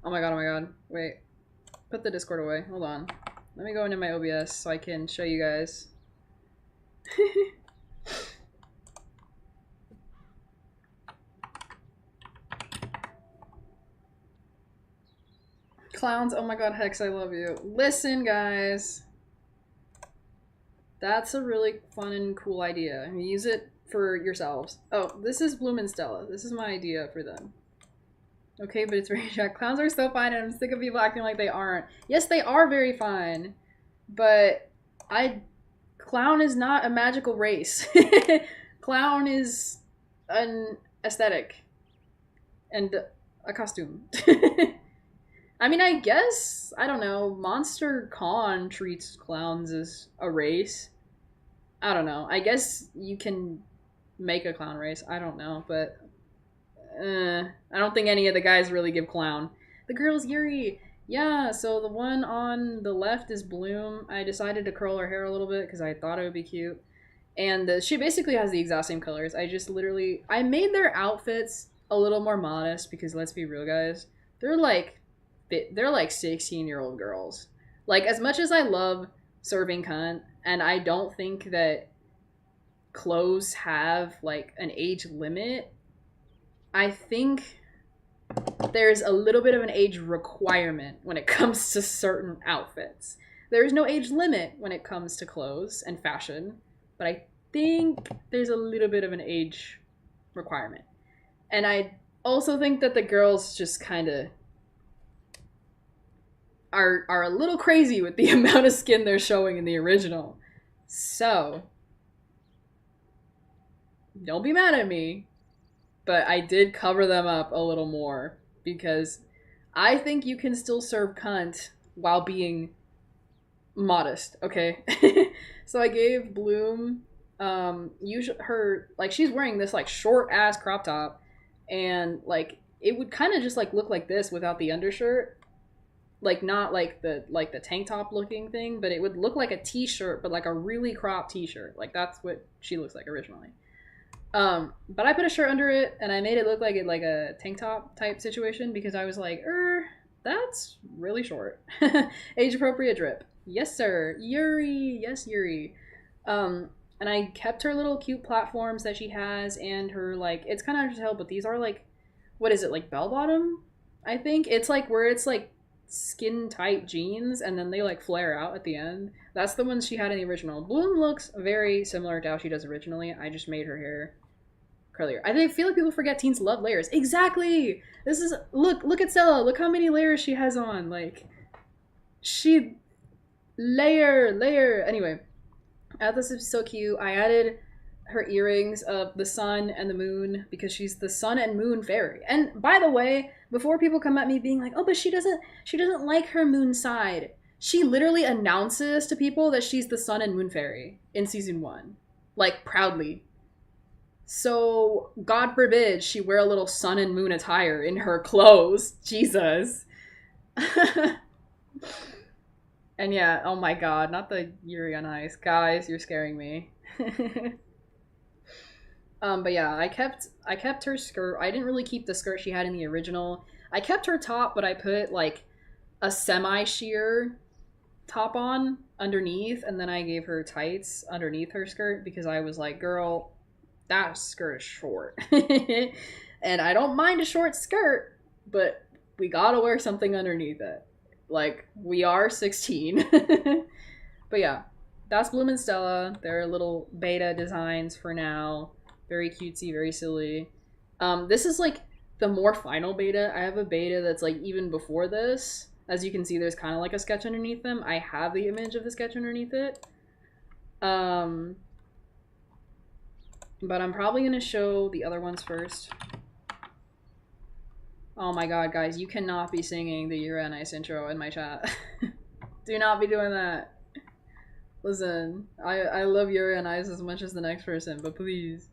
Oh my god, oh my god. Wait. Put the Discord away. Hold on. Let me go into my OBS so I can show you guys. Clowns, oh my god, Hex, I love you. Listen, guys. That's a really fun and cool idea. Use it for yourselves. Oh, this is Bloom and Stella. This is my idea for them. Okay, but it's very Jack. Clowns are so fine, and I'm sick of people acting like they aren't. Yes, they are very fine, but clown is not a magical race. Clown is an aesthetic and a costume. I mean, I guess, I don't know, Monster Con treats clowns as a race. I don't know. I guess you can make a clown race. I don't know, but I don't think any of the guys really give clown. The girl's Yuri. Yeah, so the one on the left is Bloom. I decided to curl her hair a little bit because I thought it would be cute. And she basically has the exact same colors. I made their outfits a little more modest because let's be real, guys. They're like 16-year-old girls. Like, as much as I love serving cunt, and I don't think that clothes have like an age limit, I think there's a little bit of an age requirement when it comes to certain outfits. There's no age limit when it comes to clothes and fashion, but I think there's a little bit of an age requirement. And I also think that the girls just kind of are a little crazy with the amount of skin they're showing in the original. So, don't be mad at me, but I did cover them up a little more because I think you can still serve cunt while being modest, okay? So I gave Bloom she's wearing this like short ass crop top, and like it would kind of just like look like this without the undershirt, like not like the tank top looking thing, but it would look like a t-shirt, but like a really cropped t-shirt. Like that's what she looks like originally. But I put a shirt under it and I made it look like a tank top type situation because I was like, that's really short. Age appropriate drip. Yes, sir. Yuri. Yes, Yuri. And I kept her little cute platforms that she has and her like, it's kind of hard to tell, but these are like, what is it, like bell bottom? I think it's like where it's like skin tight jeans and then they like flare out at the end. That's the ones she had in the original. Bloom looks very similar to how she does originally. I just made her hair curlier. I feel like people forget teens love layers. Exactly. This is look at Stella. Look how many layers she has on. Like she layer. Anyway, I thought this is so cute. I added her earrings of the sun and the moon because she's the sun and moon fairy. And by the way, before people come at me being like, oh, but she doesn't like her moon side. She literally announces to people that she's the sun and moon fairy in season 1. Like, proudly. So, God forbid she wear a little sun and moon attire in her clothes. Jesus. And yeah, oh my god, not the Yuri on Ice. Guys, you're scaring me. But yeah, I kept her skirt. I didn't really keep the skirt she had in the original. I kept her top, but I put like a semi-sheer top on underneath, and then I gave her tights underneath her skirt because I was like, girl, that skirt is short. And I don't mind a short skirt, but we gotta wear something underneath it. Like, we are 16. But yeah, that's Bloom and Stella. They're little beta designs for now. Very cutesy, very silly. This is like the more final beta. I have a beta that's like even before this. As you can see, there's kind of like a sketch underneath them. I have the image of the sketch underneath it. But I'm probably going to show the other ones first. Oh my god, guys, you cannot be singing the Yuri on Ice intro in my chat. Do not be doing that. Listen, I love Yuri on Ice as much as the next person, but please.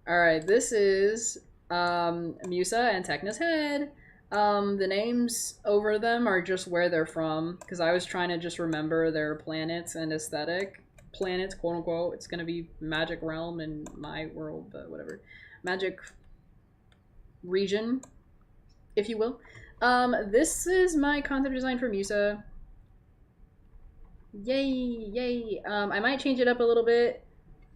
Alright, this is Musa and Tekna's head. The names over them are just where they're from, because I was trying to just remember their planets and aesthetic. Planets, quote unquote. It's gonna be Magic Realm in my world, but whatever. Magic region, if you will. This is my concept design for Musa. Yay, yay. I might change it up a little bit.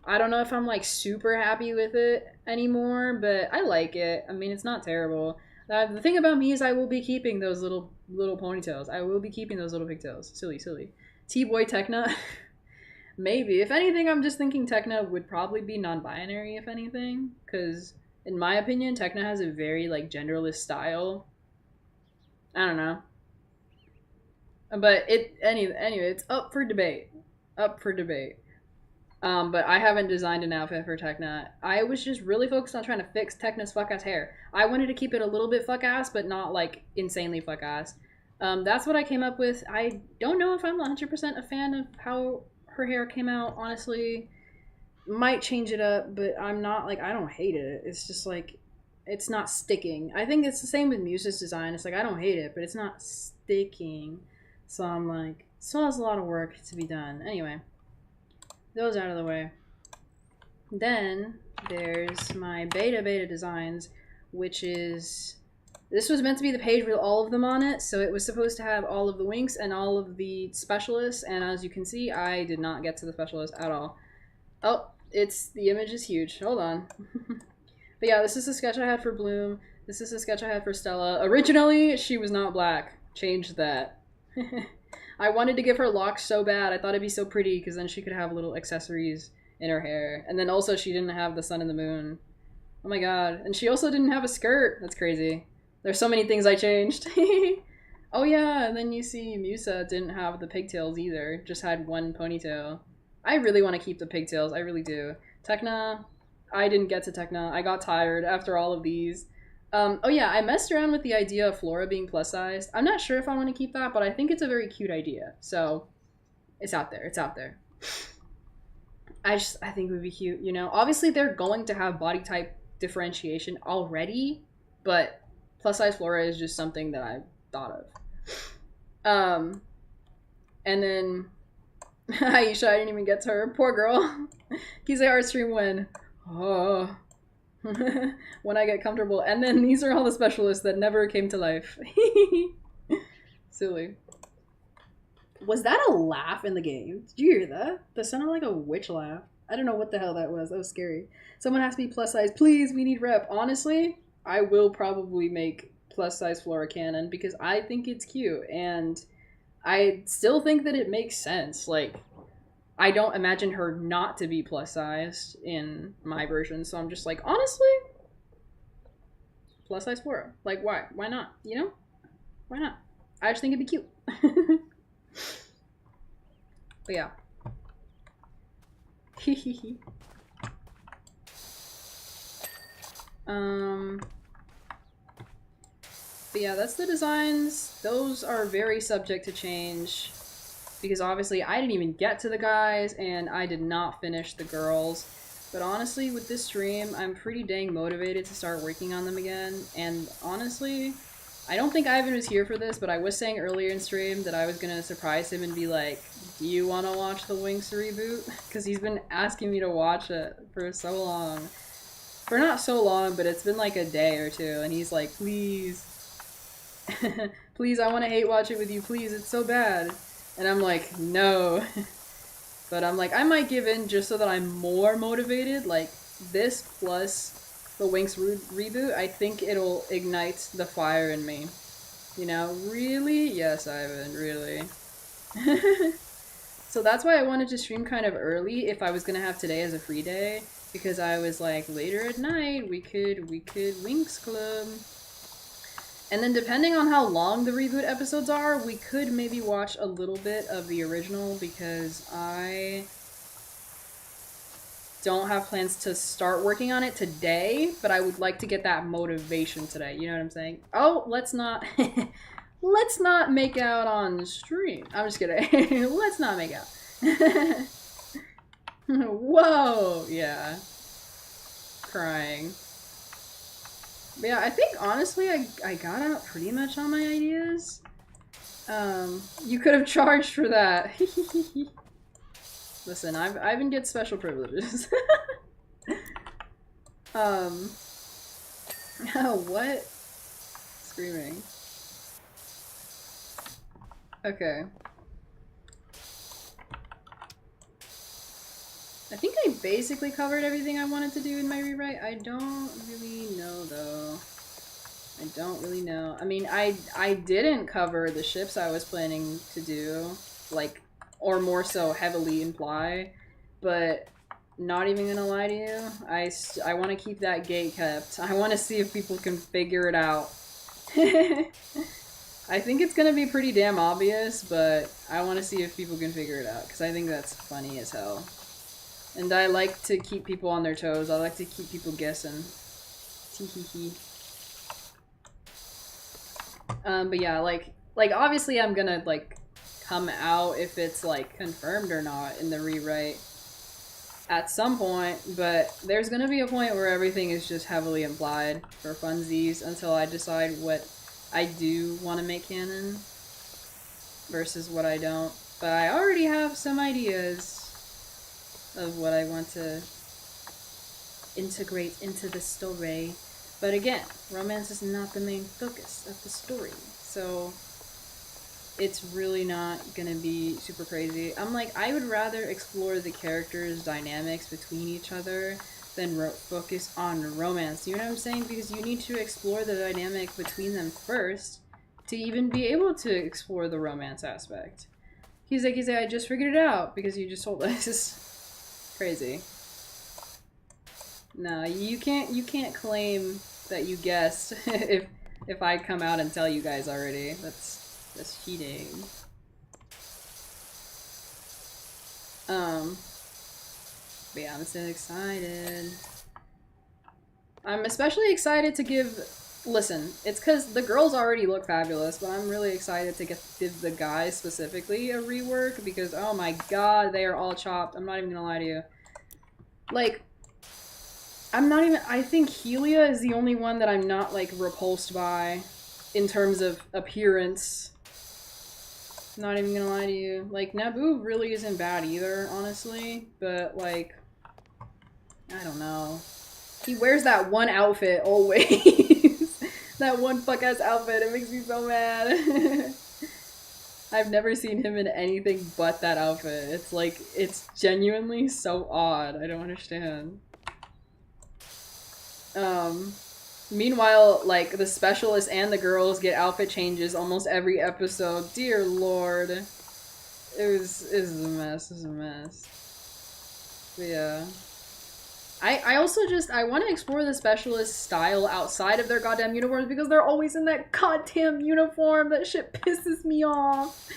I don't know if I'm like super happy with it anymore, but I like it. I mean, it's not terrible. The thing about me is I will be keeping those little ponytails. I will be keeping those little pigtails. Silly. T-Boy Tekna. Maybe. If anything, I'm just thinking Tekna would probably be non-binary, if anything. Because, in my opinion, Tekna has a very, like, genderless style. I don't know. But anyway, it's up for debate. Up for debate. But I haven't designed an outfit for Tekna. I was just really focused on trying to fix Tekna's fuck-ass hair. I wanted to keep it a little bit fuck-ass, but not, like, insanely fuck-ass. That's what I came up with. I don't know if I'm 100% a fan of how her hair came out, honestly. Might change it up, but I'm not, like, I don't hate it. It's just, like, it's not sticking. I think it's the same with Muse's design. It's like, I don't hate it, but it's not sticking. So I'm like, still has a lot of work to be done. Anyway, those out of the way. Then there's my beta designs, which is, this was meant to be the page with all of them on it, so it was supposed to have all of the winx and all of the specialists, and as you can see, I did not get to the specialist at all. Oh, the image is huge. Hold on. But yeah, this is the sketch I had for Bloom. This is the sketch I had for Stella. Originally, she was not black. Changed that. I wanted to give her locks so bad. I thought it'd be so pretty, because then she could have little accessories in her hair. And then also she didn't have the sun and the moon. Oh my god. And she also didn't have a skirt. That's crazy. There's so many things I changed. Oh yeah, and then you see Musa didn't have the pigtails either. Just had one ponytail. I really want to keep the pigtails. I really do. Tekna, I didn't get to Tekna. I got tired after all of these. Oh yeah, I messed around with the idea of Flora being plus sized. I'm not sure if I want to keep that, but I think it's a very cute idea. So, it's out there. It's out there. I think it would be cute, you know? Obviously, they're going to have body type differentiation already, but plus size Flora is just something that I thought of. And then Aisha, I didn't even get to her. Poor girl. Kise art stream when? Oh. When I get comfortable. And then these are all the specialists that never came to life. Silly. Was that a laugh in the game? Did you hear that? That sounded like a witch laugh. I don't know what the hell that was. That was scary. Someone has to be plus size. Please, we need rep. Honestly, I will probably make plus size Flora canon because I think it's cute. And I still think that it makes sense. Like, I don't imagine her not to be plus sized in my version, so I'm just like, honestly, plus size Flora. Like, why? Why not? You know? Why not? I just think it'd be cute. But yeah. But yeah, that's the designs. Those are very subject to change. Because obviously I didn't even get to the guys, and I did not finish the girls. But honestly, with this stream, I'm pretty dang motivated to start working on them again. And honestly, I don't think Ivan was here for this, but I was saying earlier in stream that I was gonna surprise him and be like, do you want to watch the winx reboot? Because he's been asking me to watch it for so long. For not so long, but it's been like a day or two, and he's like, please. Please, I want to hate watch it with you, please, it's so bad. And I'm like, no. But I'm like, I might give in just so that I'm more motivated. Like, this plus the winx reboot, I think it'll ignite the fire in me. You know, really? Yes, Ivan, really. So that's why I wanted to stream kind of early if I was gonna have today as a free day. Because I was like, later at night, we could winx club. And then depending on how long the reboot episodes are, we could maybe watch a little bit of the original because I don't have plans to start working on it today, but I would like to get that motivation today. You know what I'm saying? Oh, let's not let's not make out on stream. I'm just kidding. Let's not make out. Whoa, yeah. Crying. But yeah, I think honestly I got out pretty much on my ideas. You could have charged for that. Listen, Ivan gets special privileges. What? Screaming. Okay. I think I basically covered everything I wanted to do in my rewrite. I don't really know, though. I don't really know. I mean, I didn't cover the ships I was planning to do. Like, or more so heavily imply, but not even gonna lie to you, I want to keep that gate kept. I want to see if people can figure it out. I think it's gonna be pretty damn obvious, but I want to see if people can figure it out, because I think that's funny as hell. And I like to keep people on their toes. I like to keep people guessing. Teehee. But yeah, like obviously I'm gonna, like, come out if it's, like, confirmed or not in the rewrite at some point, but there's gonna be a point where everything is just heavily implied for funsies until I decide what I do want to make canon versus what I don't. But I already have some ideas of what I want to integrate into the story. But again, romance is not the main focus of the story, so it's really not gonna be super crazy. I'm like, I would rather explore the characters' dynamics between each other than focus on romance. You know what I'm saying? Because you need to explore the dynamic between them first to even be able to explore the romance aspect. He's like, I just figured it out because you just told us. Crazy. No, you can't claim that you guessed if I come out and tell you guys already. That's cheating. But yeah, I'm so excited. I'm especially excited to give. Listen, it's because the girls already look fabulous, but I'm really excited to give the guys specifically a rework because oh my god, they are all chopped. I'm not even gonna lie to you. Like, I think Helia is the only one that I'm not, like, repulsed by in terms of appearance. Not even gonna lie to you. Like, Naboo really isn't bad either, honestly, but, like, I don't know. He wears that one outfit always. That one fuck-ass outfit, it makes me so mad. I've never seen him in anything but that outfit. It's like, it's genuinely so odd. I don't understand. Meanwhile, like, the specialists and the girls get outfit changes almost every episode. Dear lord. It was a mess. It was a mess. But yeah. I also just, I want to explore the specialist style outside of their goddamn uniforms because they're always in that goddamn uniform. That shit pisses me off.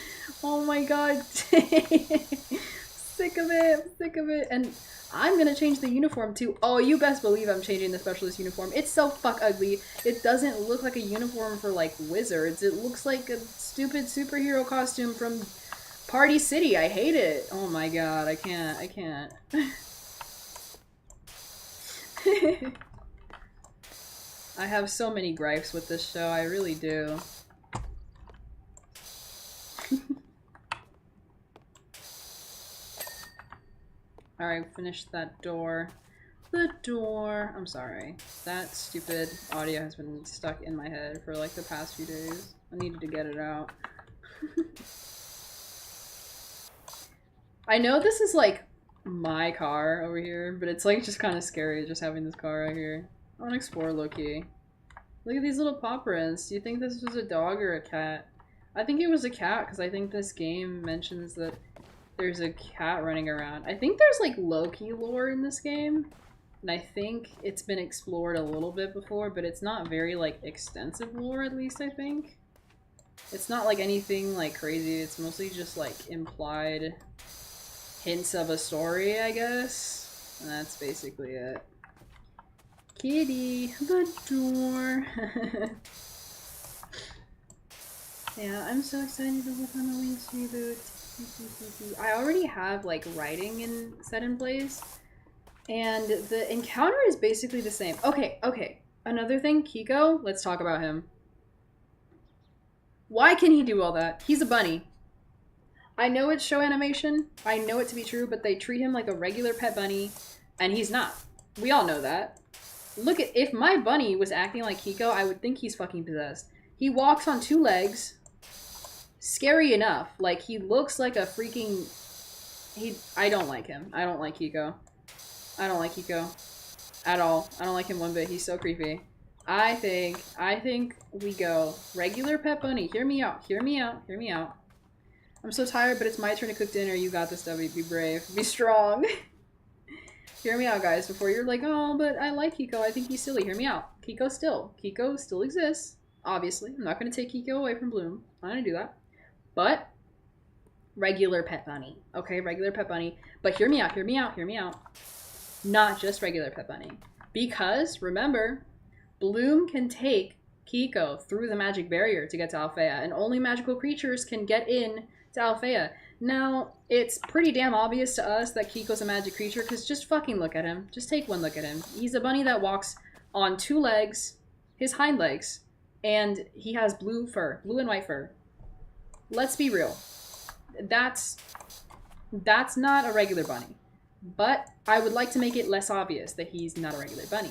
Oh my god. Sick of it. I'm sick of it. And I'm gonna change the uniform too. Oh, you best believe I'm changing the specialist uniform. It's so fuck ugly. It doesn't look like a uniform for, like, wizards. It looks like a stupid superhero costume from Party City. I hate it. Oh my god, I can't. I have so many gripes with this show, I really do. Alright, finished that door. The door. I'm sorry. That stupid audio has been stuck in my head for, like, the past few days. I needed to get it out. I know this is, like, my car over here, but it's, like, just kind of scary just having this car right here. I want to explore low-key. Look at these little paw prints. Do you think this was a dog or a cat? I think it was a cat, because I think this game mentions that there's a cat running around. I think there's, like, low-key lore in this game, and I think it's been explored a little bit before, but it's not very, like, extensive lore, at least, I think. It's not, like, anything, like, crazy. It's mostly just, like, implied hints of a story, I guess. And that's basically it. Kitty, the door. Yeah, I'm so excited to look on the Winx reboot. I already have, like, writing set in place, and the encounter is basically the same. Okay. Another thing, Kiko, let's talk about him. Why can he do all that? He's a bunny. I know it's show animation, I know it to be true, but they treat him like a regular pet bunny, and he's not. We all know that. Look at, if my bunny was acting like Kiko, I would think he's fucking possessed. He walks on 2 legs. Scary enough. Like, he looks like a freaking... I don't like him. I don't like Kiko. I don't like Kiko. At all. I don't like him one bit. He's so creepy. I think we go regular pet bunny. Hear me out. I'm so tired, but it's my turn to cook dinner. You got this, W. Be brave. Be strong. Hear me out, guys, before you're like, oh, but I like Kiko. I think he's silly. Hear me out. Kiko still exists. Obviously. I'm not going to take Kiko away from Bloom. I'm not going to do that. But regular pet bunny. Okay, regular pet bunny. But hear me out, hear me out, hear me out. Not just regular pet bunny. Because, remember, Bloom can take Kiko through the magic barrier to get to Althea, and only magical creatures can get in to Althea. Now, it's pretty damn obvious to us that Kiko's a magic creature, because just fucking look at him. Just take one look at him. He's a bunny that walks on 2 legs, his hind legs, and he has blue fur, blue and white fur. Let's be real. That's not a regular bunny. But I would like to make it less obvious that he's not a regular bunny.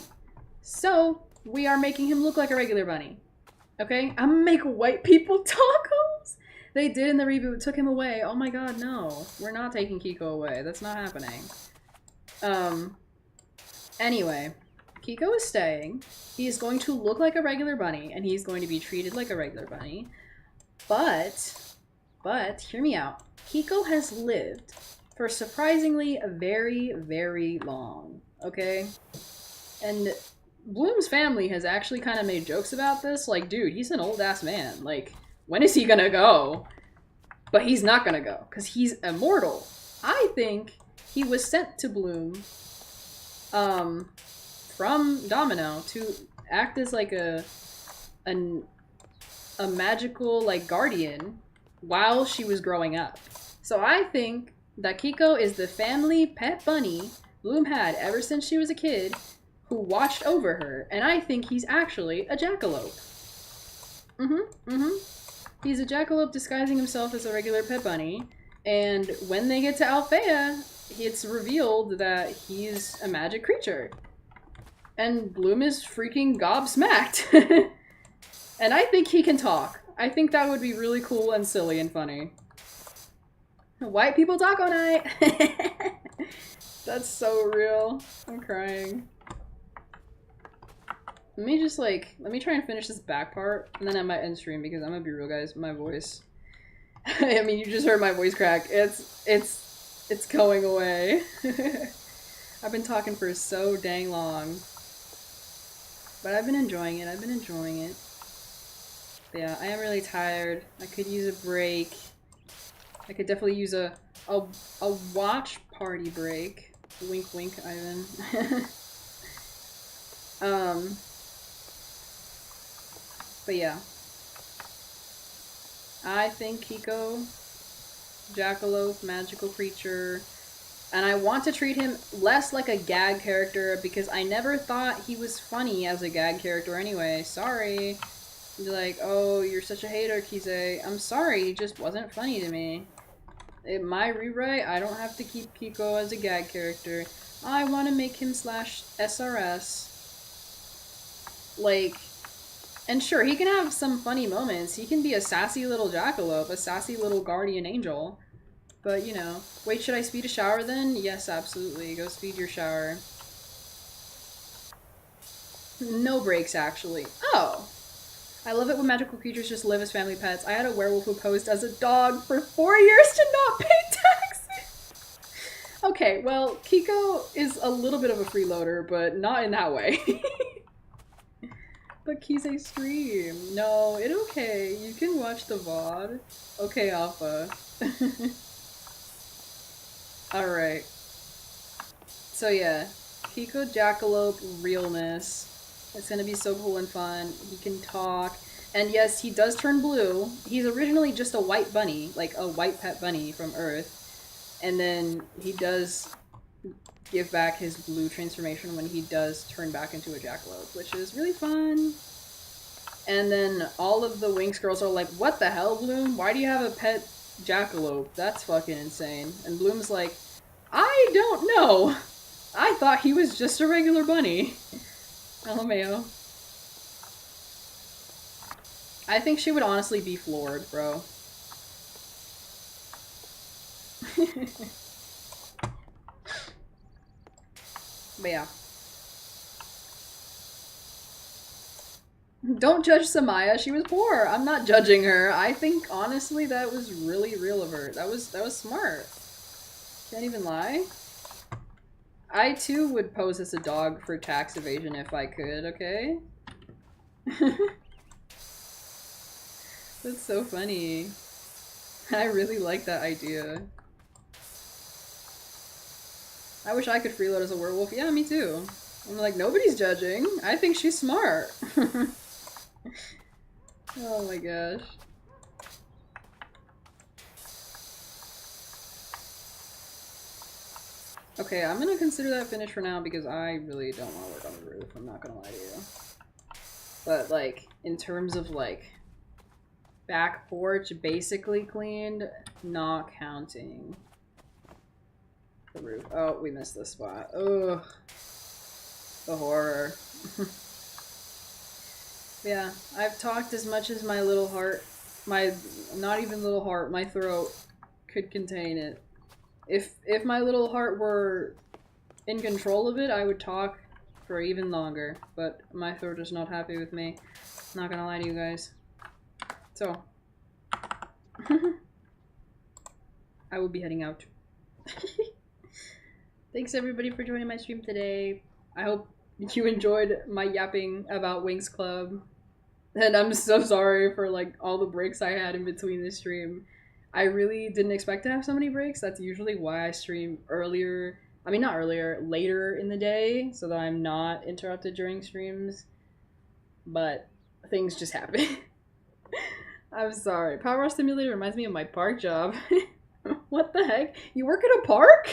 So, we are making him look like a regular bunny. Okay? I'm gonna make white people tacos! They did in the reboot, took him away. Oh my god, no. We're not taking Kiko away. That's not happening. Anyway. Kiko is staying. He is going to look like a regular bunny, and he's going to be treated like a regular bunny. But, hear me out. Kiko has lived for surprisingly very, very long, okay? And Bloom's family has actually kind of made jokes about this. Like, dude, he's an old-ass man. Like, when is he gonna go? But he's not gonna go, because he's immortal. I think he was sent to Bloom from Domino to act as, like, a magical, like, guardian while she was growing up. So I think that Kiko is the family pet bunny Bloom had ever since she was a kid who watched over her, and I think he's actually a jackalope. He's a jackalope disguising himself as a regular pet bunny, and when they get to Althea, it's revealed that he's a magic creature. And Bloom is freaking gobsmacked. And I think he can talk. I think that would be really cool and silly and funny. White people taco night! That's so real. I'm crying. Let me try and finish this back part, and then I might end stream, because I'm gonna be real, guys, my voice. I mean, you just heard my voice crack. It's going away. I've been talking for so dang long. But I've been enjoying it, But yeah, I am really tired. I could use a break. I could definitely use a watch party break. Wink wink, Ivan. But yeah. I think Kiko, jackalope, magical creature, and I want to treat him less like a gag character because I never thought he was funny as a gag character anyway. Sorry. Be like, oh, you're such a hater, Kize. I'm sorry, he just wasn't funny to me. In my rewrite, I don't have to keep Kiko as a gag character. I want to make him /SRS. Like, and sure, he can have some funny moments. He can be a sassy little jackalope, a sassy little guardian angel. But, you know. Wait, should I speed a shower then? Yes, absolutely. Go speed your shower. No breaks, actually. Oh! I love it when magical creatures just live as family pets. I had a werewolf who posed as a dog for 4 years to not pay taxes! Okay, well, Kiko is a little bit of a freeloader, but not in that way. But Kize stream. No, it okay. You can watch the VOD. Okay, Alpha. Alright. So yeah. Kiko Jackalope realness. It's gonna be so cool and fun. He can talk. And yes, he does turn blue. He's originally just a white bunny. Like a white pet bunny from Earth. And then he does give back his blue transformation when he does turn back into a jackalope, which is really fun. And then all of the Winx girls are like, what the hell, Bloom? Why do you have a pet jackalope? That's fucking insane. And Bloom's like, I don't know. I thought he was just a regular bunny. LMAO. I think she would honestly be floored, bro. But yeah. Don't judge Samaya. She was poor. I'm not judging her. I think honestly that was really real of her. That was smart. Can't even lie. I too would pose as a dog for tax evasion if I could, okay? That's so funny. I really like that idea. I wish I could freeload as a werewolf. Yeah, me too. I'm like, nobody's judging. I think she's smart. Oh my gosh. Okay, I'm gonna consider that finished for now because I really don't want to work on the roof. I'm not gonna lie to you. But like, in terms of like back porch basically cleaned, not counting the roof. Oh, we missed this spot. Ugh. The horror. Yeah, I've talked as much as my little heart, my, not even little heart, my throat could contain it. If my little heart were in control of it, I would talk for even longer, but my throat is not happy with me. Not gonna lie to you guys. So, I will be heading out. Thanks everybody for joining my stream today. I hope you enjoyed my yapping about Winx Club. And I'm so sorry for like all the breaks I had in between this stream. I really didn't expect to have so many breaks. That's usually why I stream earlier. I mean, not earlier, later in the day, so that I'm not interrupted during streams. But things just happen. I'm sorry. Power Wash Simulator reminds me of my park job. What the heck? You work at a park?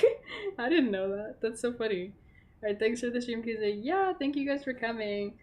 I didn't know that. That's so funny. Alright, thanks for the stream, Kizzy. Yeah, thank you guys for coming.